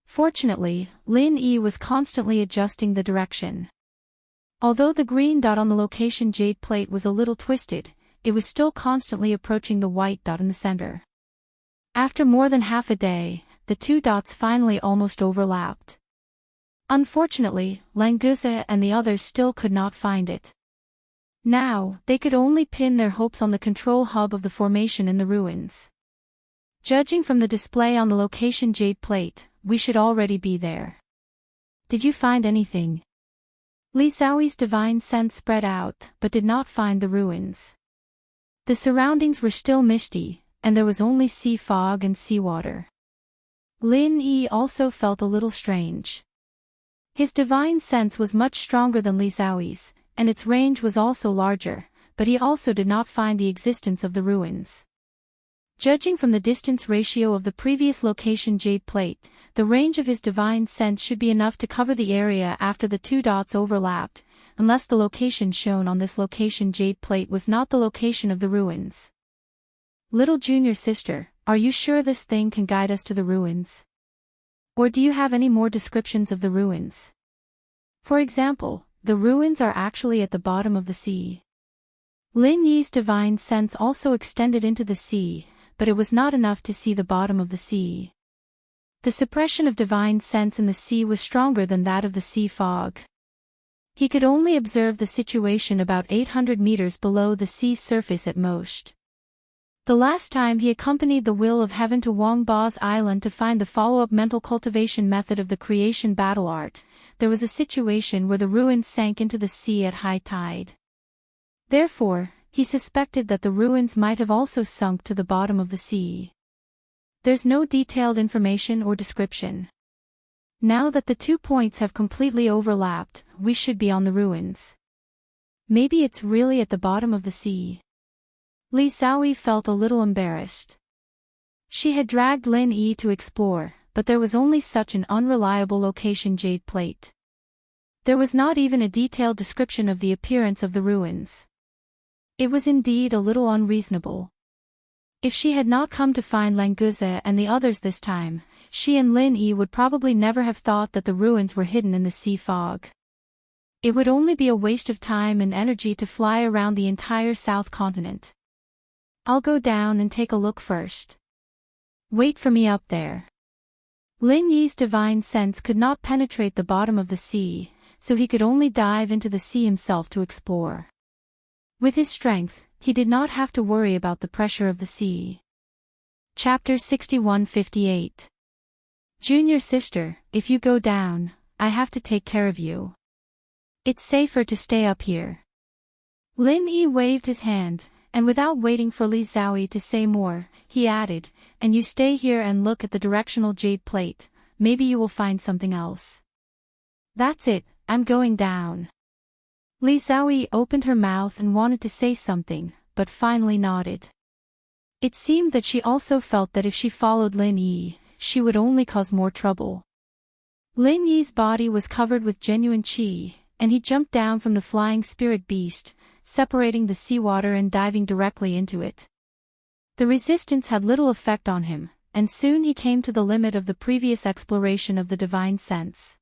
Fortunately, Lin Yi was constantly adjusting the direction. Although the green dot on the location jade plate was a little twisted, it was still constantly approaching the white dot in the center. After more than half a day, the two dots finally almost overlapped. Unfortunately, Languza and the others still could not find it. Now, they could only pin their hopes on the control hub of the formation in the ruins. Judging from the display on the location jade plate, we should already be there. Did you find anything? Li Xiaoyi's divine sense spread out, but did not find the ruins. The surroundings were still misty, and there was only sea fog and seawater. Lin Yi also felt a little strange. His divine sense was much stronger than Li Xiaoyi's, and its range was also larger, but he also did not find the existence of the ruins. Judging from the distance ratio of the previous location jade plate, the range of his divine sense should be enough to cover the area after the two dots overlapped, unless the location shown on this location jade plate was not the location of the ruins. Little junior sister, are you sure this thing can guide us to the ruins? Or do you have any more descriptions of the ruins? For example, the ruins are actually at the bottom of the sea. Lin Yi's divine sense also extended into the sea, but it was not enough to see the bottom of the sea. The suppression of divine sense in the sea was stronger than that of the sea fog. He could only observe the situation about 800 meters below the sea surface at most. The last time he accompanied the Will of Heaven to Wang Ba's island to find the follow-up mental cultivation method of the creation battle art, there was a situation where the ruins sank into the sea at high tide. Therefore, he suspected that the ruins might have also sunk to the bottom of the sea. There's no detailed information or description. Now that the 2 points have completely overlapped, we should be on the ruins. Maybe it's really at the bottom of the sea. Li Xiaoyi felt a little embarrassed. She had dragged Lin Yi to explore, but there was only such an unreliable location jade plate. There was not even a detailed description of the appearance of the ruins. It was indeed a little unreasonable. If she had not come to find Languza and the others this time, she and Lin Yi would probably never have thought that the ruins were hidden in the sea fog. It would only be a waste of time and energy to fly around the entire South Continent. I'll go down and take a look first. Wait for me up there. Lin Yi's divine sense could not penetrate the bottom of the sea, so he could only dive into the sea himself to explore. With his strength, he did not have to worry about the pressure of the sea. Chapter 6158. Junior sister, if you go down, I have to take care of you. It's safer to stay up here. Lin Yi waved his hand, and without waiting for Li Xiaoyi to say more, he added, and you stay here and look at the directional jade plate, maybe you will find something else. That's it, I'm going down. Li Xiaoyi opened her mouth and wanted to say something, but finally nodded. It seemed that she also felt that if she followed Lin Yi, she would only cause more trouble. Lin Yi's body was covered with genuine qi, and he jumped down from the flying spirit beast, separating the seawater and diving directly into it. The resistance had little effect on him, and soon he came to the limit of the previous exploration of the divine sense.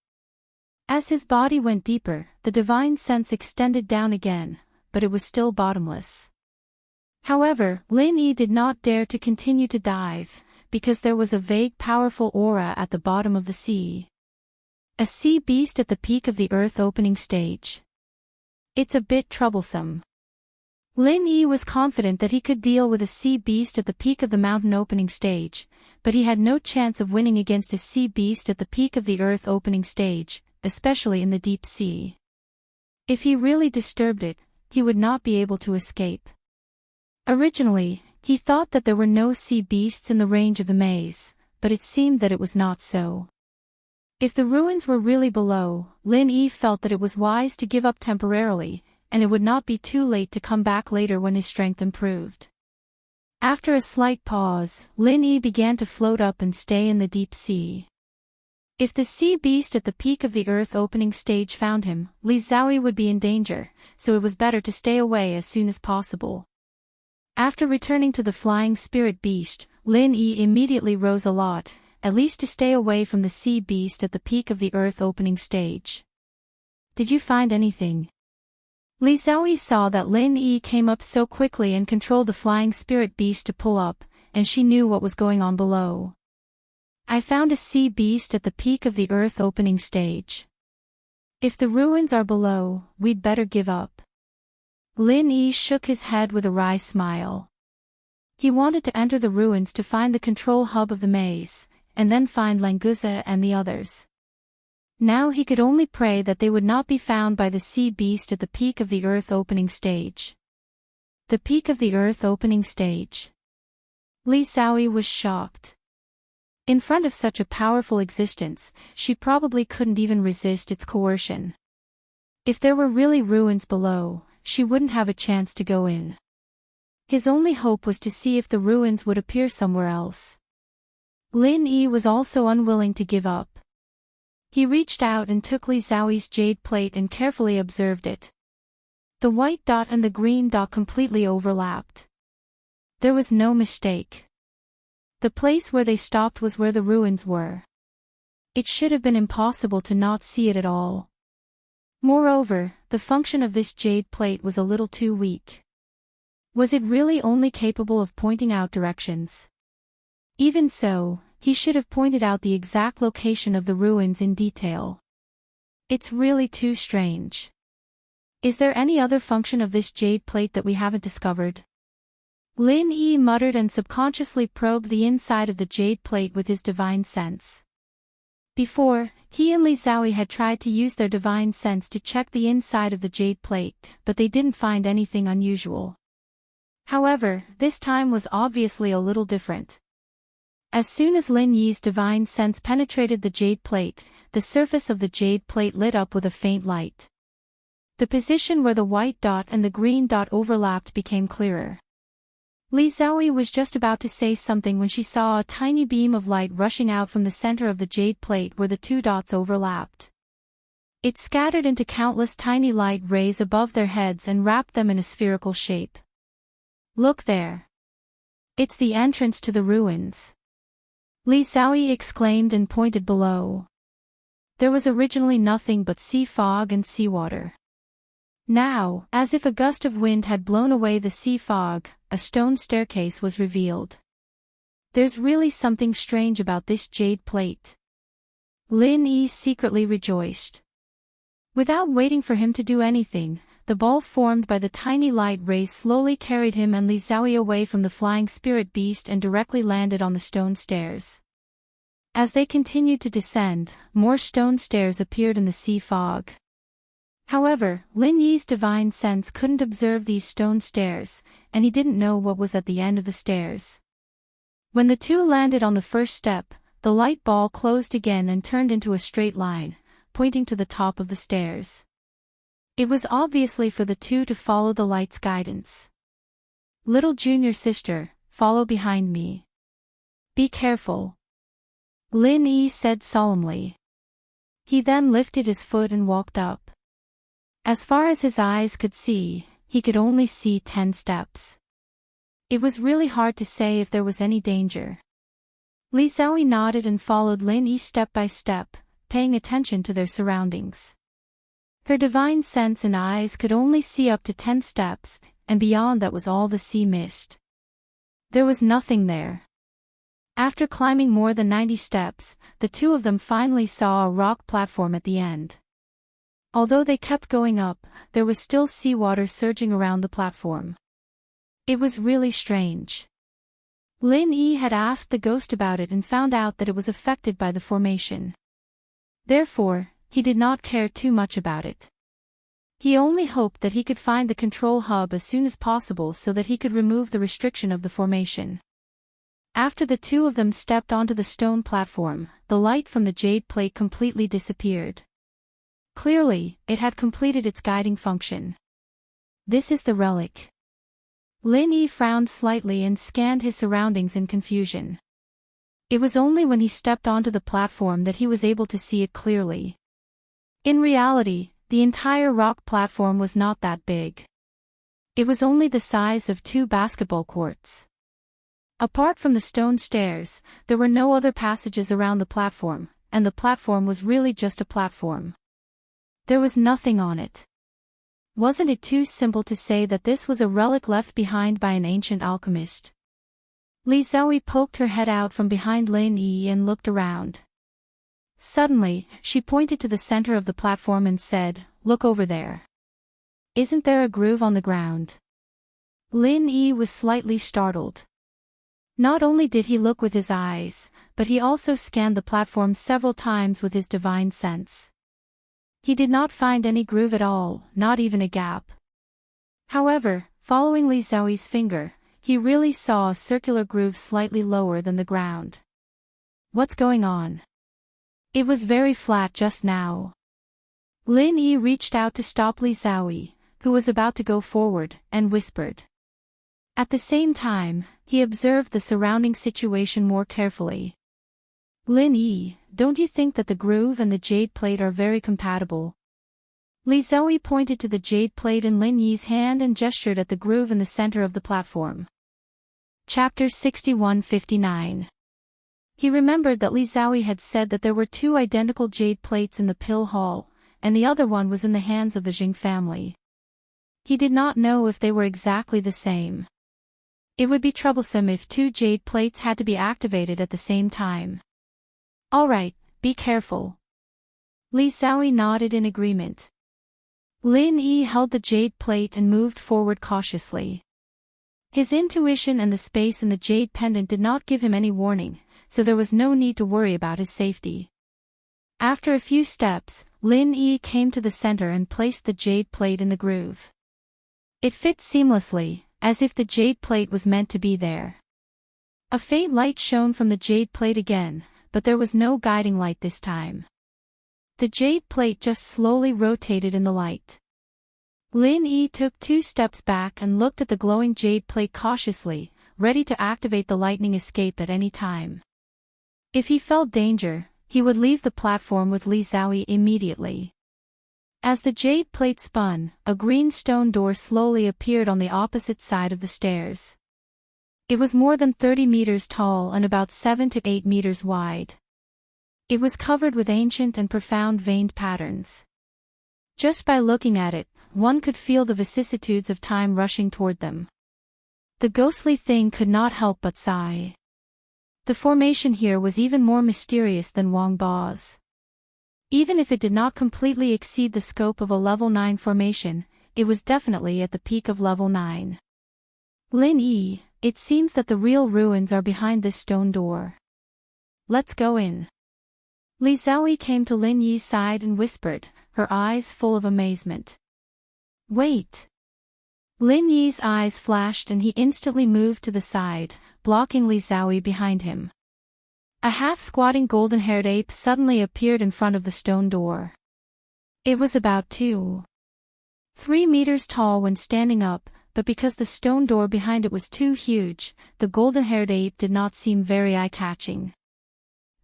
As his body went deeper, the divine sense extended down again, but it was still bottomless. However, Lin Yi did not dare to continue to dive, because there was a vague powerful aura at the bottom of the sea. A sea beast at the peak of the earth opening stage. It's a bit troublesome. Lin Yi was confident that he could deal with a sea beast at the peak of the mountain opening stage, but he had no chance of winning against a sea beast at the peak of the earth opening stage, especially in the deep sea. If he really disturbed it, he would not be able to escape. Originally, he thought that there were no sea beasts in the range of the maze, but it seemed that it was not so. If the ruins were really below, Lin Yi felt that it was wise to give up temporarily, and it would not be too late to come back later when his strength improved. After a slight pause, Lin Yi began to float up and stay in the deep sea. If the sea beast at the peak of the earth opening stage found him, Li Xiaoyi would be in danger, so it was better to stay away as soon as possible. After returning to the flying spirit beast, Lin Yi immediately rose a lot, at least to stay away from the sea beast at the peak of the earth opening stage. Did you find anything? Li Xiaoyi saw that Lin Yi came up so quickly and controlled the flying spirit beast to pull up, and she knew what was going on below. I found a sea beast at the peak of the earth opening stage. If the ruins are below, we'd better give up. Lin Yi shook his head with a wry smile. He wanted to enter the ruins to find the control hub of the maze, and then find Languza and the others. Now he could only pray that they would not be found by the sea beast at the peak of the earth opening stage. The peak of the earth opening stage. Li Xiaoyi was shocked. In front of such a powerful existence, she probably couldn't even resist its coercion. If there were really ruins below, she wouldn't have a chance to go in. His only hope was to see if the ruins would appear somewhere else. Lin Yi was also unwilling to give up. He reached out and took Li Xiaoyi's jade plate and carefully observed it. The white dot and the green dot completely overlapped. There was no mistake. The place where they stopped was where the ruins were. It should have been impossible to not see it at all. Moreover, the function of this jade plate was a little too weak. Was it really only capable of pointing out directions? Even so, he should have pointed out the exact location of the ruins in detail. It's really too strange. Is there any other function of this jade plate that we haven't discovered? Lin Yi muttered and subconsciously probed the inside of the jade plate with his divine sense. Before, he and Li Xiaoyi had tried to use their divine sense to check the inside of the jade plate, but they didn't find anything unusual. However, this time was obviously a little different. As soon as Lin Yi's divine sense penetrated the jade plate, the surface of the jade plate lit up with a faint light. The position where the white dot and the green dot overlapped became clearer. Li Xiaoyi was just about to say something when she saw a tiny beam of light rushing out from the center of the jade plate where the two dots overlapped. It scattered into countless tiny light rays above their heads and wrapped them in a spherical shape. Look there. It's the entrance to the ruins. Li Xiaoyi exclaimed and pointed below. There was originally nothing but sea fog and seawater. Now, as if a gust of wind had blown away the sea fog, a stone staircase was revealed. There's really something strange about this jade plate. Lin Yi secretly rejoiced. Without waiting for him to do anything, the ball formed by the tiny light rays slowly carried him and Li Xiaoyi away from the flying spirit beast and directly landed on the stone stairs. As they continued to descend, more stone stairs appeared in the sea fog. However, Lin Yi's divine sense couldn't observe these stone stairs, and he didn't know what was at the end of the stairs. When the two landed on the first step, the light ball closed again and turned into a straight line, pointing to the top of the stairs. It was obviously for the two to follow the light's guidance. Little junior sister, follow behind me. Be careful. Lin Yi said solemnly. He then lifted his foot and walked up. As far as his eyes could see, he could only see 10 steps. It was really hard to say if there was any danger. Li Xiaoyi nodded and followed Lin Yi step by step, paying attention to their surroundings. Her divine sense and eyes could only see up to 10 steps, and beyond that was all the sea mist. There was nothing there. After climbing more than 90 steps, the two of them finally saw a rock platform at the end. Although they kept going up, there was still seawater surging around the platform. It was really strange. Lin Yi had asked the ghost about it and found out that it was affected by the formation. Therefore, he did not care too much about it. He only hoped that he could find the control hub as soon as possible so that he could remove the restriction of the formation. After the two of them stepped onto the stone platform, the light from the jade plate completely disappeared. Clearly, it had completed its guiding function. This is the relic. Lin Yi frowned slightly and scanned his surroundings in confusion. It was only when he stepped onto the platform that he was able to see it clearly. In reality, the entire rock platform was not that big. It was only the size of 2 basketball courts. Apart from the stone stairs, there were no other passages around the platform, and the platform was really just a platform. There was nothing on it. Wasn't it too simple to say that this was a relic left behind by an ancient alchemist? Li Zoe poked her head out from behind Lin Yi and looked around. Suddenly, she pointed to the center of the platform and said, "Look over there. Isn't there a groove on the ground?" Lin Yi was slightly startled. Not only did he look with his eyes, but he also scanned the platform several times with his divine sense. He did not find any groove at all, not even a gap. However, following Li Zoe's finger, he really saw a circular groove slightly lower than the ground. What's going on? It was very flat just now. Lin Yi reached out to stop Li Zoe, who was about to go forward, and whispered. At the same time, he observed the surrounding situation more carefully. Lin Yi, don't you think that the groove and the jade plate are very compatible? Li Zoe pointed to the jade plate in Lin Yi's hand and gestured at the groove in the center of the platform. Chapter 61-59. He remembered that Li Zoe had said that there were 2 identical jade plates in the pill hall, and the other one was in the hands of the Jing family. He did not know if they were exactly the same. It would be troublesome if 2 jade plates had to be activated at the same time. Alright, be careful. Li Zoe nodded in agreement. Lin Yi held the jade plate and moved forward cautiously. His intuition and the space in the jade pendant did not give him any warning, so there was no need to worry about his safety. After a few steps, Lin Yi came to the center and placed the jade plate in the groove. It fit seamlessly, as if the jade plate was meant to be there. A faint light shone from the jade plate again, but there was no guiding light this time. The jade plate just slowly rotated in the light. Lin Yi took 2 steps back and looked at the glowing jade plate cautiously, ready to activate the lightning escape at any time. If he felt danger, he would leave the platform with Li Zoe immediately. As the jade plate spun, a green stone door slowly appeared on the opposite side of the stairs. It was more than 30 meters tall and about 7 to 8 meters wide. It was covered with ancient and profound veined patterns. Just by looking at it, one could feel the vicissitudes of time rushing toward them. The ghostly thing could not help but sigh. The formation here was even more mysterious than Wang Ba's. Even if it did not completely exceed the scope of a level 9 formation, it was definitely at the peak of level 9. Lin Yi, it seems that the real ruins are behind this stone door. Let's go in. Li Zoe came to Lin Yi's side and whispered, her eyes full of amazement. Wait! Lin Yi's eyes flashed and he instantly moved to the side, blocking Li Zoe behind him. A half-squatting golden-haired ape suddenly appeared in front of the stone door. It was about 2-3 meters tall when standing up, but because the stone door behind it was too huge, the golden-haired ape did not seem very eye-catching.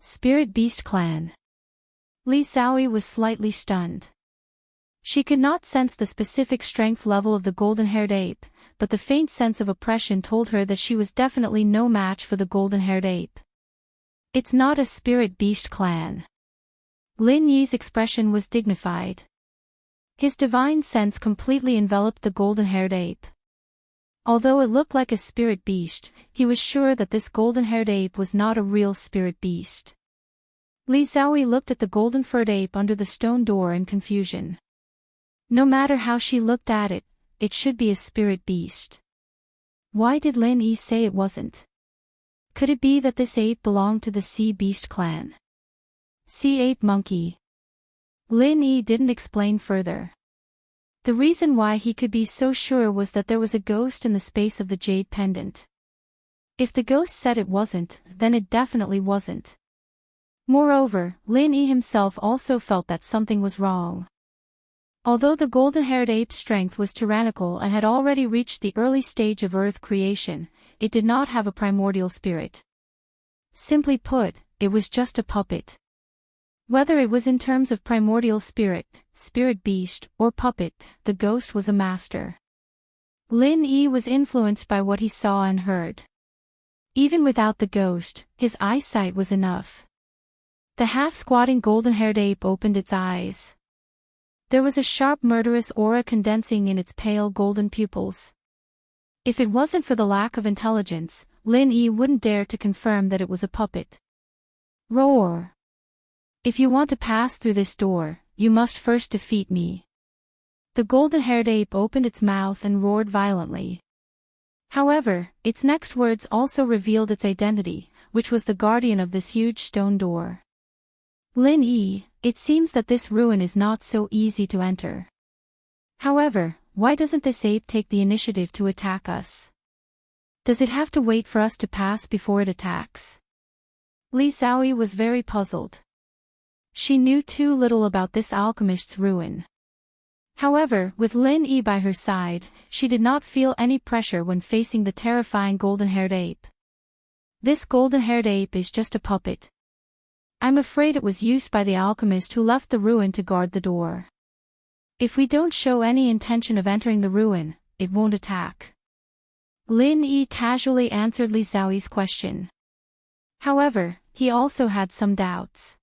Spirit Beast Clan. Li Zoe was slightly stunned. She could not sense the specific strength level of the golden-haired ape, but the faint sense of oppression told her that she was definitely no match for the golden-haired ape. It's not a Spirit Beast Clan. Lin Yi's expression was dignified. His divine sense completely enveloped the golden-haired ape. Although it looked like a spirit beast, he was sure that this golden-haired ape was not a real spirit beast. Li Zoe looked at the golden-furred ape under the stone door in confusion. No matter how she looked at it, it should be a spirit beast. Why did Lin Yi say it wasn't? Could it be that this ape belonged to the Sea Beast Clan? Sea Ape Monkey. Lin Yi didn't explain further. The reason why he could be so sure was that there was a ghost in the space of the jade pendant. If the ghost said it wasn't, then it definitely wasn't. Moreover, Lin Yi himself also felt that something was wrong. Although the golden-haired ape's strength was tyrannical and had already reached the early stage of earth creation, it did not have a primordial spirit. Simply put, it was just a puppet. Whether it was in terms of primordial spirit, spirit beast, or puppet, the ghost was a master. Lin Yi was influenced by what he saw and heard. Even without the ghost, his eyesight was enough. The half-squatting golden-haired ape opened its eyes. There was a sharp murderous aura condensing in its pale golden pupils. If it wasn't for the lack of intelligence, Lin Yi wouldn't dare to confirm that it was a puppet. Roar! If you want to pass through this door, you must first defeat me. The golden-haired ape opened its mouth and roared violently. However, its next words also revealed its identity, which was the guardian of this huge stone door. Lin Yi, it seems that this ruin is not so easy to enter. However, why doesn't this ape take the initiative to attack us? Does it have to wait for us to pass before it attacks? Li Xiaoyi was very puzzled. She knew too little about this alchemist's ruin. However, with Lin Yi by her side, she did not feel any pressure when facing the terrifying golden-haired ape. This golden-haired ape is just a puppet. I'm afraid it was used by the alchemist who left the ruin to guard the door. If we don't show any intention of entering the ruin, it won't attack. Lin Yi casually answered Li Xiaoyi's question. However, he also had some doubts.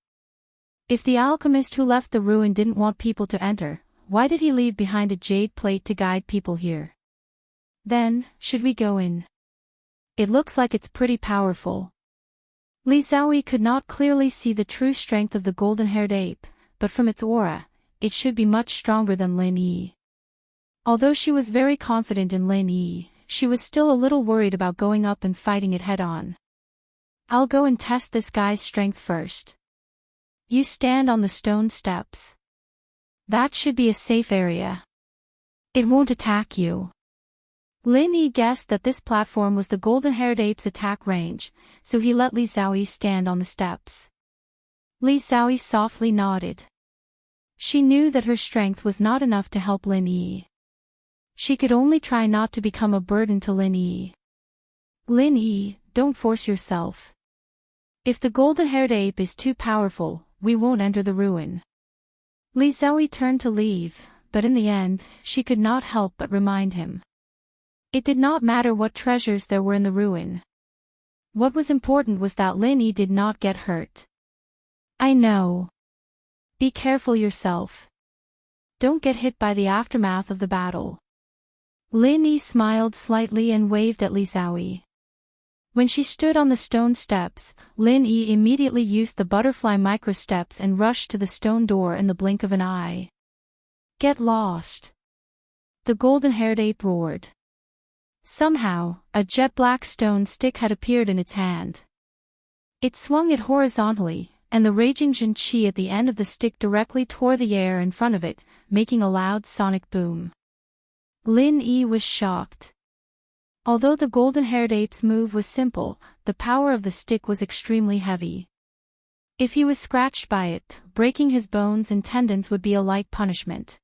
If the alchemist who left the ruin didn't want people to enter, why did he leave behind a jade plate to guide people here? Then, should we go in? It looks like it's pretty powerful. Li Xiaoyi could not clearly see the true strength of the golden-haired ape, but from its aura, it should be much stronger than Lin Yi. Although she was very confident in Lin Yi, she was still a little worried about going up and fighting it head-on. I'll go and test this guy's strength first. You stand on the stone steps. That should be a safe area. It won't attack you. Lin Yi guessed that this platform was the golden-haired ape's attack range, so he let Li Xiaoyi stand on the steps. Li Xiaoyi softly nodded. She knew that her strength was not enough to help Lin Yi. She could only try not to become a burden to Lin Yi. Lin Yi, don't force yourself. If the golden-haired ape is too powerful, we won't enter the ruin. Li Xiaoyi turned to leave, but in the end, she could not help but remind him. It did not matter what treasures there were in the ruin. What was important was that Lin Yi did not get hurt. I know. Be careful yourself. Don't get hit by the aftermath of the battle. Lin Yi smiled slightly and waved at Li Xiaoyi. When she stood on the stone steps, Lin Yi immediately used the butterfly micro-steps and rushed to the stone door in the blink of an eye. Get lost! The golden-haired ape roared. Somehow, a jet-black stone stick had appeared in its hand. It swung it horizontally, and the raging Jin Qi at the end of the stick directly tore the air in front of it, making a loud sonic boom. Lin Yi was shocked. Although the golden-haired ape's move was simple, the power of the stick was extremely heavy. If he was scratched by it, breaking his bones and tendons would be a light punishment.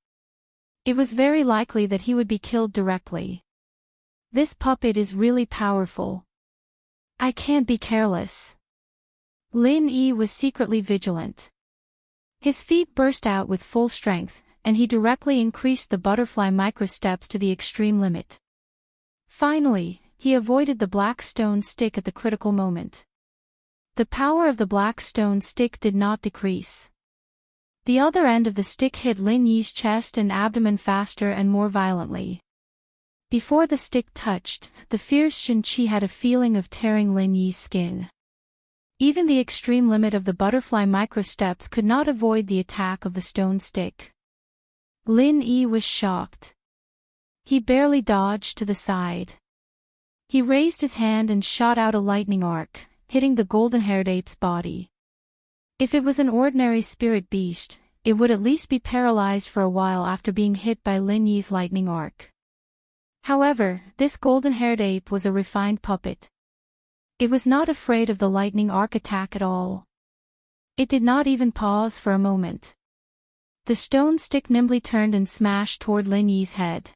It was very likely that he would be killed directly. This puppet is really powerful. I can't be careless. Lin Yi was secretly vigilant. His feet burst out with full strength, and he directly increased the butterfly micro-steps to the extreme limit. Finally, he avoided the black stone stick at the critical moment. The power of the black stone stick did not decrease. The other end of the stick hit Lin Yi's chest and abdomen faster and more violently. Before the stick touched, the fierce Jin Qi had a feeling of tearing Lin Yi's skin. Even the extreme limit of the butterfly micro-steps could not avoid the attack of the stone stick. Lin Yi was shocked. He barely dodged to the side. He raised his hand and shot out a lightning arc, hitting the golden-haired ape's body. If it was an ordinary spirit beast, it would at least be paralyzed for a while after being hit by Lin Yi's lightning arc. However, this golden-haired ape was a refined puppet. It was not afraid of the lightning arc attack at all. It did not even pause for a moment. The stone stick nimbly turned and smashed toward Lin Yi's head.